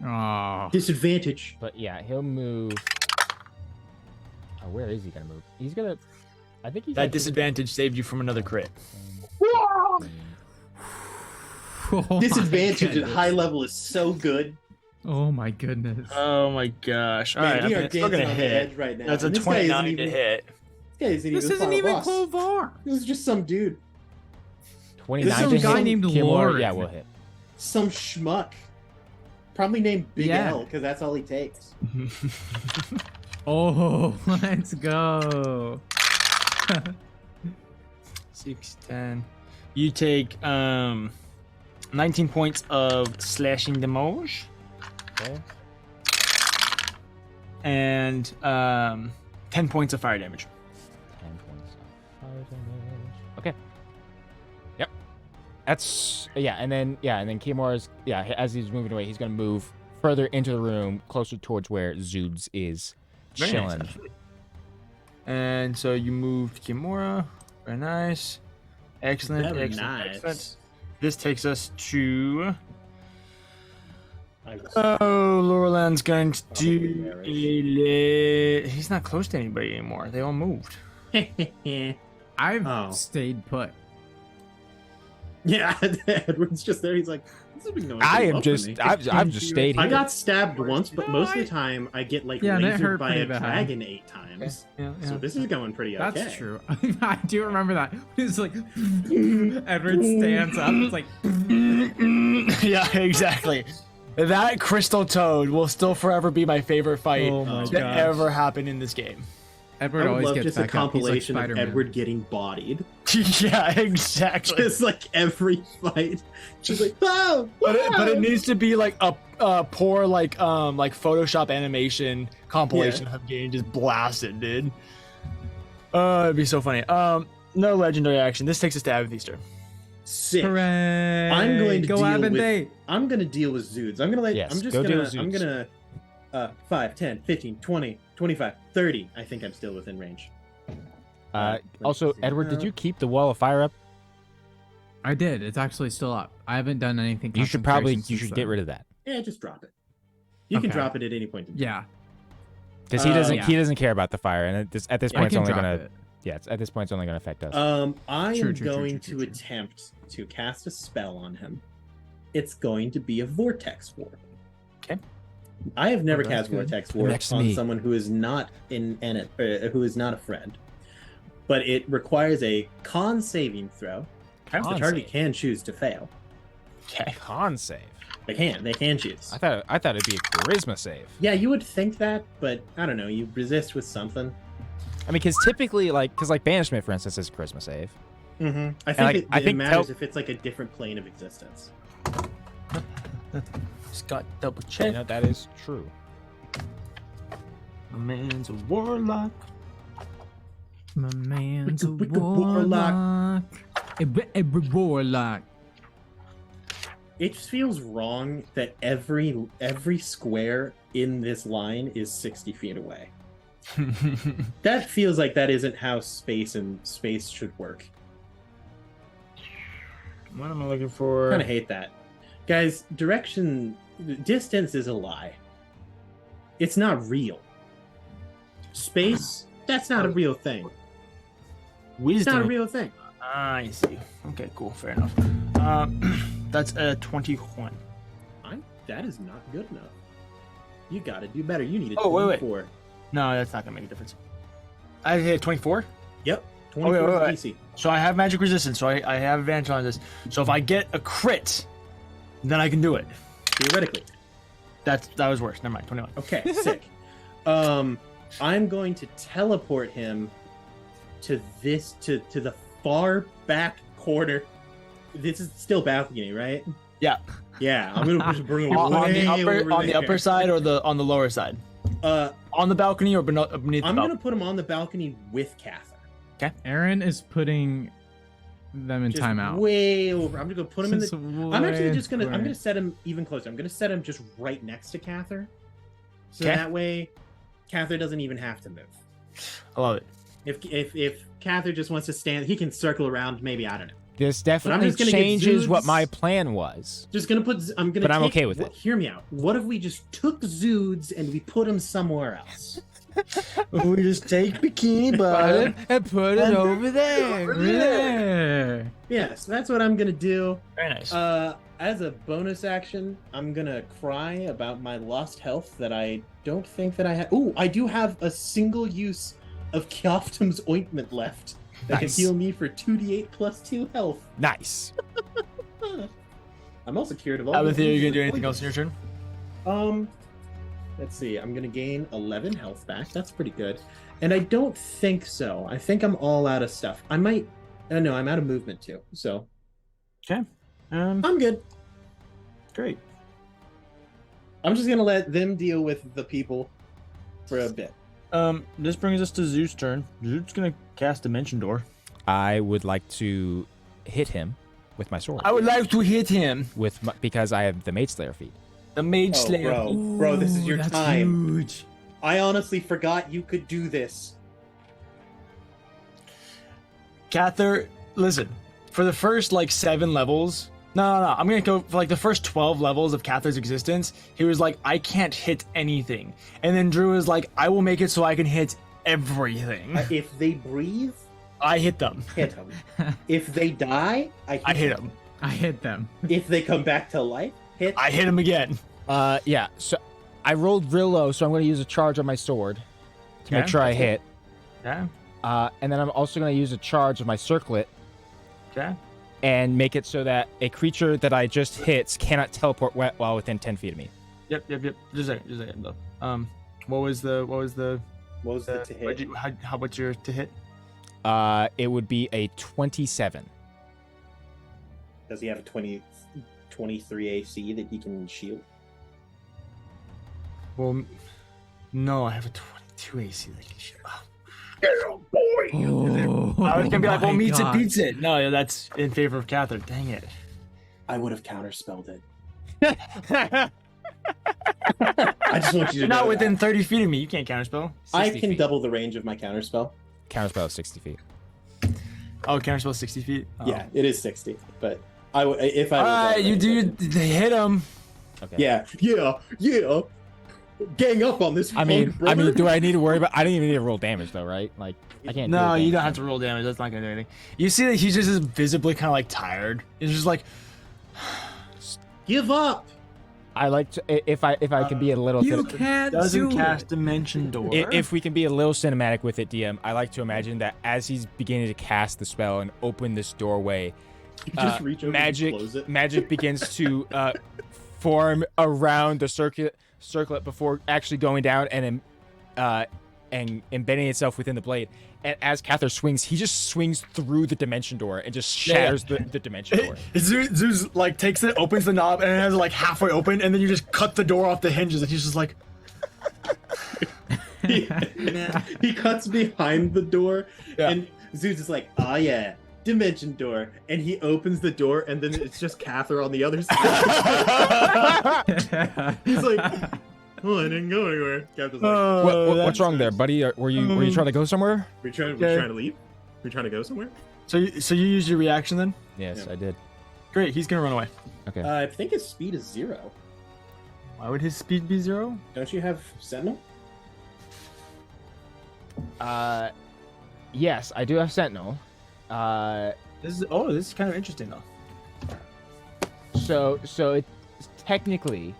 C: Oh.
D: Disadvantage.
B: But yeah, he'll move. Oh, where is he going to move? He's going to. I think he's.
A: That disadvantage saved you from another crit.
C: Oh
D: Disadvantage
C: my
D: at high level is so good.
C: Oh my goodness.
A: Oh my gosh! All
D: Man,
A: right,
D: we are
A: I'm still gonna
D: dancing on the
A: hit.
D: edge right now.
A: That's a
D: And this guy isn't
A: 29 to
D: even-
A: hit.
D: This
C: This isn't even
D: final boss.
C: Clovar.
D: This is just some dude.
B: 29
C: This is
B: to
C: some guy
B: hit.
C: named
B: Kiamura,
C: Lauren.
B: yeah, we'll hit.
D: Some schmuck. Probably named Big
C: Yeah.
D: L, because that's all he takes.
C: Oh, let's go.
A: 6, 10. You take 19 points of slashing damage
B: Okay.
A: and 10 points of fire damage.
B: 10 points of fire damage. Okay. Yep. That's and then Kiamura's as he's moving away, he's gonna move further into the room, closer towards where Zoods is
A: Very nice,
B: chilling.
A: actually. And so you moved Kimura. Very nice. Excellent.
D: Very
A: excellent.
D: nice.
A: Excellent. This takes us to.
D: I was-
A: Oh, Laurelland's going to
D: Probably
A: do
D: marriage.
A: He's not close to anybody anymore. They all moved.
C: I've
D: Oh.
C: stayed put.
D: Yeah, Edward's just there. He's like, this has been going
B: I
D: pretty
B: am
D: well
B: just
D: for me.
B: I've just stayed
D: I
B: here.
D: got stabbed once, but most of the time I get like
C: Yeah, that
D: lasered
C: hurt
D: by
C: pretty
D: a
C: bad.
D: dragon 8 times.
A: Yeah,
D: So this is going pretty okay.
C: That's true. I do remember that. It's like Edward stands up. It's like
A: yeah, exactly. That crystal toad will still forever be my favorite fight
C: Oh my
A: that
C: gosh.
A: ever happened in this game.
C: Edward
D: I would
C: always
D: love
C: gets
D: just a
C: back up. He's like
D: compilation of
C: Spider-Man.
D: Edward getting bodied.
A: Yeah, exactly.
D: Just like every fight. She's like, oh!
A: But it needs to be like a poor like Photoshop animation compilation of game just blasted, dude. It'd be so funny. No legendary action. This takes us to Amethyster.
D: Sick.
C: Hooray!
D: I'm going to
C: go
D: deal
C: Abendate.
D: I'm going to deal with Zoods. I'm going to let
B: Yes,
D: I'm just
B: go
D: going
B: deal
D: to
B: with
D: I'm
B: Zoods.
D: going to 5, 10, 15, 20, 25, 30. I think I'm still within range.
B: Also,
D: see.
B: Edward, did you keep the wall of fire up?
C: I did. It's actually still up. I haven't done anything.
B: You should get rid of that
D: Yeah, just drop it. You can
C: Okay.
D: drop it at any point.
C: Yeah.
B: because he doesn't
C: yeah.
B: he doesn't care about the fire, and at this
C: I
B: point it's
C: can
B: only
C: drop
B: gonna
C: it.
B: at this point it's only gonna affect us.
D: I
C: True,
D: am
C: true, true,
D: going
C: true,
D: to
C: true.
D: attempt to cast a spell on him. It's going to be a vortex warp.
A: Okay.
D: I have never
C: Oh, that's
D: cast
C: good.
D: vortex warp
B: Next to
D: on
B: me.
D: someone who is not who is not a friend. But it requires a con saving throw.
A: Okay.
D: The
B: Con
D: target
B: save.
D: can choose to fail.
A: Okay.
B: Con save.
D: They can choose.
B: I thought it'd be a charisma save.
D: Yeah, you would think that, but I don't know. You resist with something.
B: I mean, because typically, like banishment, for instance, is a charisma save.
D: Mm-hmm. I think
B: like,
D: it,
B: I
D: it
B: think
D: matters
B: tel-
D: if it's like a different plane of existence.
A: Just got double
B: You
A: check.
B: know, that is true.
A: My man's a warlock.
C: My man's a
D: Wicked warlock.
C: warlock. A warlock.
D: It just feels wrong that every square in this line is 60 feet away. That feels like that isn't how space should work.
A: What am I looking for?
D: Kind of hate that, guys. Distance is a lie. It's not real. Space, that's not a real thing. It's
A: Wisdom.
D: not a real thing.
A: I see. Okay, cool. Fair enough. That's a 21.
D: That is not good enough. You gotta do better. You need a
A: Oh, wait.
D: 24.
A: No, that's not gonna make a difference. I hit 24.
D: Yep, 24
A: wait,
D: is
A: wait.
D: DC.
A: So I have magic resistance, so I have advantage on this. So if I get a crit, then I can do it.
D: Theoretically.
A: That was worse. Never mind. 21.
D: Okay, sick. I'm going to teleport him to the far back corner. This is still balcony, right?
A: Yeah.
D: Yeah, I'm gonna just bring him
A: On
D: way
A: the
D: over
A: on the
D: there.
A: upper side or on the lower side? On the balcony or beneath the
D: I'm
A: balcony?
D: gonna put him on the balcony with Cather.
C: Aaron is putting them in
D: Just
C: timeout.
D: way over. I'm just gonna put him in
C: It's
D: the.
C: way
D: I'm actually just gonna. I'm
C: square.
D: gonna set him even closer. I'm gonna set him just right next to Cather, so
A: Okay.
D: that way, Cather doesn't even have to move.
A: I love it.
D: If Cather just wants to stand, he can circle around. Maybe, I don't know.
B: This
D: I'm
B: definitely
D: just gonna get
B: changes what
D: Zoods.
B: my plan was.
D: Just gonna put. I'm gonna.
B: But I'm
D: take-
B: okay with
D: what-
B: it.
D: Hear me out. What if we just took Zoods and we put him somewhere else?
A: We just take Bikini Bottom.
B: And put it over there.
C: Yeah.
D: Yes, that's what I'm gonna do.
A: Very nice.
D: As a bonus action, I'm gonna cry about my lost health that I don't think that I have. Ooh, I do have a single use of Kjoftum's ointment left that
B: Nice.
D: can heal me for 2d8 plus 2 health.
B: Nice.
D: I'm also cured of all.
A: Abathia, are you
D: diseases
A: gonna do
D: and
A: anything else in your turn?
D: poison. Let's see. I'm gonna gain 11 health back. That's pretty good. And I don't think so. I think I'm all out of stuff. I might. No, I'm out of movement too. So
A: Okay.
D: I'm good.
A: Great.
D: I'm just gonna let them deal with the people for a bit.
A: This brings us to Zeus' turn. Zeus gonna cast Dimension Door.
B: I would like to hit him with my sword.
A: I would like to hit him.
B: Because I have the Mage Slayer feat.
A: The Mage
D: Oh,
A: Slayer.
D: bro, this is your
C: that's
D: time.
C: Huge.
D: I honestly forgot you could do this.
A: Cather, listen. For the first 7 levels. No. I'm gonna go for the first 12 levels of Cather's existence. He was like, I can't hit anything. And then Drew was like, I will make it so I can hit everything.
D: If they breathe,
A: I hit them.
D: hit them. If they die,
A: I hit them.
C: I hit them.
D: If they come back to life, hit.
A: I hit him again.
B: Yeah. So I rolled real low, so I'm going to use a charge on my sword to make
A: Okay.
B: sure I hit.
A: Yeah.
B: And then I'm also going to use a charge of my circlet
A: Okay.
B: and make it so that a creature that I just hits cannot teleport while within 10 feet of me.
A: Yep. Just a second though. What was the
D: What was the to hit?
A: how what's your to hit?
B: It would be a 27.
D: Does he have a 23 AC that he can shield?
A: Well, no, I have a 22 AC that can shoot. I was gonna be like, well, meets it, beats it. No, that's in favor of Catherine. Dang it.
D: I would have counterspelled it. I just want you to
A: You're
D: know
A: not
D: that.
A: within 30 feet of me. You can't counterspell.
D: I
B: 60
D: can
B: feet.
D: double the range of my counterspell.
B: Counterspell is 60 feet.
A: Oh, counterspell 60 feet? Oh.
D: Yeah, it is 60. But if I was
A: You do. They hit him.
B: Okay.
D: Yeah. Gang up on this.
B: I mean,
D: punk, brother.
B: do I need to worry about? I didn't even need to roll damage though, right? Like, I can't.
A: No,
B: do
A: you
B: damage.
A: don't have to roll damage. That's not gonna do anything. You see that he's just visibly kind of like tired. He's just like,
D: Give up.
B: I like to if I can be a little.
C: You can't
A: doesn't
C: do
A: cast
C: it.
A: Dimension Door.
B: If we can be a little cinematic with it, DM, I like to imagine that as he's beginning to cast the spell and open this doorway,
D: You just reach over and close it.
B: magic begins to form around the circlet before actually going down and embedding itself within the blade. And as Cather swings, he just swings through the dimension door and just shatters the dimension door.
A: Zeus like takes it, opens the knob, and it has it like halfway open, and then you just cut the door off the hinges, and he's just like,
D: He cuts behind the door,
A: Yeah.
D: and Zeus is like, "Oh yeah, dimension door," and he opens the door, and then it's just Cather on the other side. He's like, "Oh, I didn't go anywhere." Cather's like,
B: What's wrong there, buddy? Were you trying to go somewhere?
D: "We trying
A: Okay.
D: to leave? We trying to go somewhere?"
A: so you used your reaction then?
B: Yes,
D: Yeah.
B: I did.
A: Great, he's gonna run away.
B: Okay.
D: I think his speed is 0.
A: Why would his speed be 0?
D: Don't you have Sentinel?
B: Yes, I do have Sentinel.
A: This is kind of interesting though.
B: So it technically.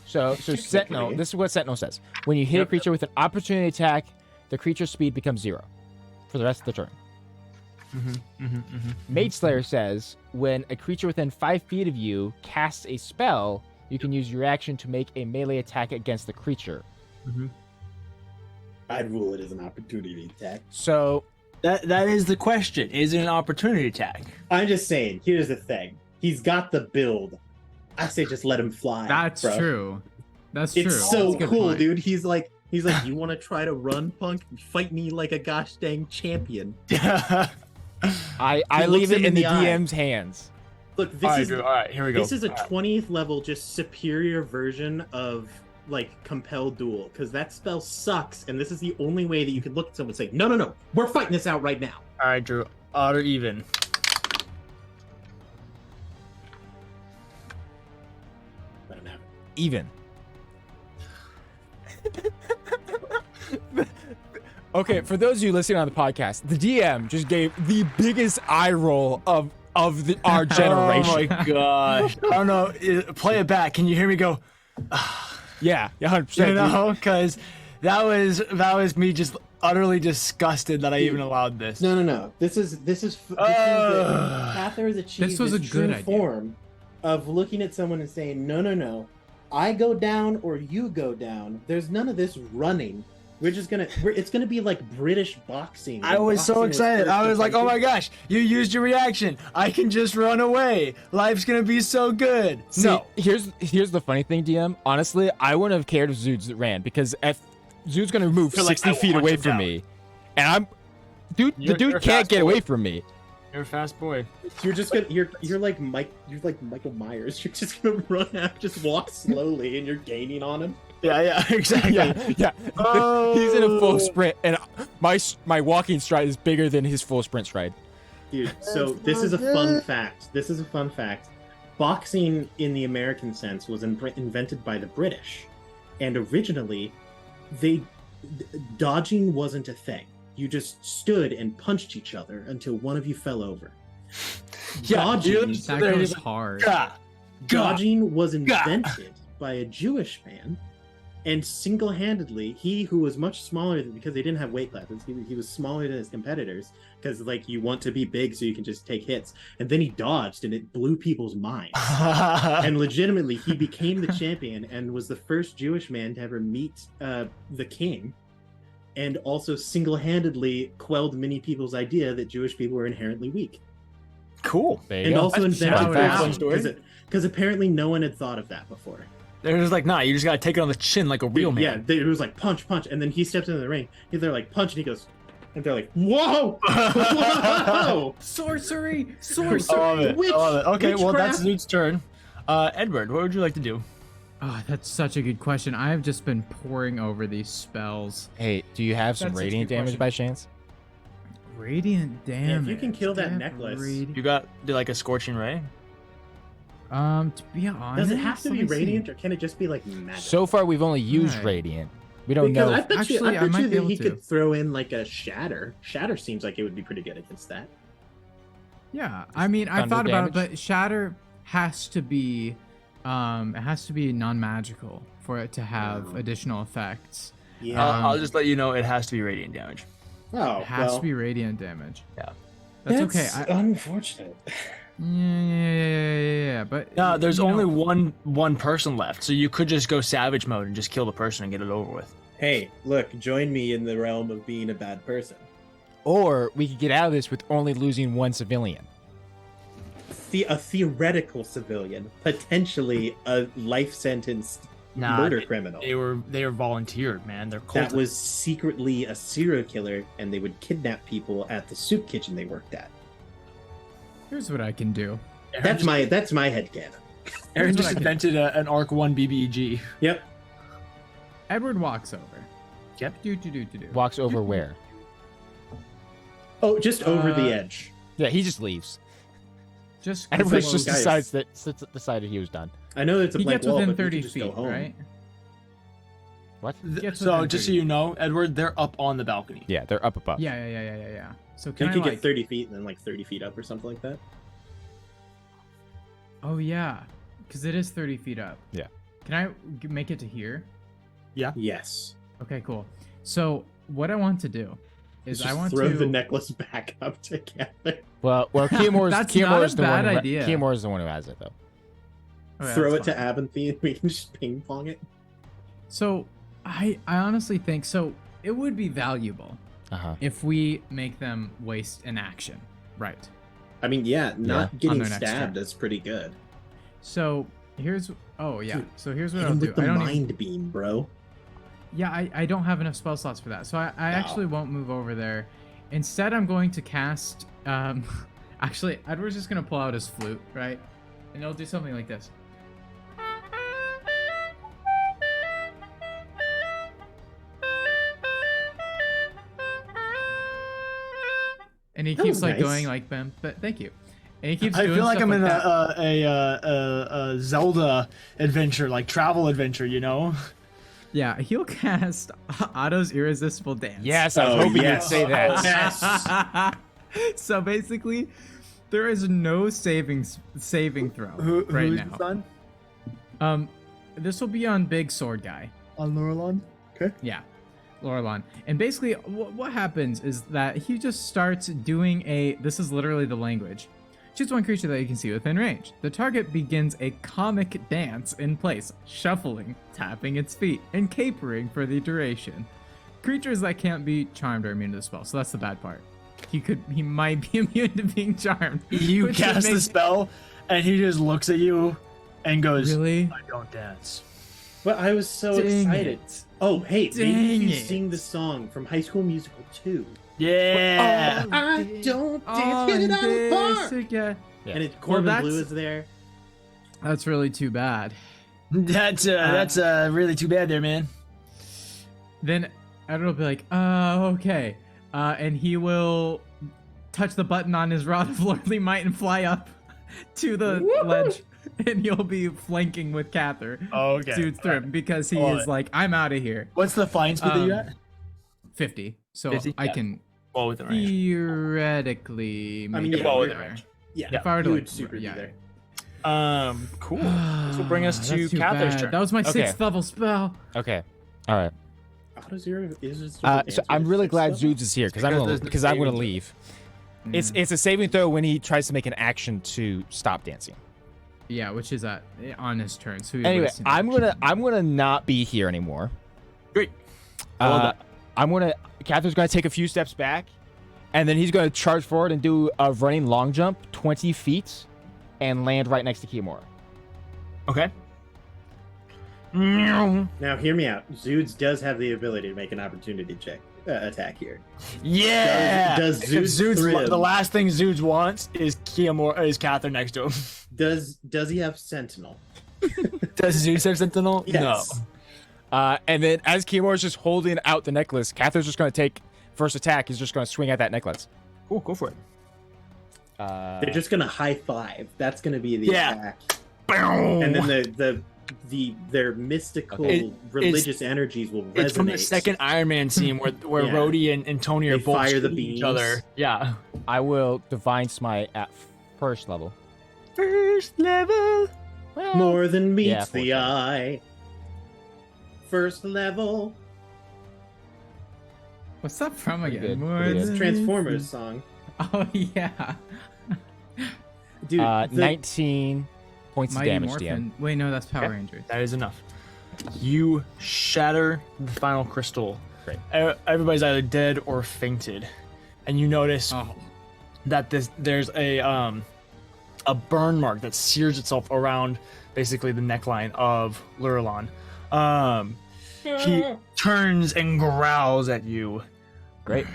B: So Sentinel. This is what Sentinel says. When you hit a creature with an opportunity attack, the creature's speed becomes 0 for the rest of the turn. Mage Slayer says when a creature within 5 feet of you casts a spell, you can use your action to make a melee attack against the creature.
D: I'd rule it as an opportunity attack.
B: So
A: That is the question. Is it an opportunity attack?
D: I'm just saying. Here's the thing. He's got the build. I say just let him fly.
C: That's
D: bro.
C: true. That's true.
D: It's so
C: That's a good
D: cool,
C: point.
D: dude. He's like, you want to try to run, punk? Fight me like a gosh dang champion.
B: I
D: He
B: leave
D: looks
B: it
D: him
B: in the
D: in the eye.
B: DM's hands.
D: Look,
A: All
D: this
A: right,
D: is
A: dude, all right, here we go.
D: this is a 20th level, just superior version of like compel duel, because that spell sucks, and this is the only way that you can look at someone and say, no, we're fighting this out right now.
A: All right, Drew. Odd or even?
D: Let him have it.
B: Even. Okay, for those of you listening on the podcast, the DM just gave the biggest eye roll of our generation.
A: Oh my gosh. I don't know. Play it back. Can you hear me go?
B: Yeah, 100%.
A: You
B: dude.
A: know, because that was me just utterly disgusted that I even allowed this.
D: No. This is Cather has achieved
C: This was a
D: this
C: good
D: true
C: idea.
D: form of looking at someone and saying, no, I go down or you go down. There's none of this running. It's gonna be like British boxing.
A: I was so excited. I was like, oh my gosh, you used your reaction. I can just run away. Life's going to be so good.
B: See,
A: No.
B: here's the funny thing, DM. Honestly, I wouldn't have cared if Zood's ran, because if Zood's gonna move
A: You're like,
B: 60
A: I
B: feet
A: want
B: away
A: him
B: from
A: down.
B: me, and the
A: You're
B: dude
A: a
B: can't
A: fast
B: get
A: boy.
B: away from me.
A: You're a fast boy.
D: You're just gonna you're like Michael Myers. You're just gonna run out, just walk slowly, and you're gaining on him.
A: Yeah, exactly.
B: Yeah.
A: Oh.
B: He's in a full sprint, and my walking stride is bigger than his full sprint stride.
D: Dude, so this is a fun fact. This is a fun fact. Boxing in the American sense was invented by the British. And originally, dodging wasn't a thing. You just stood and punched each other until one of you fell over.
A: Yeah,
D: Dodging,
C: That goes hard.
A: Gah.
D: dodging was invented by a Jewish man. And single-handedly, he who was much smaller because they didn't have weight classes, he was smaller than his competitors because like you want to be big so you can just take hits. And then he dodged and it blew people's minds. And legitimately, he became the champion and was the first Jewish man to ever meet the king. And also single-handedly quelled many people's idea that Jewish people were inherently weak.
A: Cool.
B: There you
D: And
B: go.
D: also invented
A: That's
D: boxing because apparently no one had thought of that before.
A: They're just like, nah, you just gotta take it on the chin like a real man.
D: Yeah, it was like punch, and then he steps into the ring. They're like punch, and he goes, and they're like, whoa, whoa,
C: Sorcery!
A: I love it. I love it. Okay, well, that's
D: witchcraft.
A: Zoot's turn. Edward, what would you like to do?
C: Oh, that's such a good question. I've just been poring over these spells.
B: Hey, do you have some
C: That's such a
B: radiant
C: good
B: damage
C: question.
B: by chance?
C: Radiant damage.
D: if you can kill that
C: Do I have
D: necklace.
A: You got do like a scorching ray?
C: To be honest,
D: Does it have to
C: let
D: be
C: me see.
D: radiant, or can it just be like magic?
B: So far, we've only used
C: Right.
B: radiant. We don't
D: Because
B: know.
D: I bet
C: Actually,
D: you,
C: I might be
D: that
C: able
D: he
C: to.
D: could throw in like a shatter. Shatter seems like it would be pretty good against that.
C: Yeah, I mean, I
B: Thunder
C: thought about it,
B: damage?
C: but shatter has to be, it has to be non-magical for it to have
D: Oh.
C: additional effects.
D: Yeah.
A: I'll just let you know it has to be radiant damage.
D: Oh,
C: It has
D: well,
C: to be radiant damage.
A: Yeah.
C: That's okay.
D: unfortunate.
C: Yeah, but
A: No, there's
C: you know,
A: only one person left, so you could just go savage mode and just kill the person and get it over with.
D: Hey, look, join me in the realm of being a bad person.
B: Or we could get out of this with only losing one civilian.
D: A theoretical civilian, potentially a life sentence
A: Nah,
D: murder criminal.
A: They were volunteered, man. They're
D: That
A: cultists.
D: was secretly a serial killer, and they would kidnap people at the soup kitchen they worked at.
C: Here's what I can do.
D: That's my headcanon.
A: Aaron
C: Here's what
A: just
C: I can-
A: invented an Arc 1 BBEG.
D: Yep.
C: Edward walks over.
A: Yep.
C: Do.
B: Walks over where?
D: Oh, just over the edge.
B: Yeah, he just leaves.
C: Just
B: Edward
D: like,
B: just
D: guys.
B: decided he was done.
D: I know it's a
C: he
D: blank
C: gets
D: wall,
C: within
D: but we
C: 30
D: could just
C: feet,
D: go home.
C: right?
B: What?
C: Gets
A: So
C: within
A: just so
C: 30.
A: you know, Edward, they're up on the balcony.
B: Yeah, they're up above.
C: Yeah. So
D: You
C: can I
D: could
C: like?
D: get 30 feet and then like 30 feet up or something like that.
C: Oh yeah, because it is 30 feet up.
B: Yeah.
C: Can I make it to here?
D: Yes.
C: Okay, cool. So what I want to do is
D: Just
C: I want
D: throw
C: to
D: the necklace back up together.
B: Well, Keymore
C: That's
B: is
C: not a
B: the
C: bad
B: one.
C: idea.
B: Keymore is the one who has it, though.
C: Okay,
D: Throw it
C: that's
D: to Abinthy and we can just ping pong it.
C: So I honestly think so. It would be valuable
B: Uh huh.
C: if we make them waste an action, right?
D: I mean, yeah, not
C: On
D: getting
C: their next
D: stabbed
C: turn.
D: is pretty good.
C: So here's
D: Dude,
C: So here's what
D: Hit
C: I'll
D: him
C: do.
D: with the
C: I don't
D: mind
C: even,
D: beam, bro.
C: yeah, I don't have enough spell slots for that, so I actually won't move over there. Instead, I'm going to cast. Actually, Edward's just gonna pull out his flute, right? And he'll do something like this. And he
D: That
C: keeps
D: was
C: like
D: nice.
C: going like bam, but thank you. And he keeps
A: I
C: doing
A: feel like
C: stuff
A: I'm in
C: that.
A: a Zelda adventure, like travel adventure, you know?
C: Yeah, he'll cast Otto's Irresistible Dance.
B: Yes, I was hoping you'd say that.
D: Yes.
C: So basically, there is no saving throw right
A: who's
C: now.
A: on?
C: This will be on Big Sword Guy.
A: On Lorelon? Okay.
C: Yeah, Lorelon. And basically, what happens is that he just starts doing a. This is literally the language. Choose one creature that you can see within range. The target begins a comic dance in place, shuffling, tapping its feet, and capering for the duration. Creatures that can't be charmed are immune to the spell, so that's the bad part. He might be immune to being charmed.
A: You
C: which
A: cast the
C: makes-
A: spell, and he just looks at you and goes,
C: Really?
A: I don't dance.
D: But I was so
C: Dang
D: excited.
C: it.
D: Oh, hey, maybe
C: Dang
D: you
C: it.
D: sing the song from High School Musical 2.
A: Yeah.
D: I don't dance, get it out of the park!
C: Yeah.
D: And it's Corbin
C: that's-
D: Blue is there.
C: That's really too bad.
A: That's really too bad there, man.
C: Then Edward will be like, okay. And he will touch the button on his Rod of Lordly Might and fly up to the
D: Woo!
C: ledge. And you'll be flanking with Cather.
A: Okay.
C: Dude, through him because he
A: Love
C: is
A: it.
C: like, I'm out of here.
A: What's the flying speed that you
C: Um,
A: got?
C: 50. So
A: 50?
C: I
A: Yeah.
C: can
A: Well, within range.
C: theoretically make
D: I mean,
C: it
D: yeah,
A: well
C: over
A: within
C: there.
A: range.
D: Yeah,
C: If I were to
D: you
C: like,
D: would super
C: yeah.
D: be there.
A: Cool. This will bring us to
C: That's too
A: Cather's
C: bad.
A: turn.
C: That was my
B: Okay.
C: 6th level spell.
B: Okay. All right.
D: Auto zero is just
B: So I'm really glad Zoods is here because I'm gonna leave. It's a saving throw when he tries to make an action to stop dancing.
C: Yeah, which is on his turn. So
B: Anyway, I'm gonna not be here anymore.
A: Great.
B: Catherine's gonna take a few steps back, and then he's gonna charge forward and do a running long jump 20 feet, and land right next to Kimura.
A: Okay.
D: Now, hear me out. Zoods does have the ability to make an opportunity check attack here.
A: Yeah.
D: Does Zoods thrill?
A: The last thing Zoods wants is Catherine next to him.
D: Does he have Sentinel?
A: Does Zoods have Sentinel?
D: Yes.
B: No. And then as Kimura's just holding out the necklace, Catherine's just gonna take first attack. He's just gonna swing at that necklace.
A: Cool, go for it.
D: They're just gonna high five. That's gonna be the attack.
A: Boom.
D: And then their mystical religious energies will resonate.
A: It's from the second Iron Man scene where Rhodey and Tony are both
D: fire the
A: shooting
D: beams.
A: each other. Yeah.
B: I will divine smite at first level.
A: First level.
D: More than meets the
B: fortunately.
D: eye. First level.
C: What's that from again?
B: good.
C: More
B: Pretty good.
C: than-
D: Transformers song.
C: Oh yeah.
D: Dude,
B: 19 points of
C: Mighty
B: damage,
C: Morphin.
B: DM.
C: Wait, no, that's Power
A: Okay.
C: Rangers.
A: That is enough. You shatter the final crystal.
B: Great.
A: Everybody's either dead or fainted, and you notice
C: Oh.
A: that there's a burn mark that sears itself around basically the neckline of Lurelon. He turns and growls at you.
B: Great.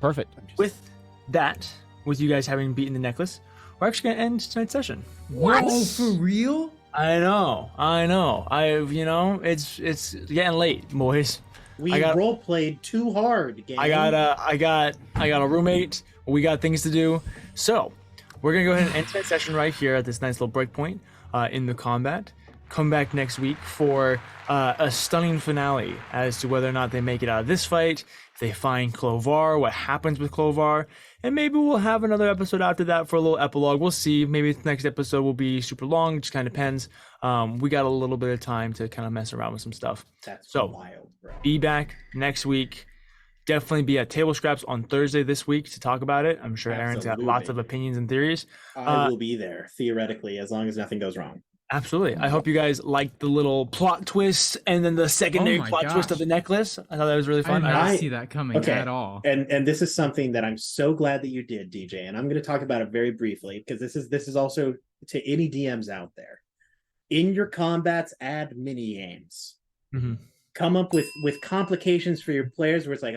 B: Perfect.
A: With that, with you guys having beaten the necklace, we're actually gonna end tonight's session.
C: What? Oh, for real?
A: I know. It's getting late, boys.
D: we role played too hard, gang.
A: I got a roommate. We got things to do. So we're gonna go ahead and end tonight's session right here at this nice little break point in the combat. Come back next week for a stunning finale as to whether or not they make it out of this fight, if they find Clovar, what happens with Clovar, and maybe we'll have another episode after that for a little epilogue. We'll see. Maybe the next episode will be super long. It just kind of depends. We got a little bit of time to kind of mess around with some stuff.
D: That's
A: So,
D: wild, bro.
A: Be back next week. Definitely be at Table Scraps on Thursday this week to talk about it. I'm sure Aaron's got
D: Absolutely.
A: lots of opinions and theories.
D: I will be there, theoretically, as long as nothing goes wrong.
A: Absolutely. I hope you guys liked the little plot twist and then the secondary
C: Oh my
A: plot twist
C: gosh.
A: of the necklace. I thought that was really
C: I
A: fun.
C: did not
D: I-
C: see that coming
D: okay.
C: at all.
D: And this is something that I'm so glad that you did, DJ. And I'm going to talk about it very briefly because this is also to any DMs out there. In your combats, add mini games.
A: Mhm.
D: Come up with complications for your players where it's like,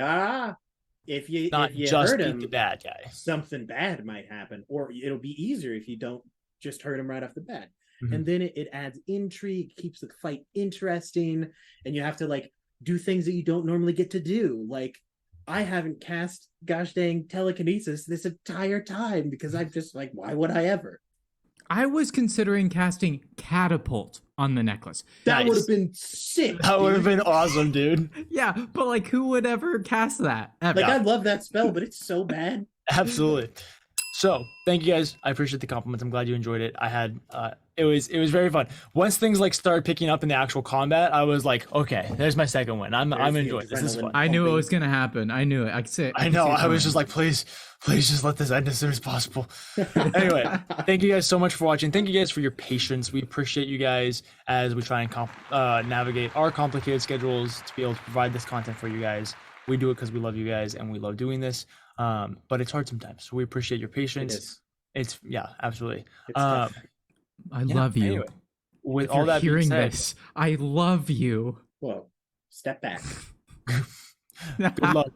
D: if you
A: Not
D: if you
A: just
D: hurt
A: beat
D: him,
A: the bad guy.
D: something bad might happen, or it'll be easier if you don't just hurt him right off the bat.
A: Mhm.
D: And then it adds intrigue, keeps the fight interesting, and you have to like do things that you don't normally get to do. Like I haven't cast gosh dang telekinesis this entire time because I'm just like, why would I ever?
C: I was considering casting Catapult on the necklace.
D: That
A: Nice.
D: would have been sick.
A: That would have
D: dude.
A: been awesome, dude.
C: Yeah, but like, who would ever cast that? Ever?
D: Like I love that spell, but it's so bad.
A: Absolutely. So thank you guys. I appreciate the compliments. I'm glad you enjoyed it. I had it was very fun. Once things like started picking up in the actual combat, I was like, okay, there's my second win. I'm
D: There's the
A: enjoying this. This is
D: adrenaline.
A: fun.
C: I knew it
D: pumping.
C: was gonna happen. I knew it. I could see it.
A: I
C: could
A: know.
C: see it
A: I was
C: coming.
A: just like, please just let this end as soon as possible. Anyway, thank you guys so much for watching. Thank you guys for your patience. We appreciate you guys as we try and navigate our complicated schedules to be able to provide this content for you guys. We do it because we love you guys and we love doing this. But it's hard sometimes. So we appreciate your
D: It
A: patience.
D: is.
A: It's absolutely.
D: It's tough.
C: I
A: Yeah,
C: love you.
A: anyway, with
C: If
A: all
C: you're
A: that being
C: hearing
A: said,
C: this, I love you.
D: Whoa, step back.
A: good luck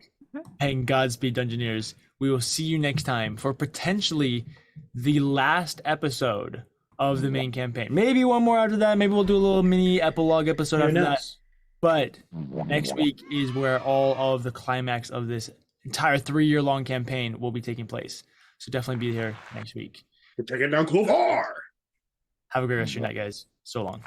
A: and Godspeed, Dungeoneers. We will see you next time for potentially the last episode of the main campaign. Maybe one more after that. Maybe we'll do a little mini epilogue episode
D: Who
A: after that.
D: knows?
A: But next week is where all of the climax of this entire 3-year-long campaign will be taking place. So definitely be here next week.
D: We're taking down Clovar.
A: Have a great rest of your night, guys. So long.